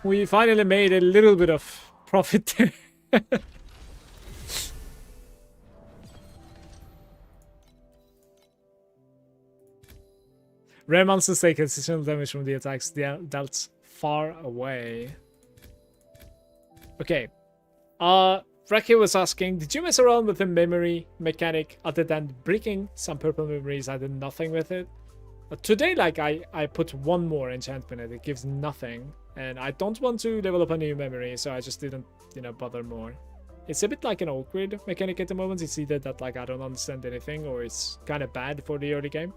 We finally made a little bit of profit there. Rare monsters take additional damage from the attacks dealt far away. Okay. Raki was asking, did you mess around with the memory mechanic other than breaking some purple memories? I did nothing with it. Today, like, I put one more enchantment and it gives nothing. And I don't want to develop a new memory, so I just didn't, you know, bother more. It's a bit like an awkward mechanic at the moment. It's either that, like, I don't understand anything or it's kind of bad for the early game.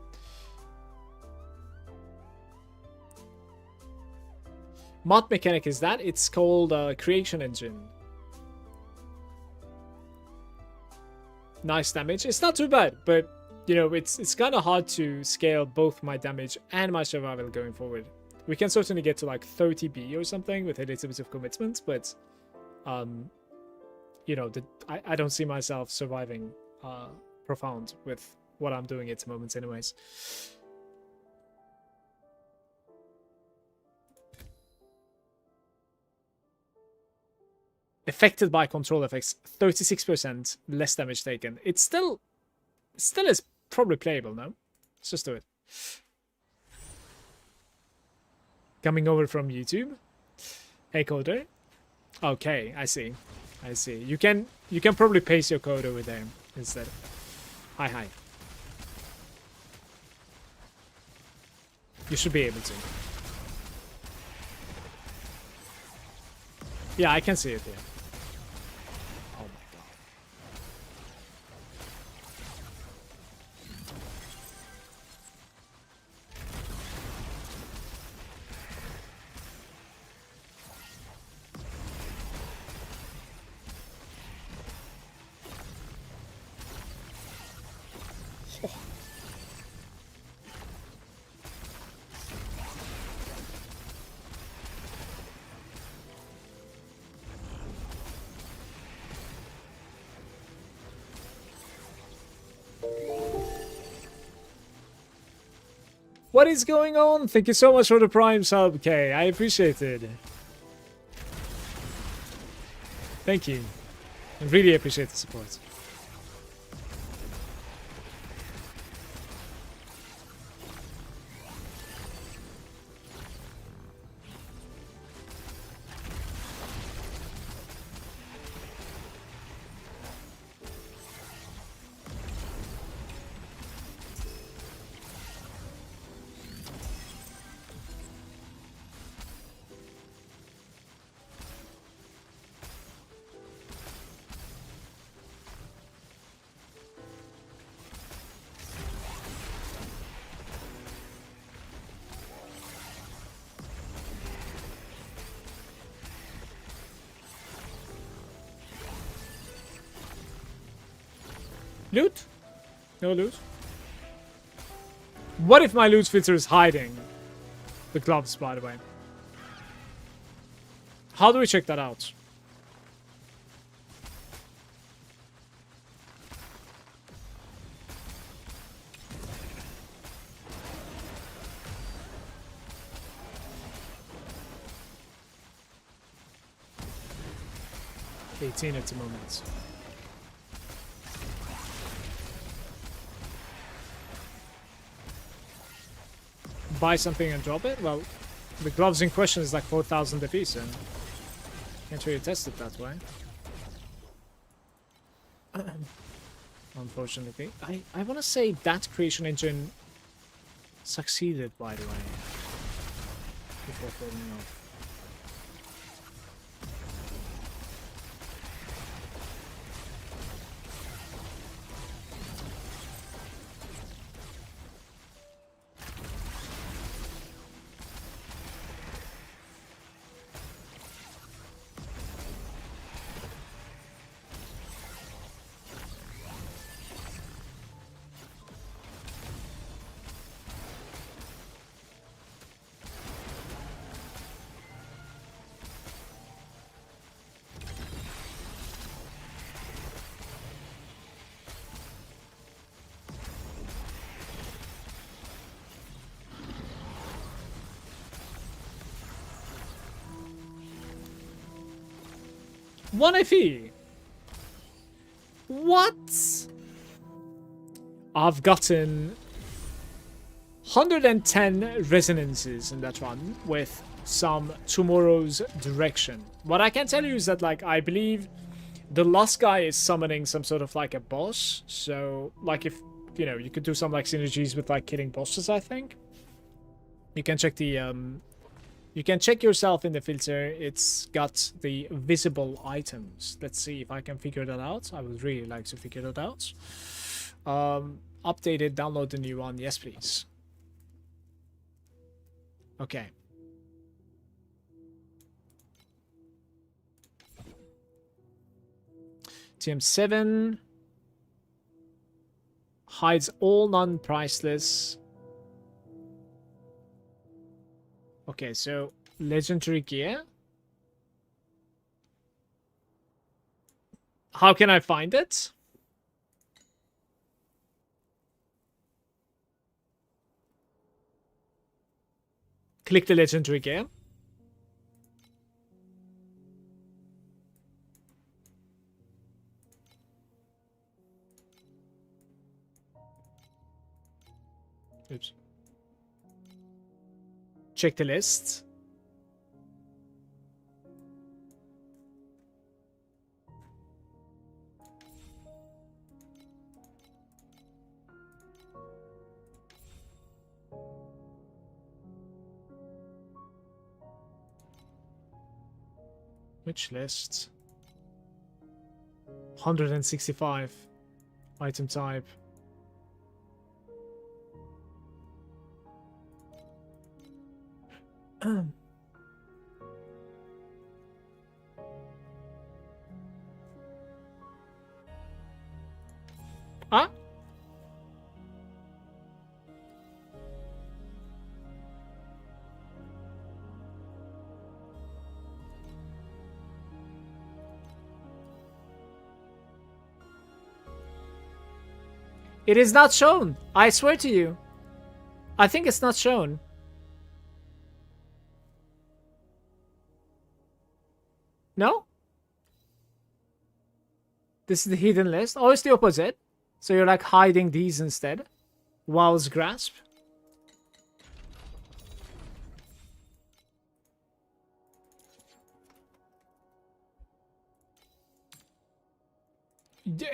Mod mechanic is that? It's called Creation Engine. Nice damage. It's not too bad, but you know, it's kind of hard to scale both my damage and my survival going forward. We can certainly get to like 30B or something with a little bit of commitment, but you know, I don't see myself surviving profound with what I'm doing at the moment anyways. Affected by control effects, 36% less damage taken. It still is probably playable, no? Let's just do it. Coming over from YouTube. Hey, coder. Okay, I see. I see. You can probably paste your code over there instead. Hi. You should be able to. Yeah, I can see it here. Oh my god. Oh. What is going on? Thank you so much for the Prime sub, Kay. I appreciate it. Thank you. I really appreciate the support. Loot? No loot. What if my loot filter is hiding the gloves, by the way? How do we check that out? $18 at the moment. Buy something and drop it? Well, the gloves in question is like 4,000 apiece, so can't really test it that way. Unfortunately. I want to say that creation engine succeeded, by the way. Before falling off. One FE. What? I've gotten 110 resonances in that run with some tomorrow's direction. What I can tell you is that, like, I believe the last guy is summoning some sort of like a boss. So, like, if you know, you could do some like synergies with like killing bosses. I think you can check the you can check yourself in the filter. It's got the visible items. Let's see if I can figure that out. I would really like to figure that out. Updated, download the new one. Yes, please. Okay. TM7 hides all non-priceless. Okay, so legendary gear. How can I find it? Click the legendary gear. Oops. Check the list. Which list? 165. Item type. Ah? It is not shown. I swear to you. I think it's not shown. No? This is the hidden list. Oh, it's the opposite. So you're like hiding these instead. Wows grasp.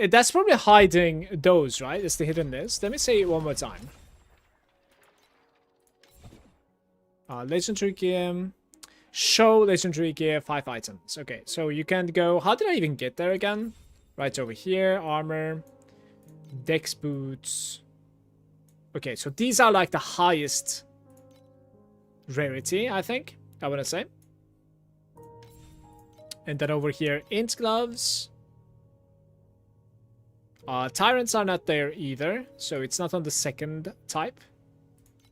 That's probably hiding those, right? It's the hidden list. Let me say it one more time. Legendary gear. Show legendary gear 5 items. Okay, so you can go. How did I even get there again? Right over here. Armor. Dex boots. Okay, so these are like the highest rarity, I think. I want to say. And then over here, int gloves. Tyrants are not there either, so it's not on the second type.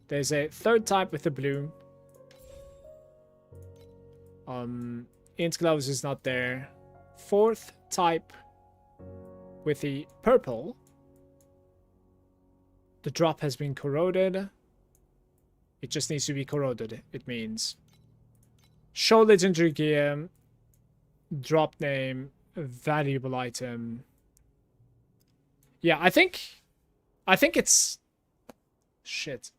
There's a third type with the blue. Int gloves is not there. Fourth type with the purple. The drop has been corroded. It just needs to be corroded, it means. Show legendary gear. Drop name. Valuable item. Yeah, I think it's... Shit.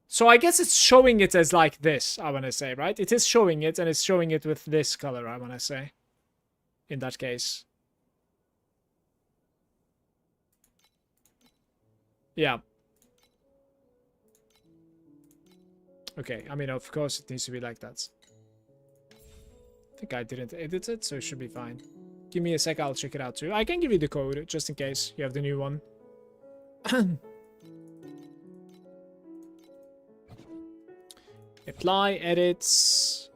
So I guess it's showing it as like this, I want to say, right? It is showing it, and it's showing it with this color, I want to say. In that case. Yeah. Okay, I mean, of course it needs to be like that. I think I didn't edit it, so it should be fine. Give me a sec, I'll check it out too. I can give you the code, just in case you have the new one. Apply, edits.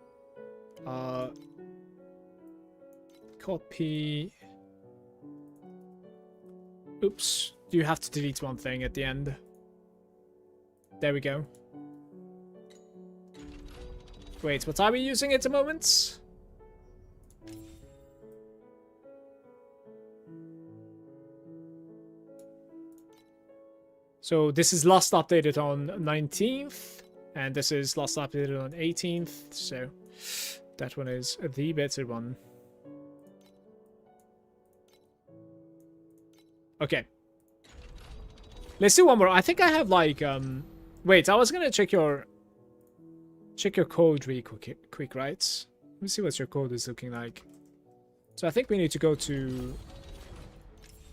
Copy. Oops. You have to delete one thing at the end. There we go. Wait, what are we using at the moment? So this is last updated on 19th. And this is last updated on 18th. So that one is the better one. Okay. Let's do one more. I think I have like wait, I was gonna check your code really quick, right? Let me see what your code is looking like. So I think we need to go to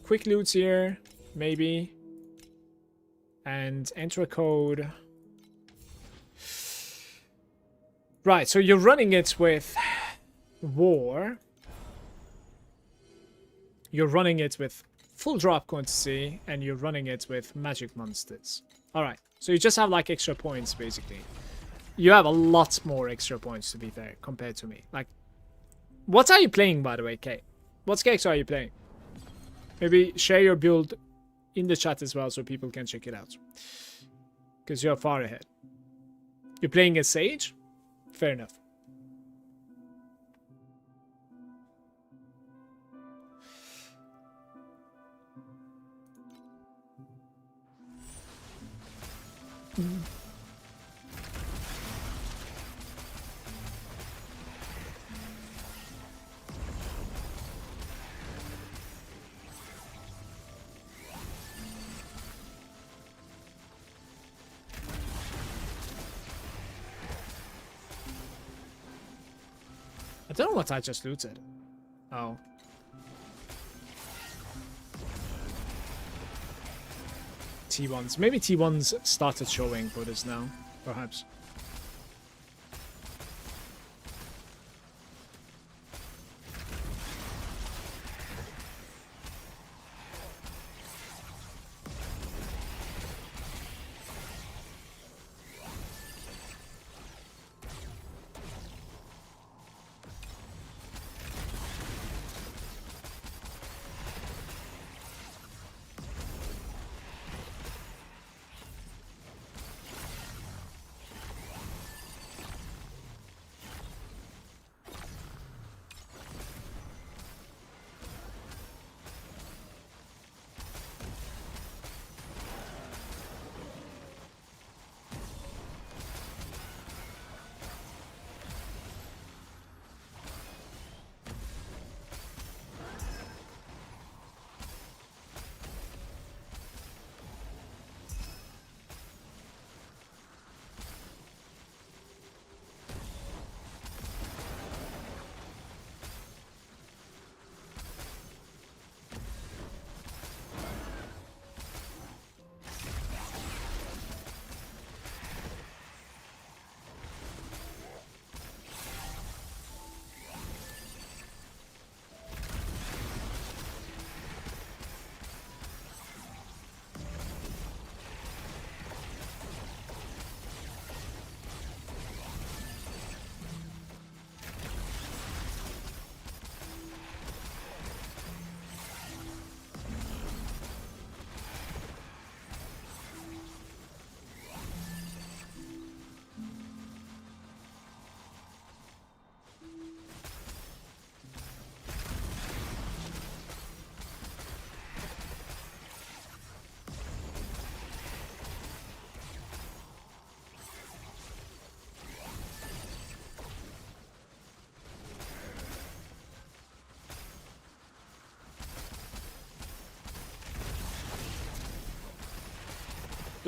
quick loots here, maybe. And enter a code. Right, so you're running it with war. You're running it with full drop quantity, and you're running it with magic monsters. Alright, so you just have like extra points, basically. You have a lot more extra points, to be fair, compared to me. Like, what are you playing, by the way, Kate? What skeks are you playing? Maybe share your build in the chat as well, so people can check it out. Because you're far ahead. You're playing a Sage? Fair enough. I don't know what I just looted. Oh. T1s. Maybe T1s started showing for this now, perhaps.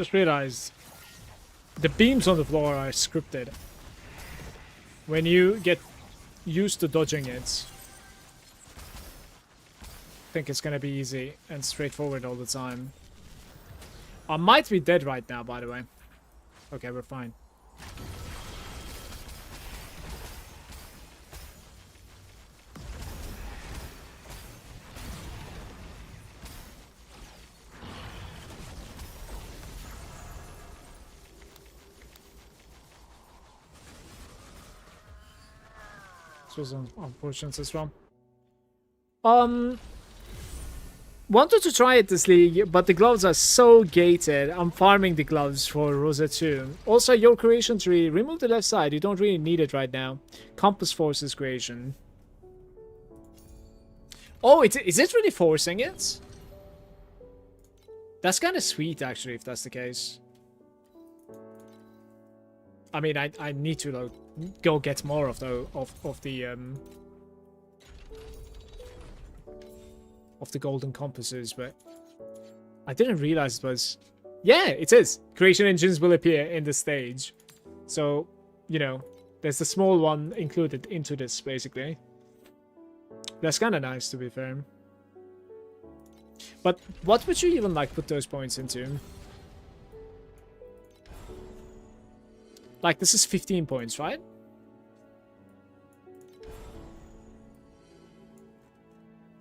Just realized the beams on the floor are scripted. When you get used to dodging it, I think it's gonna be easy and straightforward all the time. I might be dead right now, by the way. Okay, we're fine. This was unfortunate as well. Wanted to try it this league, but the gloves are so gated. I'm farming the gloves for Rosa too. Also, your creation tree, remove the left side. You don't really need it right now. Compass forces creation. Oh, is it really forcing it? That's kind of sweet, actually, if that's the case. I mean, I need to like, go get more of the golden compasses, but I didn't realize it was. Yeah, it is. Creation engines will appear in the stage, so you know there's the small one included into this basically. That's kind of nice, to be fair. But what would you even like put those points into? Like, this is 15 points, right?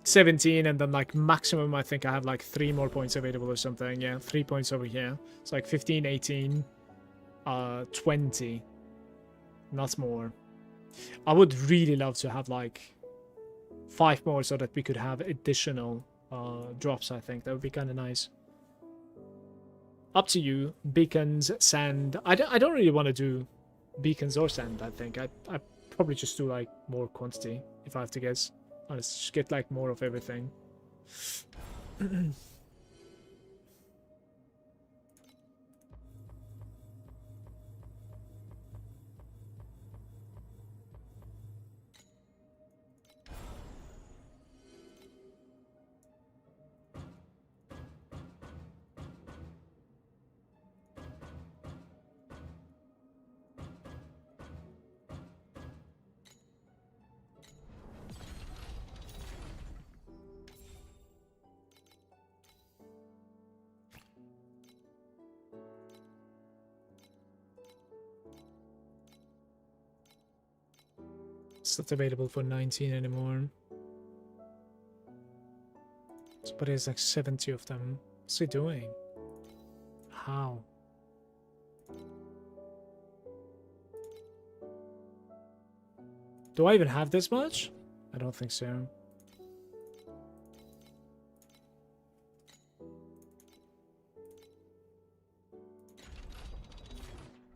$17, and then like maximum I think I have like 3 more points available or something. Yeah, 3 points over here. It's like 15, 18, 20. Not more. I would really love to have like 5 more so that we could have additional drops. I think that would be kind of nice. Up to you. Beacons, sand. I don't really want to do beacons or sand. I think I probably just do like more quantity if I have to guess. I'll just get like more of everything. It's not available for 19 anymore. But there's like 70 of them. What's he doing? How? Do I even have this much? I don't think so.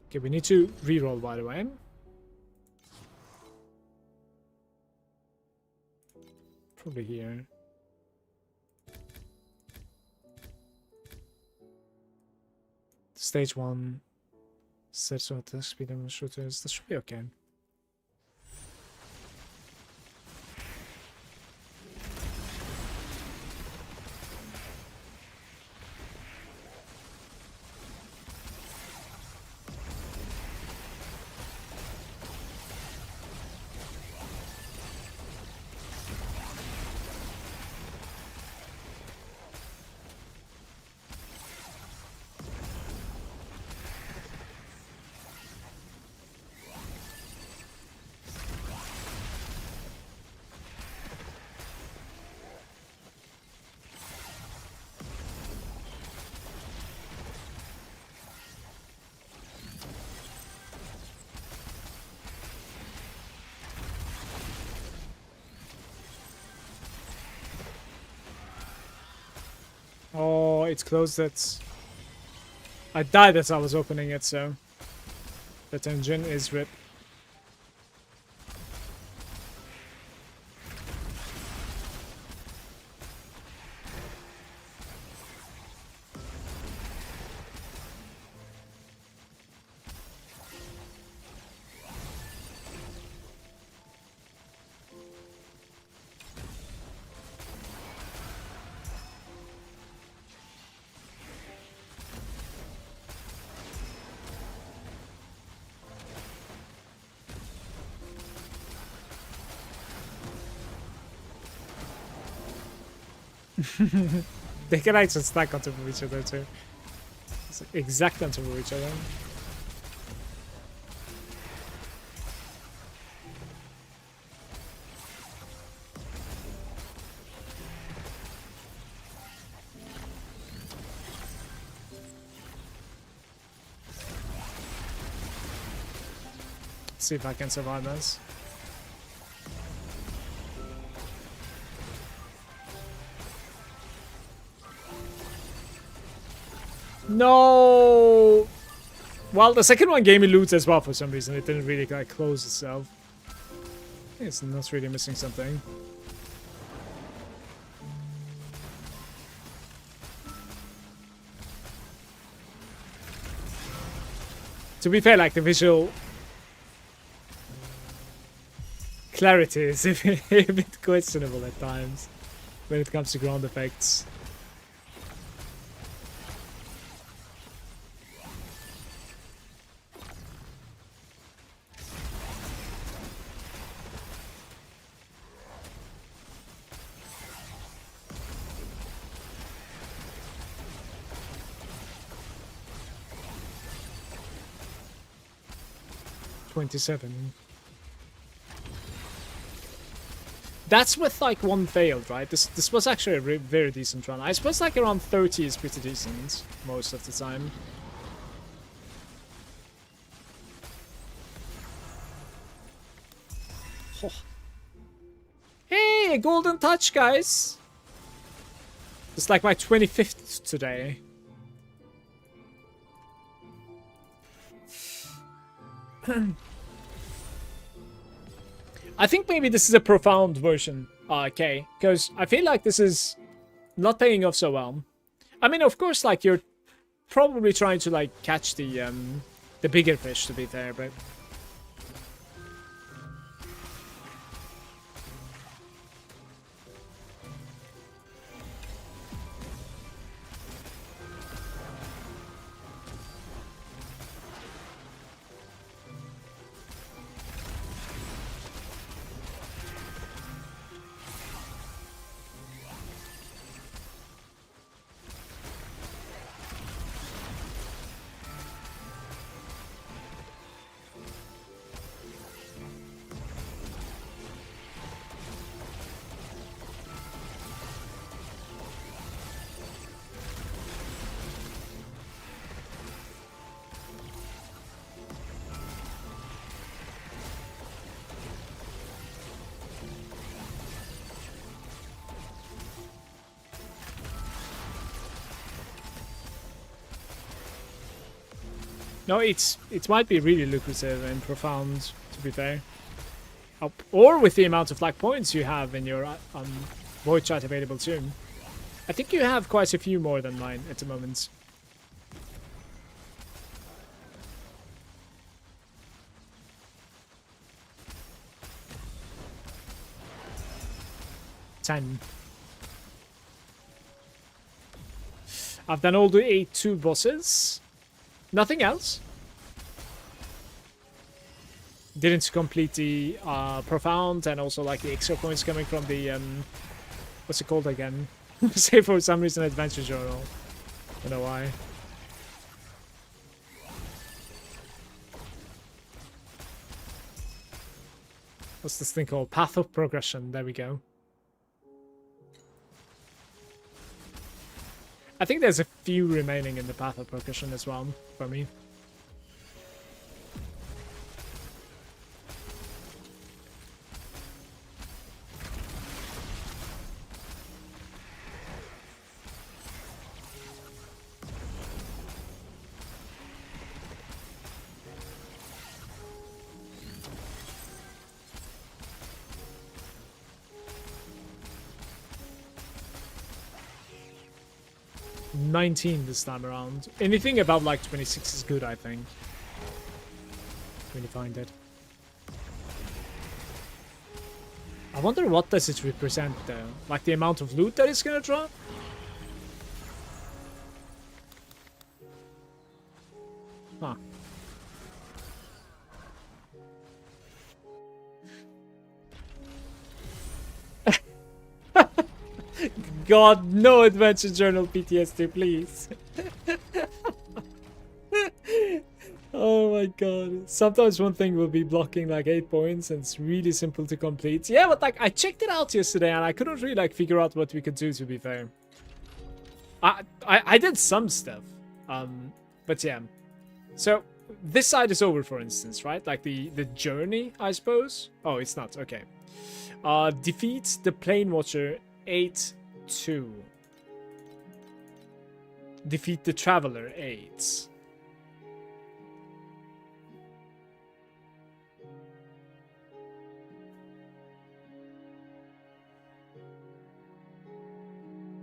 Okay, we need to reroll, by the way. Probably here. Stage 1. Sets of attack speed and shooters. That should be okay. Oh, it's closed it. I died as I was opening it, so that engine is rip. They can actually stack on top of each other too. It's like exact on top of each other. See if I can survive this. No! Well, the second one gave me loot as well for some reason. It didn't really like close itself. It's not really missing something. To be fair, like the visual clarity is a bit questionable at times when it comes to ground effects. That's with like one failed, right? This was actually a very decent run. I suppose like around 30 is pretty decent most of the time. Oh. Hey, a golden touch, guys! It's like my 25th today. I think maybe this is a profound version, K, because I feel like this is not paying off so well. I mean, of course, like you're probably trying to like catch the bigger fish, to be fair, but. No, it might be really lucrative and profound, to be fair. Or with the amount of like points you have in your void chat available too. I think you have quite a few more than mine at the moment. I've done all the 8-2 bosses. Nothing else. Didn't complete the profound and also like the extra points coming from the what's it called again? Say for some reason adventure journal. Don't know why. What's this thing called? Path of progression. There we go. I think there's a few remaining in the path of progression as well, for me. $19 this time around. Anything above like 26 is good, I think. When you find it. I wonder what does it represent though? Like the amount of loot that it's gonna drop? Huh. god, no adventure journal PTSD, please. Oh my god. Sometimes one thing will be blocking like 8 points and it's really simple to complete. Yeah, but like I checked it out yesterday and I couldn't really like figure out what we could do, to be fair. I did some stuff. But yeah. So this side is over, for instance, right? Like the journey, I suppose. Oh, it's not. Okay. Defeat the Plane Watcher 8-2. Defeat the Traveler 8.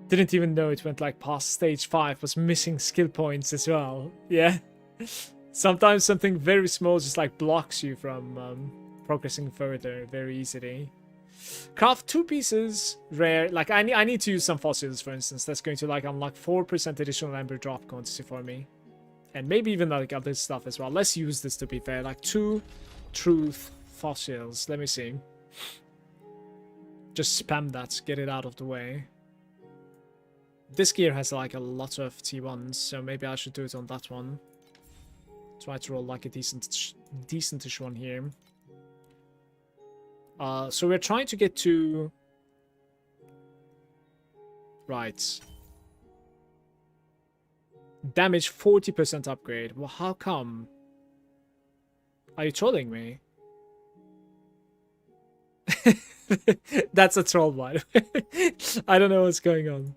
Didn't even know it went like past stage 5, was missing skill points as well. Yeah. Sometimes something very small just like blocks you from progressing further very easily. Craft 2 pieces, rare. Like I need to use some fossils, for instance. That's going to like unlock 4% additional ember drop quantity for me. And maybe even like other stuff as well. Let's use this, to be fair. Like 2 truth fossils. Let me see. Just spam that, get it out of the way. This gear has like a lot of T1s, so maybe I should do it on that one. Try to roll like a decentish one here. So we're trying to get to... Right. Damage 40% upgrade. Well, how come? Are you trolling me? That's a troll, by the way. I don't know what's going on.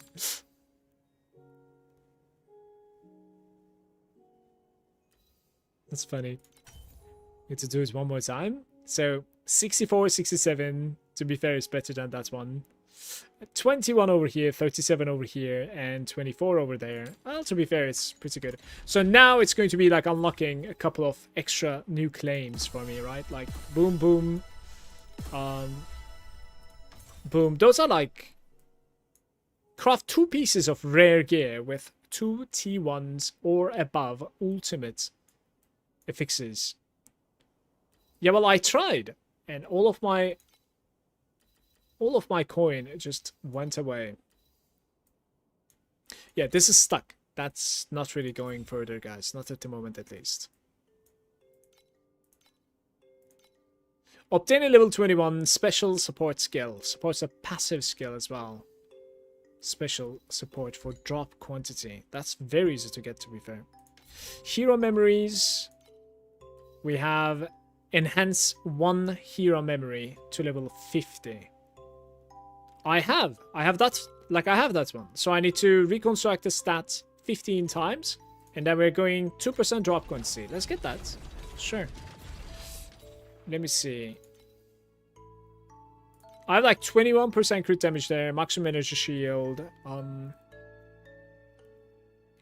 That's funny. Need to do it one more time. So 64, 67. To be fair, is better than that one. 21 over here, 37 over here, and 24 over there. Well, to be fair, it's pretty good. So now it's going to be like unlocking a couple of extra new claims for me, right? Like boom, boom. Boom. Those are like... Craft 2 pieces of rare gear with 2 T1s or above ultimate affixes. Yeah, well, I tried, and all of my coin just went away. Yeah, this is stuck. That's not really going further, guys. Not at the moment, at least. Obtain a level 21 special support skill. Supports a passive skill as well. Special support for drop quantity. That's very easy to get, to be fair. Hero memories. We have enhance 1 hero memory to level 50. I have that, like I have that one. So I need to reconstruct the stat 15 times. And then we're going 2% drop quantity. Let's get that. Sure. Let me see. I have like 21% crit damage there. Maximum energy shield.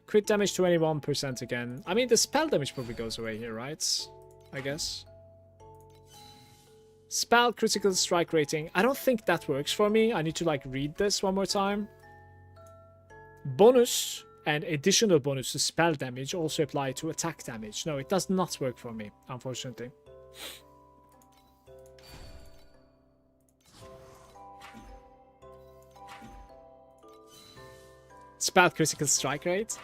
Crit damage 21% again. I mean, the spell damage probably goes away here, right? I guess. Spell critical strike rating. I don't think that works for me. I need to like read this one more time. Bonus and additional bonus to spell damage also apply to attack damage. No, it does not work for me, unfortunately. Spell critical strike rate.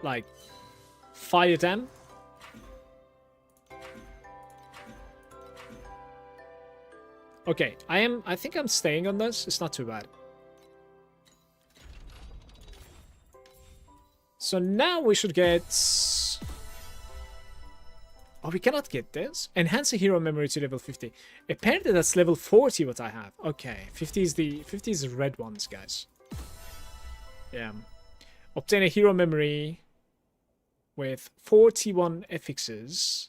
Like, fire them. Okay, I think I'm staying on this. It's not too bad. So now we should get... Oh, we cannot get this. Enhance a hero memory to level 50. Apparently that's level 40 what I have. Okay, 50 is the red ones, guys. Yeah. Obtain a hero memory with 41 affixes.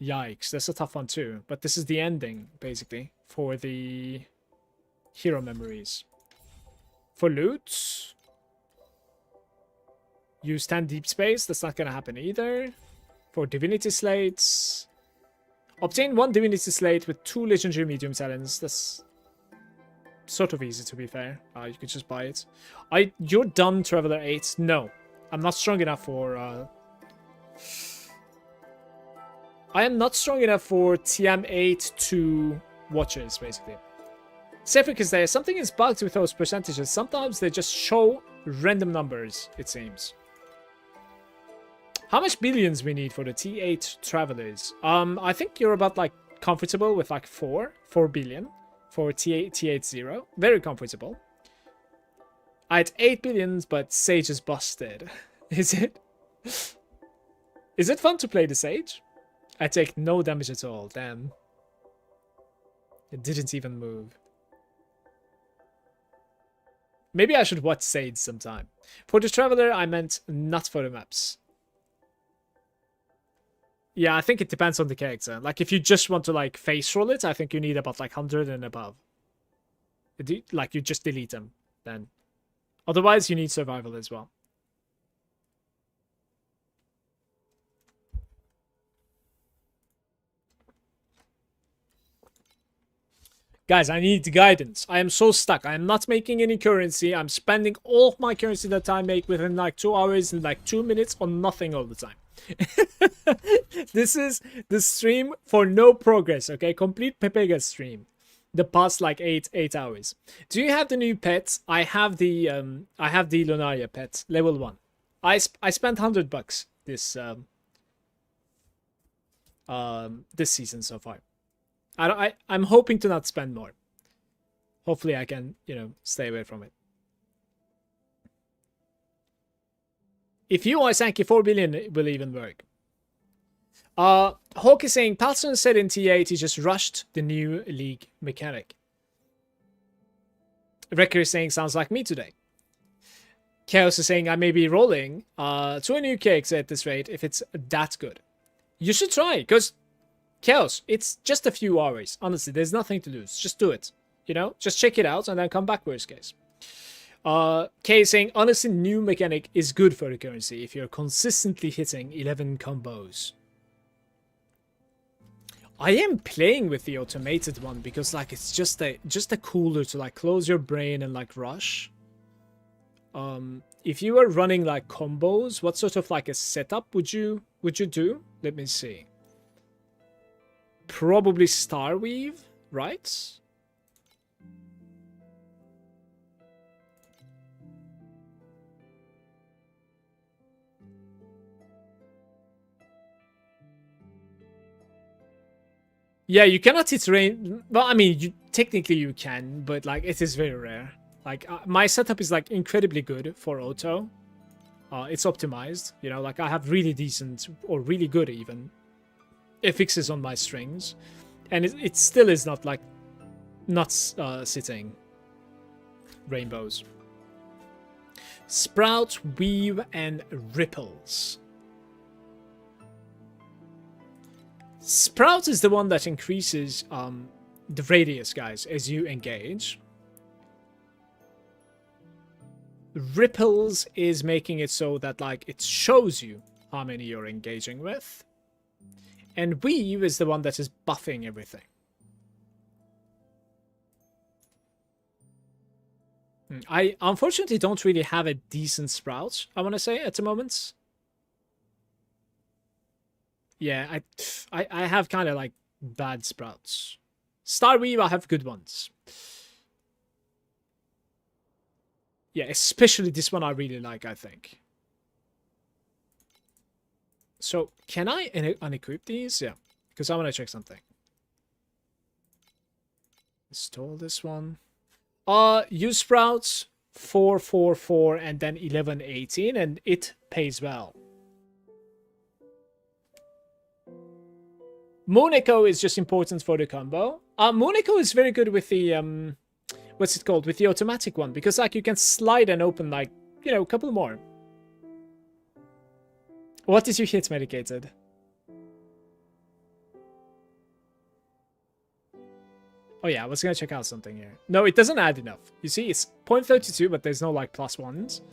Yikes, that's a tough one too. But this is the ending, basically, for the hero memories. For loot, use 10 deep space. That's not gonna happen either. For divinity slates, obtain 1 divinity slate with 2 legendary medium talents. That's sort of easy, to be fair. You could just buy it. You're done, Traveler 8. No, I'm not strong enough for... I am not strong enough for TM8 to watches, basically. Sefric there. Something is bugged with those percentages. Sometimes they just show random numbers, it seems. How much billions we need for the T8 travelers? I think you're about like comfortable with like 4 billion for T80. Very comfortable. I had 8 billions, but Sage is busted. Is it? Is it fun to play the Sage? I take no damage at all. Damn. It didn't even move. Maybe I should watch Sage sometime. For the Traveler, I meant not for the maps. Yeah, I think it depends on the character. Like, if you just want to, like, face roll it, I think you need about, like, 100 and above. Like, you just delete them, then. Otherwise, you need survival as well. Guys, I need guidance. I am so stuck. I am not making any currency. I'm spending all of my currency that I make within like 2 hours and like 2 minutes on nothing all the time. This is the stream for no progress, okay? Complete Pepega stream. The past like 8 hours. Do you have the new pets? I have the Lunaria pet, level 1. I spent $100 this this season so far. I'm hoping to not spend more. Hopefully I can, you know, stay away from it. If you are Sankey 4 billion, it will even work. Hawk is saying, Palston said in T8 he just rushed the new league mechanic. Wrecker is saying, sounds like me today. Chaos is saying, I may be rolling to a new cake at this rate if it's that good. You should try, because Chaos, it's just a few hours. Honestly, there's nothing to lose. Just do it. You know? Just check it out and then come back worst case. Kay is saying, honestly, new mechanic is good for the currency if you're consistently hitting 11 combos. I am playing with the automated one because like it's just a cooler to like close your brain and like rush. If you were running like combos, what sort of like a setup would you do? Let me see. Probably Starweave, right? Yeah, you cannot hit rain. Well, I mean, technically you can, but like it is very rare. Like my setup is like incredibly good for auto. It's optimized, you know, like I have really decent or really good even affixes on my strings, and it still is not like not sitting rainbows. Sprout, weave, and ripples. Sprout is the one that increases the radius, guys, as you engage. Ripples is making it so that like it shows you how many you're engaging with. And weave is the one that is buffing everything. I unfortunately don't really have a decent Sprout, I want to say, at the moment. Yeah, I have kind of like bad Sprouts. Starweave, I have good ones. Yeah, especially this one I really like, I think. So, can I unequip these? Yeah, because I want to check something. Install this one. Use Sprouts 444 and then 1118, and it pays well. Moon Echo is just important for the combo. Moon Echo is very good with the what's it called? With the automatic one, because like you can slide and open like, you know, a couple more. What did you hit, Medicated? Oh yeah, I was gonna check out something here. No, it doesn't add enough. You see, it's 0.32, but there's no like plus ones.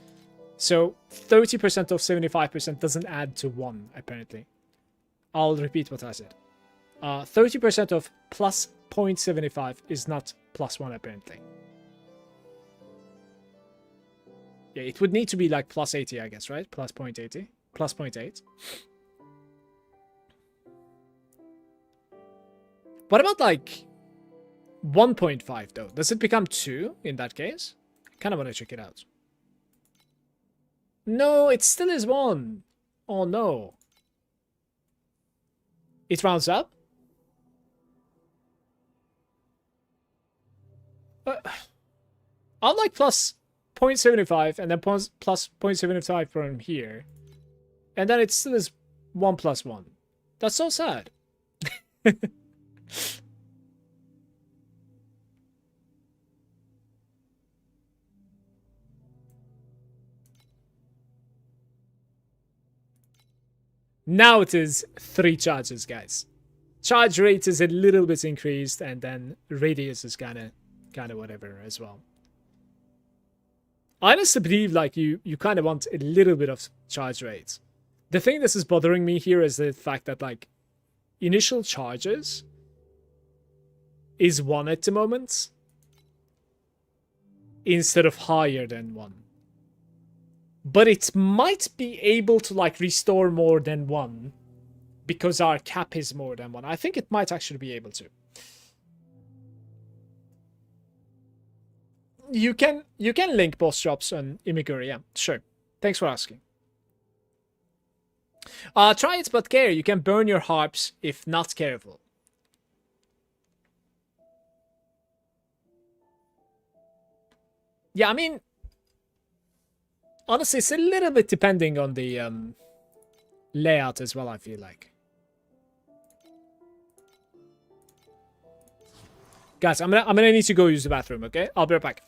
So 30% of 75% doesn't add to 1, apparently. I'll repeat what I said. 30% of plus 0.75 is not plus 1, apparently. Yeah, it would need to be like plus 80, I guess, right? Plus 0.80. Plus 0.8. What about like 1.5 though? Does it become 2 in that case? Kind of want to check it out. No, it still is 1. Oh no. It rounds up? I'll like plus 0.75 and then plus 0.75 from here. And then it still is 1 plus 1. That's so sad. Now it is 3 charges, guys. Charge rate is a little bit increased, and then radius is kind of whatever as well. I honestly believe like you kind of want a little bit of charge rate. The thing that is bothering me here is the fact that like initial charges is 1 at the moment instead of higher than 1. But it might be able to like restore more than 1 because our cap is more than 1. I think it might actually be able to. You can link boss drops on Imiguri, yeah, sure. Thanks for asking. Try it, but care. You can burn your harps if not careful. Yeah, I mean, honestly, it's a little bit depending on the layout as well, I feel like. Guys, I'm gonna need to go use the bathroom, okay? I'll be right back.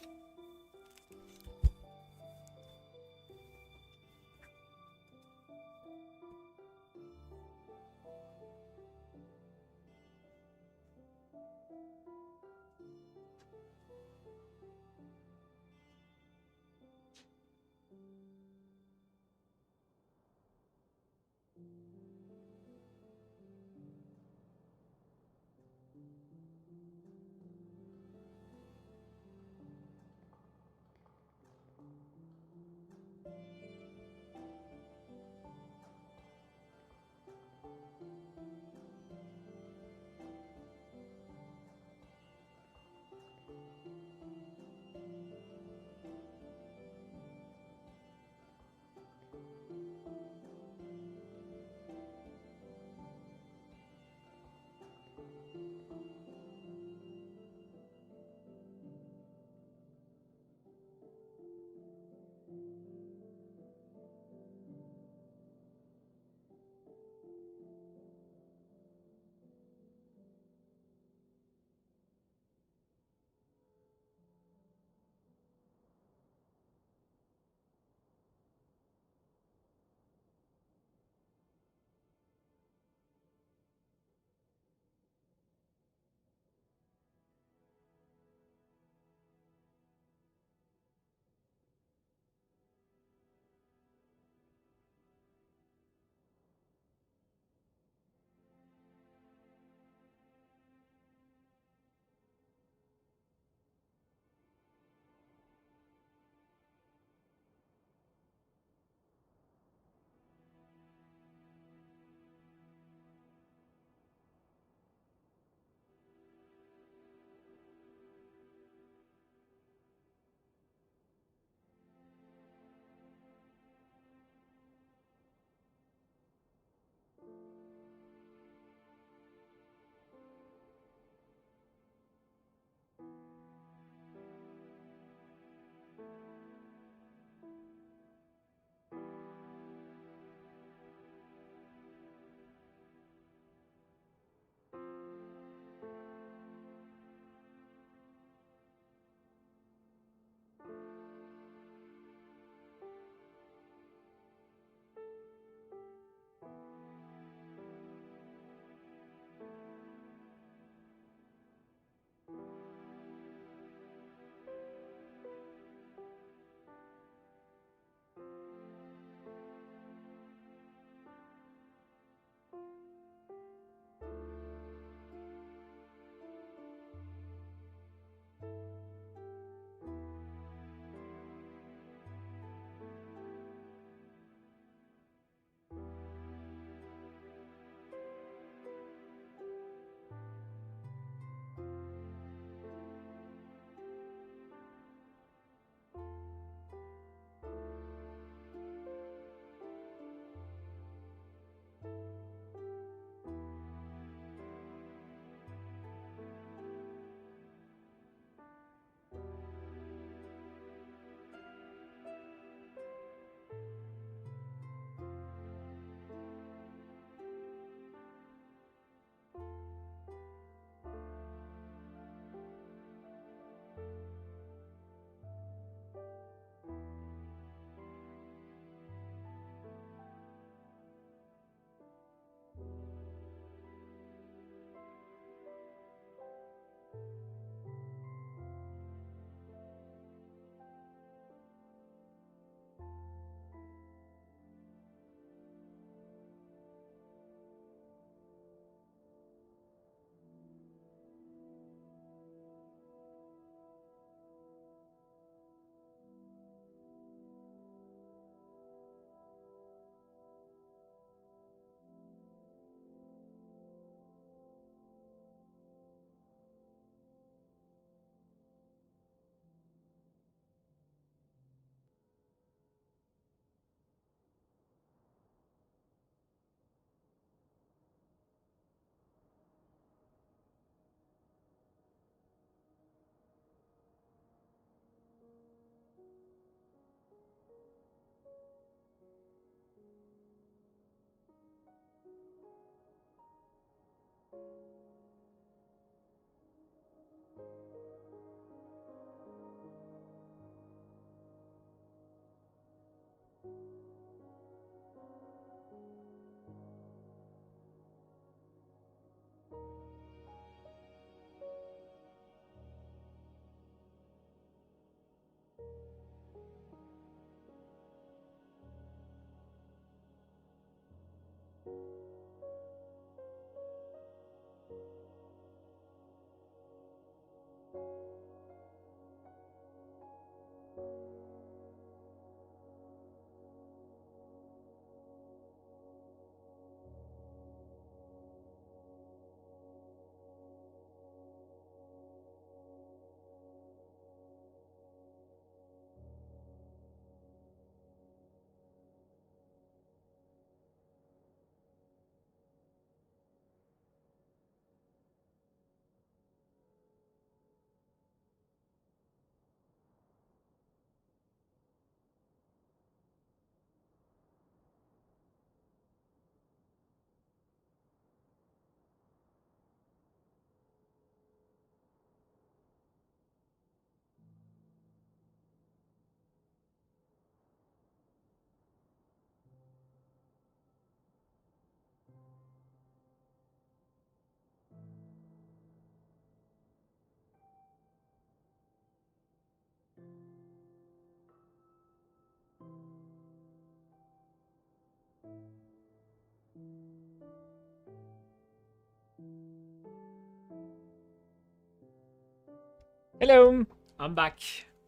Hello, I'm back.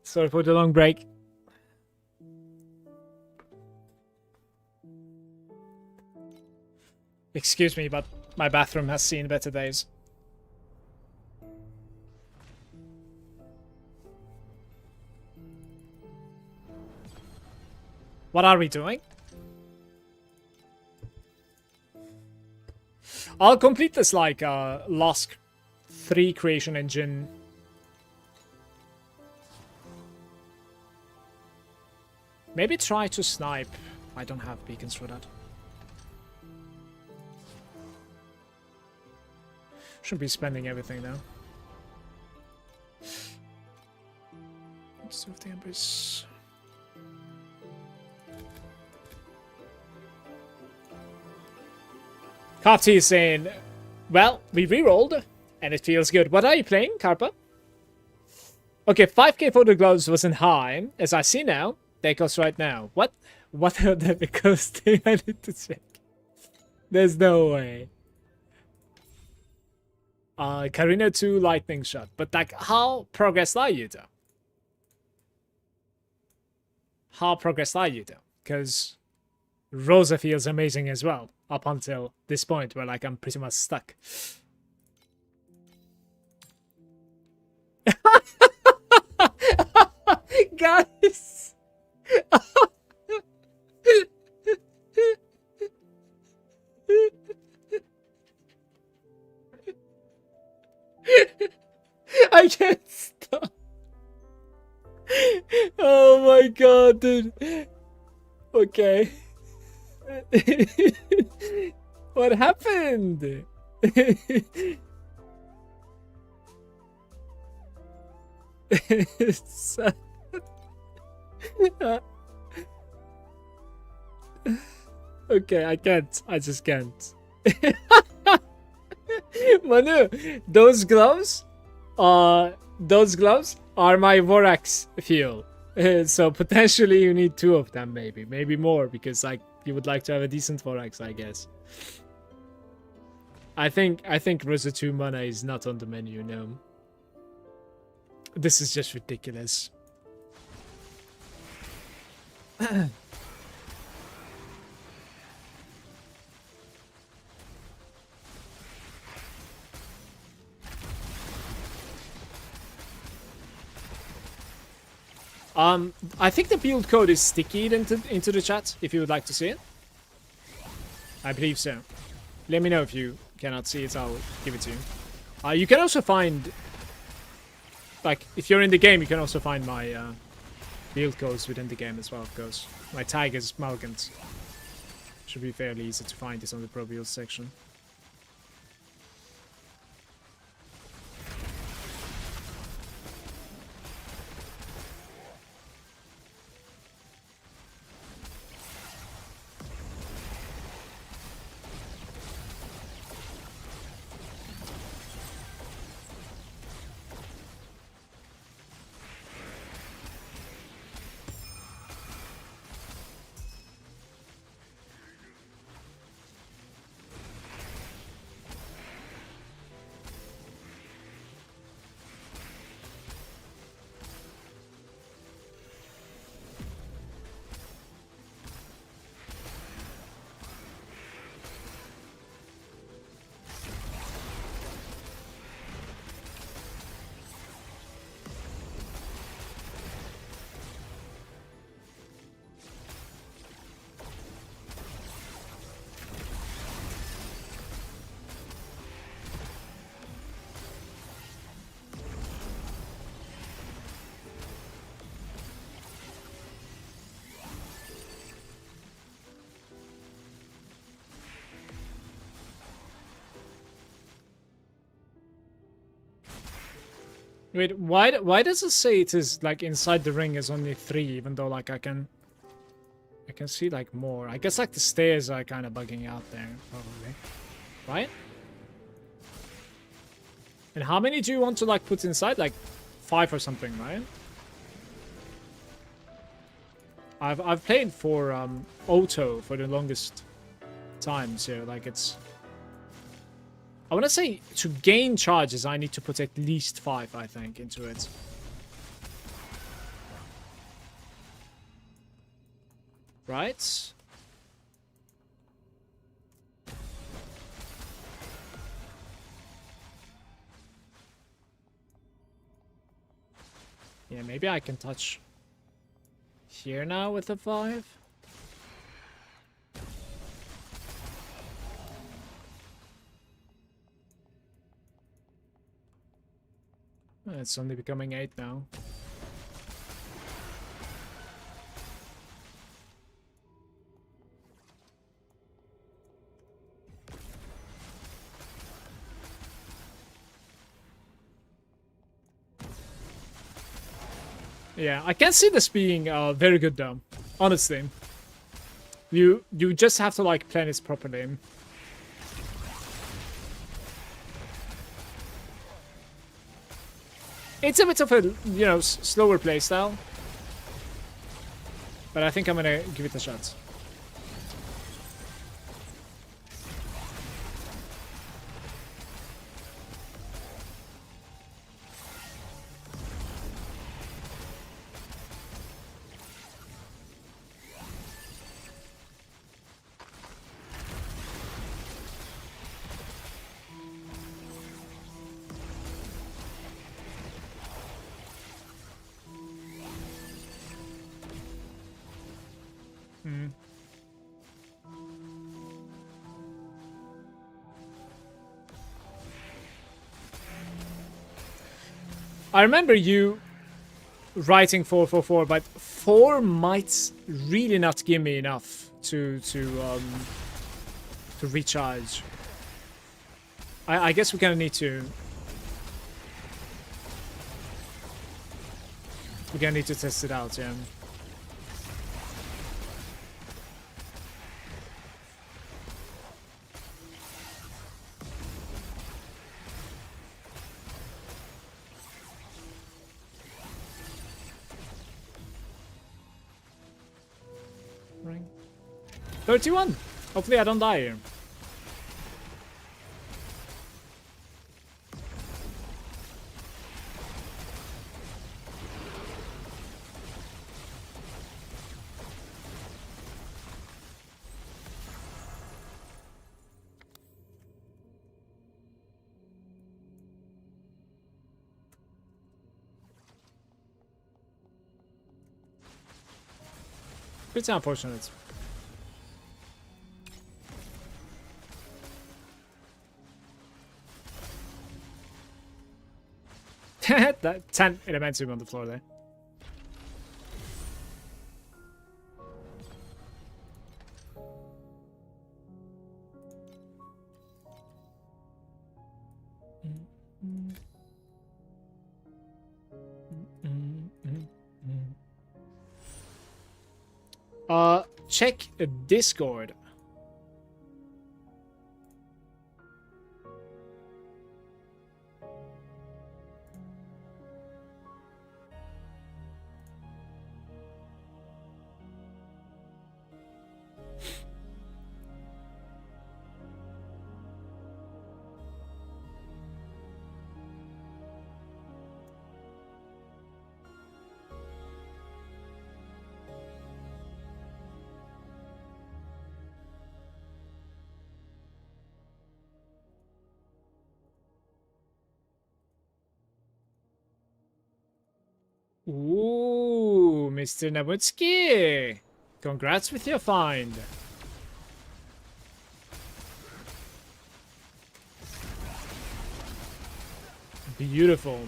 Sorry for the long break. Excuse me, but my bathroom has seen better days. What are we doing? I'll complete this like last 3 creation engine. Maybe try to snipe. I don't have beacons for that. Shouldn't be spending everything now. Let's see if the embers. Carty is saying, well, we rerolled and it feels good. What are you playing, Carpa? Okay, 5k for the gloves wasn't high, as I see now. They cost right now. What? What are they costing? I need to check. There's no way. Karina 2 lightning shot. But like, how progressed are you though? How progressed are you though? Because Rosa feels amazing as well. Up until this point where like I'm pretty much stuck. Guys! I can't stop. Oh my god, dude. Okay. What happened? Okay, I can't. I just can't. Manu, those gloves are my Vorax fuel. So potentially you need 2 of them, maybe more, because like you would like to have a decent Vorax, I guess. I think Rosa 2 mana is not on the menu, no. This is just ridiculous. I think the build code is sticky into the chat, if you would like to see it. I believe so. Let me know if you cannot see it, I'll give it to you. You can also find, like, if you're in the game, you can also find my build codes within the game as well, of course. My tag is Malagant. Should be fairly easy to find this on the Pro Build section. Wait, why does it say it is like inside the ring is only 3, even though like I can see like more. I guess like the stairs are kind of bugging out there, probably. Right? And how many do you want to like put inside? Like 5 or something, right? I've played for auto for the longest time, so like it's, I want to say to gain charges I need to put at least 5, I think, into it. Right? Yeah, maybe I can touch here now with a 5. It's only becoming 8 now. Yeah, I can see this being very good though, honestly. You just have to like plan it properly. It's a bit of a, you know, slower playstyle, but I think I'm gonna give it a shot. I remember you writing 444, but 4 might really not give me enough to recharge. I guess we're gonna need to. We're gonna need to test it out, yeah. Ring. 31! Hopefully I don't die here. Pretty unfortunate. That 10 elementum on the floor there. Check Discord. Ooh, Mr. Nabutski. Congrats with your find. Beautiful.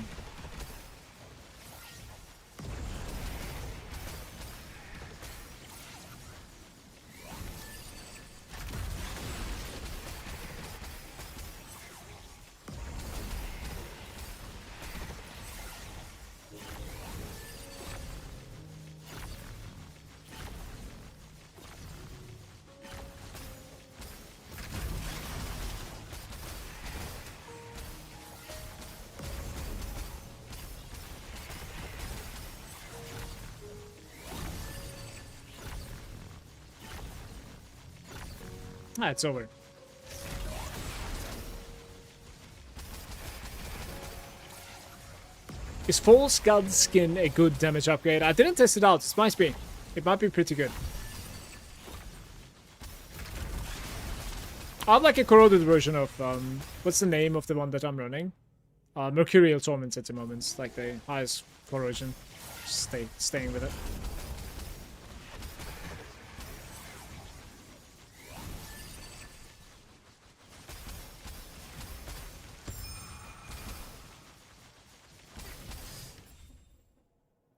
Ah, it's over. Is False God Skin a good damage upgrade? I didn't test it out. It might be. It might be pretty good. I have like a corroded version of, what's the name of the one that I'm running? Mercurial Torment at the moment. Like the highest corrosion. Staying with it.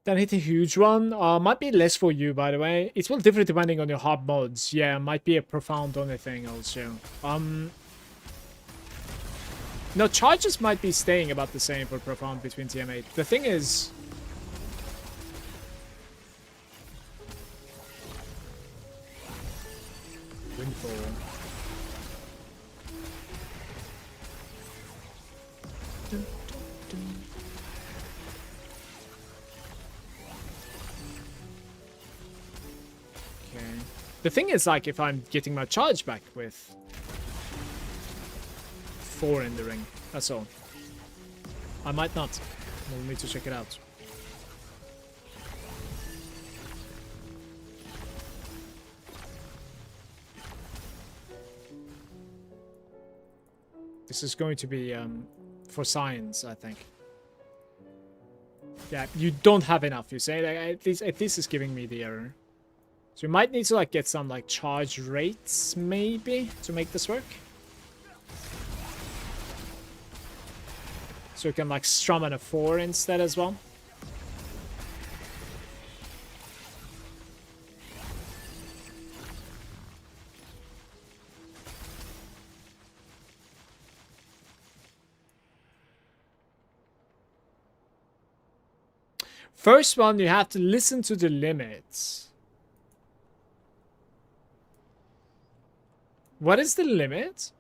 Then hit a huge one. Might be less for you, by the way. It will differ depending on your hard mods. Yeah, might be a profound only thing also. No, charges might be staying about the same for profound between TM8. The thing is... Windfall. Dun, dun, dun. Okay. The thing is, like, if I'm getting my charge back with 4 in the ring, that's all. I might not. We'll need to check it out. This is going to be for science, I think. Yeah, you don't have enough, you say? Like, at least it's giving me the error. So you might need to like get some like charge rates maybe to make this work. So you can like strum on a 4 instead as well. First one, you have to listen to the limits. What is the limit?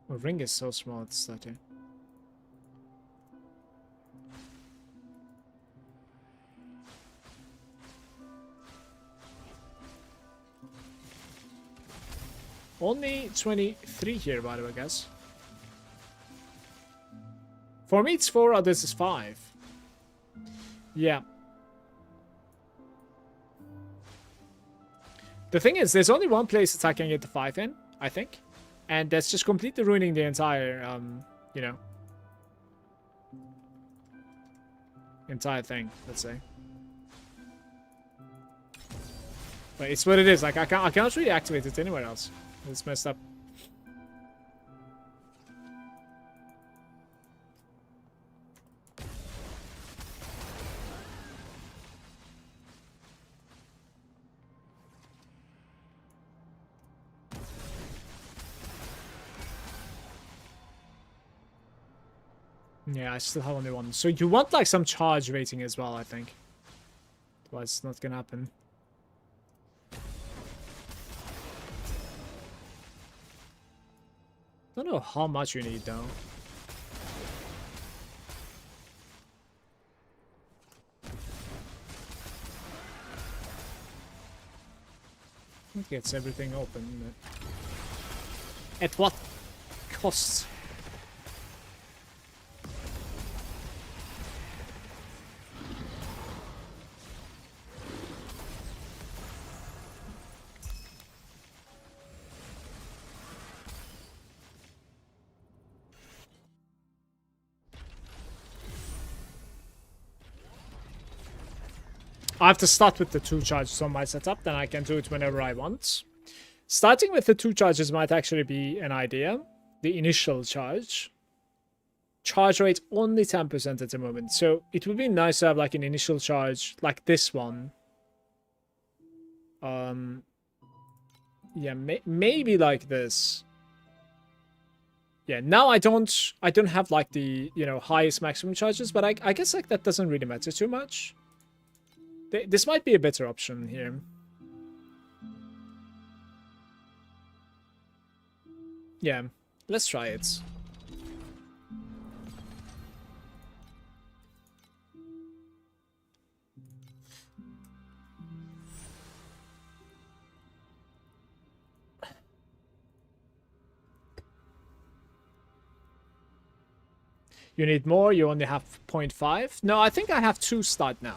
The ring is so small, it's 30. Only 23 here, by the way, guys. For me, it's 4, others is 5. Yeah. The thing is, there's only one place that I can get the 5 in, I think. And that's just completely ruining the entire, you know, entire thing, let's say. But it's what it is. Like, I cannot really activate it anywhere else. It's messed up. Yeah, I still have only one. So you want like some charge rating as well, I think. Otherwise it's not gonna happen. I don't know how much you need though. It gets everything open. At what cost? I have to start with the 2 charges on my setup, then I can do it whenever I want. Starting with the 2 charges might actually be an idea. The initial charge. Charge rate only 10% at the moment. So it would be nice to have like an initial charge like this one. Yeah, maybe like this. Yeah, now I don't have like the, you know, highest maximum charges, but I guess like that doesn't really matter too much. This might be a better option here. Yeah. Let's try it. You need more, you only have 0.5. No, I think I have 2 start now.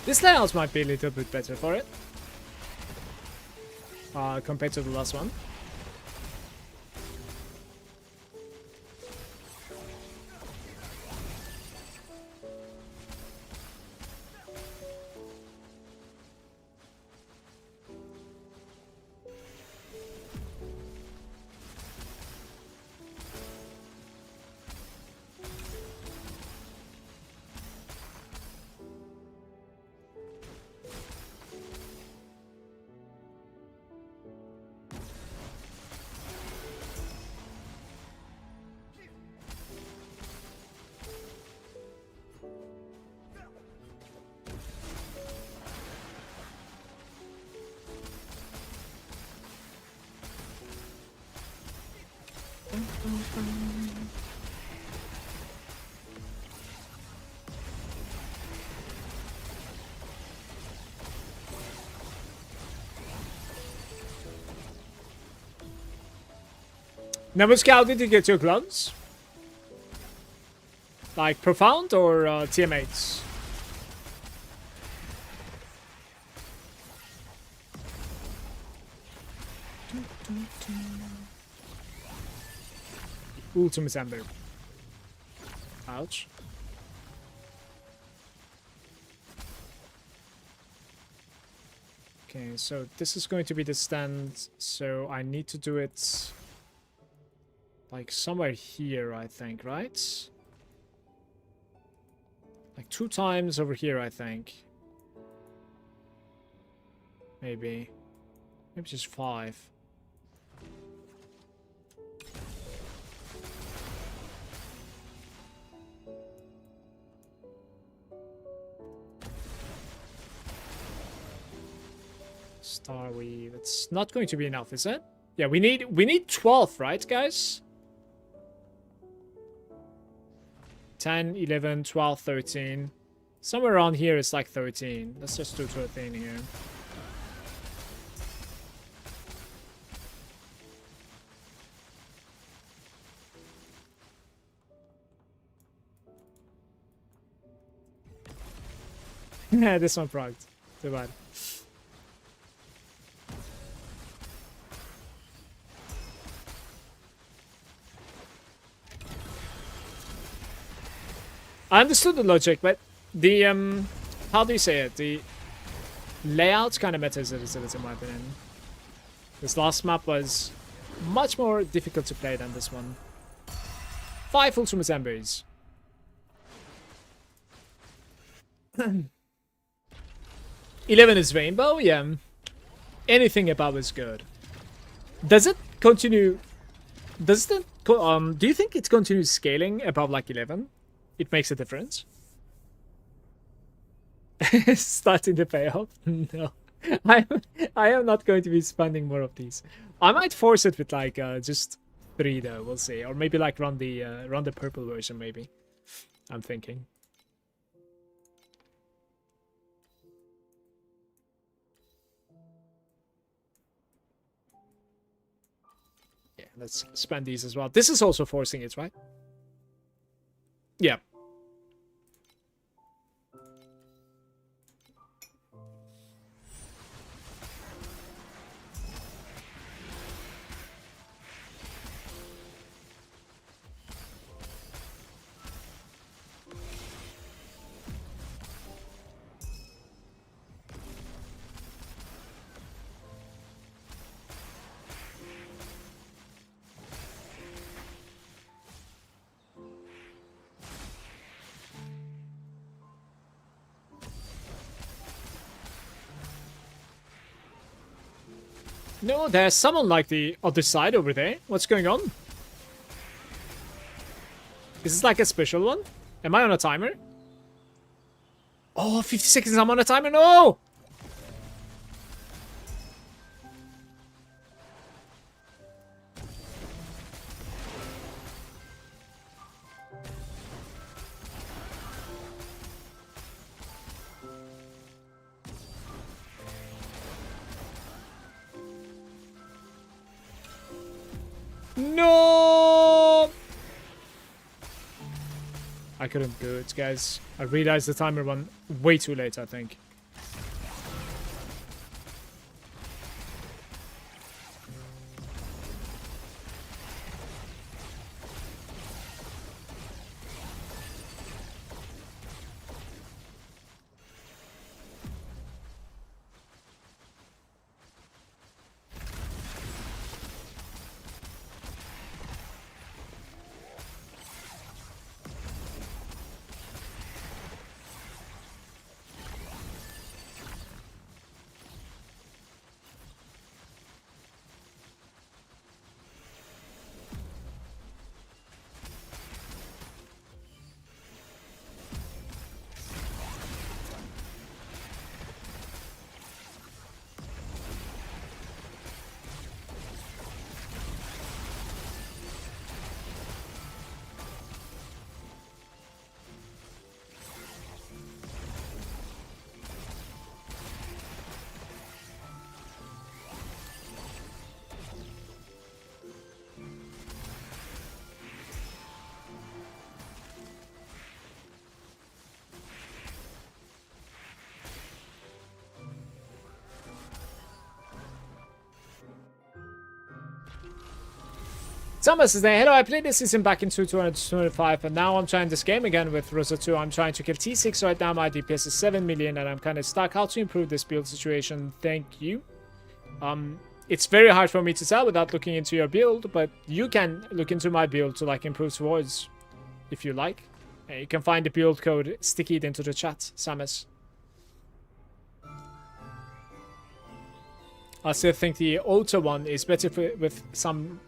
This layout might be a little bit better for it. Compared to the last one. Now, which cow did you get your clones? Like Profound or TMAs? Ultimate Ember. Ouch. Okay, so this is going to be the stand, so I need to do it like somewhere here, I think, right? Like 2 times over here, I think. Maybe. Maybe just 5. Starweave. It's not going to be enough, is it? Yeah, we need 12, right, guys? 10, 11, 12, 13. Somewhere around here is like 13. Let's just do 13 here. Yeah, this one progged. Too bad. I understood the logic, but the how do you say it? The layout kind of matters a little bit, in my opinion. This last map was much more difficult to play than this one. 5 Ultimate Embers. 11 is Rainbow, yeah. Anything above is good. Does it continue? Does it? Do you think it continues scaling above like 11? It makes a difference. Starting to pay off? No. I am not going to be spending more of these. I might force it with like just 3 though, we'll see. Or maybe like run the purple version maybe. I'm thinking. let's spend these as well. This is also forcing it, right? Yeah. No, there's someone like the other side over there. What's going on? Is this like a special one? Am I on a timer? Oh, 50 seconds, I'm on a timer. No! No! I couldn't do it, guys. I realized the timer went way too late, I think. Thomas is there. Hello, I played this season back in 225, and now I'm trying this game again with Rosa 2. I'm trying to kill T6 right now. My DPS is 7 million, and I'm kind of stuck. How to improve this build situation? Thank you. It's very hard for me to tell without looking into your build, but you can look into my build to like improve towards, if you like. You can find the build code, stick it into the chat, Samus. I still think the auto one is better with some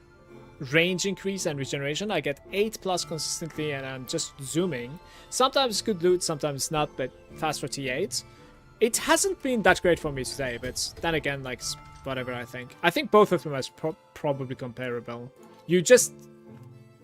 range increase and regeneration. I get 8+ consistently, and I'm just zooming. Sometimes good loot, sometimes not, but fast for T8. It hasn't been that great for me today, but then again, like, whatever. I think both of them are probably comparable. You're just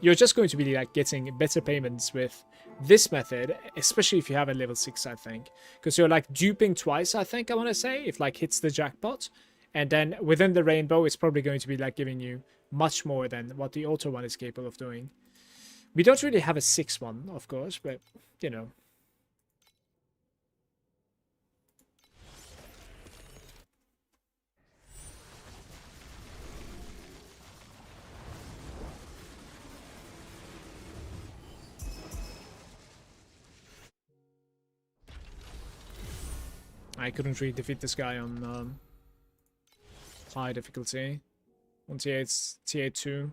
going to be like getting better payments with this method, especially if you have a level 6, I think, because you're like duping twice, I think I want to say, if like hits the jackpot. And then within the rainbow, it's probably going to be like giving you much more than what the auto one is capable of doing. We don't really have a 6 one, of course, but, you know. I couldn't really defeat this guy on high difficulty. On T8 2.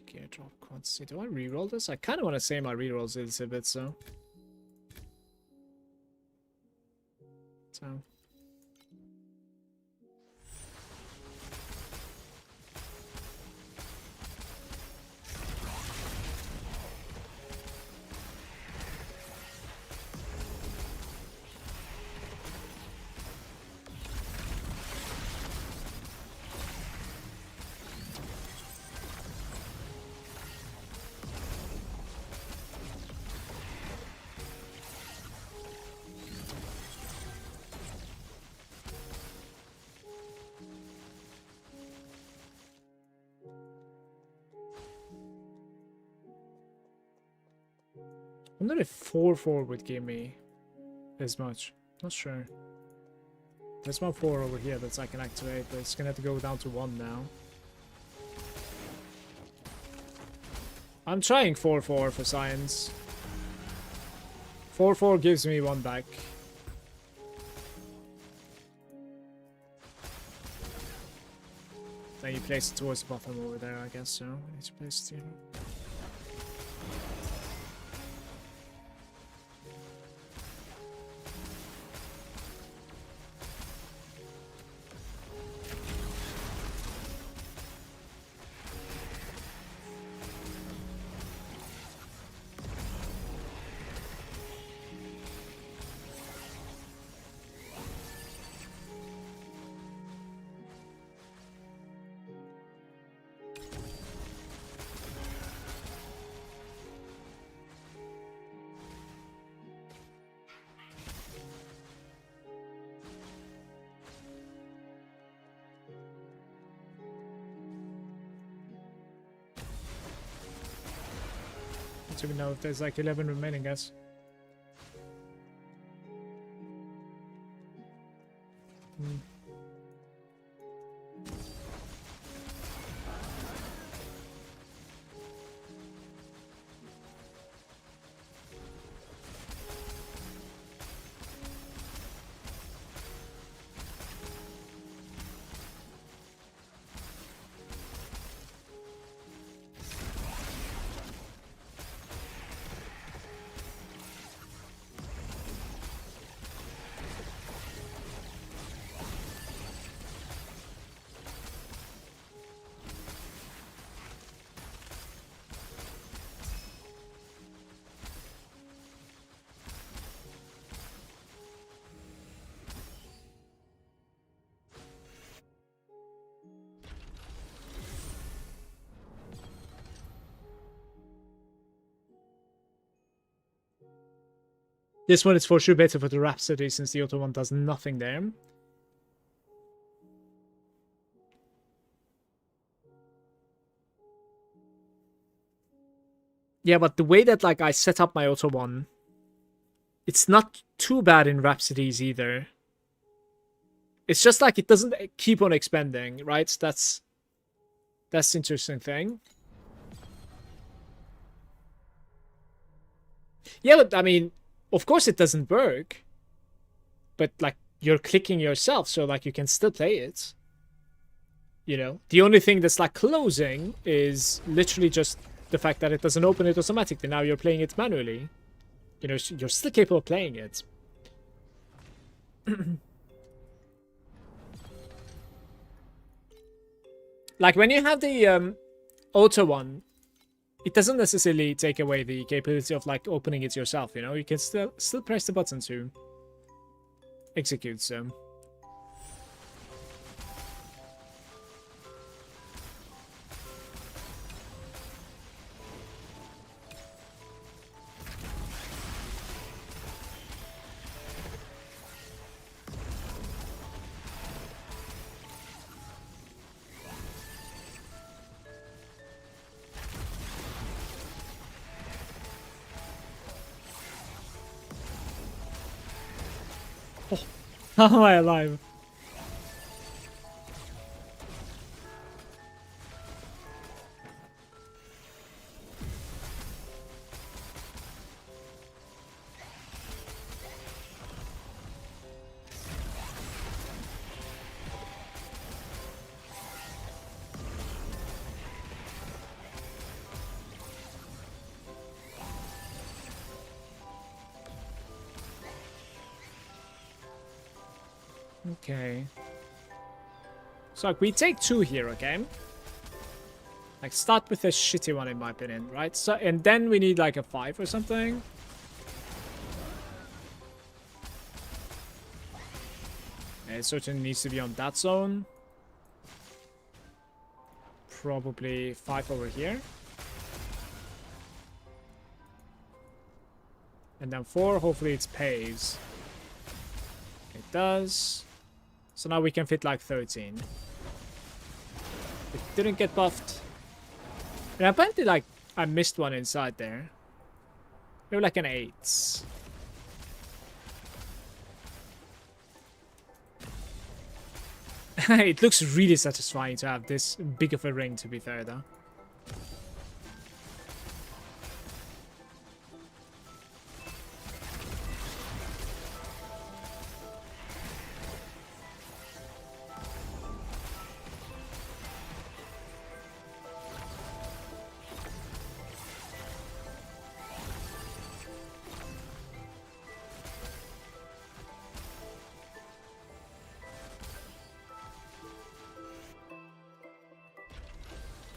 Gear drop quantity. Do I reroll this? I kind of want to say my rerolls is a bit so. I wonder if 4/4 would give me as much. Not sure. There's one 4 over here that I can activate, but it's gonna have to go down to 1 now. I'm trying 4/4 for science. 4/4 gives me 1 back. Then you place it towards the bottom over there, I guess so. I need to place it here. So we know if there's like 11 remaining, guys. This one is for sure better for the Rhapsody since the auto one does nothing there. Yeah, but the way that like I set up my auto one, it's not too bad in Rhapsodies either. It's just like it doesn't keep on expanding, right? That's the interesting thing. Yeah, but I mean, of course it doesn't work, but like you're clicking yourself, so like you can still play it. You know, the only thing that's like closing is literally just the fact that it doesn't open it automatically. Now you're playing it manually. You know, you're still capable of playing it. Like when you have the auto one, it doesn't necessarily take away the capability of like opening it yourself, you know? You can still press the button to execute, so. How am I alive? Okay. So like, we take 2 here, okay? Like start with a shitty one in my opinion, right? So and then we need like a 5 or something. It certainly needs to be on that zone. Probably 5 over here. And then 4, hopefully it pays. It does. So now we can fit like 13. It didn't get buffed. And apparently like I missed one inside there. Maybe like an 8. It looks really satisfying to have this big of a ring, to be fair, though.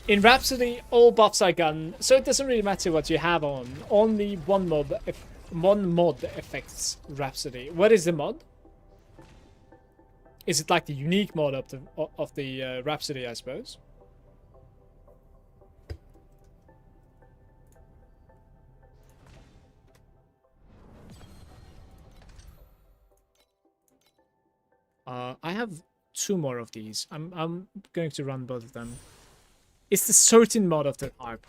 In Rhapsody, all buffs are gone, so it doesn't really matter what you have on. Only one mod affects Rhapsody. What is the mod? Is it like the unique mod of the Rhapsody, I suppose? I have 2 more of these. I'm going to run both of them. It's the certain mod of the harp.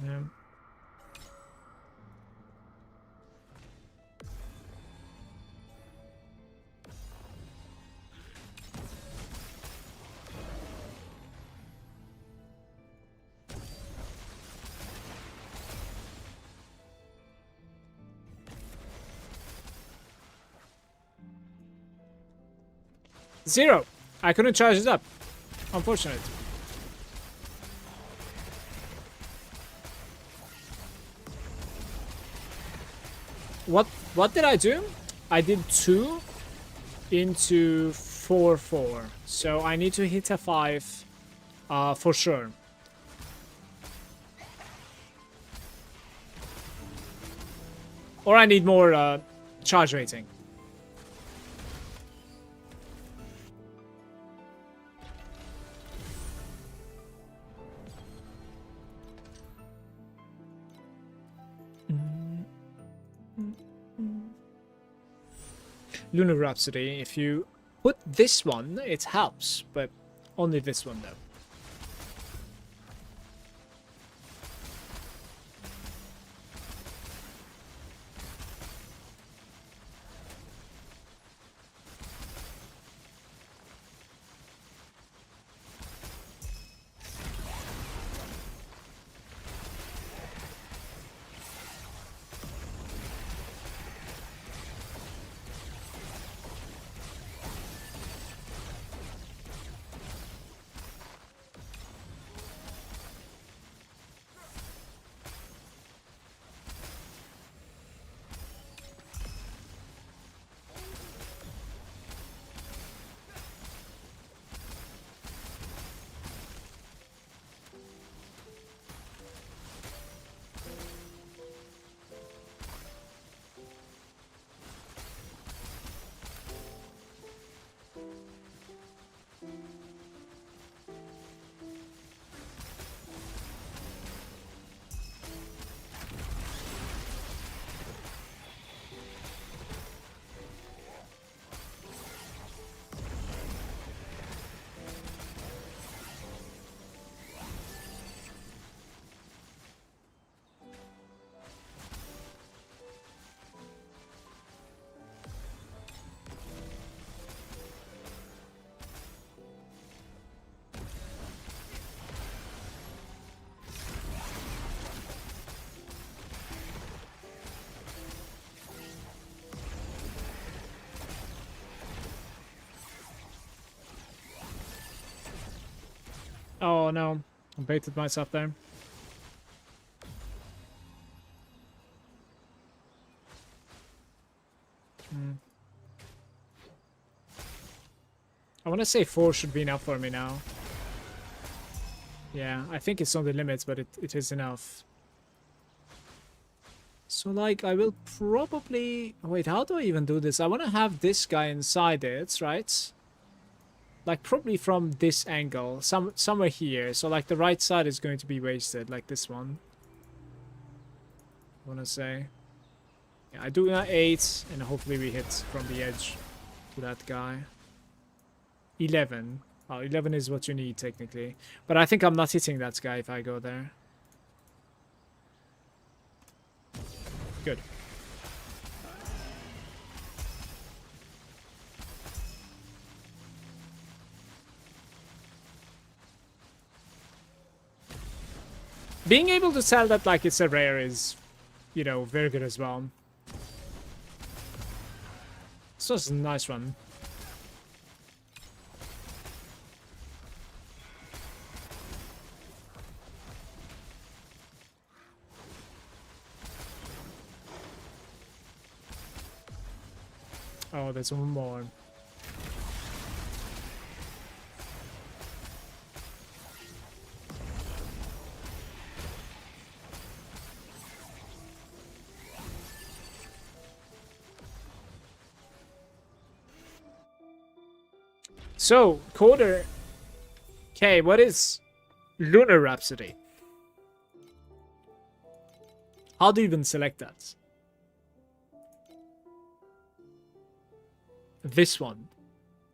Yeah. Zero. I couldn't charge it up. Unfortunate. What did I do? I did 2 into 4/4. So I need to hit a 5 for sure. Or I need more charge rating. Lunar Rhapsody, if you put this one, it helps, but only this one though. Oh no, I baited myself there. I want to say 4 should be enough for me now. Yeah, I think it's on the limits, but it is enough. So, like, I will probably... Wait, how do I even do this? I want to have this guy inside it, right? Like, probably from this angle. Somewhere here. So, like, the right side is going to be wasted, like this one. I want to say. Yeah, I do 8, and hopefully we hit from the edge to that guy. 11. Oh, 11 is what you need, technically. But I think I'm not hitting that guy if I go there. Good. Being able to tell that, like, it's a rare is, you know, very good as well. This was a nice run. Oh, there's one more. So, Coder. Okay, what is Lunar Rhapsody? How do you even select that? This one.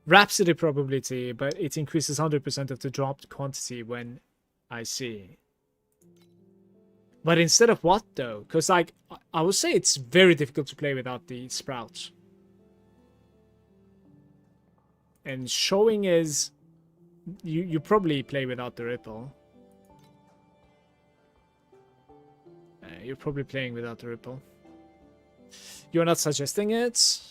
Rhapsody probability, but it increases 100% of the dropped quantity when I see. But instead of what, though? Because, like, I would say it's very difficult to play without the sprouts. And showing is... You probably play without the ripple. You're probably playing without the ripple. You're not suggesting it?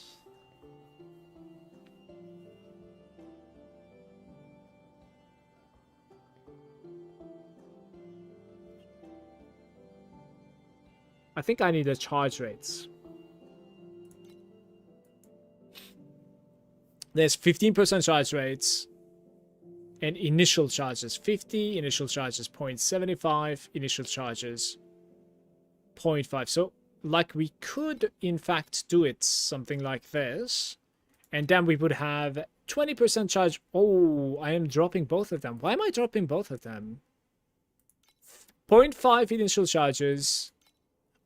I think I need the charge rates. There's 15% charge rates. And initial charges 50, initial charges 0.75, initial charges 0.5. So, like, we could, in fact, do it something like this. And then we would have 20% charge. Oh, I am dropping both of them. Why am I dropping both of them? 0.5 initial charges.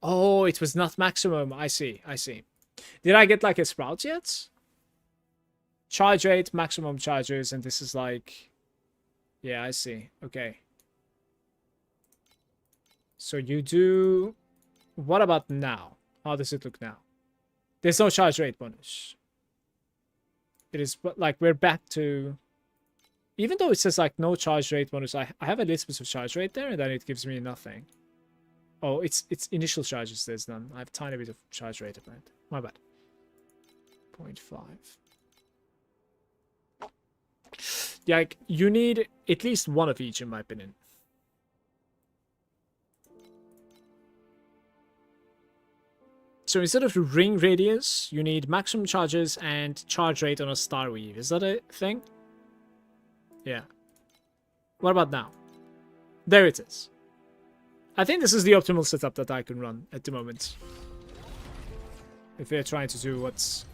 Oh, it was not maximum. I see. I see. Did I get, like, a sprout yet? Charge rate, maximum charges, and this is like... Yeah, I see. Okay. So you do... What about now? How does it look now? There's no charge rate bonus. It is, but like, we're back to... Even though it says, like, no charge rate bonus, I have a little bit of charge rate there, and then it gives me nothing. Oh, it's initial charges, there's none. I have a tiny bit of charge rate apparently. My bad. 0.5. Yeah, like, you need at least one of each, in my opinion. So instead of ring radius, you need maximum charges and charge rate on a star weave. Is that a thing? Yeah. What about now? There it is. I think this is the optimal setup that I can run at the moment. If we're trying to do what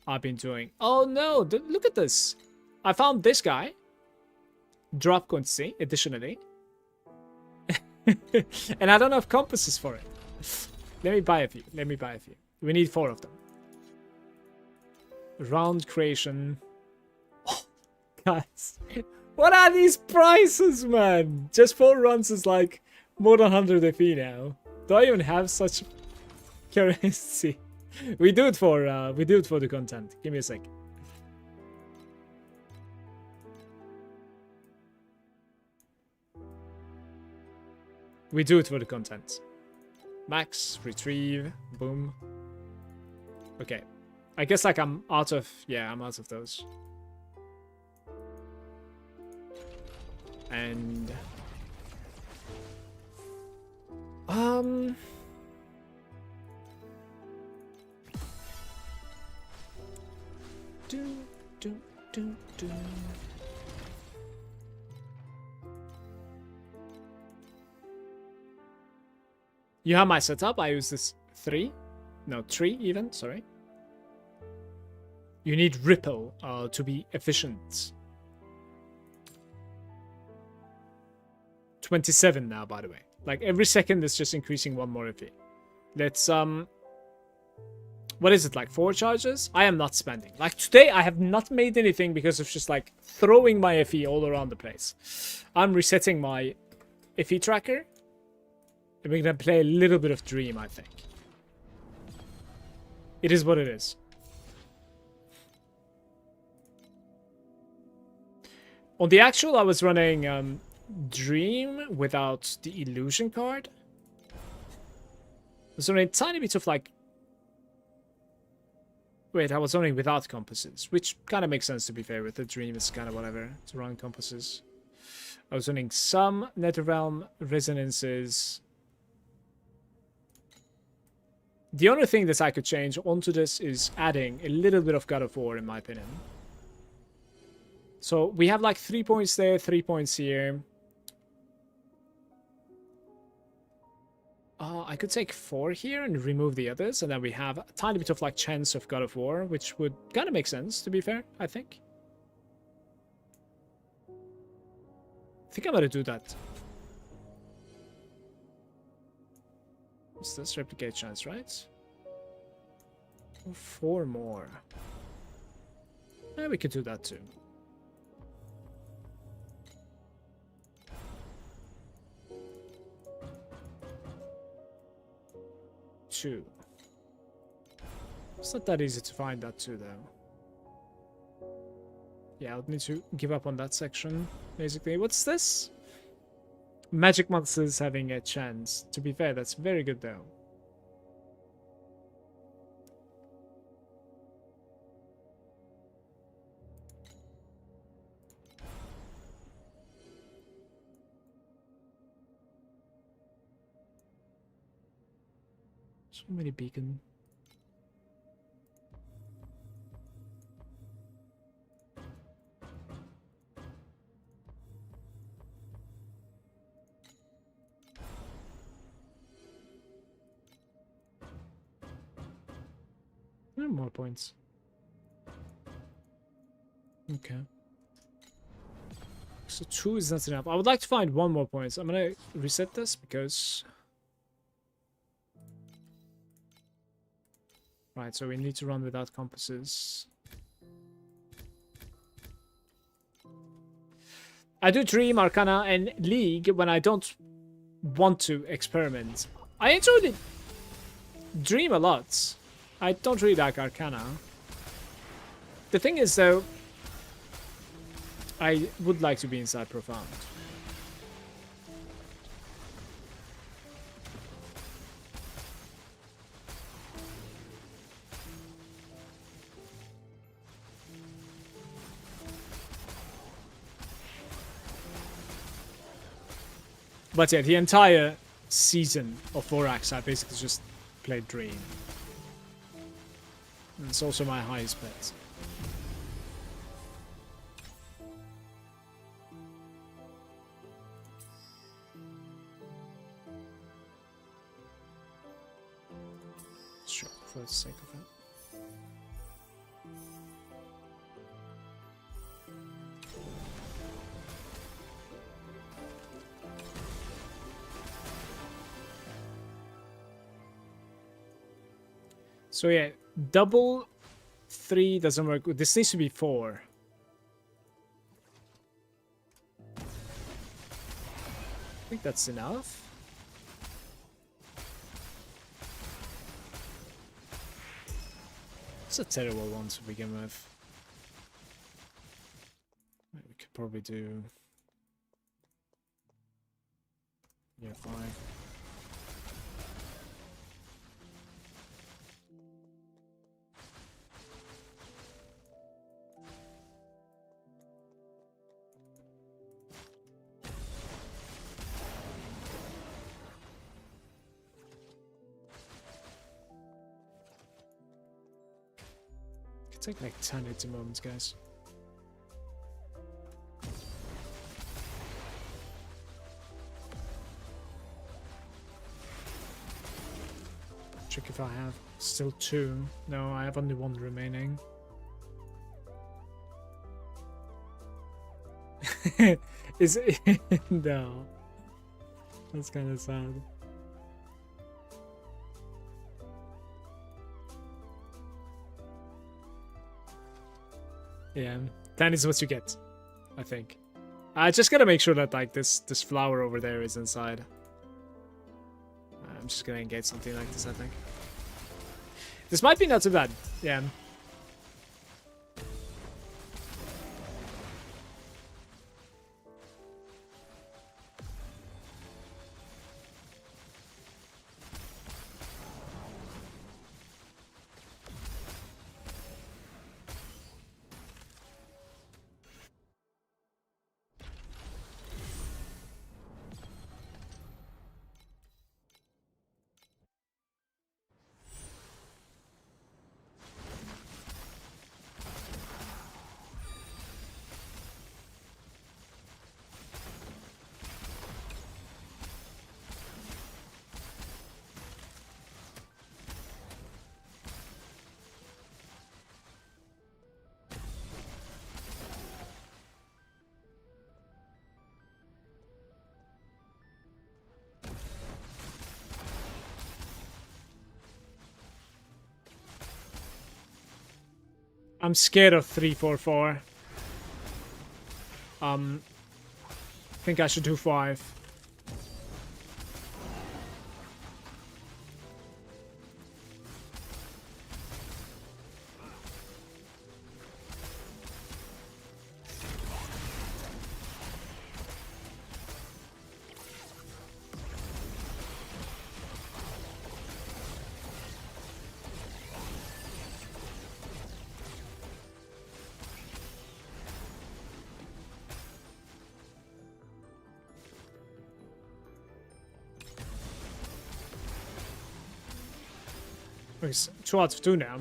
I've been doing. Oh no, look at this. I found this guy. Drop quantity, additionally. And I don't have compasses for it. Let me buy a few. Let me buy a few. We need 4 of them. Round creation. Oh, guys. What are these prices, man? Just 4 runs is like more than 100 FE now. Do I even have such currency? We do it for the content. Give me a sec. We do it for the content. Max, retrieve, boom. Okay. I guess, like, I'm out of... Yeah, I'm out of those. And do. You have my setup. I use this 3 even, sorry. You need Ripple to be efficient. 27 now, by the way. Like, every second it's just increasing one more FE. Let's, what is it, like 4 charges? I am not spending. Like, today I have not made anything because of just, like, throwing my FE all around the place. I'm resetting my FE tracker. And we're gonna play a little bit of Dream, I think. It is what it is. On the actual, I was running Dream without the illusion card. I was running a tiny bit of like... Wait, I was running without compasses, which kind of makes sense to be fair with the Dream. It's kind of whatever to run compasses. I was running some Netherrealm resonances. The only thing that I could change onto this is adding a little bit of God of War, in my opinion. So we have like 3 points there, 3 points here. I could take 4 here and remove the others, and then we have a tiny bit of like chance of God of War, which would kind of make sense, to be fair, I think. I think I'm gonna do that. What's this? Replicate chance, right? 4 more. Yeah, we could do that too. Two. It's not that easy to find that too, though. Yeah, I'll need to give up on that section, basically. What's this? Magic monsters having a chance. To be fair, that's very good, though. So many beacon. More points. Okay. So 2 is not enough. I would like to find 1 more point. So I'm gonna reset this because... Right, so we need to run without compasses. I do Dream, Arcana, and League when I don't want to experiment. I enjoy the Dream a lot. I don't really like Arcana. The thing is, though, I would like to be inside Profound. But yeah, the entire season of Vorax, I basically just played Dream. And it's also my highest bet. Sure, for the sake of it. So yeah, double 3 doesn't work. This needs to be 4. I think that's enough. It's a terrible one to begin with. We could probably do... Yeah, 5. take like 10 hits a moment, guys. Check if I have still 2. No, I have only 1 remaining. Is it? No. That's kind of sad. Yeah, 10 is what you get, I think. I just gotta make sure that like this flower over there is inside. I'm just gonna engage something like this, I think. This might be not too bad. Yeah. I'm scared of 3-4-4. I think I should do 5. It's 2 out of 2 now.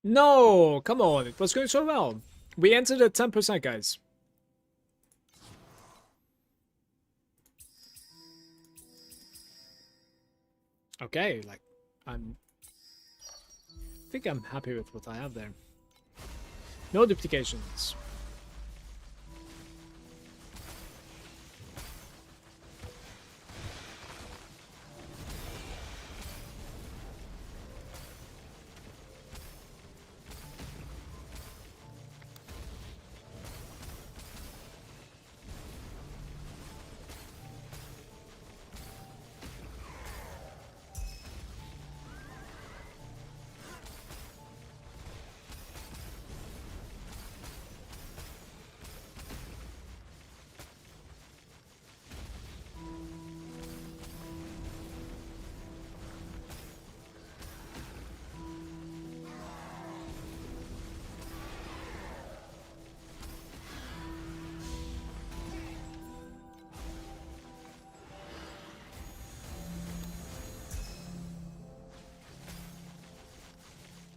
No, come on. It was going so well. We entered at 10%, guys. Okay, like, I think I'm happy with what I have there. No duplications.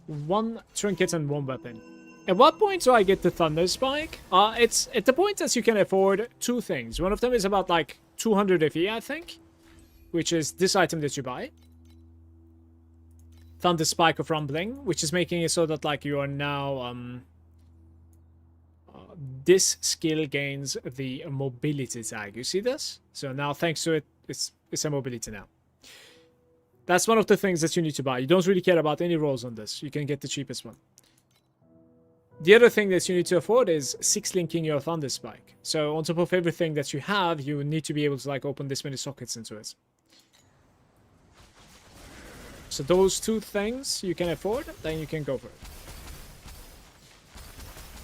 1 trinket and 1 weapon. At what point do I get the Thunder Spike? It's at the point that you can afford 2 things. One of them is about like 200 FE, I think, which is this item that you buy. Thunder Spike of Rumbling, which is making it so that like you are now this skill gains the mobility tag. You see this? So now thanks to it, it's a mobility now. That's one of the things that you need to buy. You don't really care about any rolls on this. You can get the cheapest one. The other thing that you need to afford is 6-linking your Thunder Spike. So on top of everything that you have, you need to be able to like open this many sockets into it. So those 2 things you can afford, then you can go for it.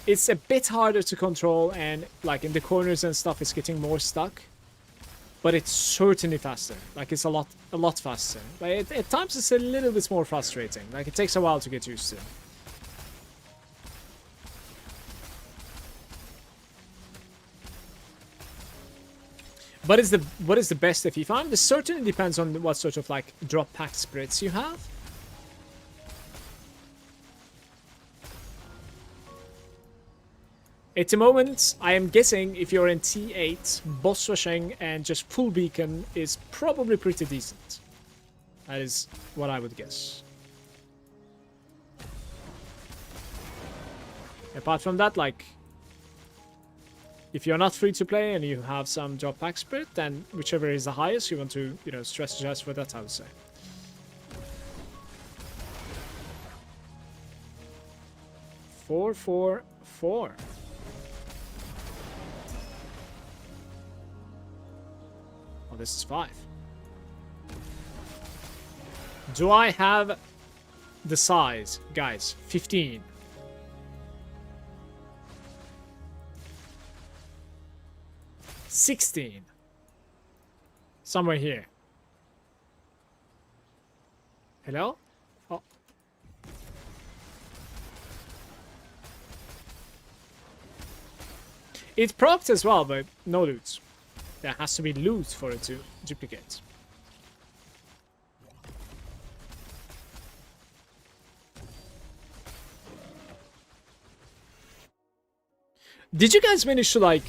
It's a bit harder to control, and like in the corners and stuff, it's getting more stuck. But it's certainly faster. Like it's a lot faster. Like at times it's a little bit more frustrating. Like it takes a while to get used to. What is the best FE farm? This certainly depends on what sort of like drop pack spreads you have. At the moment, I am guessing if you're in T8, boss rushing and just full beacon is probably pretty decent. That is what I would guess. Apart from that, like, if you're not free to play and you have some drop pack spread, then whichever is the highest, you want to, you know, strategize for that, I would say. Four, 4, 4. Oh, this is 5. Do I have the size, guys? 15. $16. Somewhere here. Hello? Oh. It procs as well, but no loot. There has to be loot for it to duplicate. Did you guys manage to like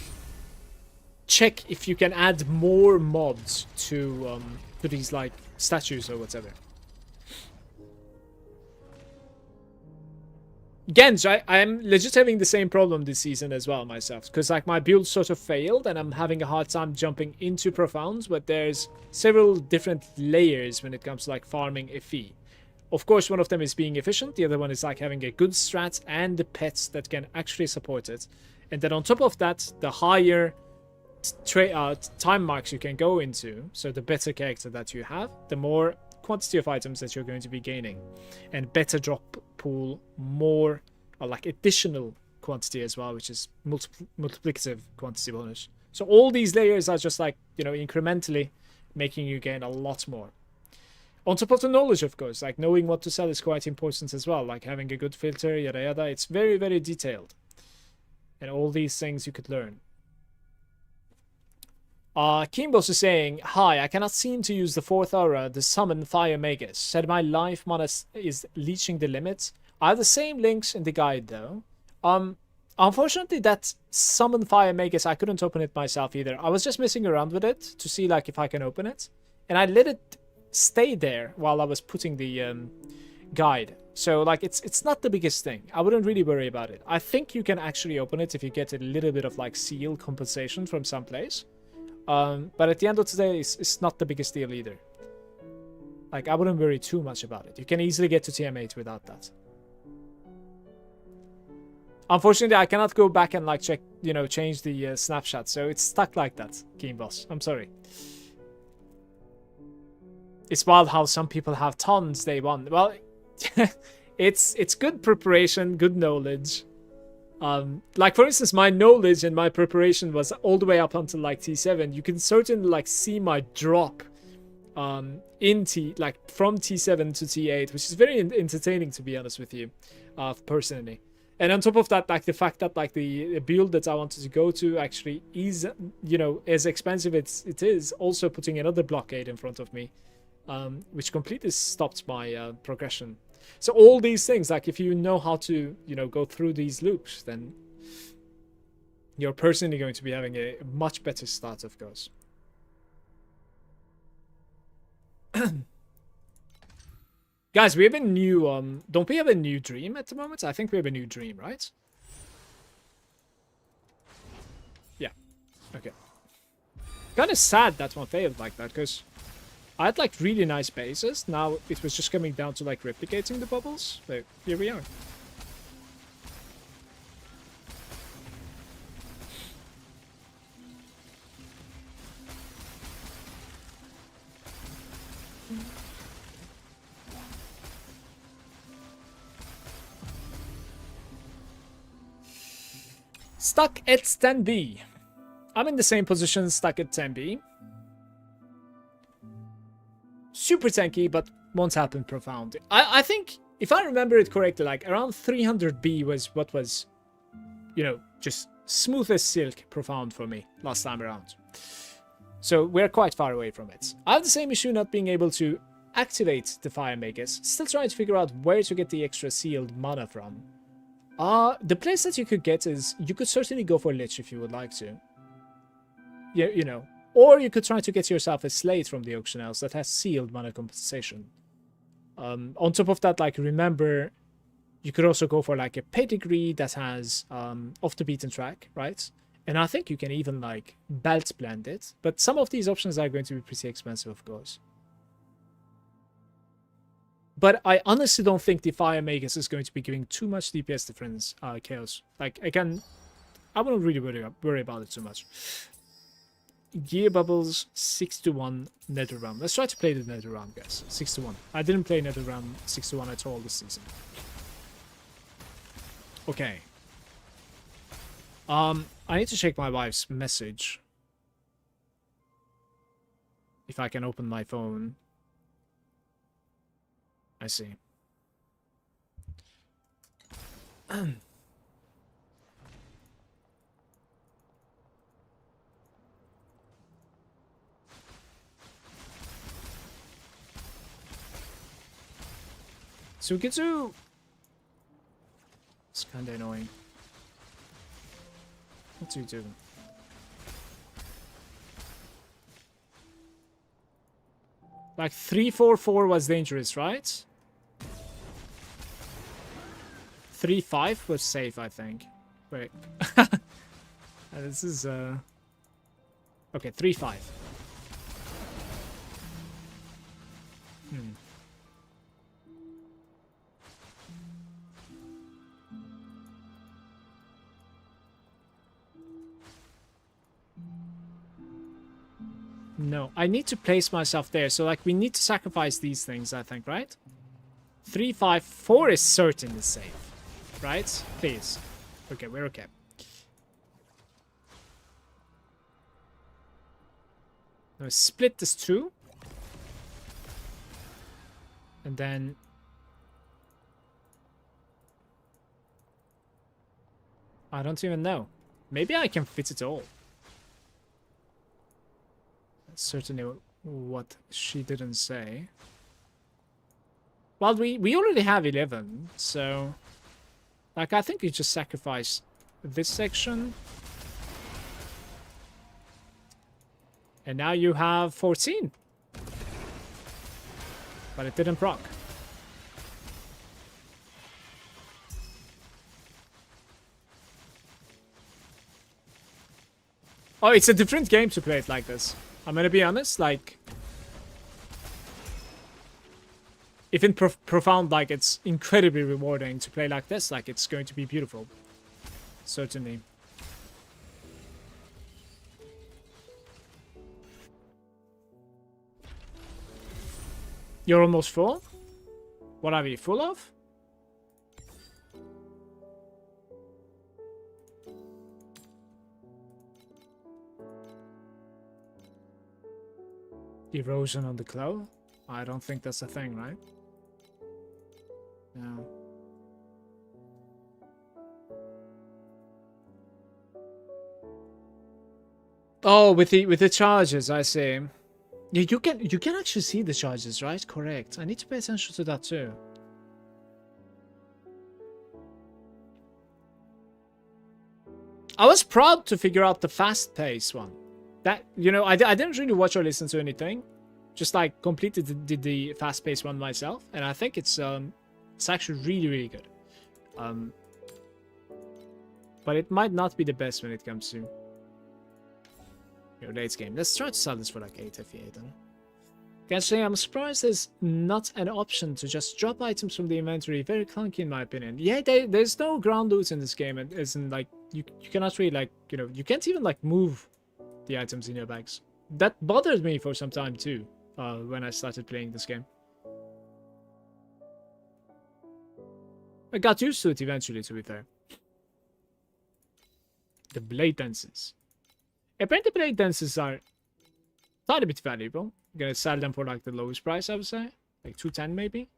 check if you can add more mods to these like statues or whatever? Gens, I am legit having the same problem this season as well myself, because like my build sort of failed and I'm having a hard time jumping into profounds, but there's several different layers when it comes to like farming FE. Of course, one of them is being efficient, the other one is like having a good strat and the pets that can actually support it. And then on top of that, the higher time marks you can go into, so the better character that you have, the more quantity of items that you're going to be gaining, and better drop pool, more or like additional quantity as well, which is multiplicative quantity bonus. So all these layers are just like, you know, incrementally making you gain a lot more. On top of the knowledge, of course, like knowing what to sell is quite important as well, like having a good filter, yada yada. It's very, very detailed, and all these things you could learn. Kimbos is saying, hi, I cannot seem to use the 4th aura, the summon fire magus. Said my life mana is reaching the limits. I have the same links in the guide though. Unfortunately that summon fire magus, I couldn't open it myself either. I was just messing around with it to see like if I can open it. And I let it stay there while I was putting the guide. So like it's not the biggest thing. I wouldn't really worry about it. I think you can actually open it if you get a little bit of like seal compensation from someplace. But at the end of the day, it's not the biggest deal either. Like, I wouldn't worry too much about it. You can easily get to TM8 without that. Unfortunately, I cannot go back and, like, check, you know, change the snapshot. So it's stuck like that, Keen Boss. I'm sorry. It's wild how some people have tons day one. Well, it's good preparation, good knowledge. Like for instance, my knowledge and my preparation was all the way up until like T7. You can certainly like see my drop in like from T7 to T8, which is very entertaining to be honest with you, personally. And on top of that, like the fact that like the build that I wanted to go to actually is, you know, as expensive as it is, also putting another blockade in front of me, which completely stopped my progression. So all these things, like if you know how to, you know, go through these loops, then you're personally going to be having a much better start, of course. Guys, we have a new, don't we have a new dream at the moment? I think we have a new dream, right? Yeah. Okay. Kind of sad that one failed like that, because I had like really nice bases. Now it was just coming down to like replicating the bubbles. So here we are. Stuck at 10B. I'm in the same position, stuck at 10B. Super tanky, but won't happen profound. I think, if I remember it correctly, like around 300B was what was, you know, just smooth as silk profound for me last time around. So we're quite far away from it. I have the same issue not being able to activate the Fire Makers. Still trying to figure out where to get the extra sealed mana from. The place that you could get is, you could certainly go for Lich if you would like to. Yeah, you know. Or you could try to get yourself a Slate from the Auction House that has sealed mana compensation. On top of that, like, remember, you could also go for like a Pedigree that has off the beaten track, right? And I think you can even like belt blend it. But some of these options are going to be pretty expensive, of course. But I honestly don't think the Fire Magus is going to be giving too much DPS difference, Chaos. Like, again, I wouldn't really worry about it too much. Gear Bubbles, 6-1 NetherRealm. Let's try to play the NetherRealm, guys. 6-1. I didn't play NetherRealm 6-1 at all this season. Okay. I need to check my wife's message. If I can open my phone. I see. Sukitsu! It's kinda annoying. What do you do? Like 3-4-4 was dangerous, right? 3-5 was safe, I think. Wait. This is okay, 3-5. No, I need to place myself there. So, like, we need to sacrifice these things, I think, right? 3-5-4 is certainly safe. Right? Please. Okay, we're okay. Now split this 2. And then... I don't even know. Maybe I can fit it all. That's certainly what she didn't say. Well, we already have 11, so... Like, I think you just sacrifice this section. And now you have 14. But it didn't proc. Oh, it's a different game to play it like this. I'm gonna be honest, like... If in Profound, like, it's incredibly rewarding to play like this, like, it's going to be beautiful. Certainly. You're almost full? What are we full of? Erosion on the claw? I don't think that's a thing, right? No. Oh, with the charges, I see. Yeah, you can actually see the charges, right? Correct. I need to pay attention to that too. I was proud to figure out the fast pace one. That, you know, I didn't really watch or listen to anything. Just like completed did the fast paced one myself, and I think it's actually really, really good. But it might not be the best when it comes to your late game. Let's try to sell this for like 8 FE8 then. Actually, I'm surprised there's not an option to just drop items from the inventory. Very clunky in my opinion. Yeah, there's no ground loot in this game. It isn't like you cannot really like, you know, you can't even like move the items in your bags. That bothered me for some time too, when I started playing this game. I got used to it eventually, to be fair. The blade dances. Apparently blade dances are quite a bit valuable. I'm gonna sell them for like the lowest price, I would say. Like 210 maybe.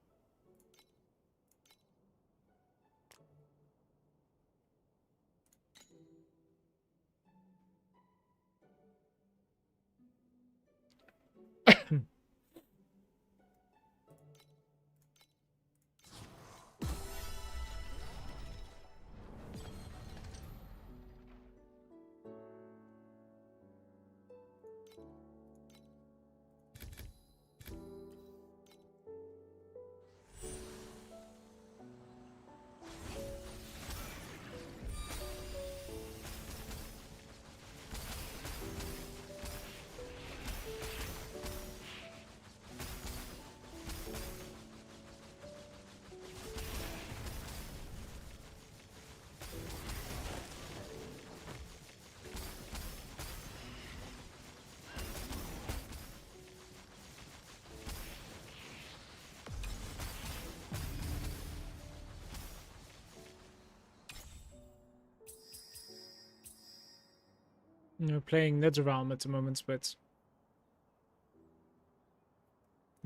We're playing NetherRealm at the moment, but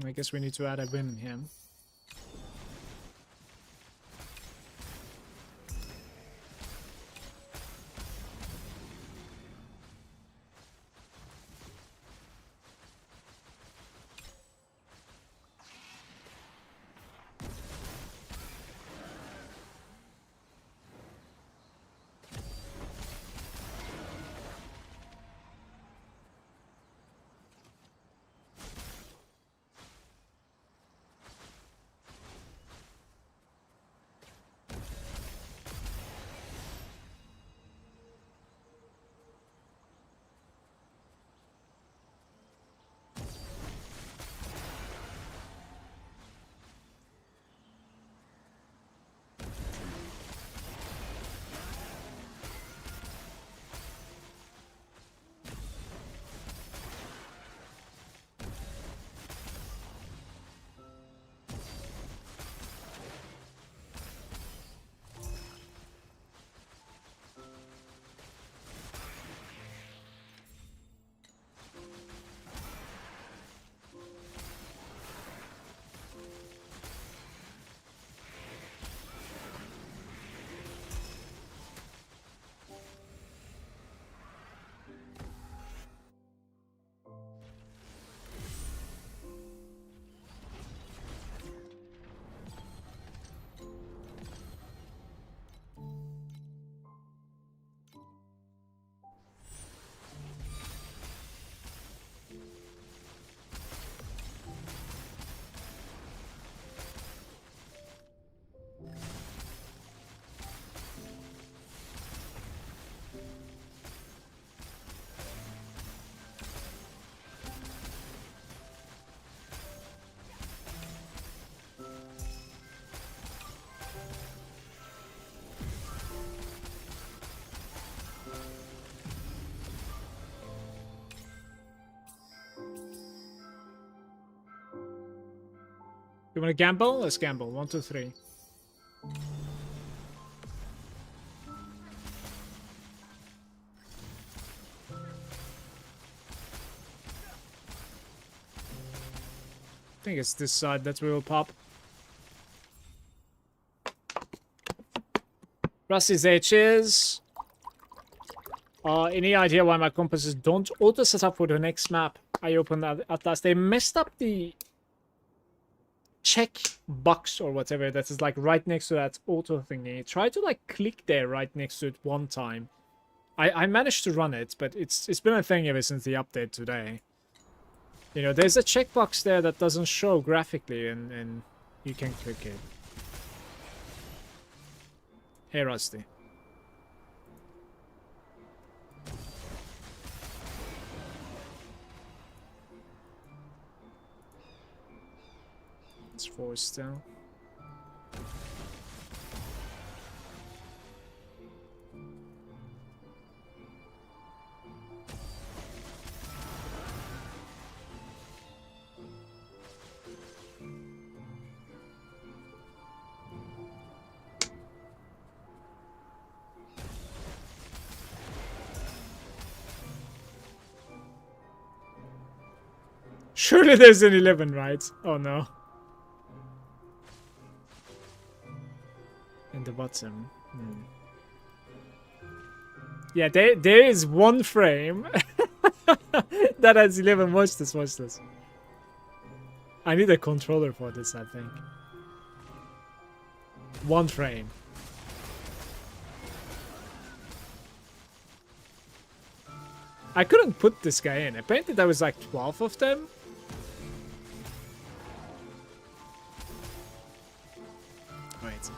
I guess we need to add a win here. You want to gamble? Let's gamble. 1, 2, 3. I think it's this side that we will pop. Rusty's H's. Any idea why my compasses don't auto set up for the next map I opened at last? They messed up the check box or whatever that is like right next to that auto thingy. Try to like click there right next to it one time I managed to run it, but it's been a thing ever since the update today. You know, there's a checkbox there that doesn't show graphically, and you can click it. Hey, Rusty. It's 4 still. Surely there's an 11, right? Oh no. In the bottom. Yeah, there is one frame that has 11. Watch this, watch this. I need a controller for this, I think. One frame. I couldn't put this guy in. Apparently there was like 12 of them. Wait.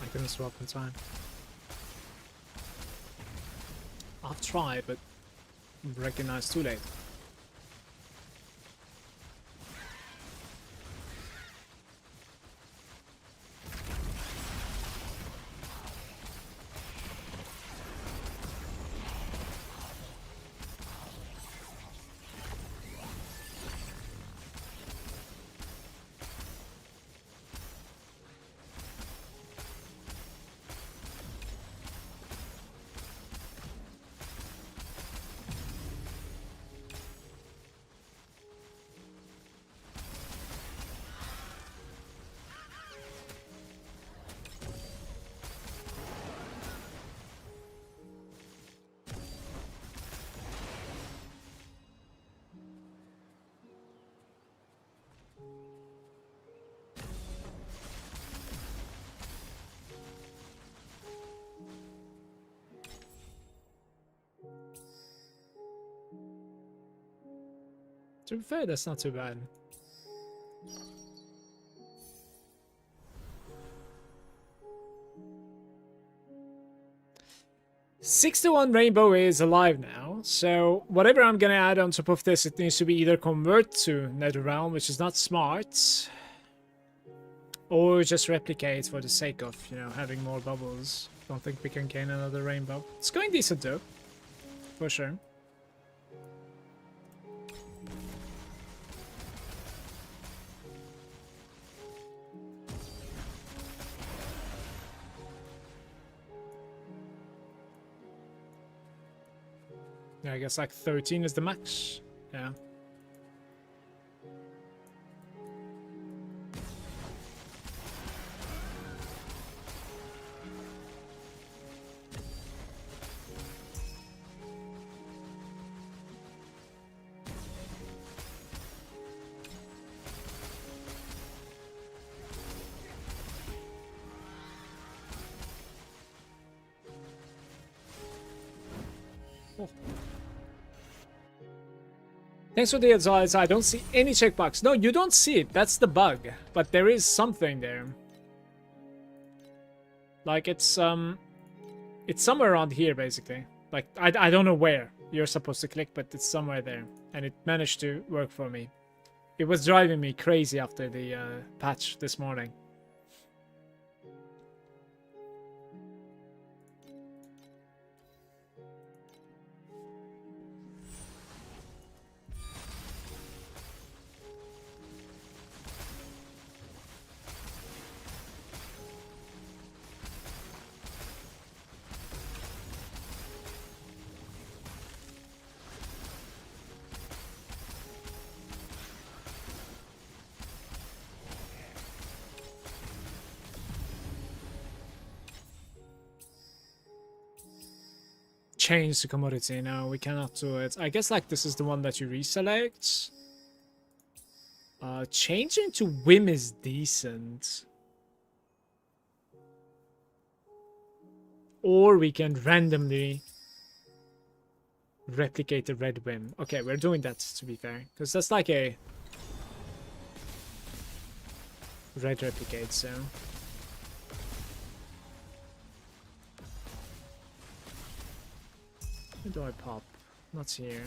I couldn't swap in time. I've tried, but recognized too late. To be fair, that's not too bad. "61 Rainbow is alive now, so whatever I'm gonna add on top of this, it needs to be either convert to Netherrealm, which is not smart, or just replicate for the sake of, you know, having more bubbles. Don't think we can gain another rainbow. It's going decent though, for sure. Yeah, I guess like 13 is the max. Yeah. Oh. Thanks for the advice. I don't see any checkbox. No, you don't see it. That's the bug. But there is something there. Like it's somewhere around here basically. Like I don't know where you're supposed to click, but it's somewhere there, and it managed to work for me. It was driving me crazy after the patch this morning. change the commodity. No, we cannot do it. I guess like this is the one that you reselect. Changing to whim is decent. Or we can randomly replicate the red whim. Okay, we're doing that to be fair. Because that's like a red replicate, so. Where do I pop? Not here.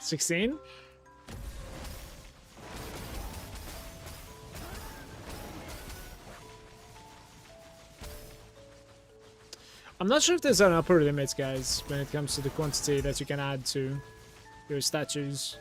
$16? I'm not sure if there's an upper limit, guys, when it comes to the quantity that you can add to your statues.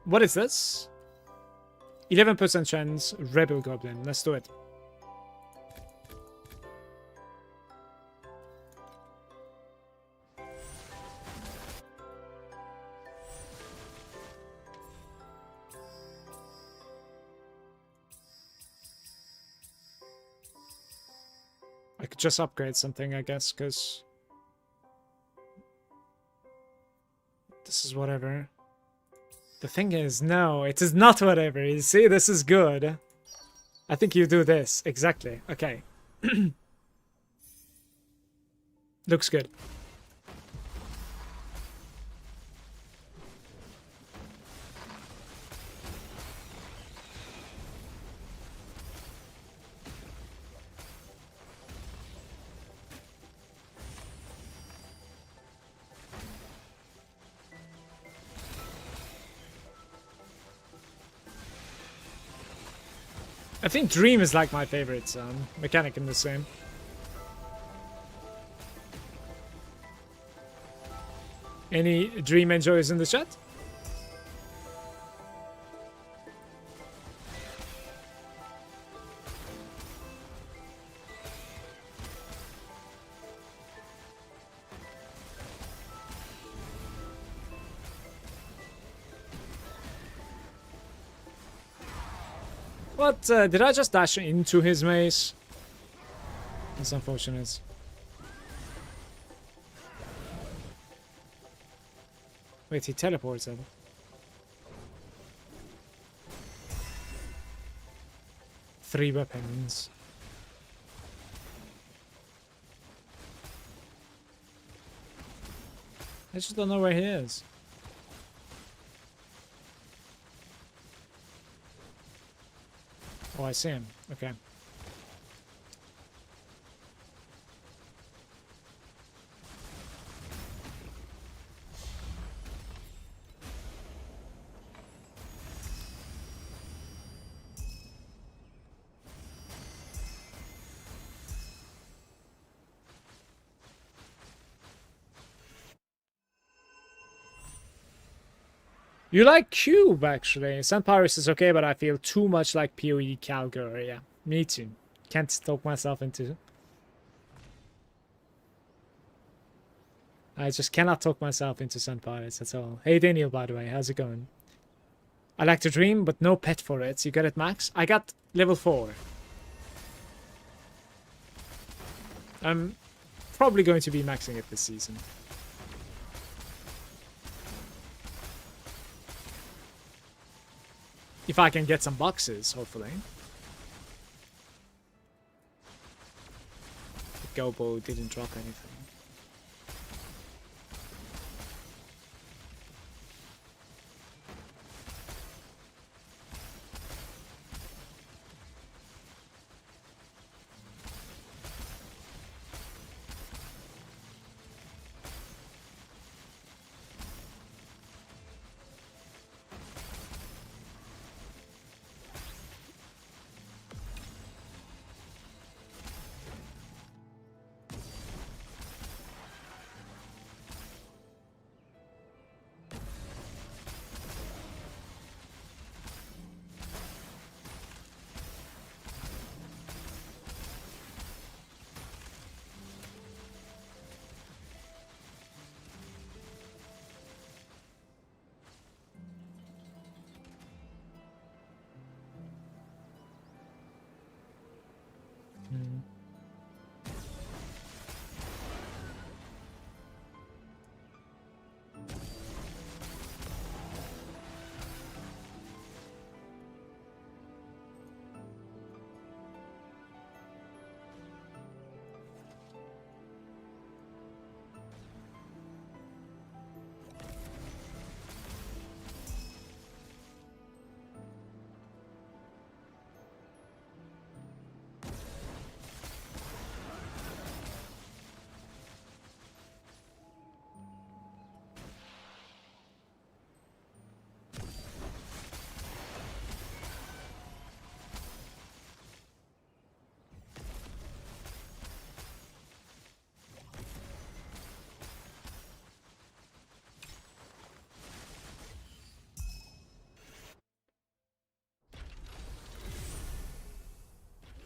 What is this? 11% chance, Rebel Goblin. Let's do it. I could just upgrade something, I guess, because this is whatever. The thing is, no, it is not whatever. You see, this is good. I think you do this. Exactly. Okay. Looks good. I think Dream is like my favorite mechanic in this game. Any Dream enjoyers in the chat? What? Did I just dash into his maze? That's unfortunate. Wait, he teleported. Three weapons. I just don't know where he is. Oh, I see him. Okay. You like Cube, actually. Sun Pirates is okay, but I feel too much like PoE Calgary. Yeah, me too. Can't talk myself into... I just cannot talk myself into Sun Pirates at all. Hey Daniel, by the way, how's it going? I like to dream, but no pet for it. You got it, Max? I got level 4. probably going to be maxing it this season. If I can get some boxes, hopefully. The Gobo didn't drop anything.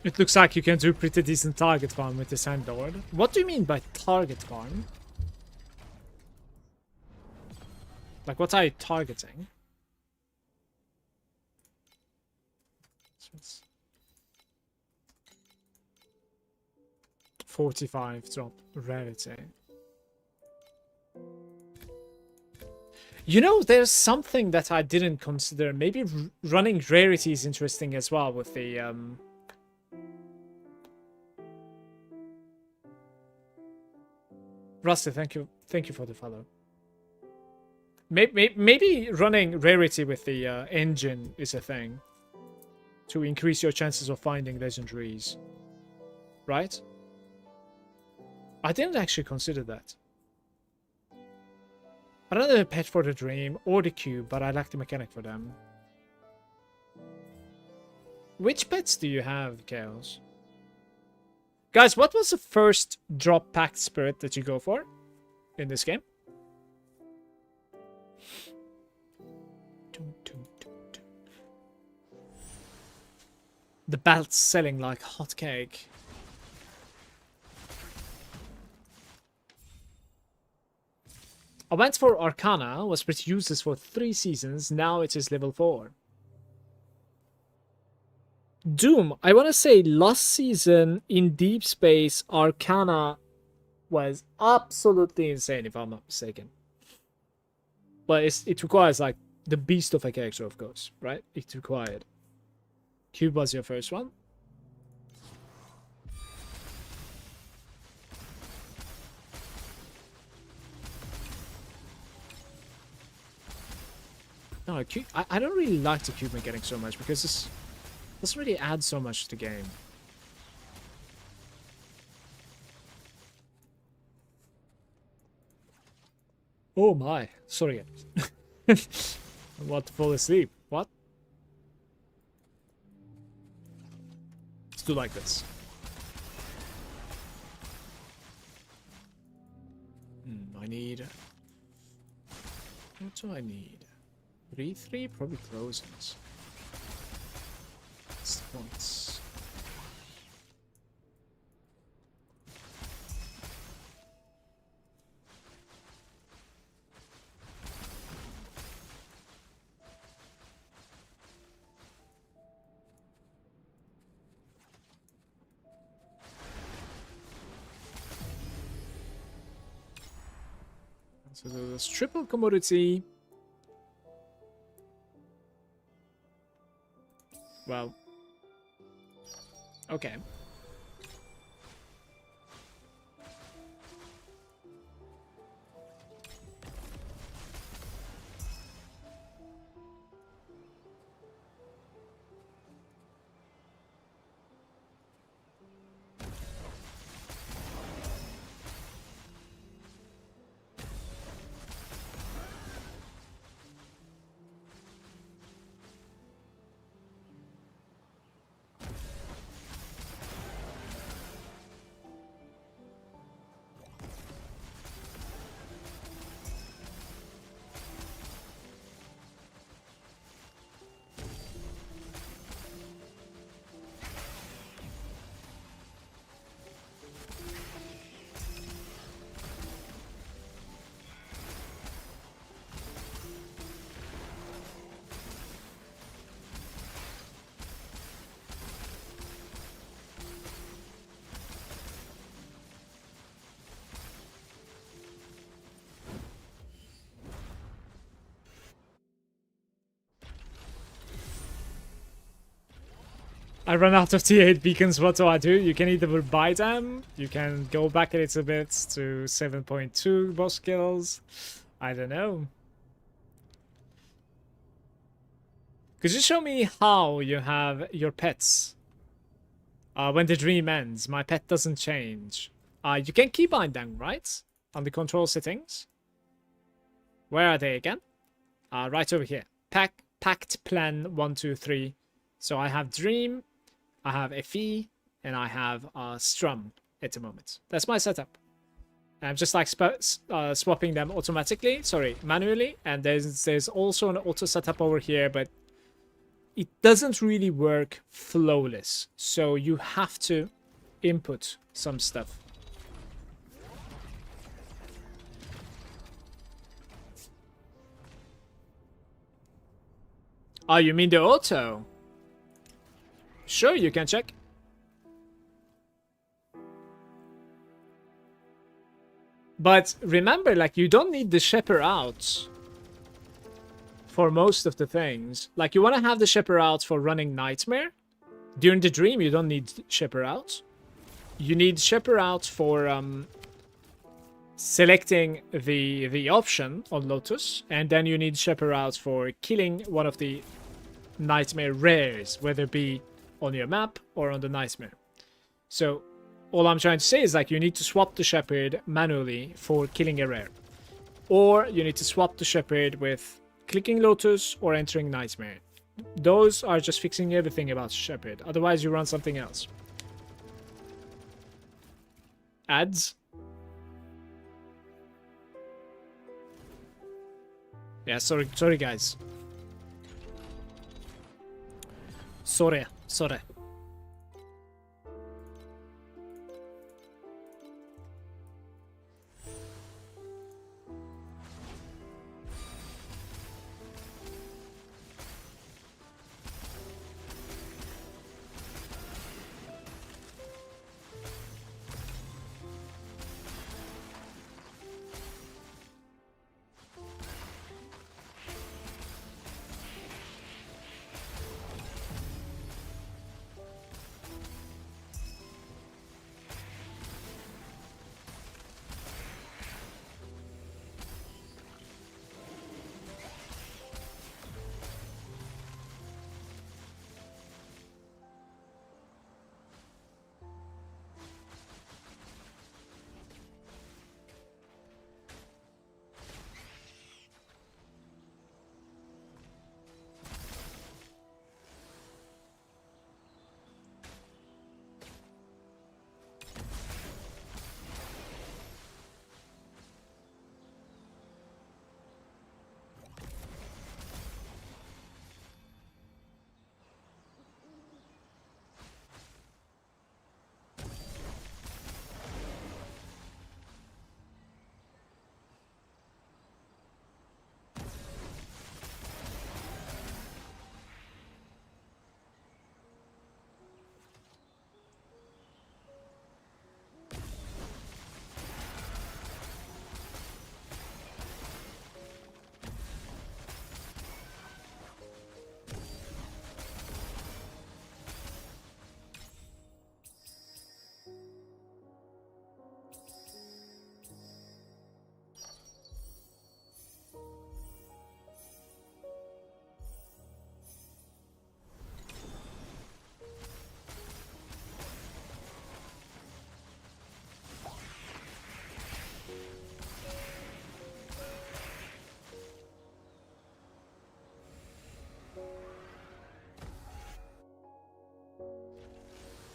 It looks like you can do pretty decent target farm with the Sandlord. What do you mean by target farm? Like, what are you targeting? 45 drop rarity. You know, there's something that I didn't consider. Maybe running rarity is interesting as well with the Rusty, thank you for the follow. Maybe running rarity with the engine is a thing to increase your chances of finding legendaries, right? I didn't actually consider that. I don't have a pet for the dream or the cube, but I like the mechanic for them. Which pets do you have, Chaos? Guys, what was the first drop packed spirit that you go for in this game? The belt's selling like hotcake. I went for Arcana, was pretty useless for 3 seasons, now it is level 4. Doom, I want to say last season in Deep Space, Arcana was absolutely insane, if I'm not mistaken. But it requires, like, the beast of a character, of course, right? It required. Cube was your first one. No, I don't really like the cube mechanic so much because this doesn't really add so much to the game. Oh my, sorry. I'm about to fall asleep. What? Let's do like this. I need... What do I need? 3-3? Probably closes. That's the points. So there's triple commodity. Well, okay. I run out of T8 beacons, what do? You can either buy them, you can go back a little bit to 7.2 boss kills. I don't know. Could you show me how you have your pets? When the dream ends, my pet doesn't change. You can keybind them, right? On the control settings. Where are they again? Right over here. Packed plan 1, 2, 3. So I have dream, I have FE, and I have Strum at the moment. That's my setup. I'm just like swapping them automatically, sorry, manually. And there's also an auto setup over here, but it doesn't really work flawless. So you have to input some stuff. Oh, you mean the auto? Sure, you can check. But remember, like, you don't need the Shepherd out for most of the things. Like, you want to have the Shepherd out for running Nightmare. During the dream, you don't need Shepherd out. You need Shepherd out for selecting the option on Lotus. And then you need Shepherd out for killing one of the Nightmare rares, whether it be on your map or on the Nightmare. So all I'm trying to say is, like, you need to swap the Shepherd manually for killing a rare. Or you need to swap the Shepherd with clicking Lotus or entering Nightmare. Those are just fixing everything about Shepherd. Otherwise, you run something else. Ads. Yeah, sorry guys. Sorry.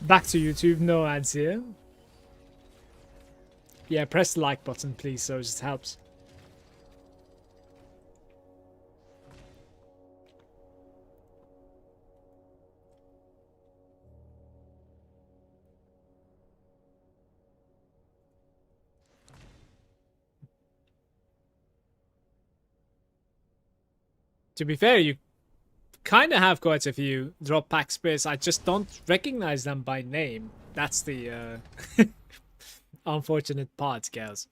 Back to YouTube, no ads here. Yeah, press the like button, please, so it just helps. To be fair, you kind of have quite a few drop pack spares. I just don't recognize them by name. That's the unfortunate part, guys.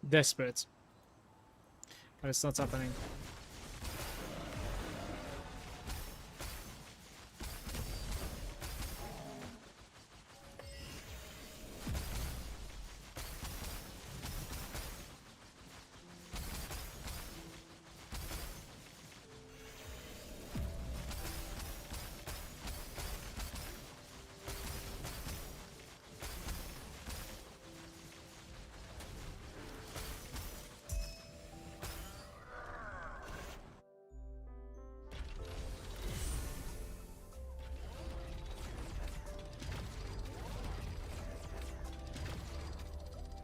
Desperate. But it's not happening.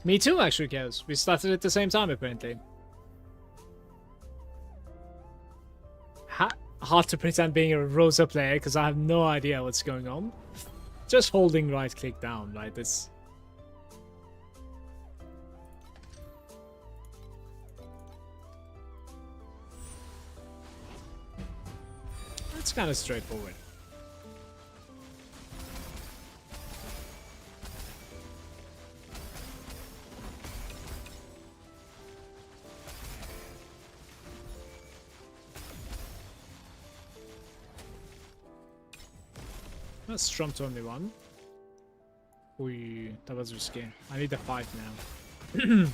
Me too, actually, Chaos. We started at the same time, apparently. Hard to pretend being a Rosa player, because I have no idea what's going on. Just holding right click down, right? That's kind of straightforward. Let's trump to only one. Ooh, that was risky. I need a 5 now.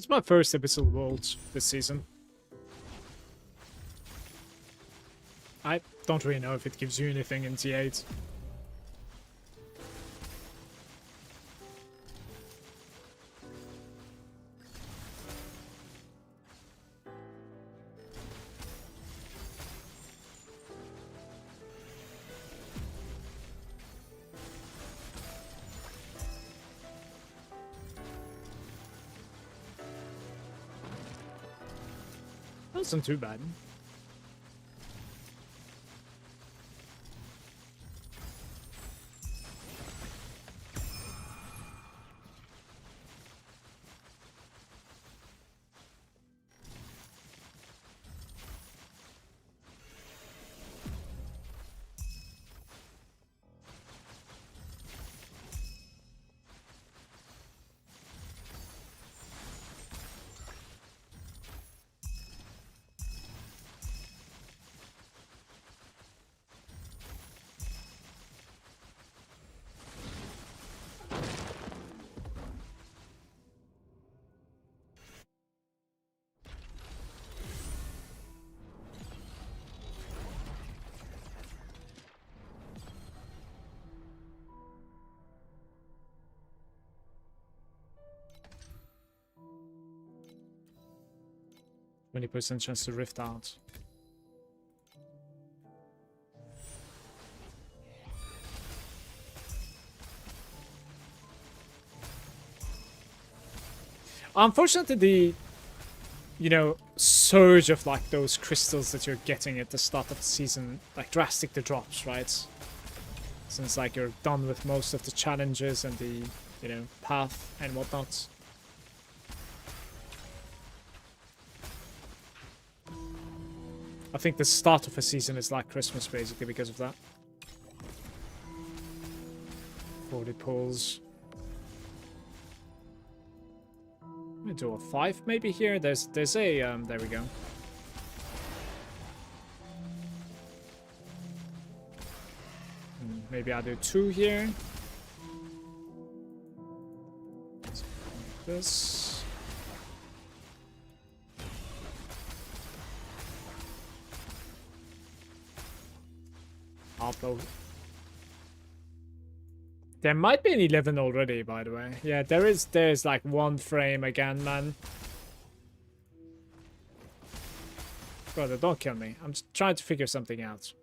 It's my first episode world this season. I don't really know if it gives you anything in T8. Wasn't too bad. %20 chance to rift out. Unfortunately, the, you know, surge of like those crystals that you're getting at the start of the season, like drastically drops, right? Since like you're done with most of the challenges and the, you know, path and whatnot. I think the start of a season is like Christmas, basically, because of that. 40 pulls. I'm gonna do a 5 maybe here. There's a, there we go. Maybe I'll do 2 here. This. Upload. There might be an 11 already, by the way. Yeah, there's like 1 frame again, man. Brother, don't kill me. I'm just trying to figure something out.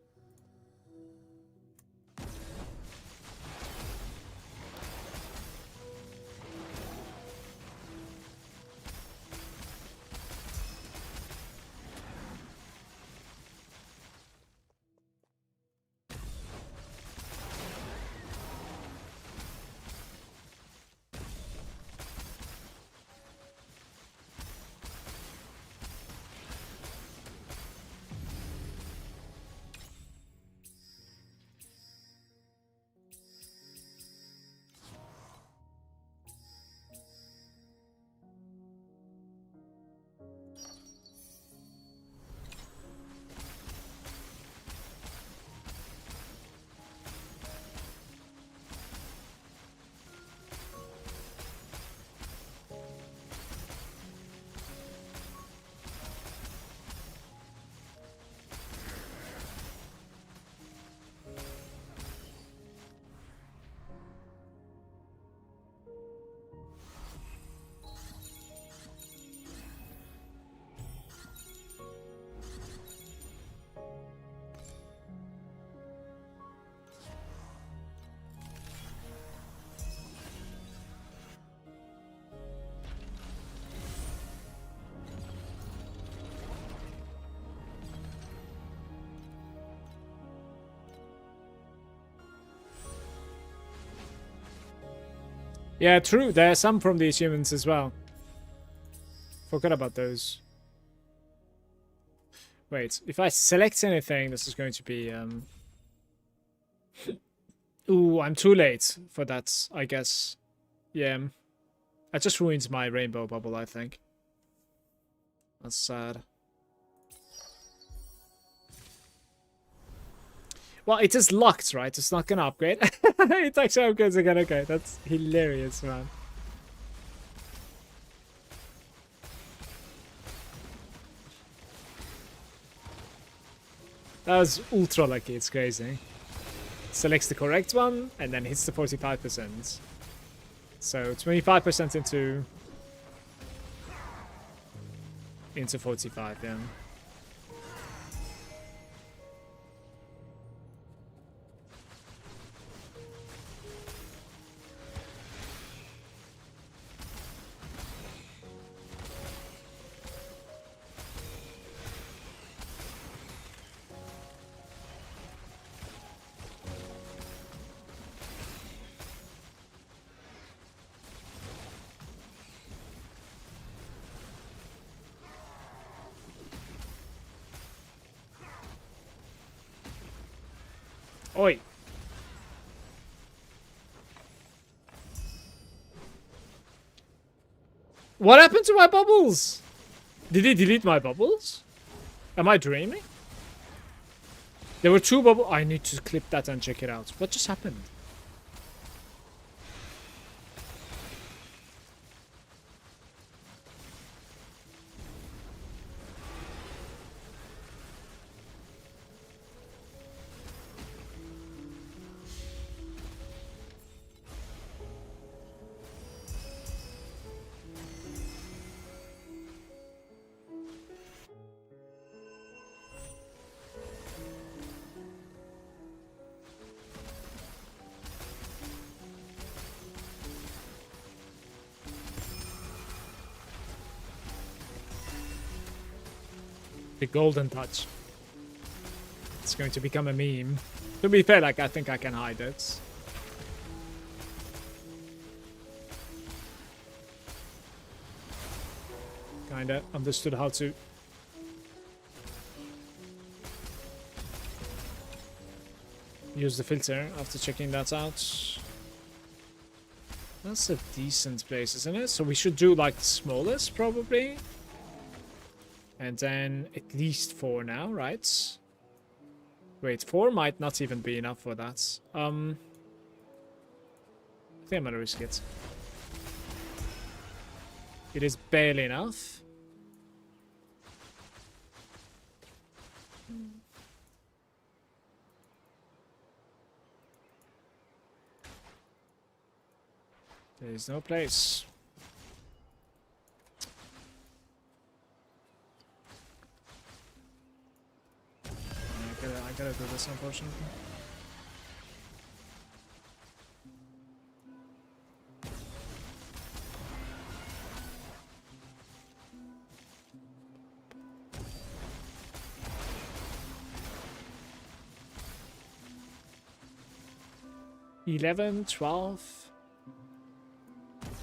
Yeah, true. There are some from these humans as well. Forgot about those. Wait, if I select anything, this is going to be... Ooh, I'm too late for that, I guess. Yeah. I just ruined my rainbow bubble, I think. That's sad. Well, it is locked, right? It's not gonna upgrade. It actually upgrades again. Okay, that's hilarious, man. That was ultra lucky, it's crazy. Selects the correct one and then hits the 45%. So 25% into 45, yeah. Oi. What happened to my bubbles? Did he delete my bubbles? Am I dreaming? There were 2 bubbles. I need to clip that and check it out. What just happened? The golden touch. It's going to become a meme. To be fair, like, I think I can hide it. Kinda understood how to use the filter after checking that out. That's a decent place, isn't it? So we should do like the smallest probably. And then at least 4 now, right? Wait, 4 might not even be enough for that. I think I'm gonna risk it. It is barely enough. There is no place. I gotta do this, unfortunately. $11, $12,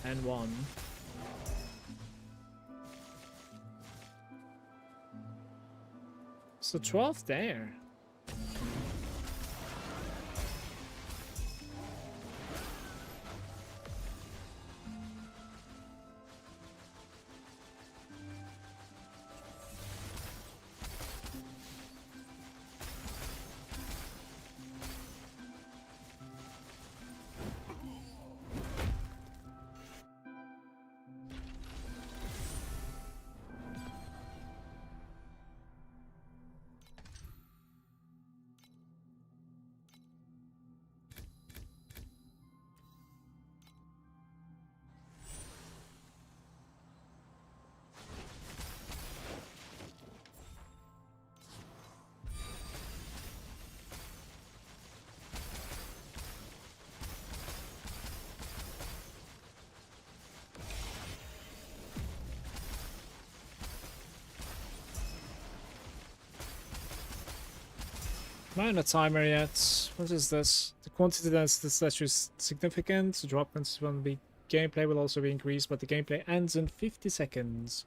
and $1. So 12 there. Am I on a timer yet? What is this? The quantity that the statue is significant. The drop will be gameplay will also be increased, but the gameplay ends in 50 seconds.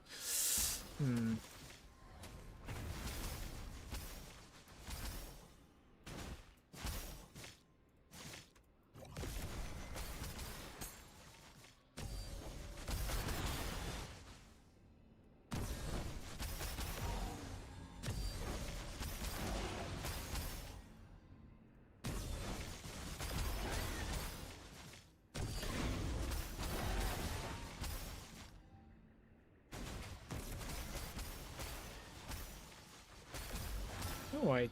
Oh, I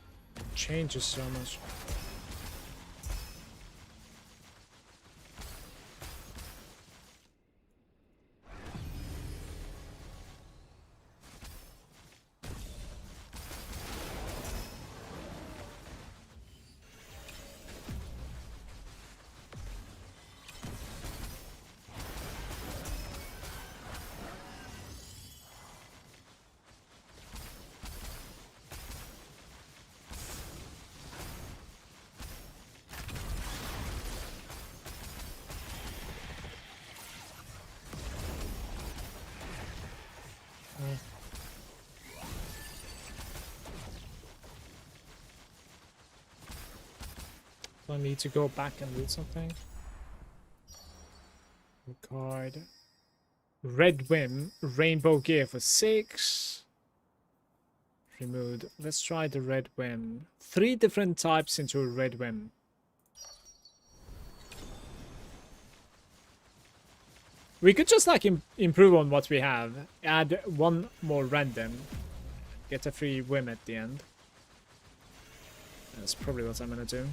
changes so much. Do I need to go back and loot something? Card. Red Whim. Rainbow gear for 6. Removed. Let's try the Red Whim. 3 different types into a Red Whim. We could just like improve on what we have. Add 1 more random. Get a free whim at the end. That's probably what I'm gonna do.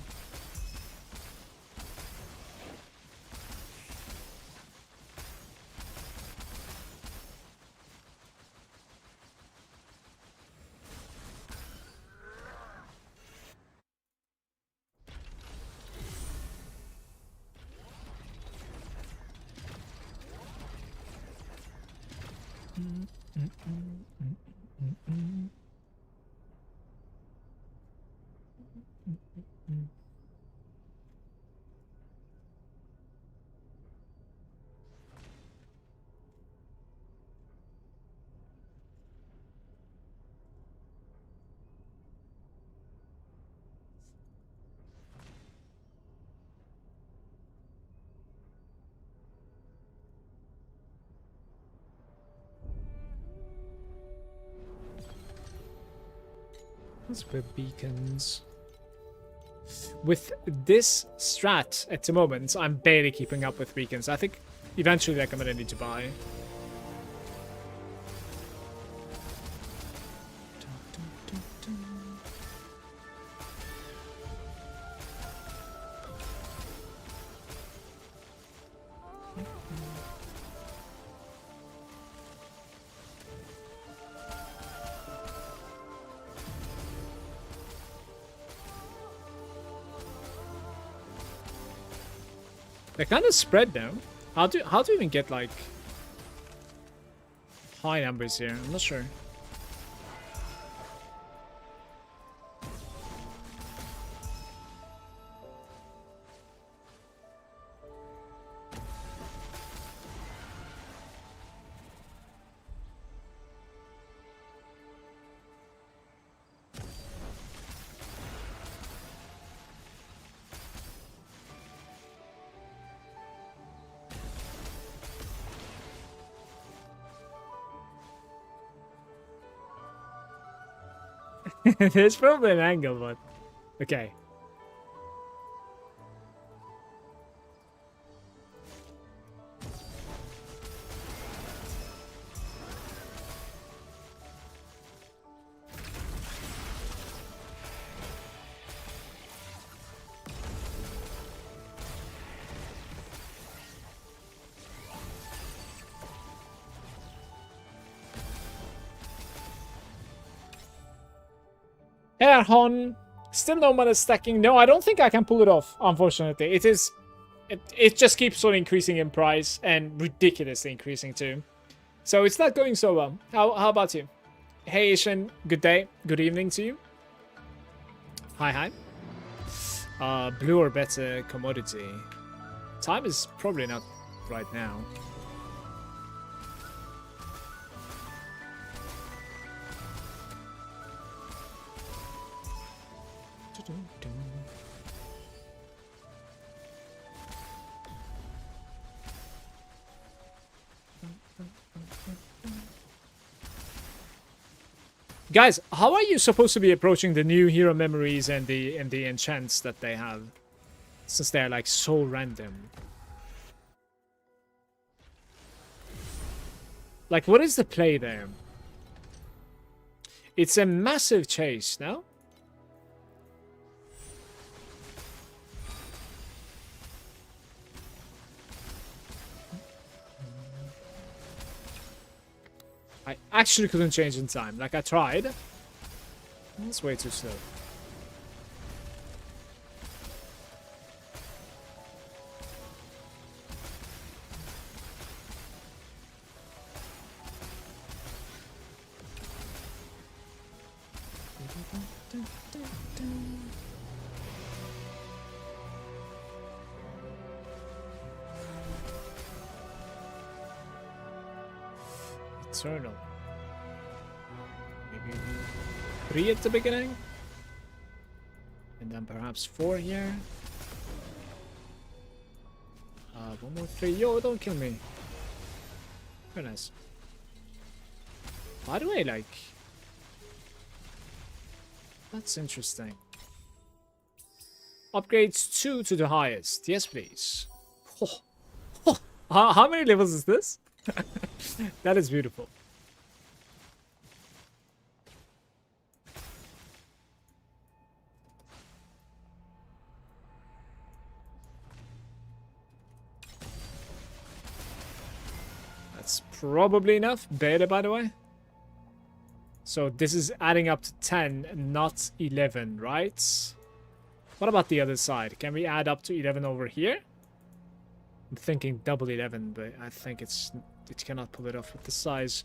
Let's put beacons. With this strat at the moment, I'm barely keeping up with beacons. I think eventually like, I'm gonna need to buy. They're kind of spread now. How do you even get like high numbers here? I'm not sure. There's probably an angle, but okay. Hon, still no mana stacking. No, I don't think I can pull it off, unfortunately. It just keeps on increasing in price and ridiculously increasing too. So it's not going so well. How about you? Hey Ishin, good day, good evening to you. Hi. Blue or better commodity. Time is probably not right now. Guys, how are you supposed to be approaching the new hero memories and the enchants that they have? Since they're like so random. Like, what is the play there? It's a massive chase, no? I actually couldn't change in time. Like, I tried. It's way too slow. Eternal. Maybe 3 at the beginning? And then perhaps 4 here. 1 more 3. Yo, don't kill me. Very nice. By the way, like... That's interesting. Upgrades 2 to the highest. Yes, please. Oh. Oh. How many levels is this? That is beautiful. That's probably enough. Beta, by the way. So this is adding up to 10, not 11, right? What about the other side? Can we add up to 11 over here? I'm thinking double 11, but I think it cannot pull it off with the size.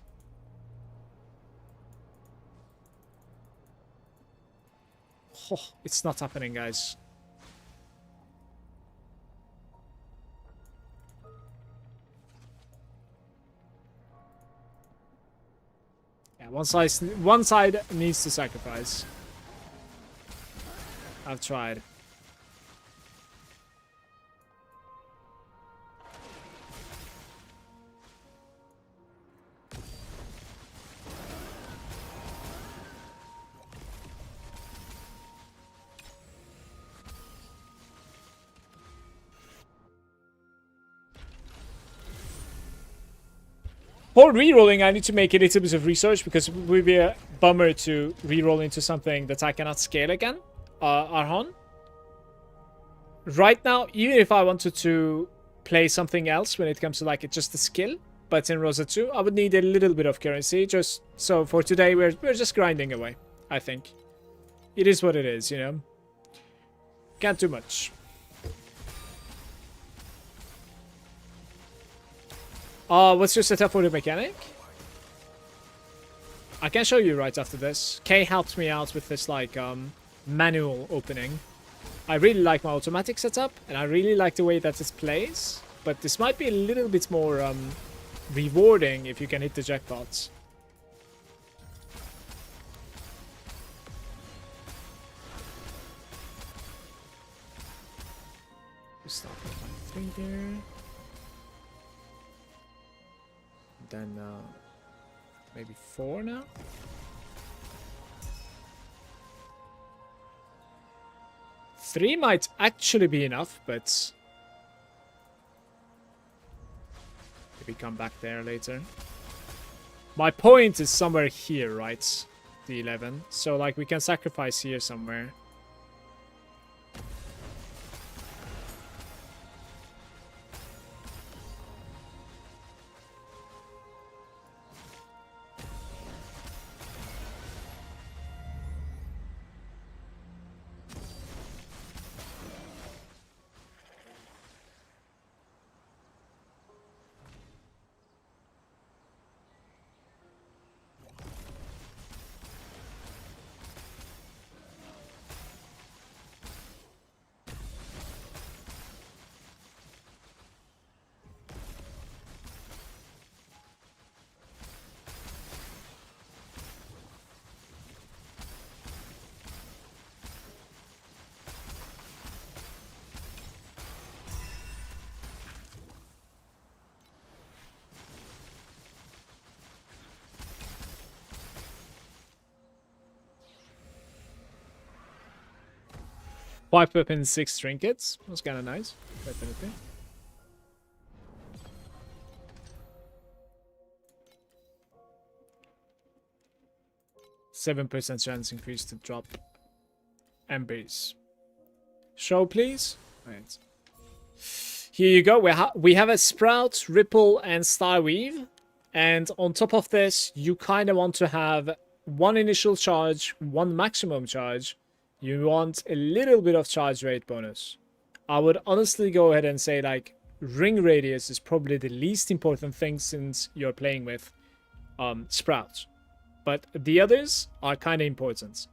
Oh, it's not happening, guys. Yeah, one side needs to sacrifice. I've tried. For rerolling, I need to make a little bit of research because it would be a bummer to reroll into something that I cannot scale again. Arhon. Right now, even if I wanted to play something else when it comes to like just a skill, but in Rosa 2, I would need a little bit of currency. Just so for today, we're just grinding away. I think it is what it is, you know. Can't do much. What's your setup for the mechanic? I can show you right after this. Kay helped me out with this, like, manual opening. I really like my automatic setup, and I really like the way that it plays. But this might be a little bit more, rewarding if you can hit the jackpots. Start with my 3 there. Then maybe 4 now. Three might actually be enough, but maybe come back there later. My point is somewhere here, right? The 11. So like we can sacrifice here somewhere. Five weapons, 6 trinkets. That was kind of nice. Definitely. %7 chance increase to drop embers. Show, please. Right. Here you go. We have a Sprout, Ripple, and Starweave. And on top of this, you kind of want to have one initial charge, one maximum charge. You want a little bit of charge rate bonus. I would honestly go ahead and say like ring radius is probably the least important thing since you're playing with sprouts. But the others are kind of important.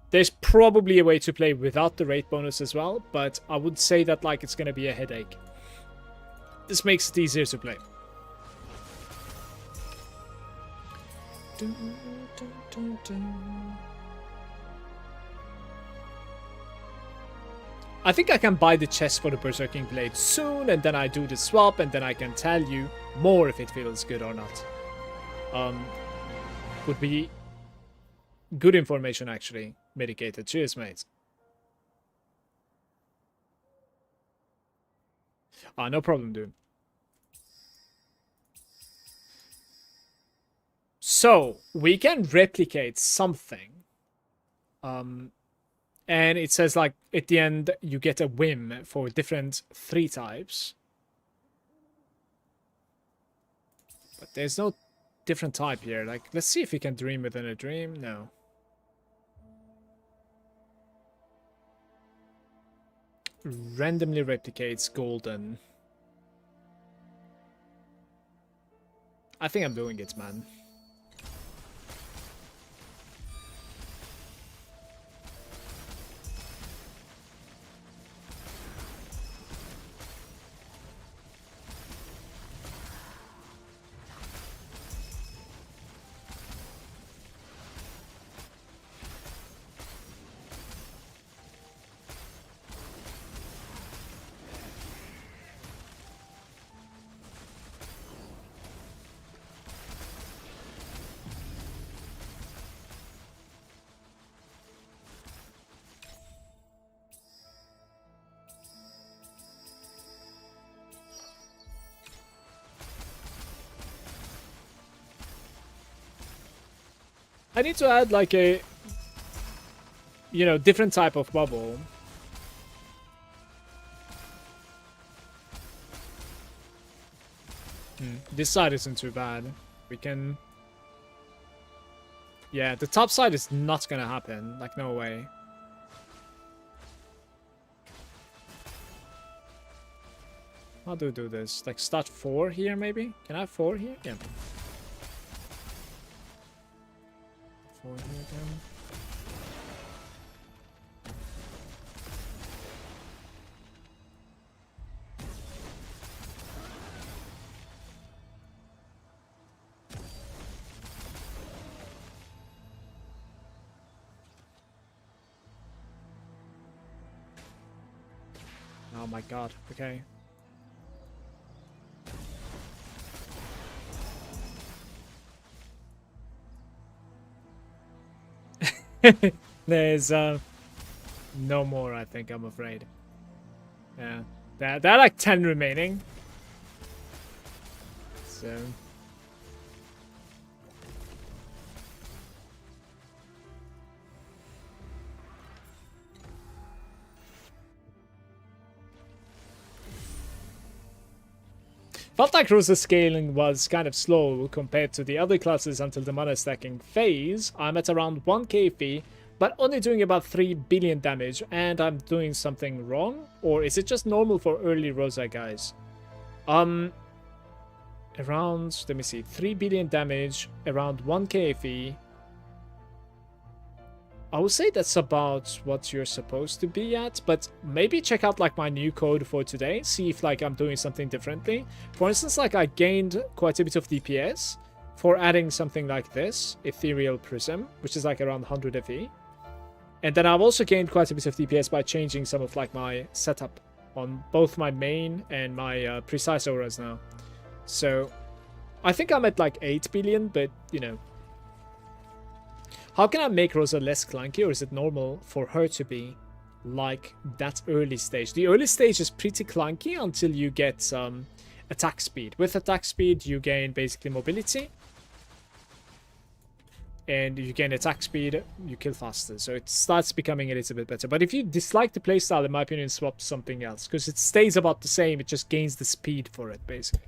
There's probably a way to play without the rate bonus as well, but I would say that like it's going to be a headache. This makes it easier to play. I think I can buy the chest for the Berserking Blade soon, and then I do the swap, and then I can tell you more if it feels good or not. Would be good information, actually. Medicated. Cheers, mate. No problem, dude. So, we can replicate something. And it says, like, at the end, you get a whim for different 3 types. But there's no different type here. Like, let's see if we can dream within a dream. No. Randomly replicates golden. I think I'm doing it, man. I need to add like a, you know, different type of bubble. This side isn't too bad. We can... Yeah, the top side is not gonna happen. Like, no way. How do we do this? Like, start 4 here, maybe? Can I have 4 here? Yeah. 4 here again. Oh my god, okay. There's no more, I think, I'm afraid. Yeah. There are like 10 remaining. So felt like Rosa's scaling was kind of slow compared to the other classes until the mana stacking phase. I'm at around 1k fee, but only doing about 3 billion damage, and I'm doing something wrong? Or is it just normal for early Rosa guys? Around, let me see, 3 billion damage, around 1k fee. I would say that's about what you're supposed to be at, but maybe check out like my new code for today, see if like I'm doing something differently. For instance, like I gained quite a bit of DPS for adding something like this, Ethereal Prism, which is like around 100 FE. And then I've also gained quite a bit of DPS by changing some of like my setup on both my main and my precise auras now. So I think I'm at like 8 billion, but you know. How can I make Rosa less clunky, or is it normal for her to be like that early stage? The early stage is pretty clunky until you get attack speed. With attack speed, you gain basically mobility. And you gain attack speed, you kill faster. So it starts becoming a little bit better. But if you dislike the playstyle, in my opinion, swap something else. Because it stays about the same, it just gains the speed for it, basically.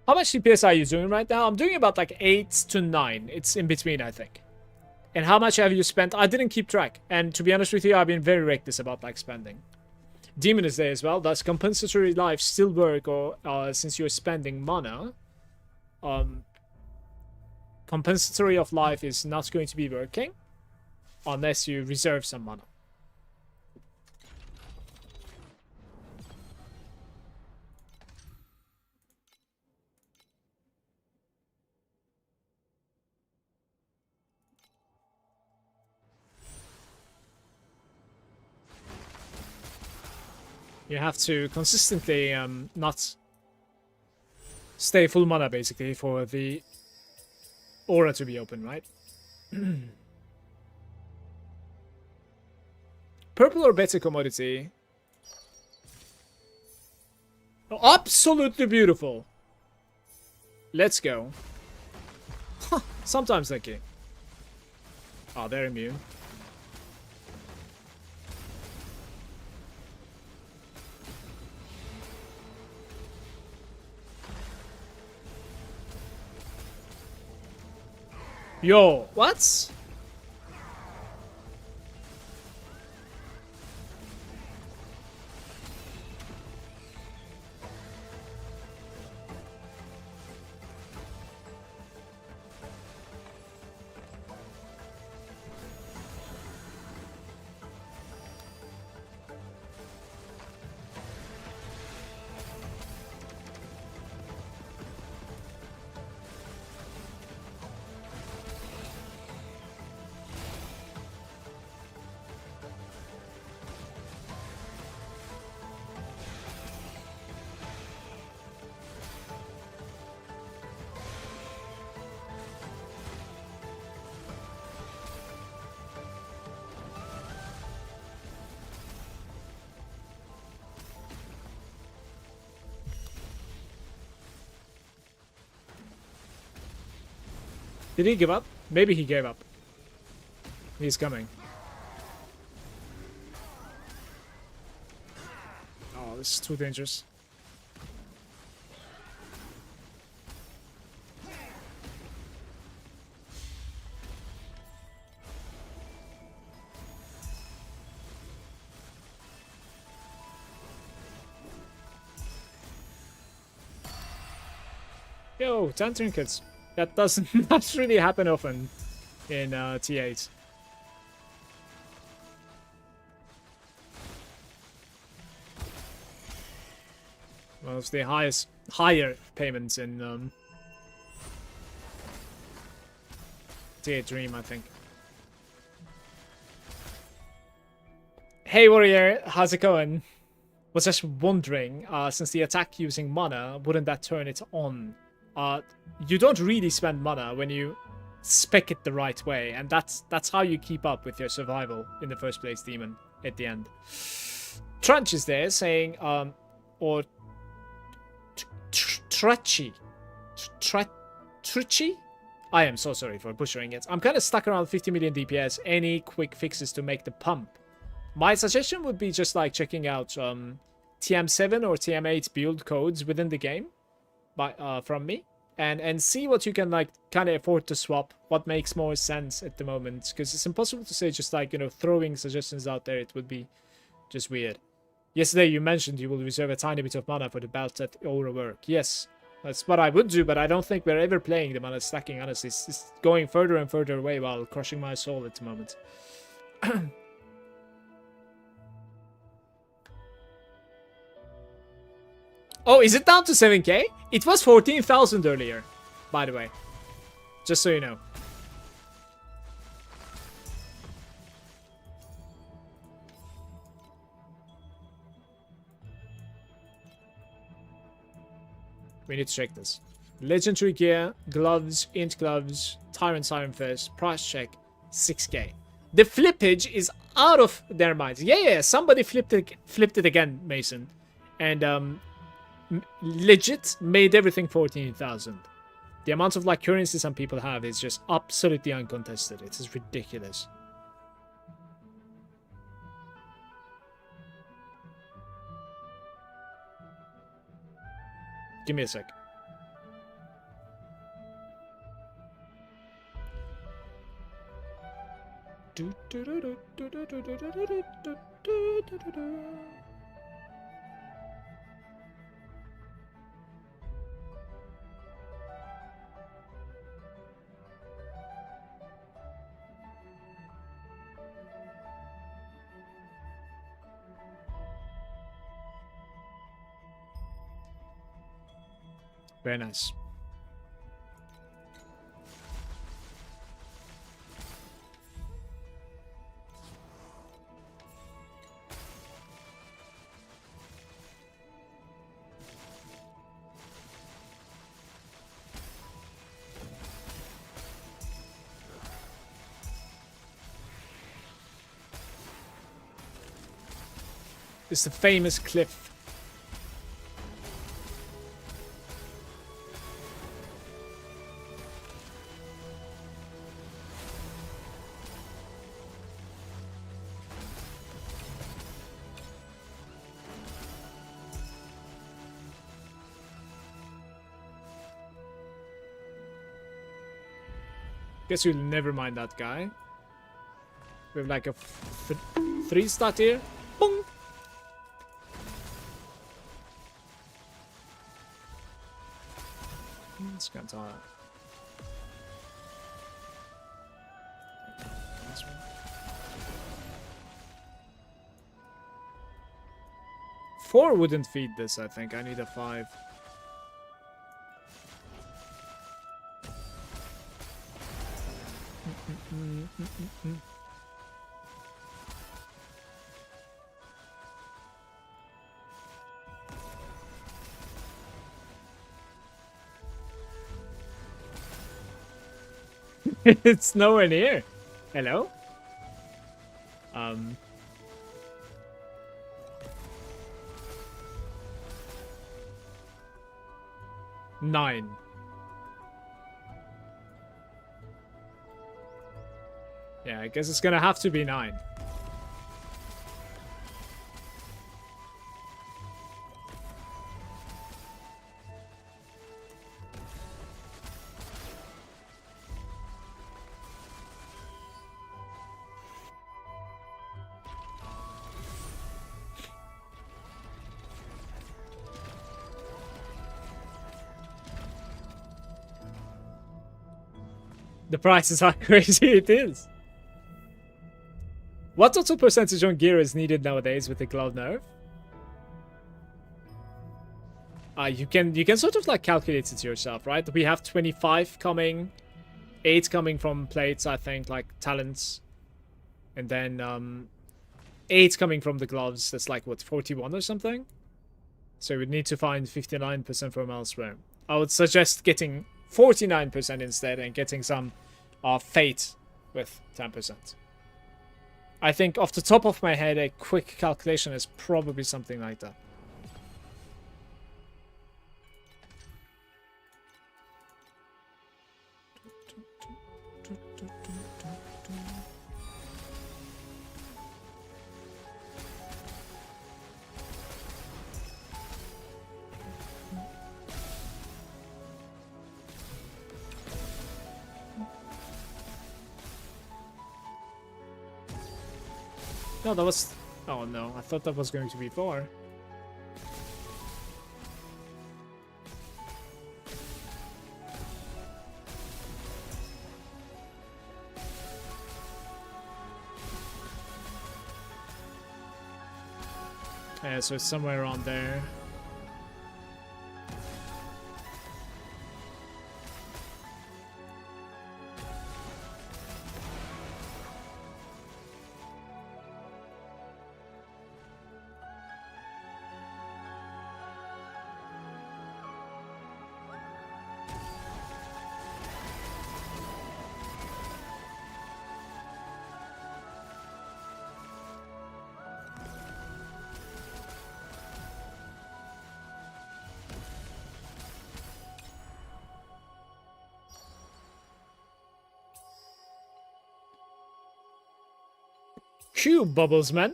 How much DPS are you doing right now? I'm doing about like 8 to 9. It's in between, I think. And how much have you spent? I didn't keep track. And to be honest with you, I've been very reckless about like spending. Demon is there as well. Does compensatory life still work, or since you're spending mana, compensatory of life is not going to be working unless you reserve some mana. You have to consistently not stay full mana, basically, for the aura to be open, right? Purple or better commodity? Oh, absolutely beautiful. Let's go. Sometimes lucky. Oh, they're immune. Yo, what? Did he give up? Maybe he gave up. He's coming. Oh, this is too dangerous. Yo, 10 trinkets. That doesn't not really happen often in T8. One of the higher payments in T8 Dream, I think. Hey Warrior, how's it going? Was just wondering, since the attack using mana, wouldn't that turn it on? You don't really spend mana when you spec it the right way, and that's how you keep up with your survival in the first place, Demon, at the end. Trunch is there saying, or Trucci. I am so sorry for butchering it. I'm kind of stuck around 50 million DPS. Any quick fixes to make the pump? My suggestion would be just like checking out TM7 or TM8 build codes within the game from me, and see what you can like kind of afford to swap, what makes more sense at the moment, because it's impossible to say just like, you know, throwing suggestions out there. It would be just weird. Yesterday you mentioned you will reserve a tiny bit of mana for the belt at aura work. Yes, that's what I would do, but I don't think we're ever playing the mana stacking, honestly. It's going further and further away while crushing my soul at the moment. Oh, is it down to 7k? It was 14,000 earlier, by the way. Just so you know. We need to check this. Legendary gear, gloves, int gloves, Tyrant Siren First, price check, 6k. The flippage is out of their minds. Yeah, somebody flipped it again, Mason. And legit made everything 14,000. The amount of like currency some people have is just absolutely uncontested. It is ridiculous. Give me a sec. Very nice. It's the famous cliff. Guess you'll never mind that guy. We have like a 3-star tier. Boom! Let's go to that. 4 wouldn't feed this, I think. I need a 5. It's nowhere near. Hello? 9. Yeah, I guess it's gonna have to be 9. The prices are crazy, it is. What total percentage on gear is needed nowadays with the glove nerf? You can sort of like calculate it yourself, right? We have 25 coming, 8 coming from plates, I think, like talents, and then 8 coming from the gloves. That's like what, 41 or something. So we'd need to find 59% from elsewhere. I would suggest getting 49% instead and getting some fate with 10%. I think off the top of my head, a quick calculation is probably something like that. No, that was... Oh no, I thought that was going to be 4. Yeah, so it's somewhere around there. Phew, bubbles, man.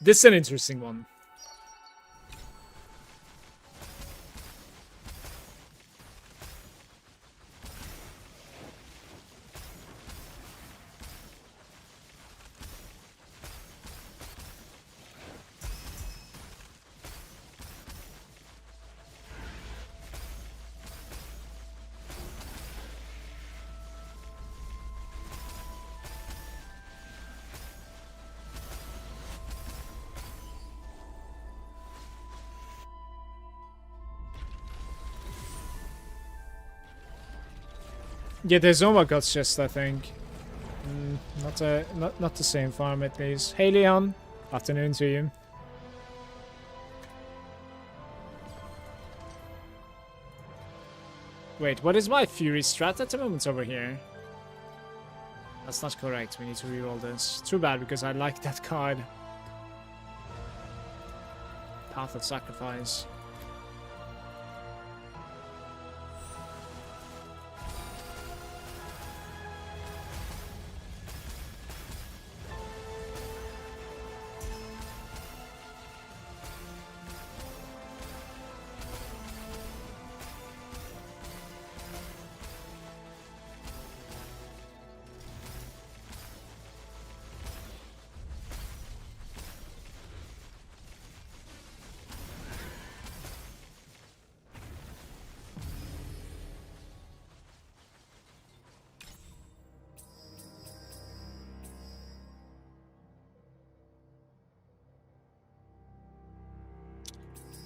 This is an interesting one. Yeah, there's no more God's Chest, I think. Not the same farm at least. Hey Leon, afternoon to you. Wait, what is my Fury strat at the moment over here? That's not correct. We need to reroll this. Too bad because I like that card. Path of Sacrifice.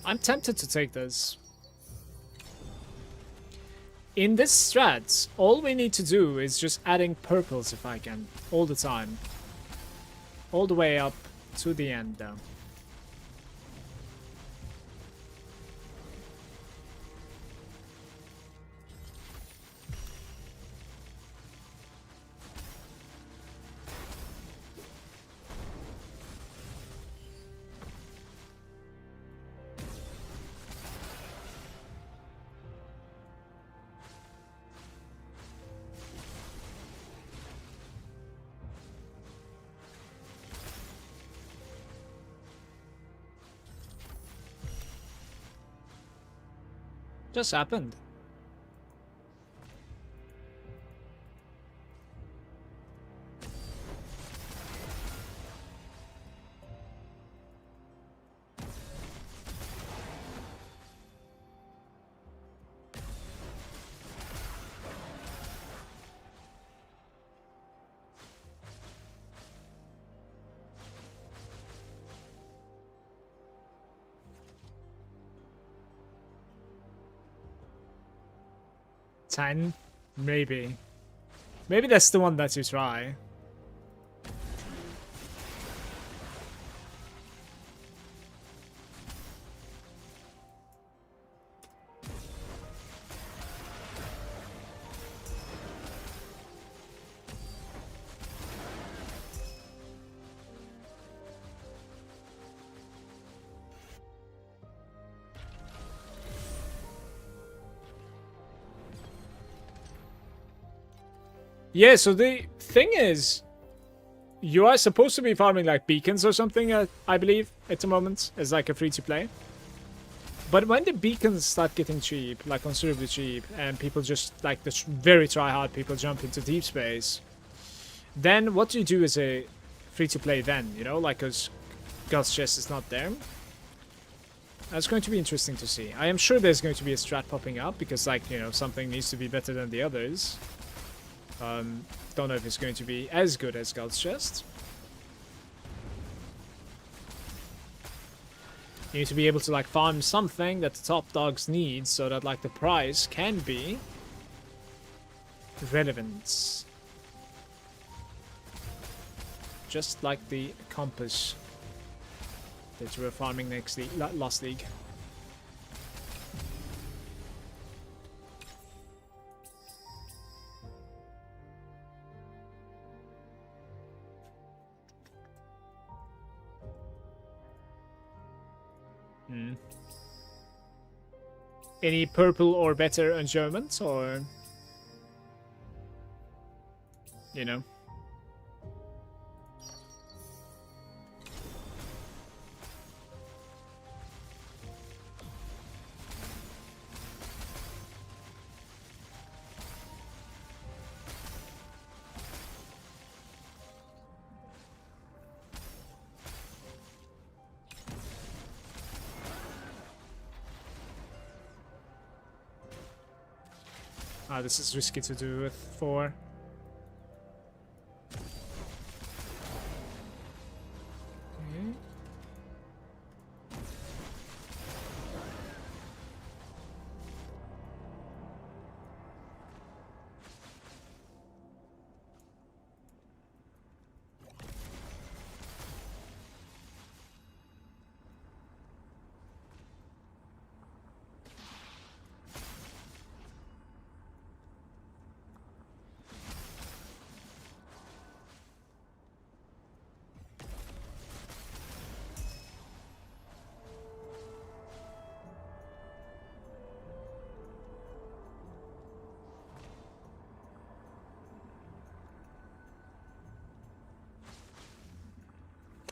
I'm tempted to take this. In this strat, all we need to do is just adding purples if I can. All the time. All the way up to the end though. Just happened. $10? Maybe. Maybe that's the one that you try. Yeah, so the thing is, you are supposed to be farming like beacons or something, I believe, at the moment, as like a free-to-play. But when the beacons start getting cheap, like considerably cheap, and people just, like the very try-hard people jump into deep space, then what you do as a free-to-play then, you know, like because God's Chest is not there. That's going to be interesting to see. I am sure there's going to be a strat popping up, because like, you know, something needs to be better than the others. Don't know if it's going to be as good as God's Chest. You need to be able to like farm something that the top dogs need so that like the price can be relevant. Just like the compass that you were farming last league. Any purple or better enjoyment, or you know? Ah, this is risky to do with 4. Okay.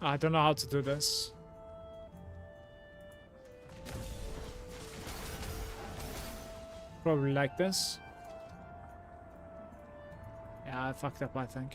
I don't know how to do this. Probably like this. Yeah, I fucked up, I think.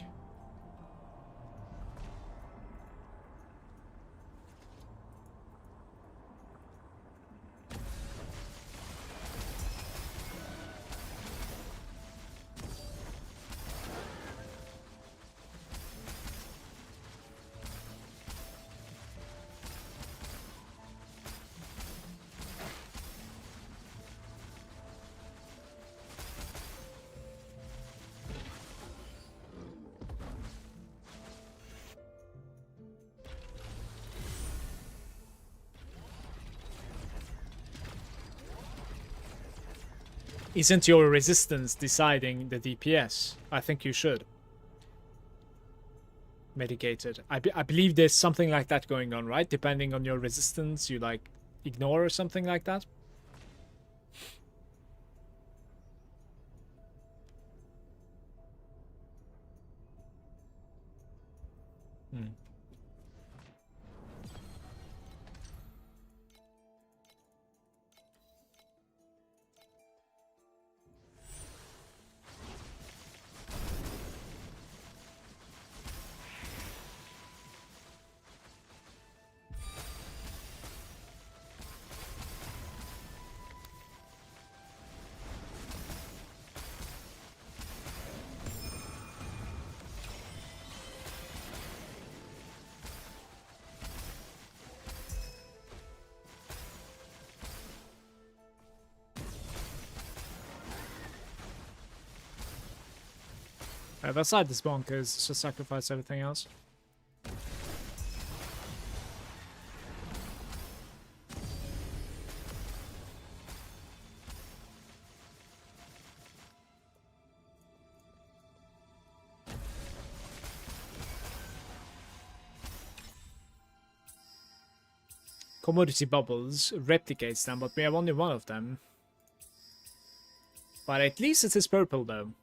Isn't your resistance deciding the DPS? I think you should. Mitigated. I believe there's something like that going on, right? Depending on your resistance, you like ignore or something like that. Hmm. That side is bonkers. Just sacrifice everything else. Commodity bubbles replicates them, but we have only one of them. But at least it is purple though.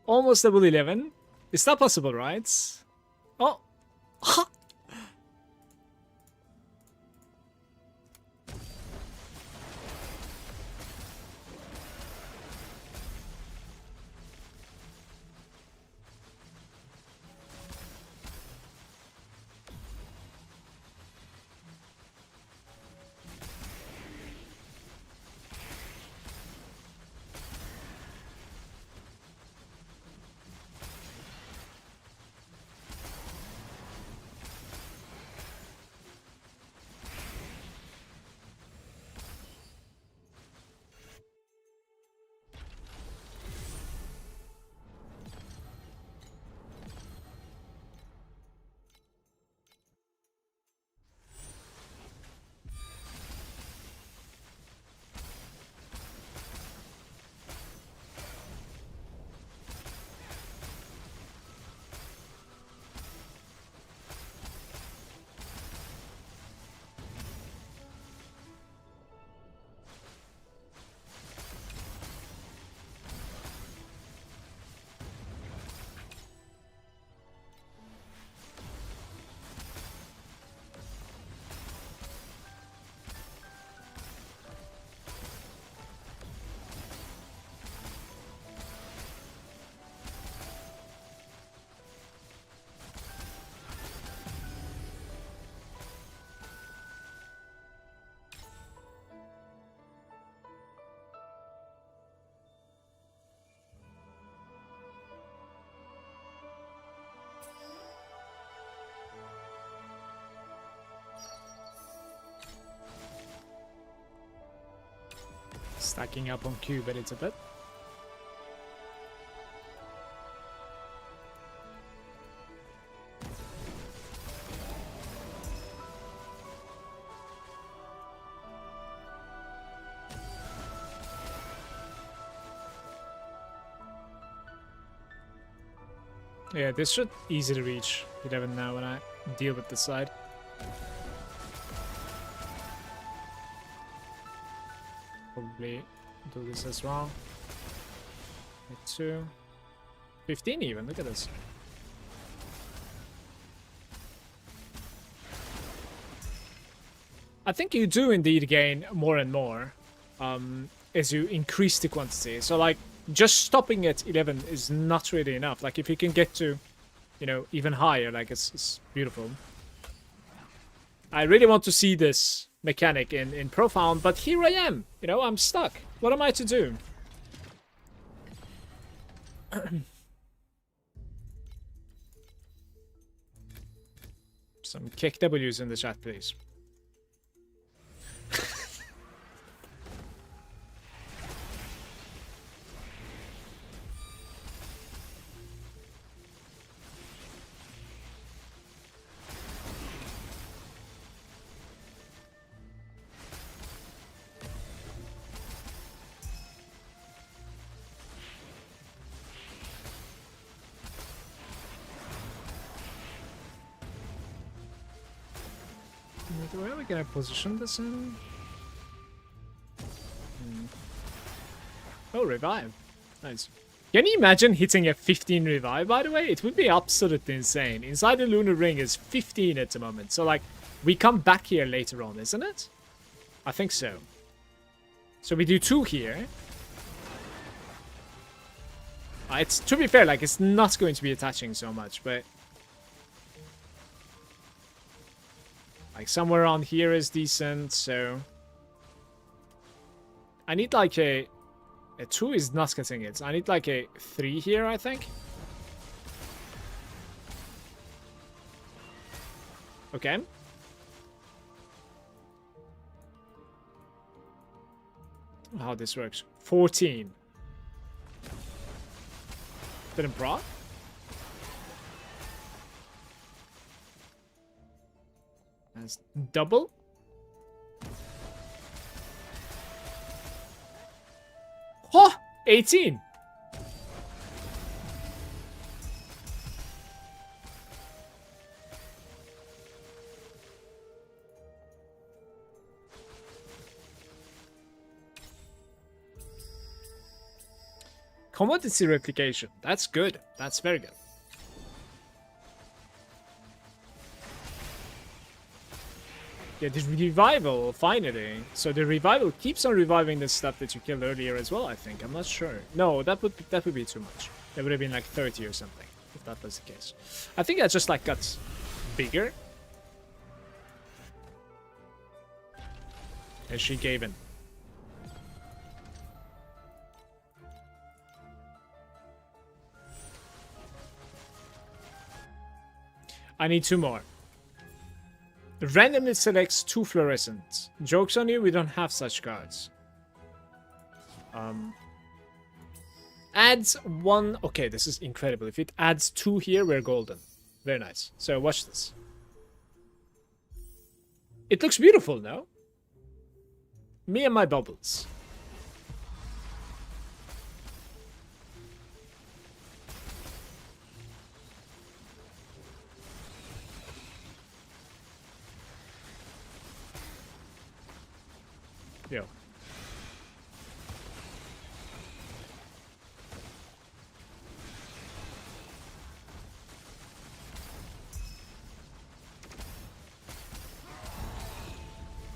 Almost level 11. Is that possible, right? Oh! Stacking up on Q, but it's a bit. Yeah, this should easily reach 11 now when I deal with this side. Probably do this as well. Hit 2. 15 even, look at this. I think you do indeed gain more and more as you increase the quantity. So like just stopping at 11 is not really enough. Like if you can get to, you know, even higher, like it's beautiful. I really want to see this mechanic in Profound, but here I am. You know, I'm stuck. What am I to do? Some kick W's in the chat, please. Where are we gonna position this in? Oh, revive. Nice. Can you imagine hitting a 15 revive, by the way? It would be absolutely insane. Inside the Lunar Ring is 15 at the moment. So, like, we come back here later on, isn't it? I think so. So we do 2 here. It's, to be fair, like, it's not going to be attaching so much, but... like, somewhere around here is decent, so... I need, like, a 2 is not getting it. I need, like, a 3 here, I think. Okay. How this works. 14. Didn't proc? That's double? Oh! 18! Commodity replication. That's good. That's very good. Yeah, the revival, finally. So the revival keeps on reviving the stuff that you killed earlier as well, I think. I'm not sure. No, that would be too much. That would have been like 30 or something, if that was the case. I think that just like got bigger. And she gave in. I need 2 more. Randomly selects 2 fluorescent. Joke's on you, we don't have such cards. Adds 1... okay, this is incredible. If it adds 2 here, we're golden. Very nice. So watch this. It looks beautiful, no? Me and my bubbles. Yo.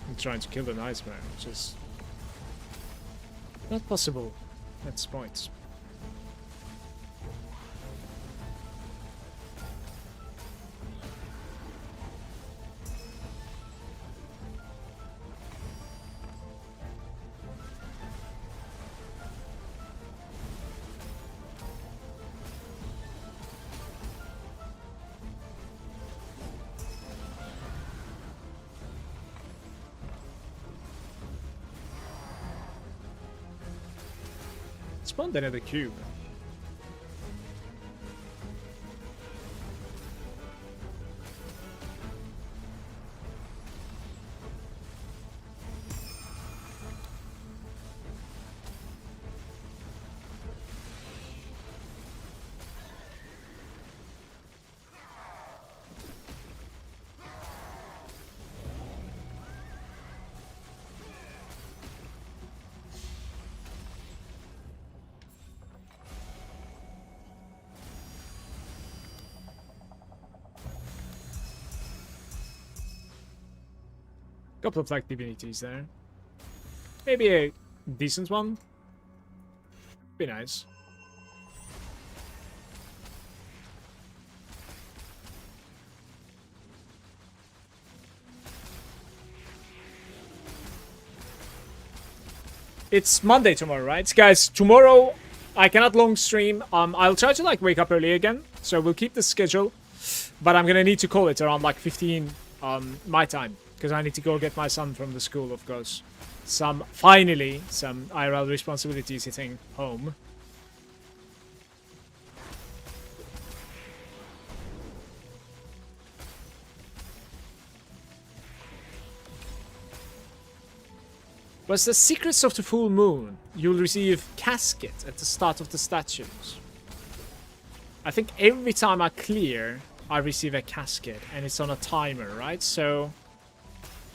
I'm trying to kill the nightmare, which is not possible at this point. Spawned another cube. Couple of like divinities there. Maybe a decent one. Be nice. It's Monday tomorrow, right? Guys, tomorrow I cannot long stream. I'll try to like wake up early again. So we'll keep the schedule. But I'm gonna need to call it around like 15 my time. Because I need to go get my son from the school, of course. Finally, some IRL responsibilities hitting home. Was the Secrets of the Full Moon? You'll receive casket at the start of the statues. I think every time I clear, I receive a casket, and it's on a timer, right? So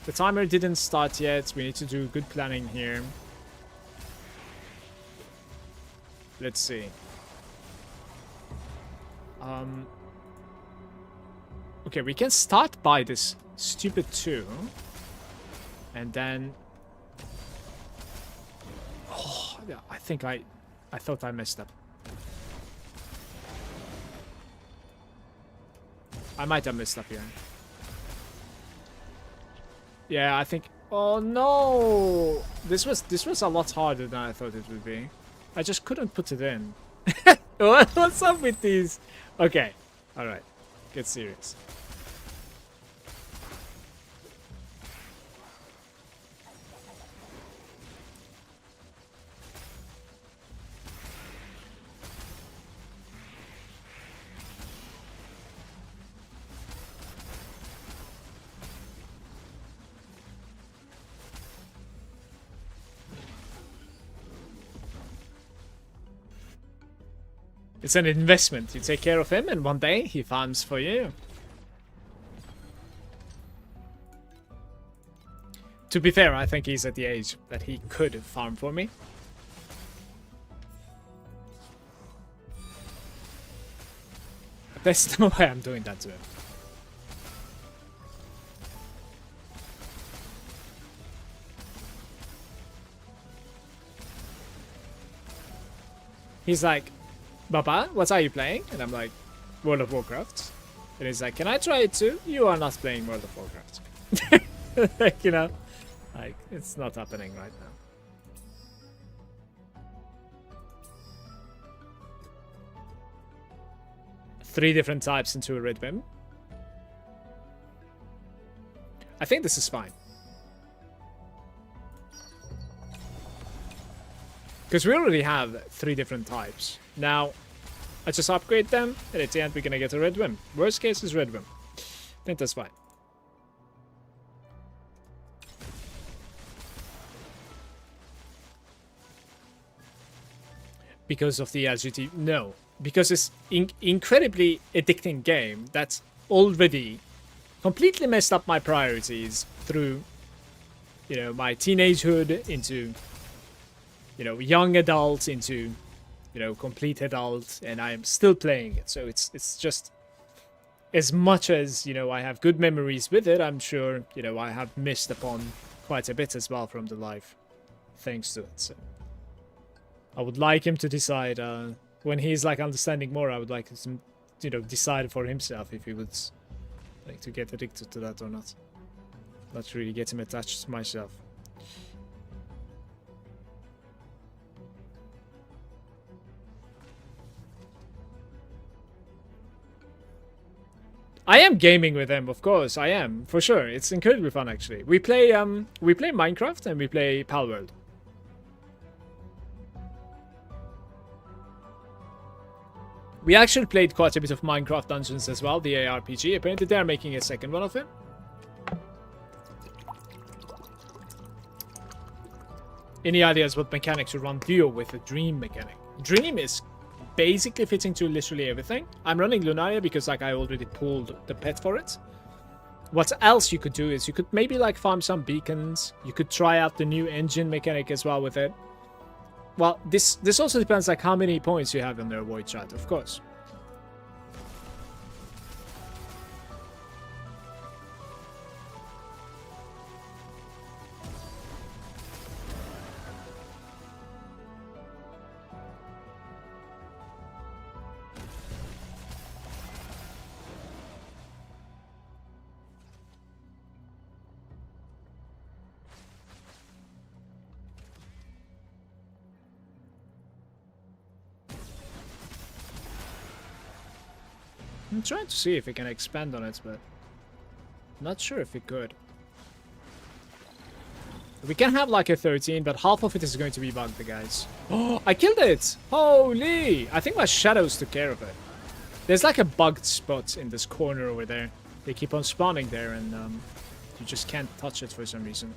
the timer didn't start yet. We need to do good planning here. Let's see. Okay, we can start by this stupid 2. And then... Oh, I think I thought I messed up. I might have messed up here. Yeah, I think... Oh no! This was a lot harder than I thought it would be. I just couldn't put it in. What's up with these? Okay. Alright. Get serious. It's an investment. You take care of him, and one day he farms for you. To be fair, I think he's at the age that he could farm for me. But there's no way I'm doing that to him. He's like, Baba, what are you playing? And I'm like, World of Warcraft. And he's like, can I try it too? You are not playing World of Warcraft. Like, you know, like, it's not happening right now. 3 different types into a red whim. I think this is fine. Because we already have 3 different types. Now, I just upgrade them, and at the end we're gonna get a red whim. Worst case is red whim. I think that's fine. Because of the LGT? No. Because it's incredibly addicting game that's already completely messed up my priorities through, you know, my teenagehood into, you know, young adult into, you know, complete adult, and I am still playing it. So it's just, as much as, you know, I have good memories with it, I'm sure, you know, I have missed upon quite a bit as well from the life thanks to it. So I would like him to decide, when he's like understanding more, I would like him to, you know, decide for himself if he would like to get addicted to that or not. Not really get him attached to myself. I am gaming with them, of course. I am, for sure. It's incredibly fun, actually. We play Minecraft and we play Palworld. We actually played quite a bit of Minecraft Dungeons as well, the ARPG. Apparently they're making a second one of it. Any ideas what mechanic to run duo with a dream mechanic? Dream is basically fitting to literally everything. I'm running Lunaria because like I already pulled the pet for it. What else you could do is you could maybe like farm some beacons. You could try out the new engine mechanic as well with it. Well, this also depends like how many points you have in their void chat, of course. I'm trying to see if we can expand on it, but not sure if we could. We can have like a 13, but half of it is going to be bugged, guys. Oh, I killed it! Holy! I think my shadows took care of it. There's like a bugged spot in this corner over there. They keep on spawning there, and you just can't touch it for some reason.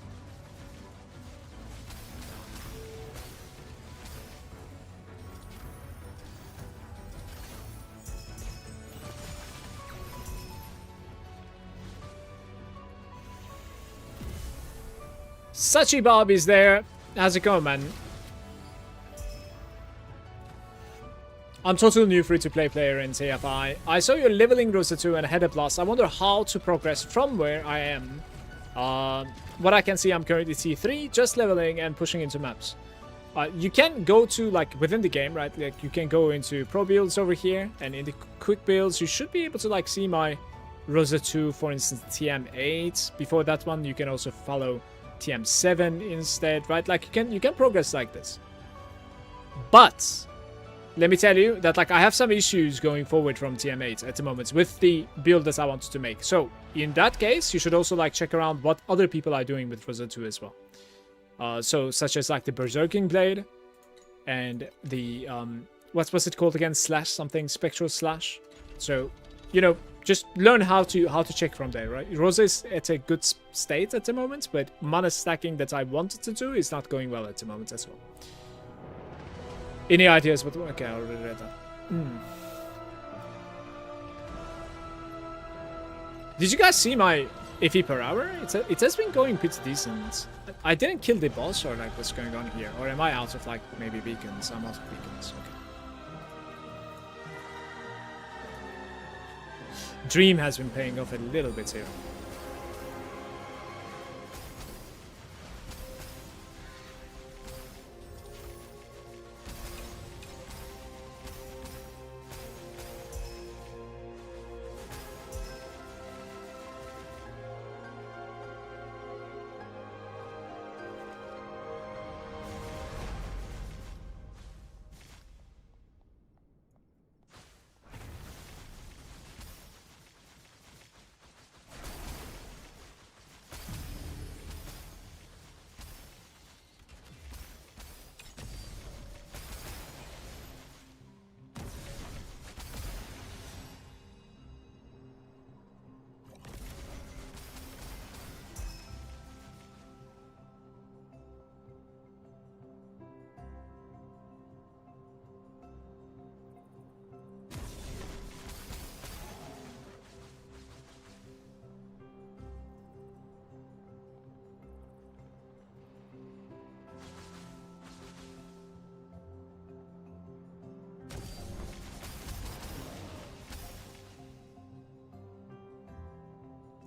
Sachi Bob is there. How's it going, man? I'm totally new free-to-play player in TFI. I saw you're leveling Rosa 2 and ahead of Plus. I wonder how to progress from where I am. What I can see, I'm currently T3, just leveling and pushing into maps. You can go to, like, within the game, right? Like, you can go into pro builds over here, and in the quick builds, you should be able to, like, see my Rosa 2, for instance, TM8. Before that one, you can also follow TM7 instead, right? Like, you can progress like this. But let me tell you that, like, I have some issues going forward from TM8 at the moment with the build that I wanted to make. So in that case, you should also, like, check around what other people are doing with Rosa 2 as well. So such as, like, the Berserking Blade and the what's it called again? Slash something, Spectral Slash. So, you know, just learn how to check from there, right? Rosa is at a good state at the moment, but mana stacking that I wanted to do is not going well at the moment as well. Any ideas? What? Okay, I already read that. Did you guys see my FE per hour? It has been going pretty decent. I didn't kill the boss, or like what's going on here? Or am I out of like maybe beacons? I'm out of beacons. Okay. Dream has been paying off a little bit here.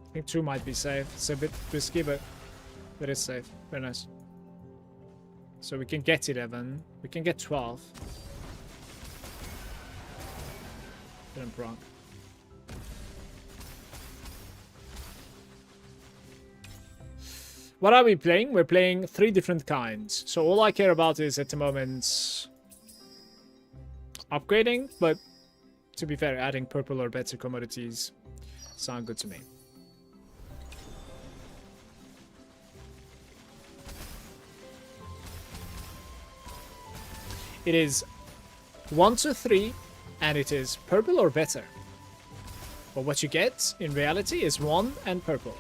I think 2 might be safe. It's a bit risky, but it is safe. Very nice. So we can get 11. We can get 12. Didn't proc. What are we playing? We're playing 3 different kinds. So all I care about is at the moment upgrading, but to be fair, adding purple or better commodities sound good to me. It is 1 to 3, and it is purple or better. But what you get in reality is 1 and purple.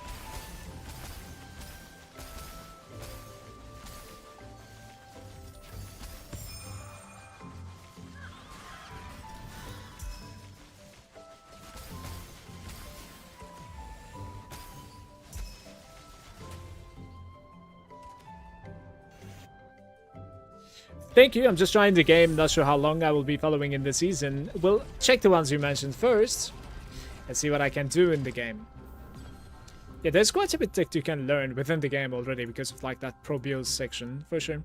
Thank you, I'm just trying the game, not sure how long I will be following in the season. We'll check the ones you mentioned first, and see what I can do in the game. Yeah, there's quite a bit that you can learn within the game already because of like that pro builds section, for sure.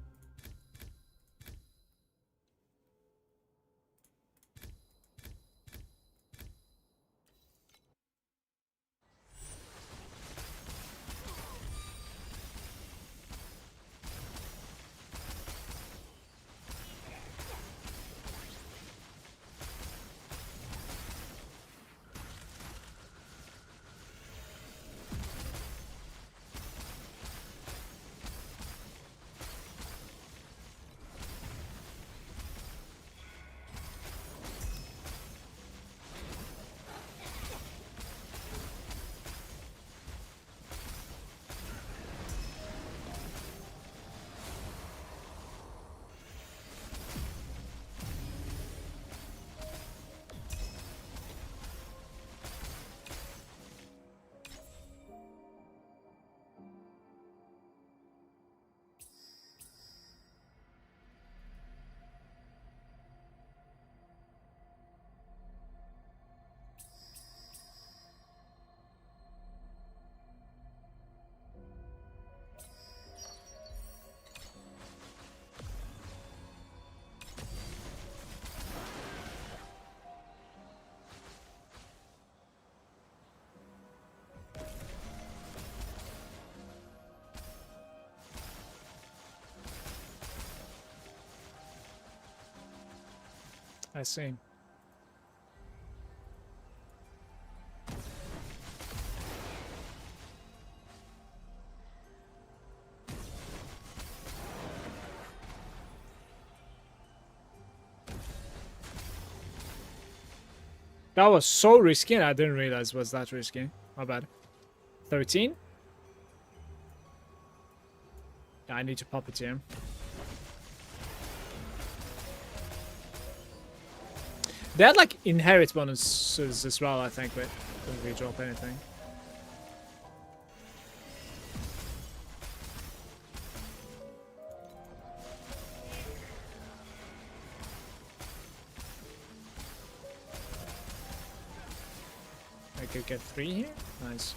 I see. That was so risky, and I didn't realize it was that risky. My bad. 13? Yeah, I need to pop it here. They had like inherit bonuses as well, I think, but didn't really drop anything. I could get 3 here. Nice.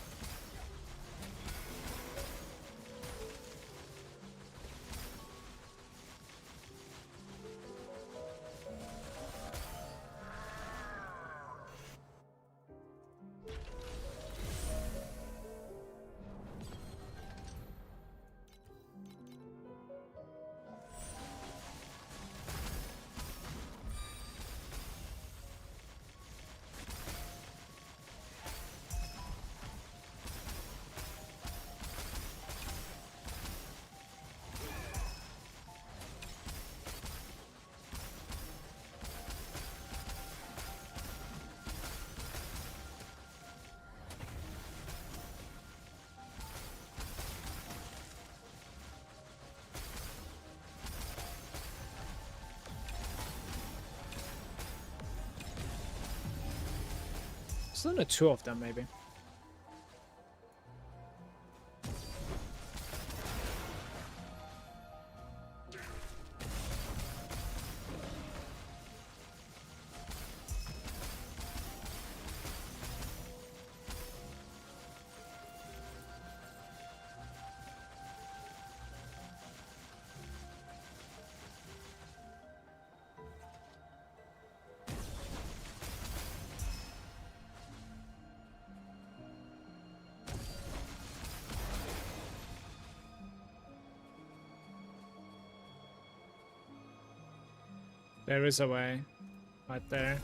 There's only 2 of them, maybe. There is a way. Right there.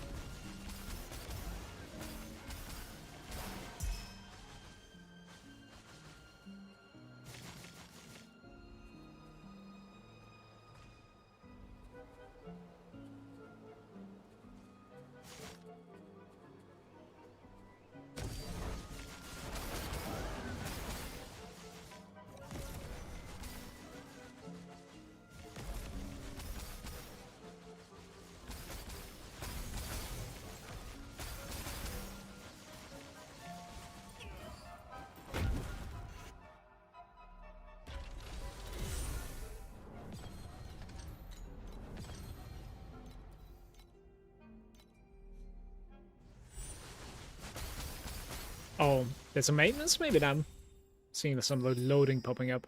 Oh, there's a maintenance? Maybe then. Seeing some loading popping up.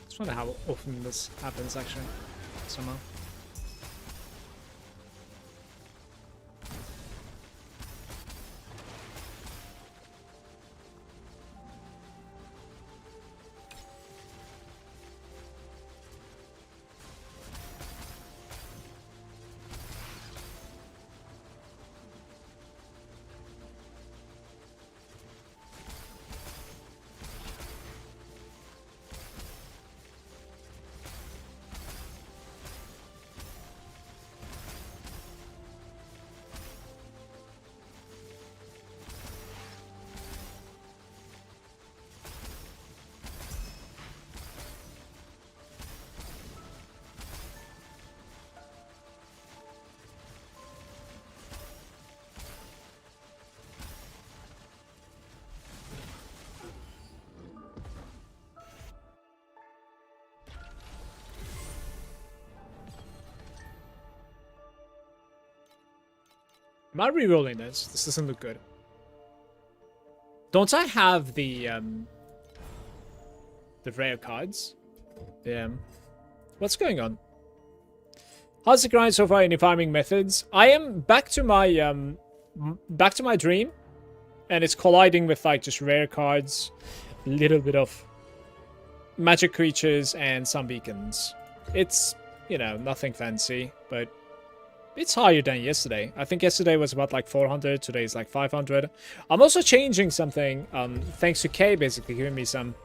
Just wonder how often this happens actually, somehow. Am I re-rolling this? This doesn't look good. Don't I have the rare cards? Yeah. What's going on? How's the grind so far? Any farming methods? I am back to my dream, and it's colliding with like just rare cards, a little bit of magic creatures, and some beacons. It's, you know, nothing fancy, but it's higher than yesterday. I think yesterday was about like 400. Today is like 500. I'm also changing something. Thanks to Kay basically giving me some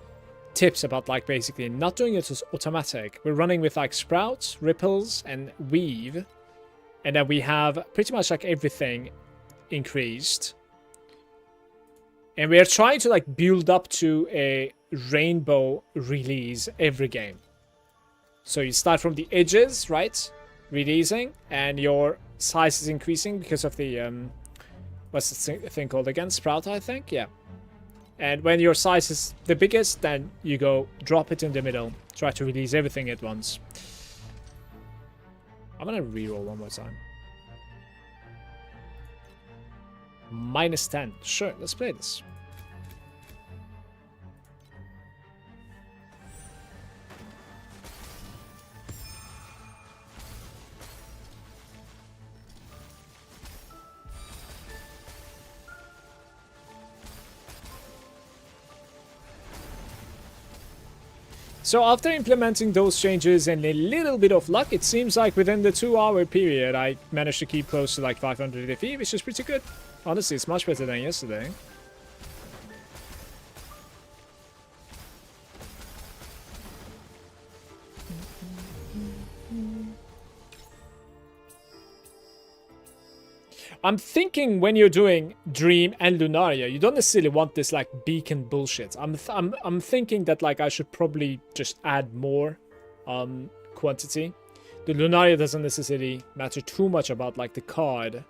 tips about like basically not doing it as automatic. We're running with like sprouts, ripples, and weave, and then we have pretty much like everything increased. And we are trying to like build up to a rainbow release every game. So you start from the edges, right? Releasing, and your size is increasing because of the what's the thing called again? Sprout, I think. Yeah. And when your size is the biggest, then you go drop it in the middle. Try to release everything at once. I'm gonna reroll one more time. -10. Sure, let's play this. So after implementing those changes and a little bit of luck, it seems like within the 2-hour period, I managed to keep close to like 500 FE, which is pretty good. Honestly, it's much better than yesterday. I'm thinking when you're doing Dream and Lunaria, you don't necessarily want this like beacon bullshit. I'm thinking that like I should probably just add more quantity. The Lunaria doesn't necessarily matter too much about like the card.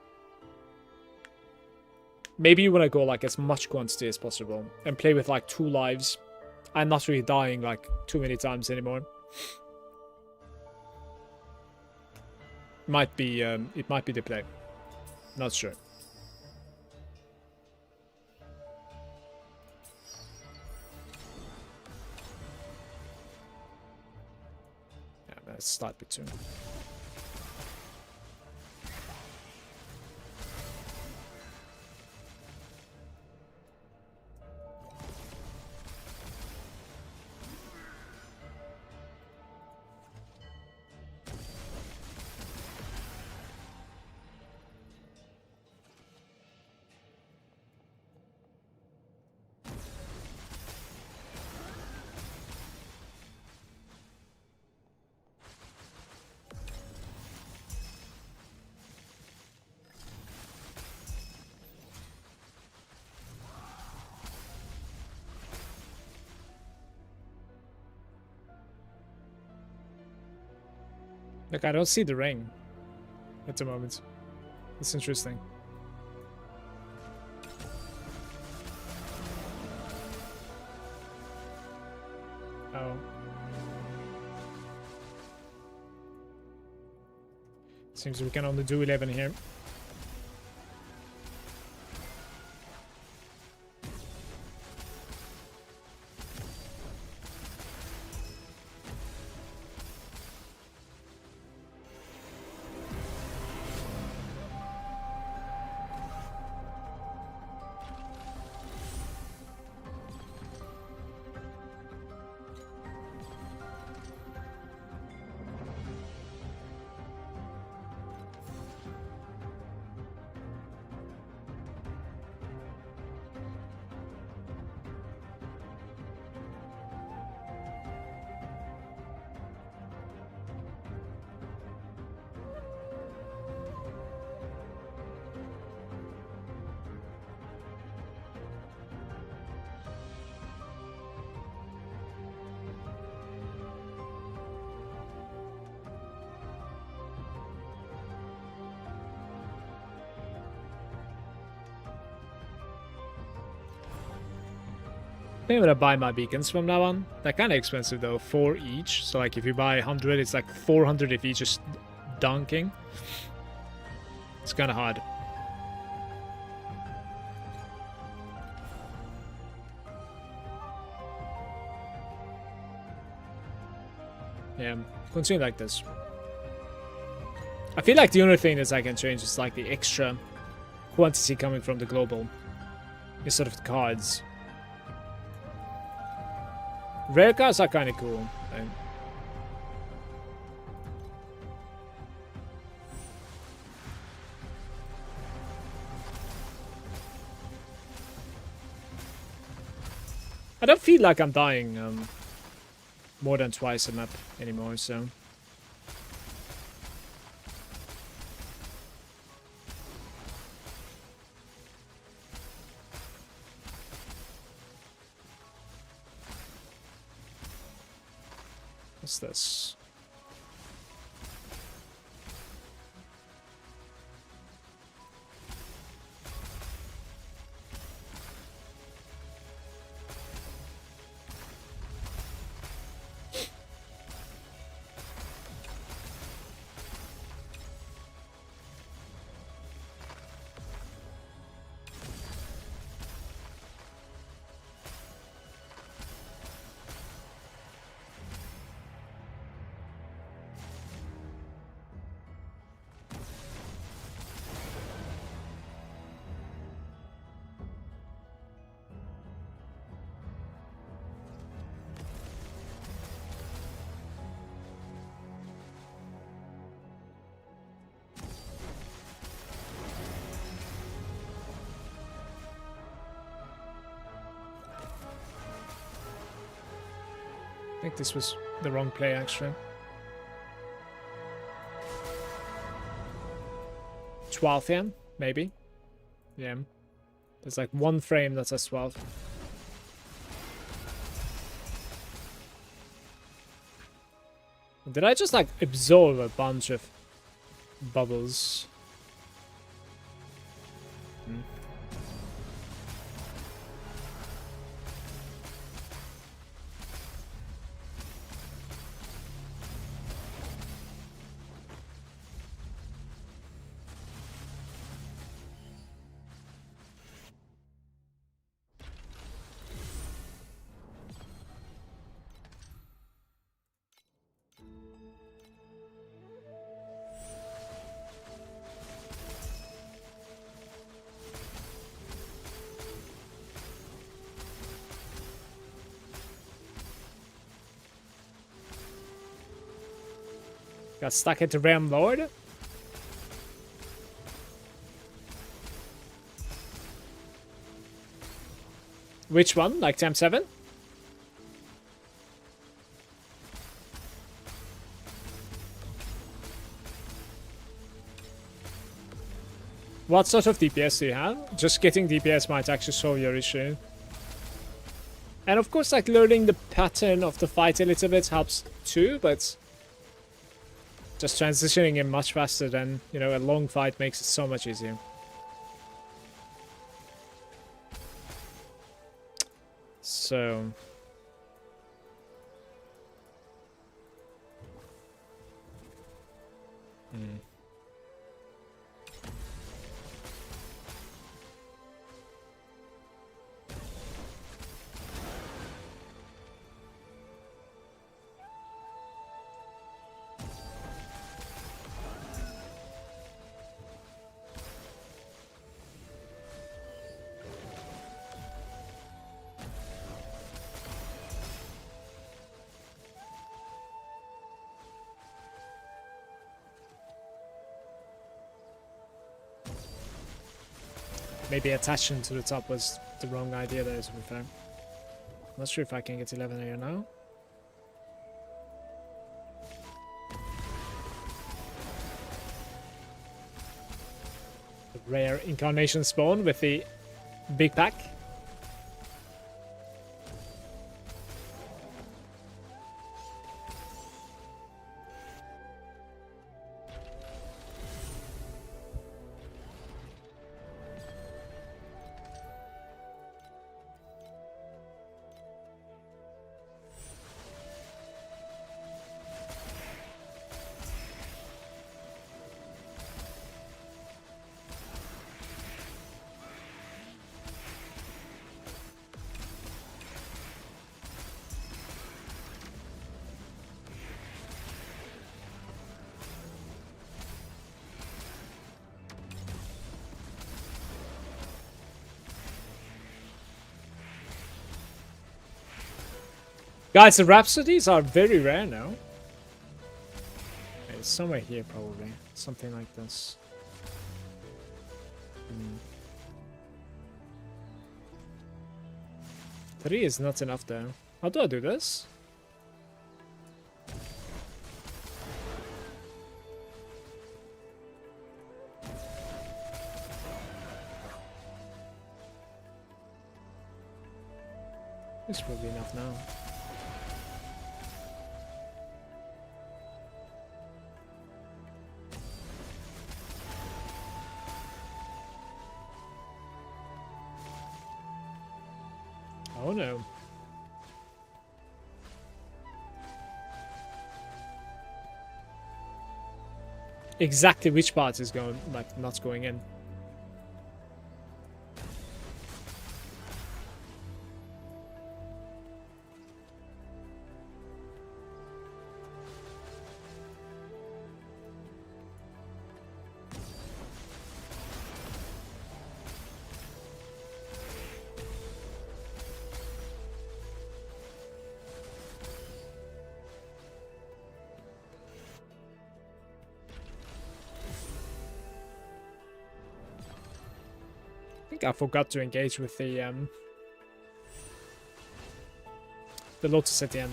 Maybe you want to go like as much quantity as possible and play with like 2 lives. I'm not really dying like too many times anymore. Might be it might be the play. Not sure. Yeah, let's start with 2. Look, I don't see the ring at the moment. That's interesting. Oh. Seems we can only do 11 here. I think I'm gonna buy my beacons from now on. They're kind of expensive though, 4 each. So like if you buy 100, it's like 400 if you just dunking. It's kind of hard. Yeah, continue like this. I feel like the only thing that I can change is like the extra quantity coming from the global instead of the cards. Rare cards are kind of cool. Right? I don't feel like I'm dying more than twice a map anymore, so... What's this? I think this was the wrong play, actually. 12th, yeah? Maybe. Yeah. There's like one frame that says 12. Did I just like absorb a bunch of bubbles? Hmm. Got stuck at the Ram Lord. Which one? Like Temp 7? What sort of DPS do you have? Just getting DPS might actually solve your issue. And of course, like learning the pattern of the fight a little bit helps too, but just transitioning in much faster than, you know, a long fight makes it so much easier. So... Maybe attaching to the top was the wrong idea there, to be fair. Not sure if I can get 11 here now. The rare incarnation spawn with the big pack. Guys, the Rhapsodies are very rare now. It's somewhere here, probably. Something like this. 3 is not enough, though. How do I do this? This will be enough now. Oh no. Exactly which part is going, like, not going in. I forgot to engage with the Lotus at the end.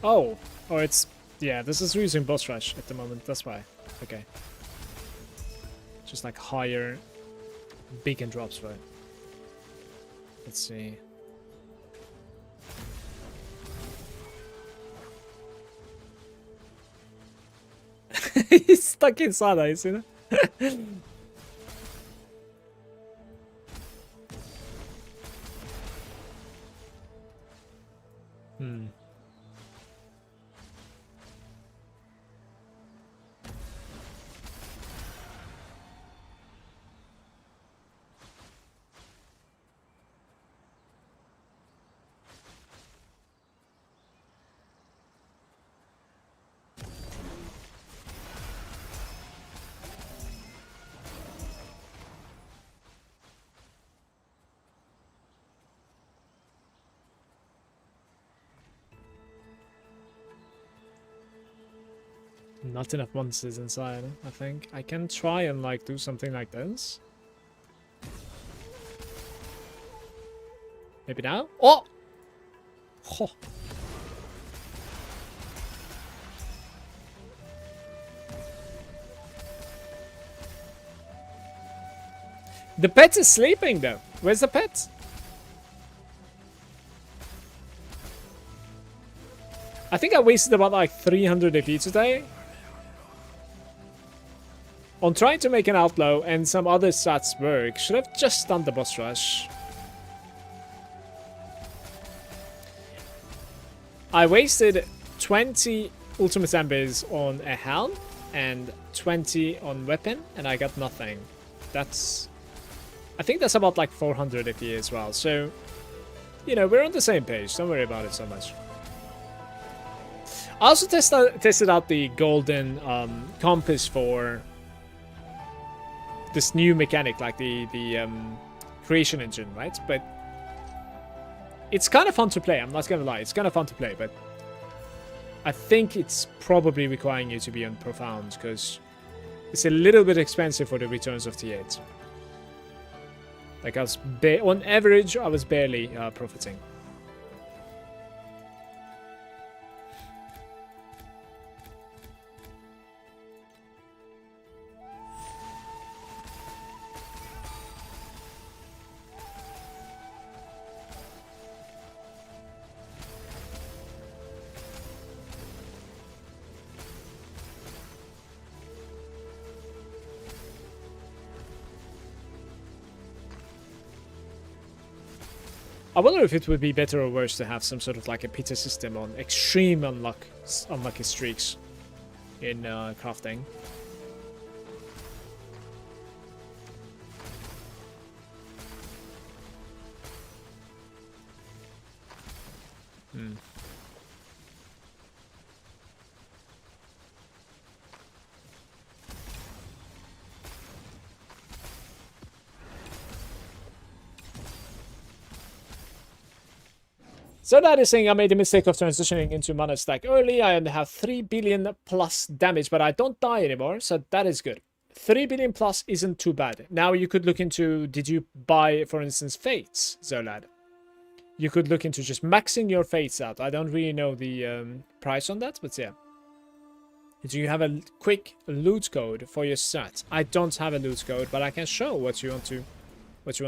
Oh, it's, yeah, this is using boss rush at the moment, that's why. Okay. Just like higher beacon drops, right? Let's see. He's stuck inside ice, you know? Not enough monsters inside, I think. I can try and like do something like this. Maybe now? Oh! Oh. The pet is sleeping though. Where's the pet? I think I wasted about like 300 AP today on trying to make an outlaw, and some other stats work. Should have just done the boss rush. I wasted 20 ultimate embers on a helm and 20 on weapon, and I got nothing. That's, I think that's about like 400 AP as well. So, you know, we're on the same page. Don't worry about it so much. I also tested out the golden compass for this new mechanic, like the creation engine, right? But it's kind of fun to play. I'm not gonna lie, it's kind of fun to play, but I think it's probably requiring you to be on profound because it's a little bit expensive for the returns of T8. Like on average, I was barely profiting. I wonder if it would be better or worse to have some sort of like a pita system on extreme unlucky streaks in crafting. So that is saying I made the mistake of transitioning into mana stack early. I only have 3 billion plus damage, but I don't die anymore, so that is good. 3 billion plus isn't too bad. Now you could look into, did you buy, for instance, Fates, Zolad? You could look into just maxing your Fates out. I don't really know the price on that, but yeah. Do you have a quick loot code for your stats? I don't have a loot code, but I can show what you want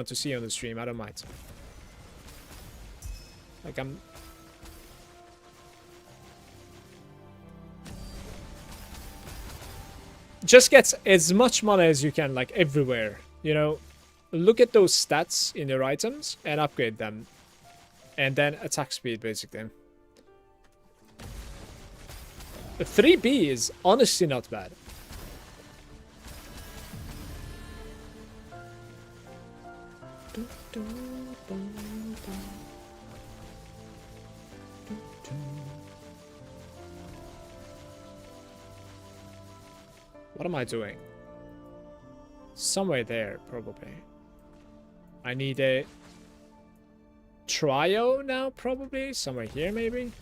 to see on the stream. I don't mind. Like I'm just get as much money as you can, like everywhere. You know, look at those stats in your items and upgrade them. And then attack speed, basically. A 3B is honestly not bad. What am I doing? Somewhere there, probably. I need a trio now, probably. Somewhere here, maybe.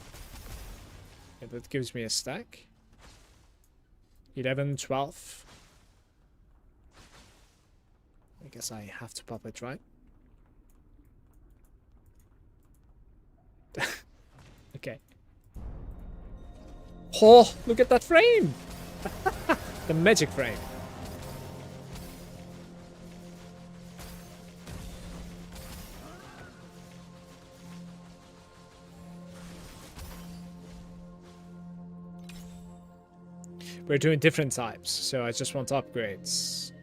Yeah, that gives me a stack. 11, 12. I guess I have to pop it, right? Okay. Oh, look at that frame! The magic frame. We're doing different types, so I just want upgrades.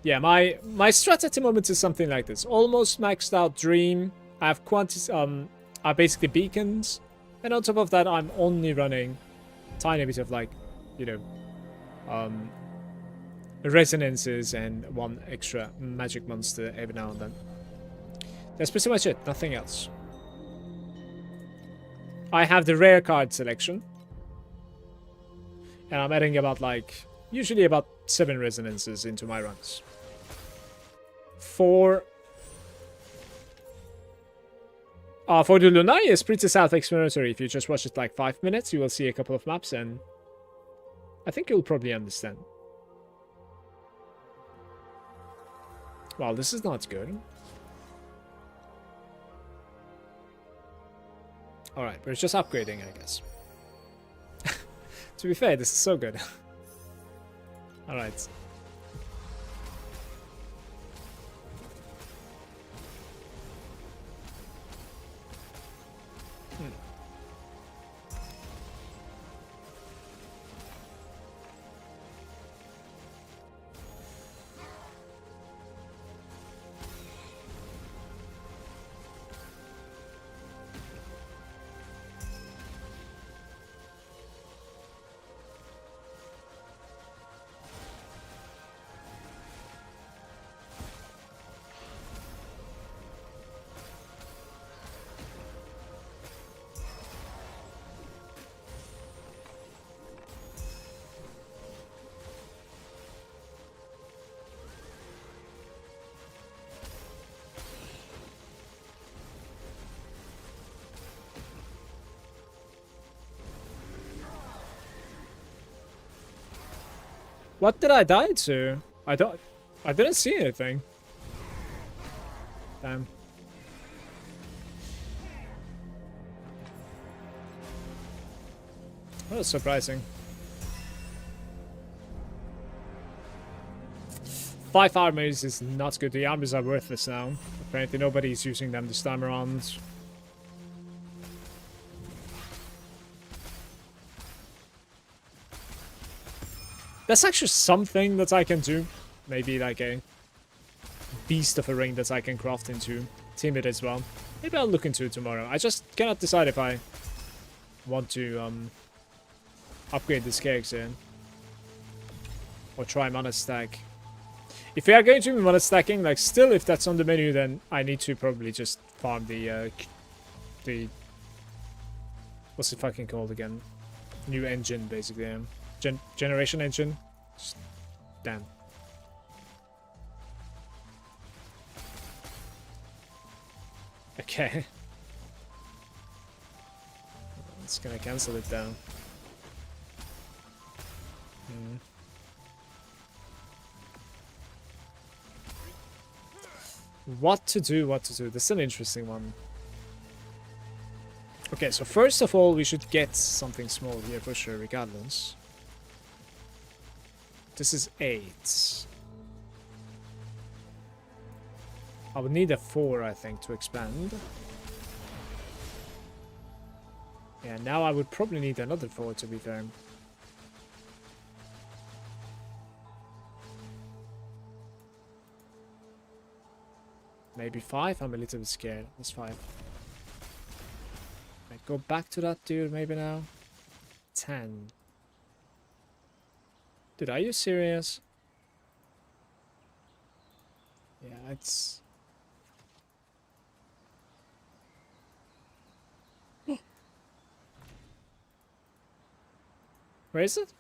Yeah, my strat at the moment is something like this. Almost maxed out Dream. I have are basically beacons. And on top of that, I'm only running a tiny bit of, like, you know, resonances and one extra magic monster every now and then. That's pretty much it. Nothing else. I have the rare card selection. And I'm adding about, like, usually about 7 resonances into my runs. For the Lunaria, it's pretty self-explanatory. If you just watch it like 5 minutes, you will see a couple of maps, and I think you'll probably understand. Well, this is not good. Alright, we're just upgrading, I guess. To be fair, this is so good. Alright. What did I die to? I didn't see anything. Damn. That was surprising. 5 armors is not good. The armors are worthless now. Apparently nobody's using them this time around. That's actually something that I can do. Maybe like a beast of a ring that I can craft into timid as well. Maybe I'll look into it tomorrow. I just cannot decide if I want to upgrade this character or try mana stack. If we are going to be mana stacking, like still if that's on the menu, then I need to probably just farm the what's it fucking called again? New engine basically. Generation engine. Damn. Okay. It's gonna cancel it down. What to do, what to do. This is an interesting one. Okay, so first of all, we should get something small here for sure, regardless. This is 8. I would need a 4, I think, to expand. Yeah, now I would probably need another 4, to be fair. Maybe 5? I'm a little bit scared. That's 5. Right, go back to that dude maybe now. 10. Dude, are you serious? Yeah, it's... Where is it?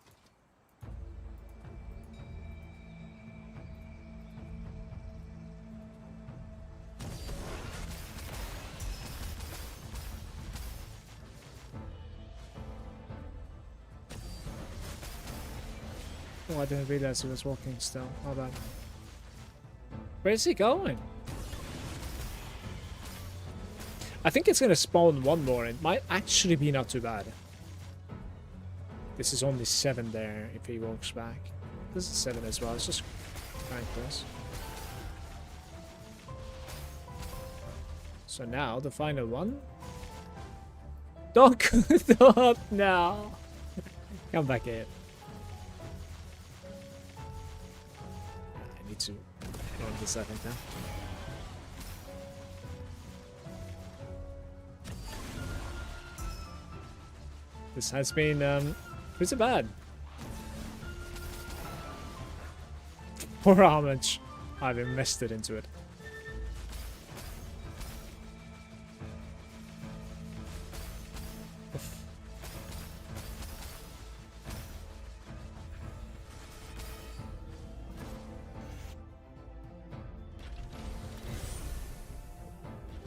Oh, I didn't realize he was walking still. How bad. Where is he going? I think it's gonna spawn one more. It might actually be not too bad. This is only 7 there if he walks back. This is 7 as well. It's just crank this. So now the final one. Don't don't now. Come back here. I need to go on this, I think, now. This has been pretty bad. For how much I've invested into it.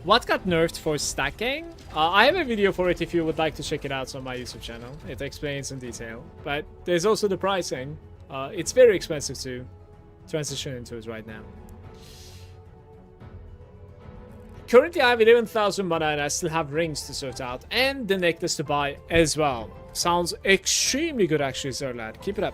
What got nerfed for stacking? I have a video for it if you would like to check it out on my YouTube channel. It explains in detail. But there's also the pricing. It's very expensive to transition into it right now. Currently I have 11,000 mana and I still have rings to sort out. And the necklace to buy as well. Sounds extremely good actually, sir lad. Keep it up.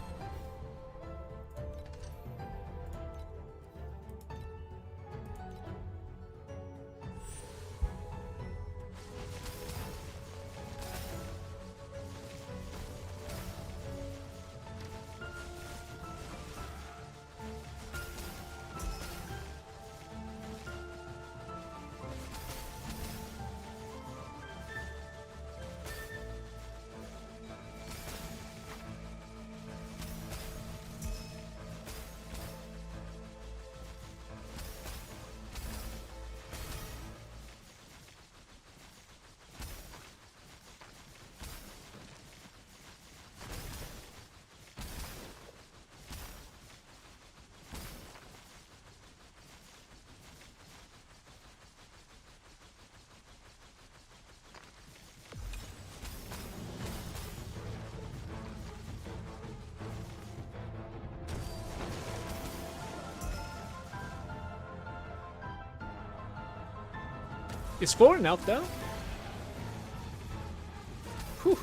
Is 4 enough though? Whew.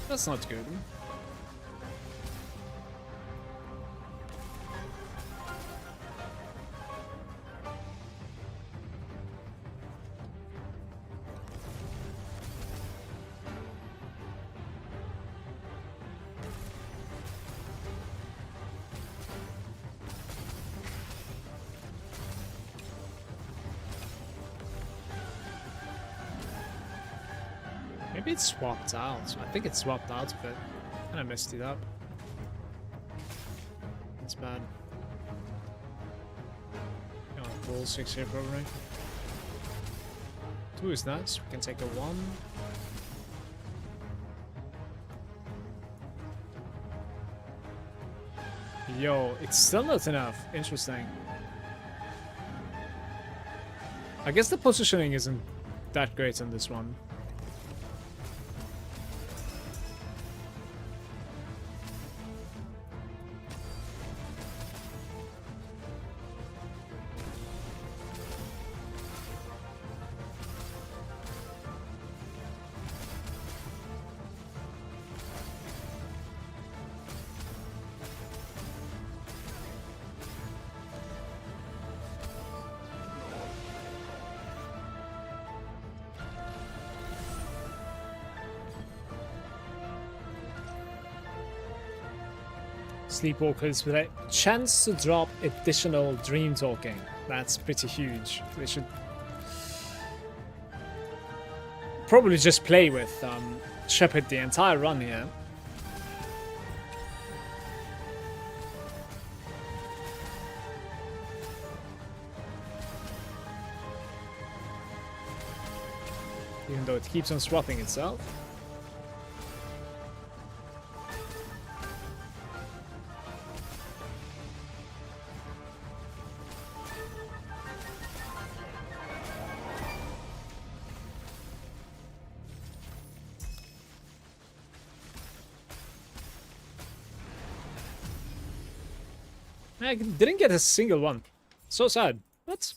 That's not good. Maybe it's swapped out. I think it's swapped out, but kind of messed it up. That's bad. Oh, roll 6 here probably. 2 is nuts. We can take a 1. Yo, it's still not enough. Interesting. I guess the positioning isn't that great on this one. Sleepwalkers with a chance to drop additional dream talking. That's pretty huge. They should probably just play with Shepherd the entire run here. Even though it keeps on swapping itself. I didn't get a single one. So sad. What?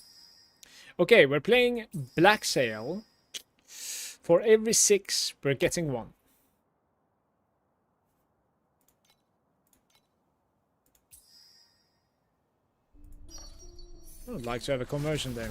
Okay, we're playing Black Sail. For every 6, we're getting 1. I would like to have a conversion there.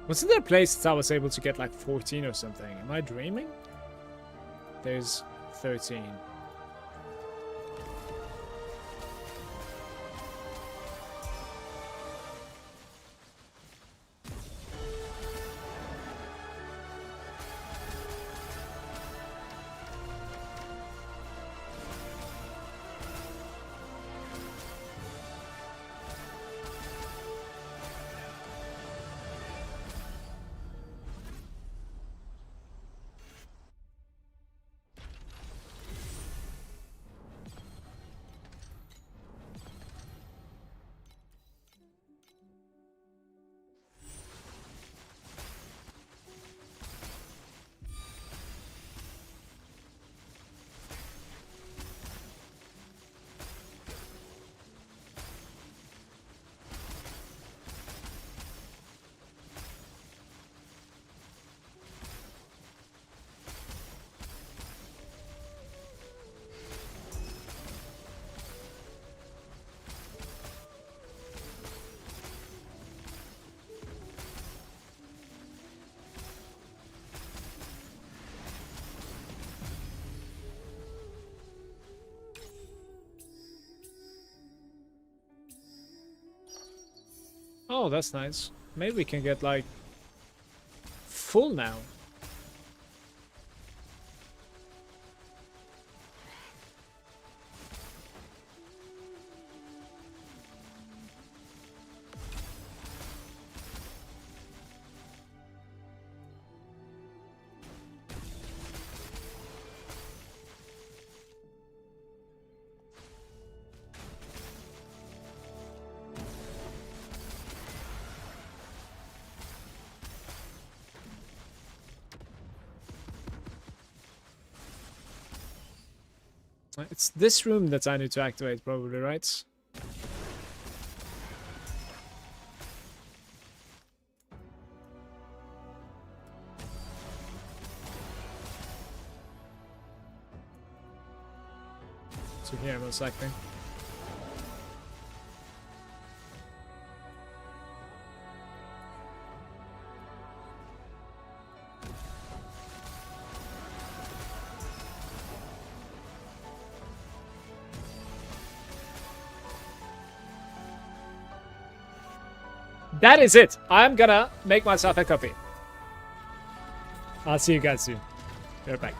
Wasn't there a place that I was able to get like 14 or something? Am I dreaming? There's 13. Oh, that's nice. Maybe we can get like full now. It's this room that I need to activate, probably, right? So here, most likely. That is it. I'm gonna make myself a copy. I'll see you guys soon. We're back.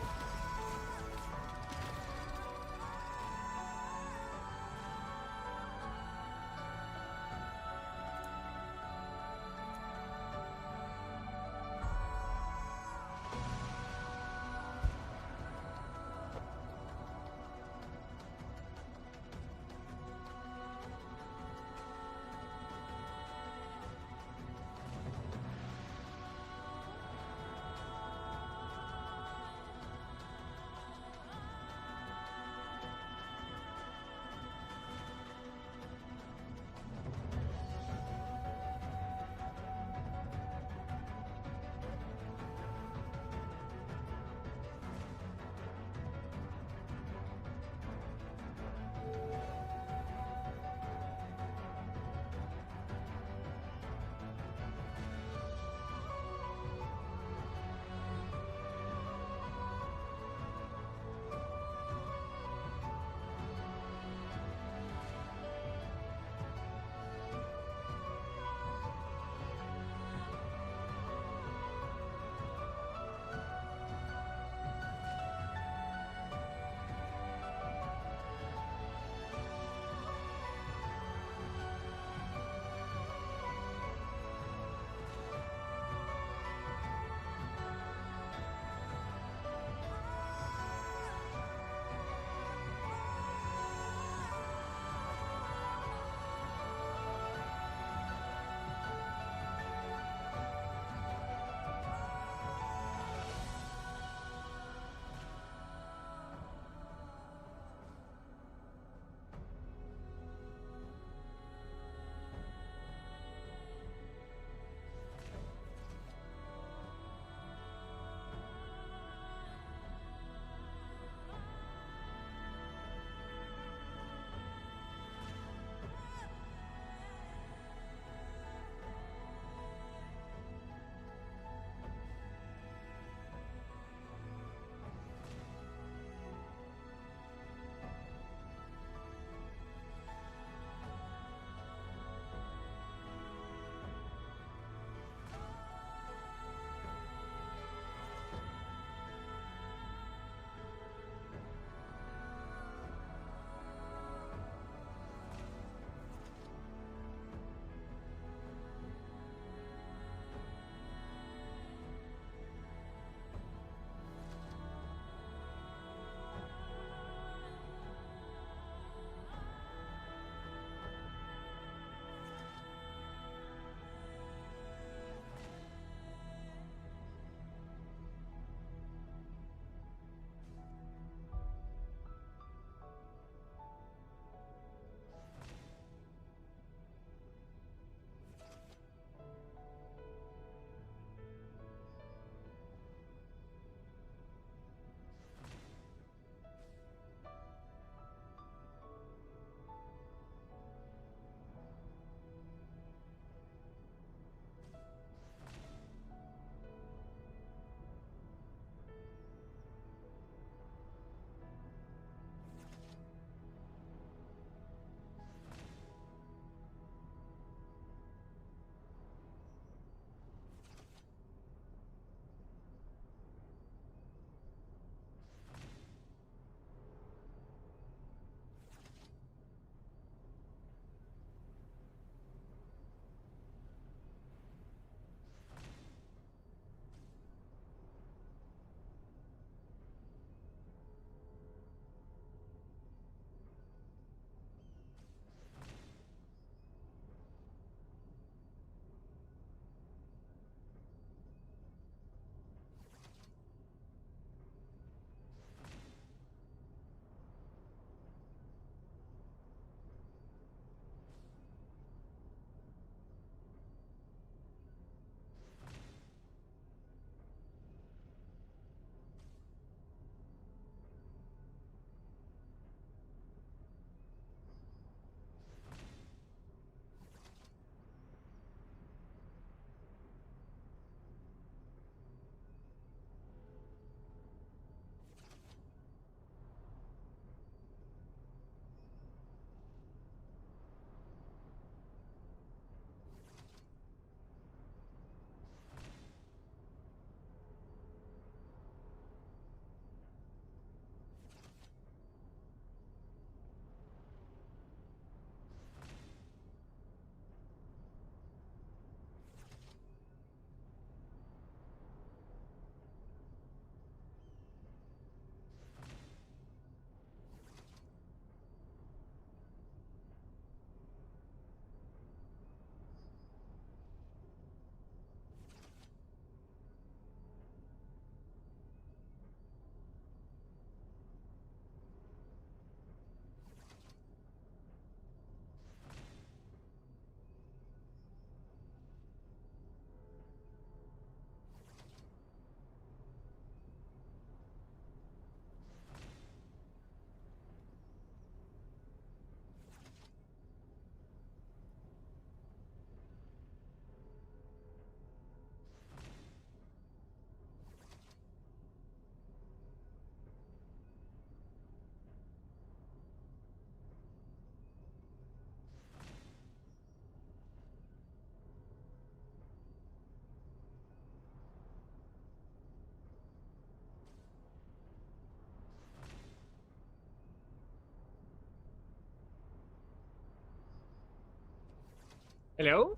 Hello?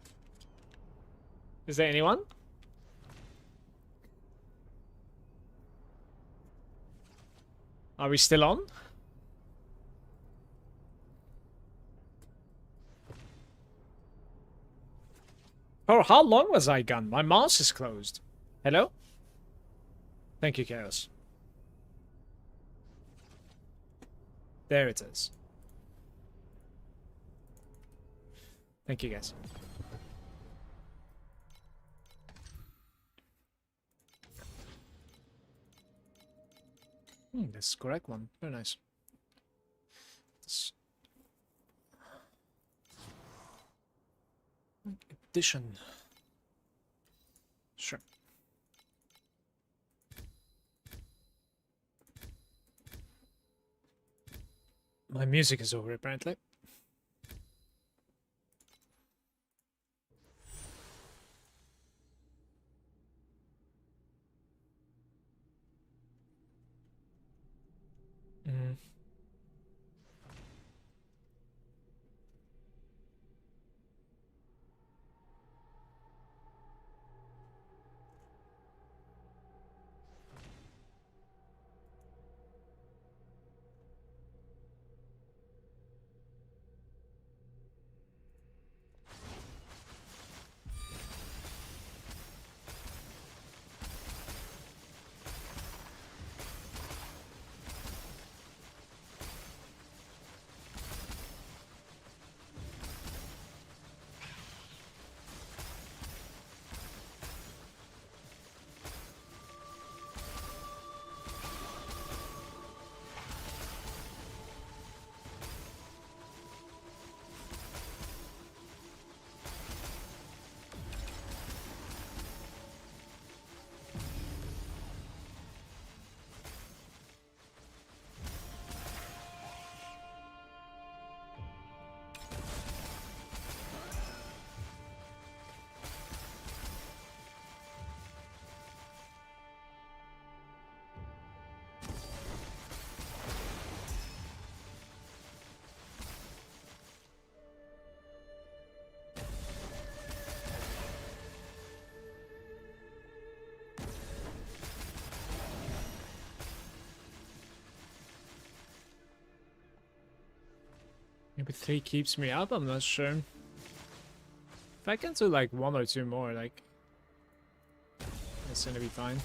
Is there anyone? Are we still on? Oh, how long was I gone? My mouse is closed. Hello? Thank you, Chaos. There it is. Thank you, guys. This is the correct one. Very nice. This edition. Sure. My music is over, apparently. Maybe 3 keeps me up, I'm not sure. If I can do like 1 or 2 more, like, it's gonna be fine.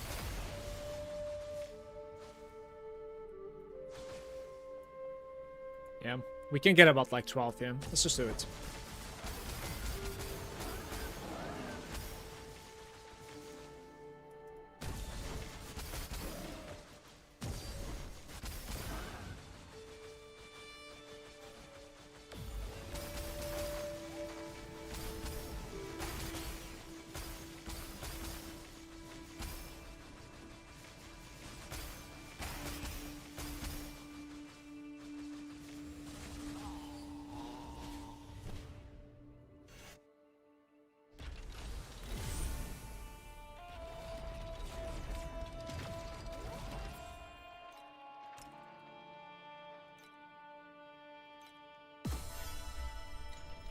Yeah, we can get about like 12 here. Let's just do it.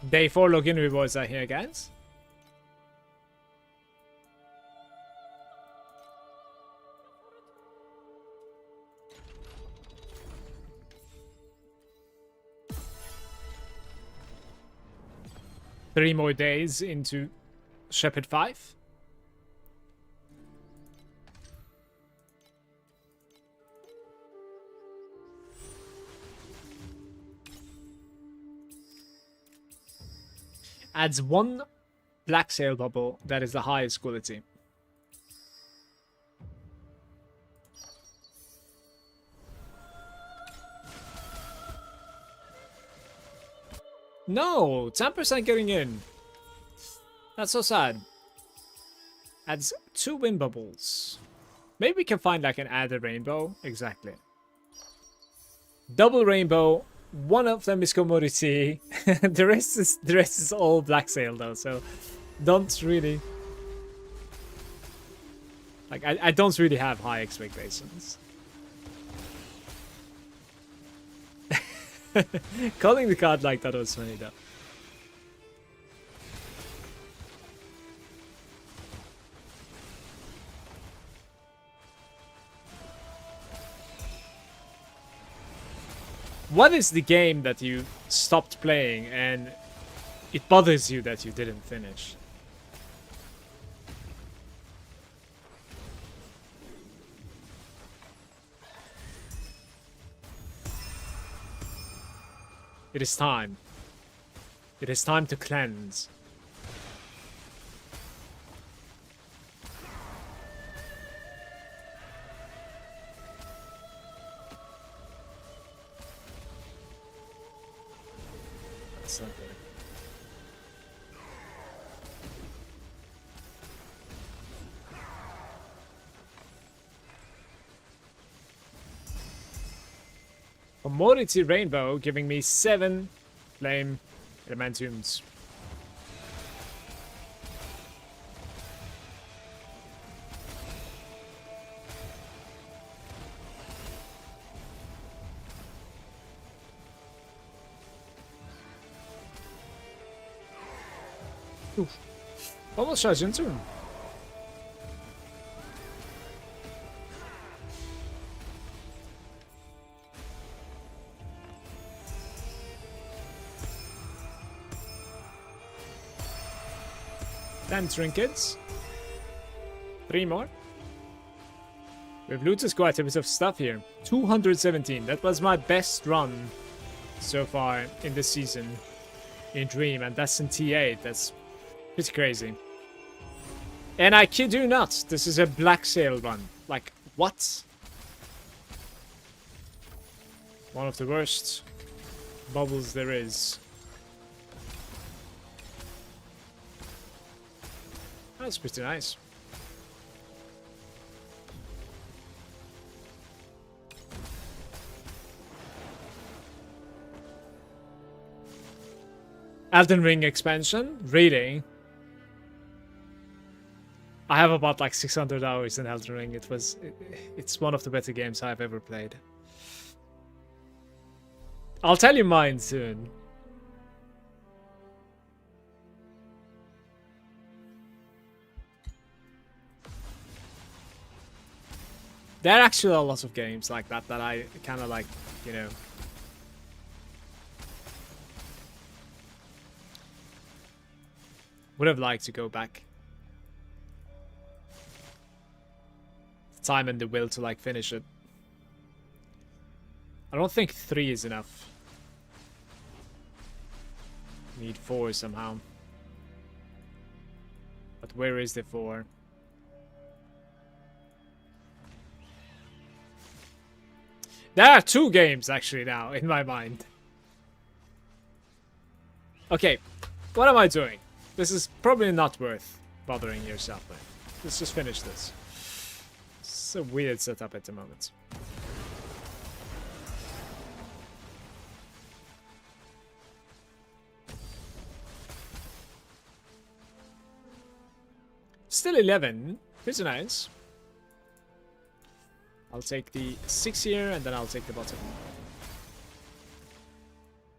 Day 4 login rewards are here, guys. Three more days into Shepherd 5. Adds 1 black sail bubble that is the highest quality. No, 10% getting in. That's so sad. Adds 2 wind bubbles. Maybe we can find like an added rainbow. Exactly. Double rainbow. One of them is commodity. the rest is all black sail though, so don't really like I don't really have high expectations. Calling the card like that was funny though. What is the game that you stopped playing and it bothers you that you didn't finish? It is time. It is time to cleanse. That's not good. Commodity Rainbow giving me 7 flame elementums. Oof. Almost charged into him. Ten trinkets. 3 more. We've looted quite a bit of stuff here. 217. That was my best run so far in this season in Dream, and that's in T8. That's pretty crazy. And I kid you not, this is a black sail run. Like, what? One of the worst bubbles there is. That's pretty nice. Elden Ring expansion? Really? I have about like 600 hours in Elden Ring. It's one of the better games I've ever played. I'll tell you mine soon. There are actually a lot of games like that that I kind of like, you know. Would have liked to go back. The time and the will to like finish it. I don't think 3 is enough. Need 4 somehow. But where is the 4? There are 2 games actually now in my mind. Okay, what am I doing? This is probably not worth bothering yourself with. Let's just finish this. It's a weird setup at the moment. Still 11. Pretty nice. I'll take the 6 here, and then I'll take the bottom.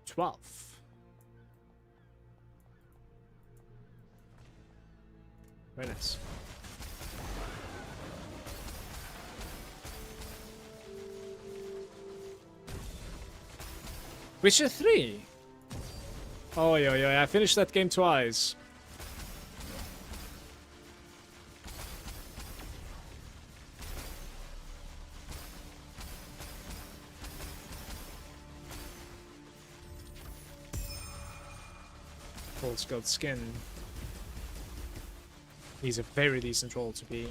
12. Very nice. Witcher 3? Oh, yeah, I finished that game twice. False God Skin. He's a very decent role to be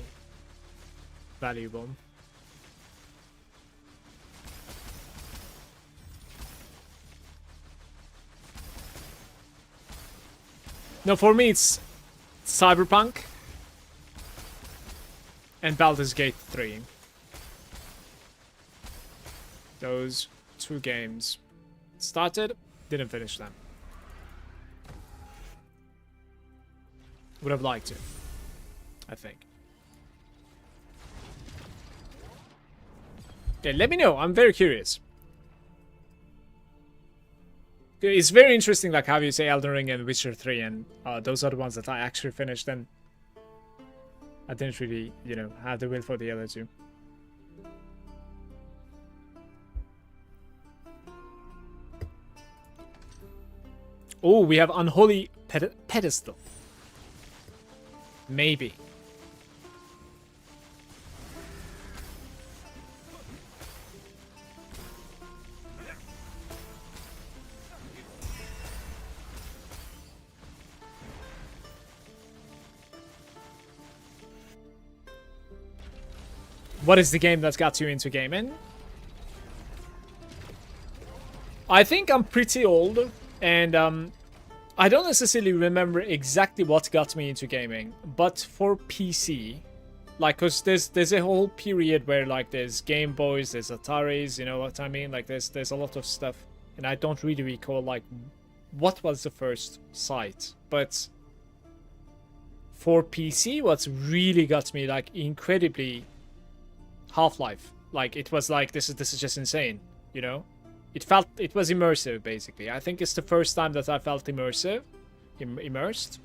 valuable. No, for me it's Cyberpunk and Baldur's Gate 3. Those 2 games. Started, didn't finish them. Would have liked to, I think. Okay, let me know. I'm very curious. It's very interesting, like how you say Elden Ring and Witcher 3, and those are the ones that I actually finished, and I didn't really, you know, have the will for the other 2. Oh, we have Unholy Pedestal. Maybe. What is the game that got you into gaming? I think I'm pretty old, and I don't necessarily remember exactly what got me into gaming, but for PC, like, cause there's a whole period where like there's Game Boys, there's Ataris, you know what I mean? Like there's a lot of stuff, and I don't really recall like what was the first site, but for PC, what's really got me like incredibly Half-Life. Like it was like this is just insane, you know? It was immersive basically. I think it's the first time that I felt immersive. Immersed.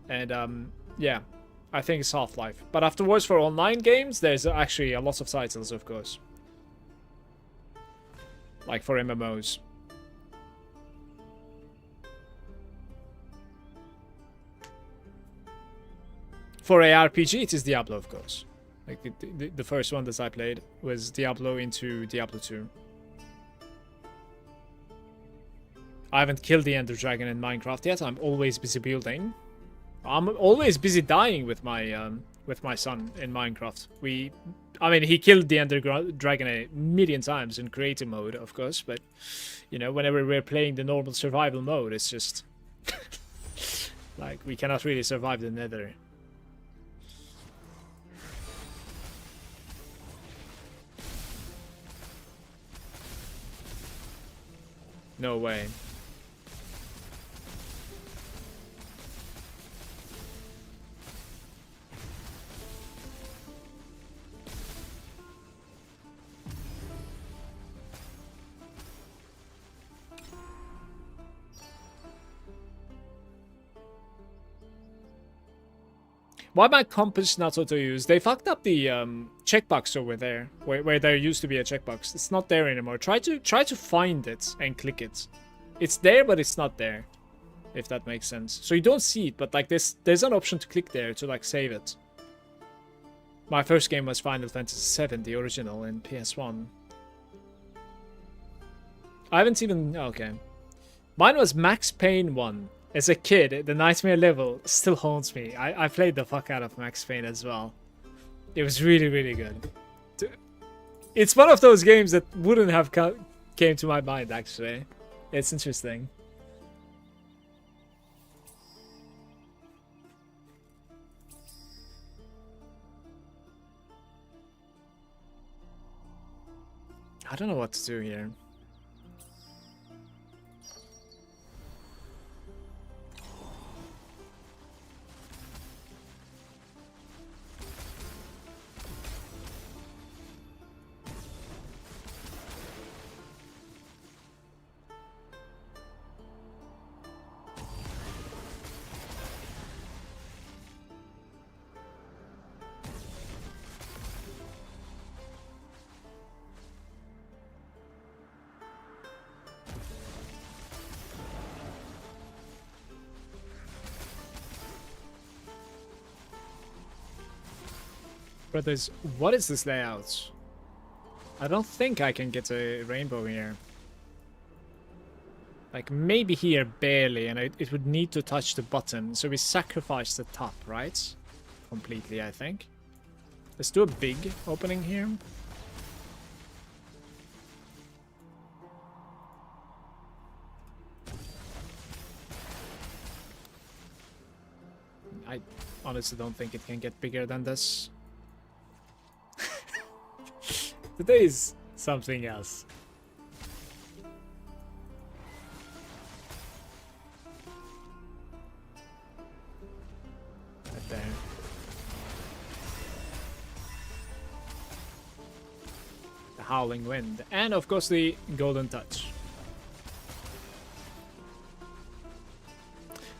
And yeah, I think it's Half-Life. But afterwards for online games, there's actually a lot of titles, of course. Like for MMOs. For ARPG, it is Diablo, of course. Like the first one that I played was Diablo into Diablo 2. I haven't killed the Ender Dragon in Minecraft yet. I'm always busy building. I'm always busy dying with my son in Minecraft. I mean, he killed the Ender Dragon a million times in creative mode, of course, but you know, whenever we're playing the normal survival mode, it's just like we cannot really survive the Nether. No way. Why my compass not auto-use? They fucked up the checkbox over there, where there used to be a checkbox. It's not there anymore. Try to find it and click it. It's there, but it's not there. If that makes sense. So you don't see it, but like there's an option to click there to like save it. My first game was Final Fantasy VII, the original, in PS1. I haven't even... Okay. Mine was Max Payne 1. As a kid, the nightmare level still haunts me. I played the fuck out of Max Payne as well. It was really, really good. It's one of those games that wouldn't have came to my mind, actually. It's interesting. I don't know what to do here. Brothers, what is this layout? I don't think I can get a rainbow here. Like, maybe here, barely, and it would need to touch the bottom. So we sacrifice the top, right? Completely, I think. Let's do a big opening here. I honestly don't think it can get bigger than this. Today is something else. Right there. The howling wind. And of course the golden touch.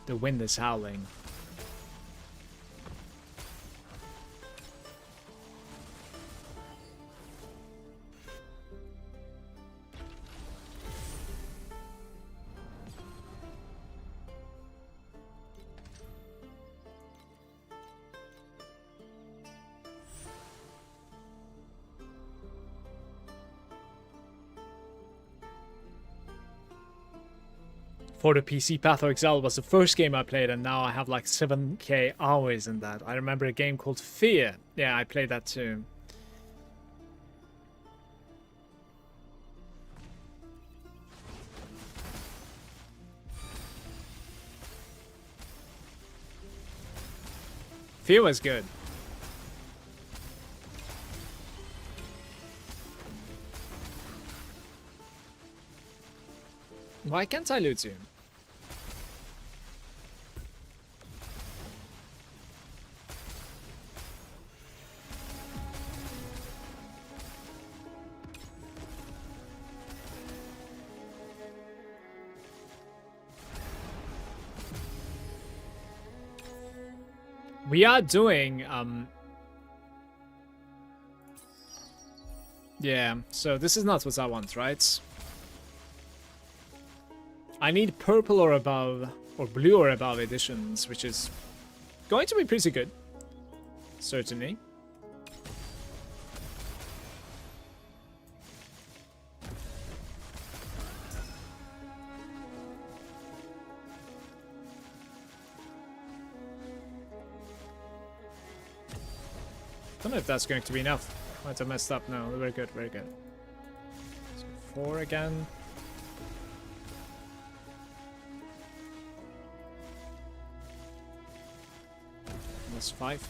The wind is howling. for the PC. Path of Exile was the first game I played, and now I have like 7k hours in that. I remember a game called Fear. Yeah, I played that too. Fear was good. Why can't I loot you? We are doing, yeah, so this is not what I want, right? I need purple or above, or blue or above editions, which is going to be pretty good. Certainly. Don't know if that's going to be enough. Might have messed up. No, very good, very good. So 4 again. That's 5.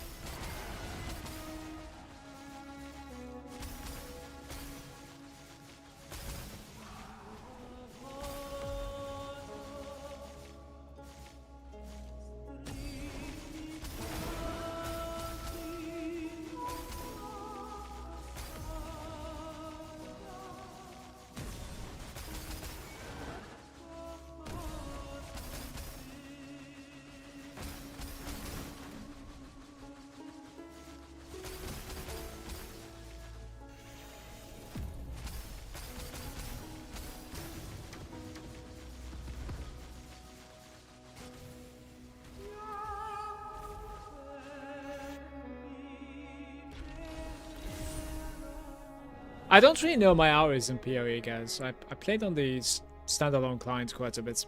I don't really know my hours in PoE, guys. I played on the standalone client quite a bit.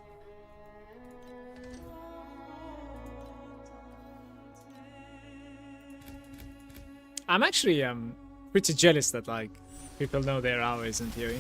I'm actually pretty jealous that like people know their hours in PoE.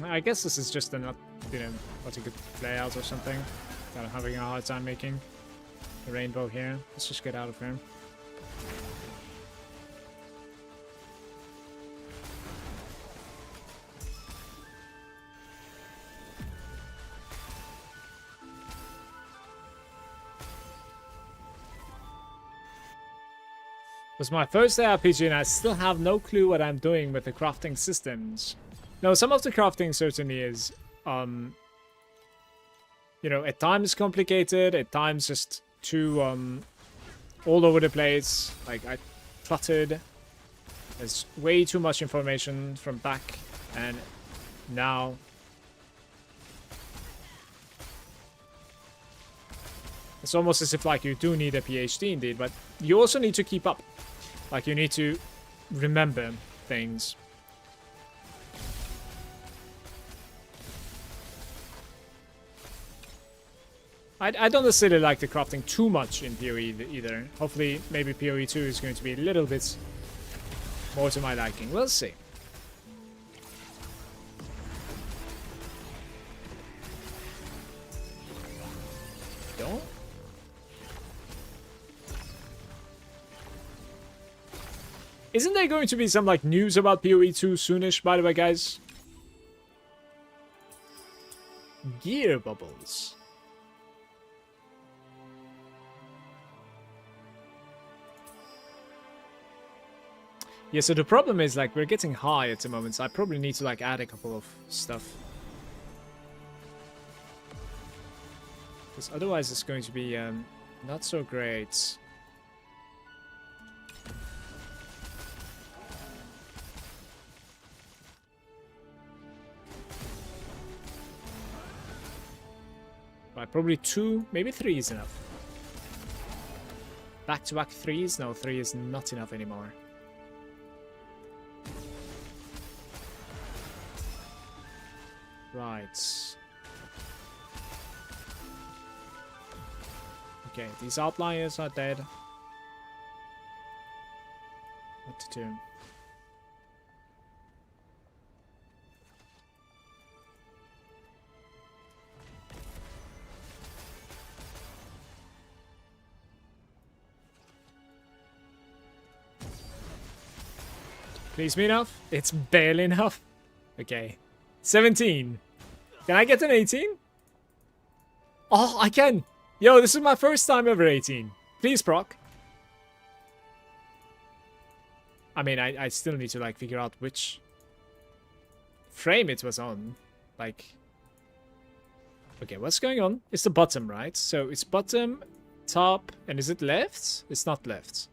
I guess this is just not, you know, what you could play out or something that I'm having a hard time making. The rainbow here. Let's just get out of here. It was my first RPG and I still have no clue what I'm doing with the crafting systems. No, some of the crafting certainly is, you know, at times complicated, at times just too, all over the place. Like, I cluttered. There's way too much information from back and now. It's almost as if, like, you do need a PhD indeed, but you also need to keep up. Like, you need to remember things. I don't necessarily like the crafting too much in PoE either. Hopefully, maybe PoE 2 is going to be a little bit more to my liking. We'll see. Don't. Isn't there going to be some, like, news about PoE 2 soonish, by the way, guys? Gear bubbles. Yeah, so the problem is, like, we're getting high at the moment, so I probably need to, like, add a couple of stuff. Because otherwise it's going to be, not so great. Right, probably 2, maybe 3 is enough. Back-to-back 3s? No, 3 is not enough anymore. Right. Okay, these outliers are dead. What to do? Please be enough? It's barely enough. Okay. 17. Can I get an 18? Oh, I can. Yo, this is my first time ever 18. Please, proc. I mean, I still need to, like, figure out which frame it was on. Like, okay, what's going on? It's the bottom, right? So it's bottom, top, and is it left? It's not left.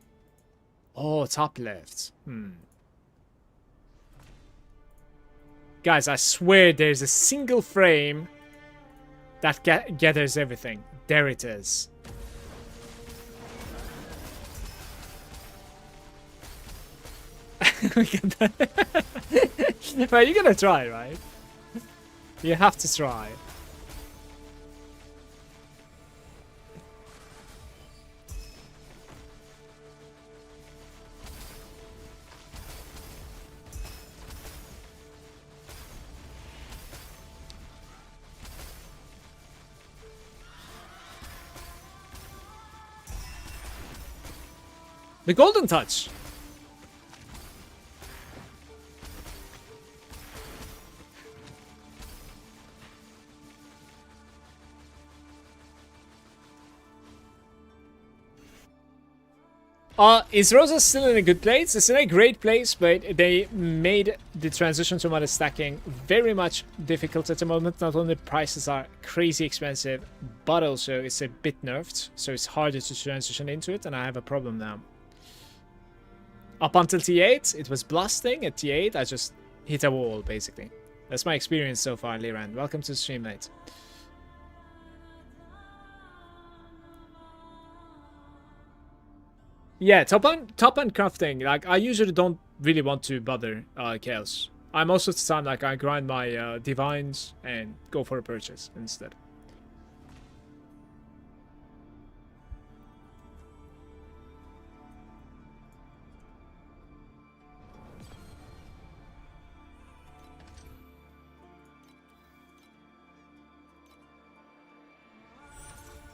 Oh, top left. Guys, I swear there's a single frame that gathers everything. There it is. Look at that. Well, you're gonna try, right? You have to try. The golden touch. Is Rosa still in a good place? It's in a great place, but they made the transition to modded stacking very much difficult at the moment. Not only prices are crazy expensive, but also it's a bit nerfed, so it's harder to transition into it, and I have a problem now. Up until T8, it was blasting. At T8, I just hit a wall, basically. That's my experience so far, Liran. Welcome to the stream, mate. Yeah, top end crafting. Like, I usually don't really want to bother chaos. I most of the time, like, I grind my divines and go for a purchase instead.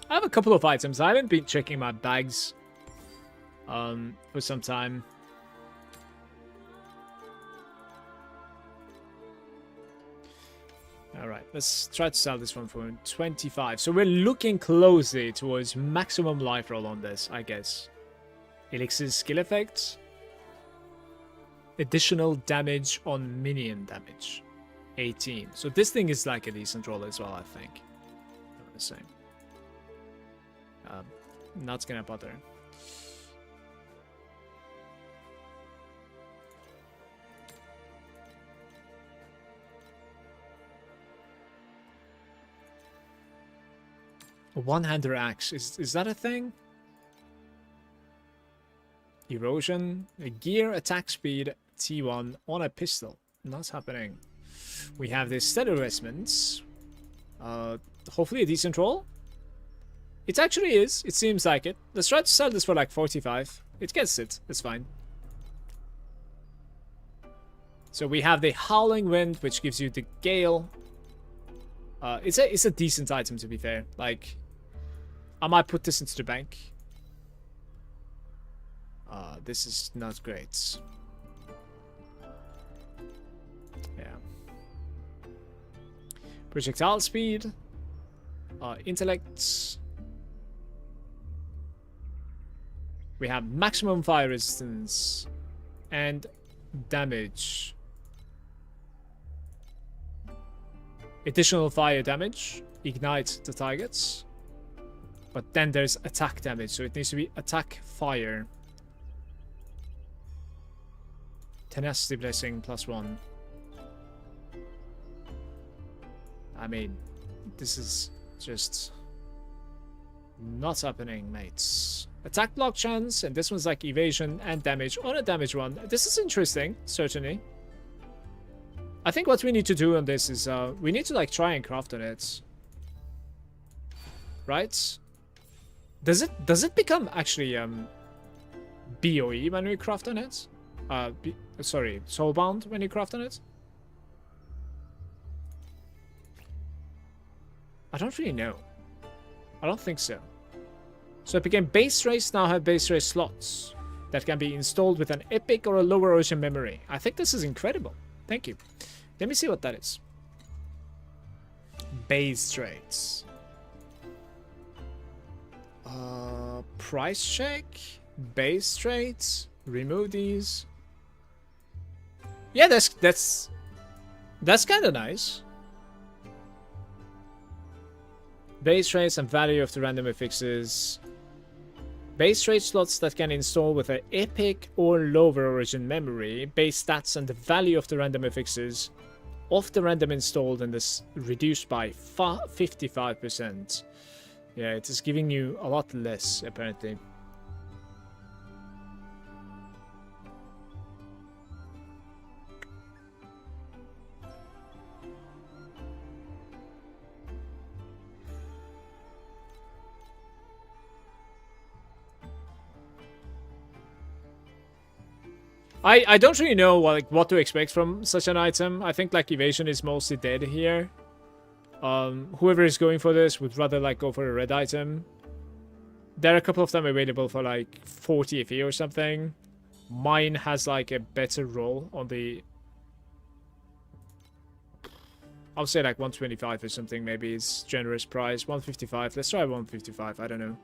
I have a couple of items. I haven't been checking my bags for some time. Alright, let's try to sell this one for 25. So we're looking closely towards maximum life roll on this, I guess. Elixir skill effects. Additional damage on minion damage. 18. So this thing is like a decent roll as well, I think. The same. Not gonna bother. A one-hander axe. Is that a thing? Erosion. Gear attack speed T1 on a pistol. Not happening. We have the steady investments. Hopefully a decent roll. It actually is. It seems like it. Let's try to sell this for like 45. It gets it. It's fine. So we have the Howling Wind, which gives you the Gale. It's a decent item, to be fair. Like, I might put this into the bank. This is not great. Yeah. Projectile speed. Intellect. We have maximum fire resistance. And damage. Additional fire damage. Ignite the targets. But then there's attack damage. So it needs to be attack fire. Tenacity Blessing +1. I mean, this is just not happening, mates. Attack block chance, and this one's like evasion and damage on a damage one. This is interesting, certainly. I think what we need to do on this is we need to like try and craft on it. Right? Does it become actually BOE when we craft on it? Sorry, soulbound when you craft on it? I don't really know. I don't think so. So it became base race, now have base race slots that can be installed with an epic or a lower ocean memory. I think this is incredible. Thank you. Let me see what that is. Base traits. Price check. Base traits. Remove these. Yeah, that's kind of nice. Base traits and value of the random affixes. Base trait slots that can install with an epic or lower origin memory. Base stats and the value of the random affixes of the random installed and this reduced by 55%. Yeah, it is giving you a lot less apparently. I don't really know what to expect from such an item. I think like evasion is mostly dead here. Whoever is going for this would rather like go for a red item. There are a couple of them available for like 40 FE or something. Mine has like a better roll on the... I'll say like 125 or something, maybe it's generous price. 155, let's try 155, I don't know.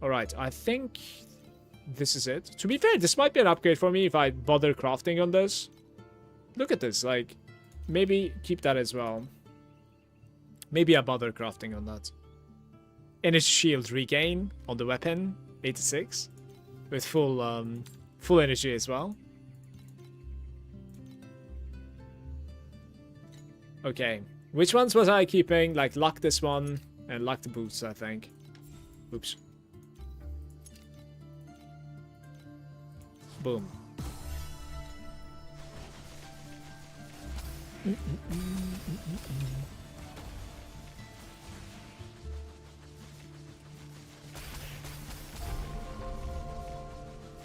Alright, I think this is it. To be fair, this might be an upgrade for me if I bother crafting on this. Look at this, like, maybe keep that as well. Maybe I bother crafting on that. Energy shield regain on the weapon, 86. With full energy as well. Okay, which ones was I keeping? Like, lock this one and lock the boots, I think. Oops. Boom.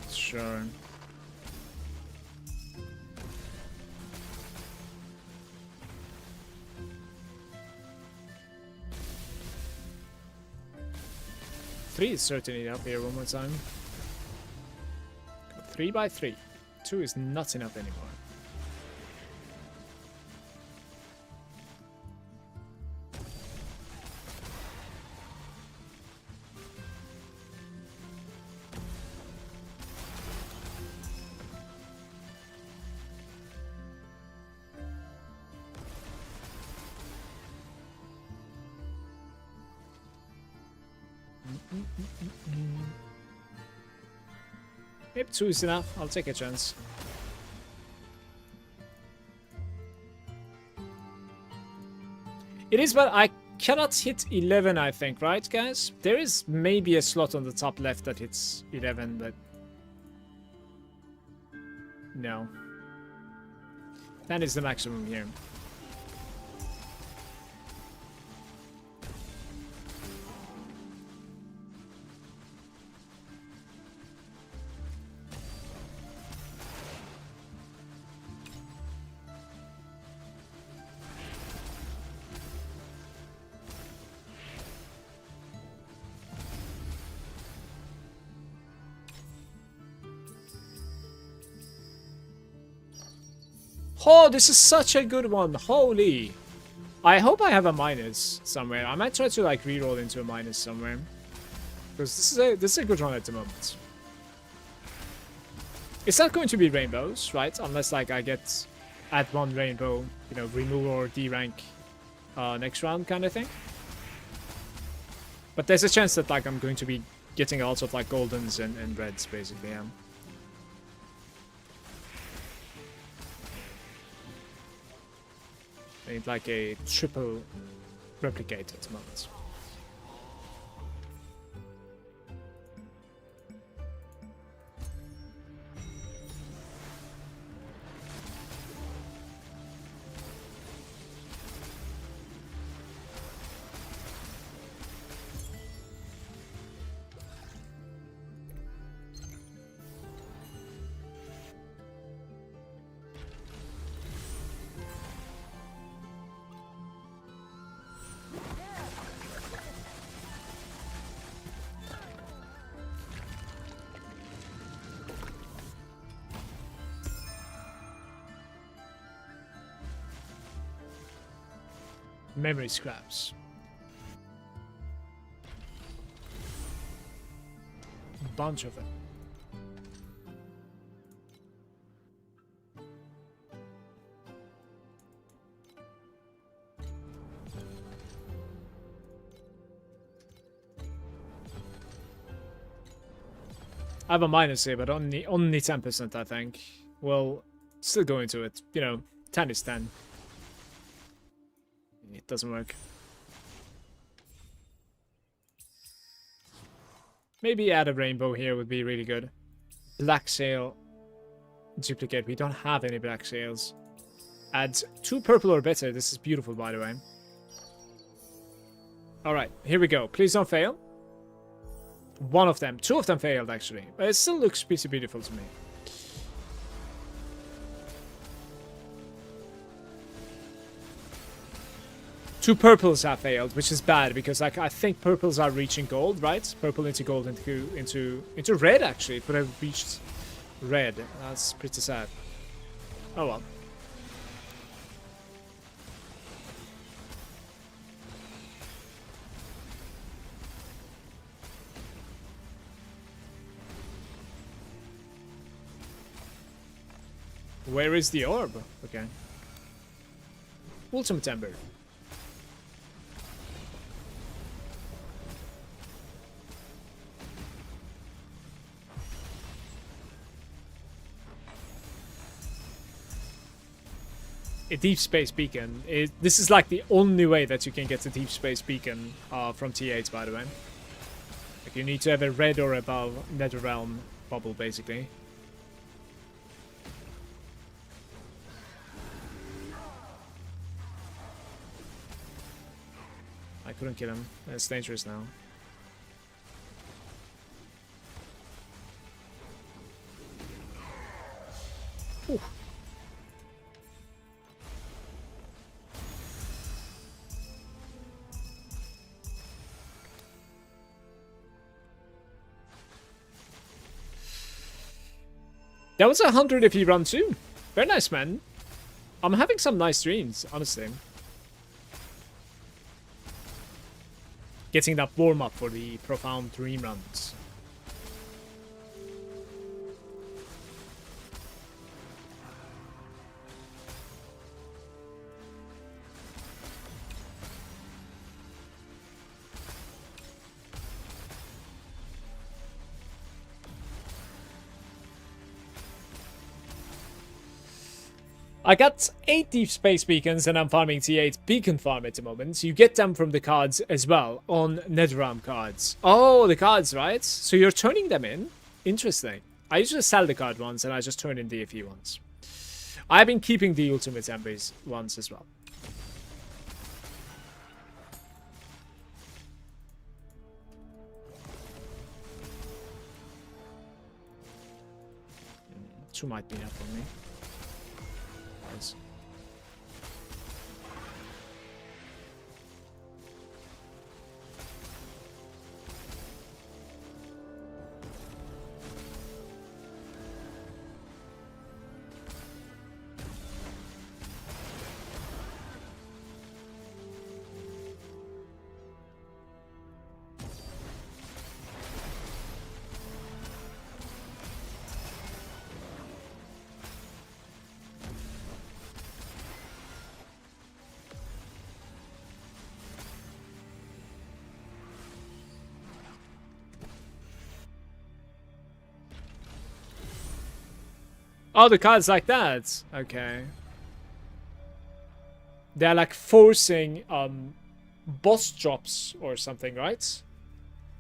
Sure. Three is certainly up here one more time. 3 by 3. 2 is not enough anymore. Yep, 2 is enough. I'll take a chance. It is, but I cannot hit 11, I think, right, guys? There is maybe a slot on the top left that hits 11, but... no. 10 is the maximum here. Oh, this is such a good one. Holy. I hope I have a minus somewhere. I might try to like reroll into a minus somewhere. Because this is a good run at the moment. It's not going to be rainbows, right? Unless like I get add one rainbow, you know, remove or D-rank next round kind of thing. But there's a chance that like I'm going to be getting lots of like goldens and reds basically, yeah. I need like a triple replicate at the moment. Memory scraps. A bunch of them. I have a minus here, but only 10%, I think. Well, still go into it. You know, 10 is 10. It doesn't work. Maybe add a rainbow here would be really good. Black sail. Duplicate. We don't have any black sails. Add 2 purple or better. This is beautiful, by the way. Alright, here we go. Please don't fail. 1 of them. 2 of them failed, actually. But it still looks pretty beautiful to me. Two purples have failed, which is bad because like I think purples are reaching gold, right? Purple into gold into red actually. It would have reached red. That's pretty sad. Oh well. Where is the orb? Okay. Ultimate Ember. A deep space beacon. This is like the only way that you can get a deep space beacon from T8, by the way. Like you need to have a red or above Netherrealm bubble, basically. I couldn't kill him. It's dangerous now. Ooh. That was 100 if he run too. Very nice, man. I'm having some nice dreams, honestly. Getting that warm up for the profound dream runs. I got 8 deep space beacons and I'm farming T8 beacon farm at the moment. You get them from the cards as well on Netherrealm cards. Oh, the cards, right? So you're turning them in? Interesting. I usually sell the card ones and I just turn in the DFE ones. I've been keeping the Ultimate Embers ones as well. Two might be enough for me. Nice. Oh, the cards like that. Okay. They're like forcing boss drops or something, right?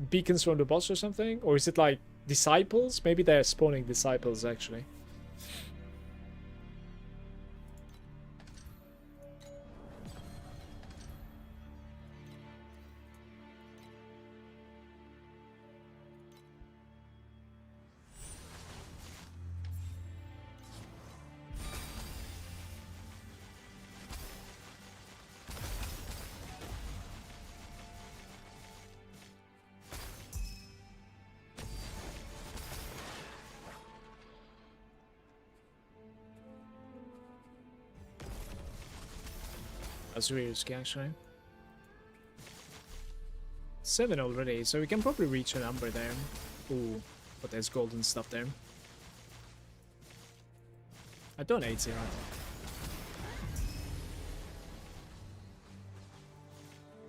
Beacons from the boss or something? Or is it like disciples? Maybe they're spawning disciples actually. That's really risky actually. 7 already, so we can probably reach a number there. Ooh, but there's golden stuff there. I don't 80 right.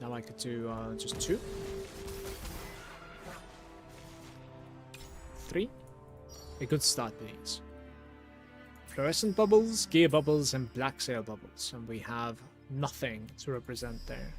Now I could do just 2. 3. A good start, please. Fluorescent bubbles, gear bubbles, and black sail bubbles. And we have nothing to represent there.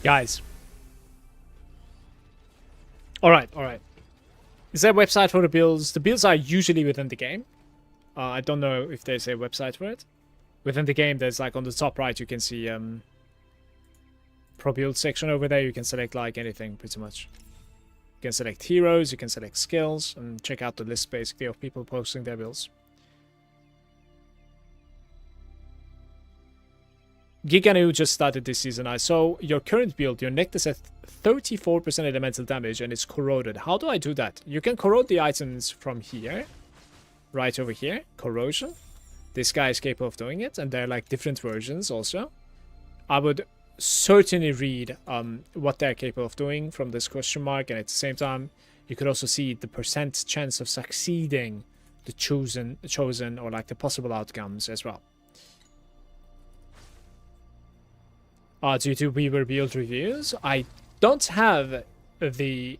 Guys. Alright. Is there a website for the builds? The builds are usually within the game. I don't know if there's a website for it. Within the game, there's like on the top right, you can see pro build section over there. You can select like anything pretty much. You can select heroes, you can select skills, and check out the list basically of people posting their builds. Giganu just started this season. I saw your current build. Your neck is at 34% elemental damage and it's corroded. How do I do that? You can corrode the items from here. Right over here. Corrosion. This guy is capable of doing it. And there are like different versions also. I would certainly read what they're capable of doing from this question mark. And at the same time, you could also see the percent chance of succeeding the chosen or like the possible outcomes as well. Do you do Weaver build reviews? I don't have the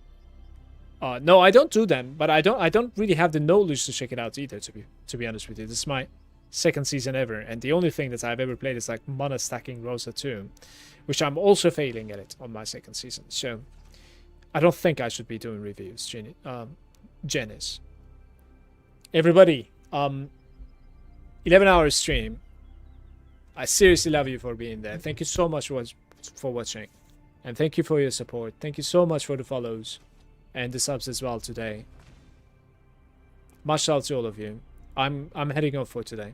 no, I don't do them, but I don't really have the knowledge to check it out either, to be honest with you. This is my second season ever, and the only thing that I've ever played is like mana stacking Rosa 2, which I'm also failing at it on my second season. So I don't think I should be doing reviews, Janice. Everybody, 11 hours stream. I seriously love you for being there. Thank you so much for watching, and thank you for your support. Thank you so much for the follows and the subs as well today. Much love to all of you. I'm heading off for today.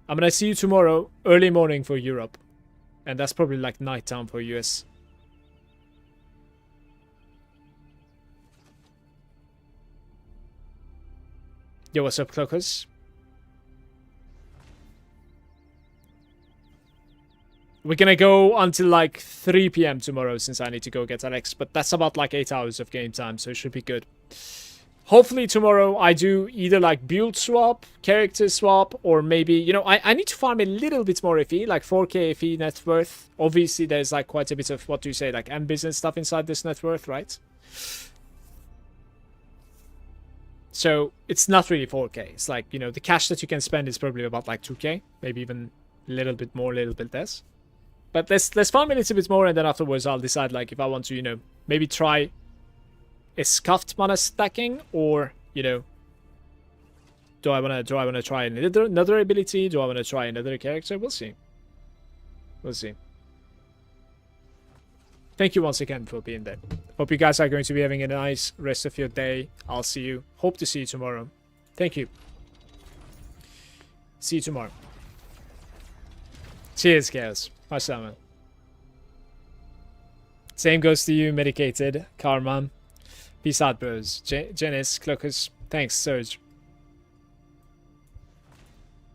I'm gonna see you tomorrow, early morning for Europe, and that's probably like nighttime for US. Yo, what's up, Clockers? We're gonna go until like 3 p.m. tomorrow since I need to go get Alex, but that's about like 8 hours of game time, so it should be good. Hopefully tomorrow I do either like build swap, character swap, or maybe, you know, I need to farm a little bit more FE, like 4k FE net worth. Obviously there's like quite a bit of, what do you say, like business stuff inside this net worth, right? So it's not really 4k. It's like, you know, the cash that you can spend is probably about like 2k, maybe even a little bit more, a little bit less. But let's farm a little bit more, and then afterwards I'll decide like if I want to, you know, maybe try a scuffed mana stacking, or, you know, do I wanna try another ability? Do I wanna try another character? We'll see. We'll see. Thank you once again for being there. Hope you guys are going to be having a nice rest of your day. I'll see you. Hope to see you tomorrow. Thank you. See you tomorrow. Cheers, Chaos. Much love, man. Same goes to you, Medicated, Karma. Peace out, bros. Janice, Clockers. Thanks, Surge.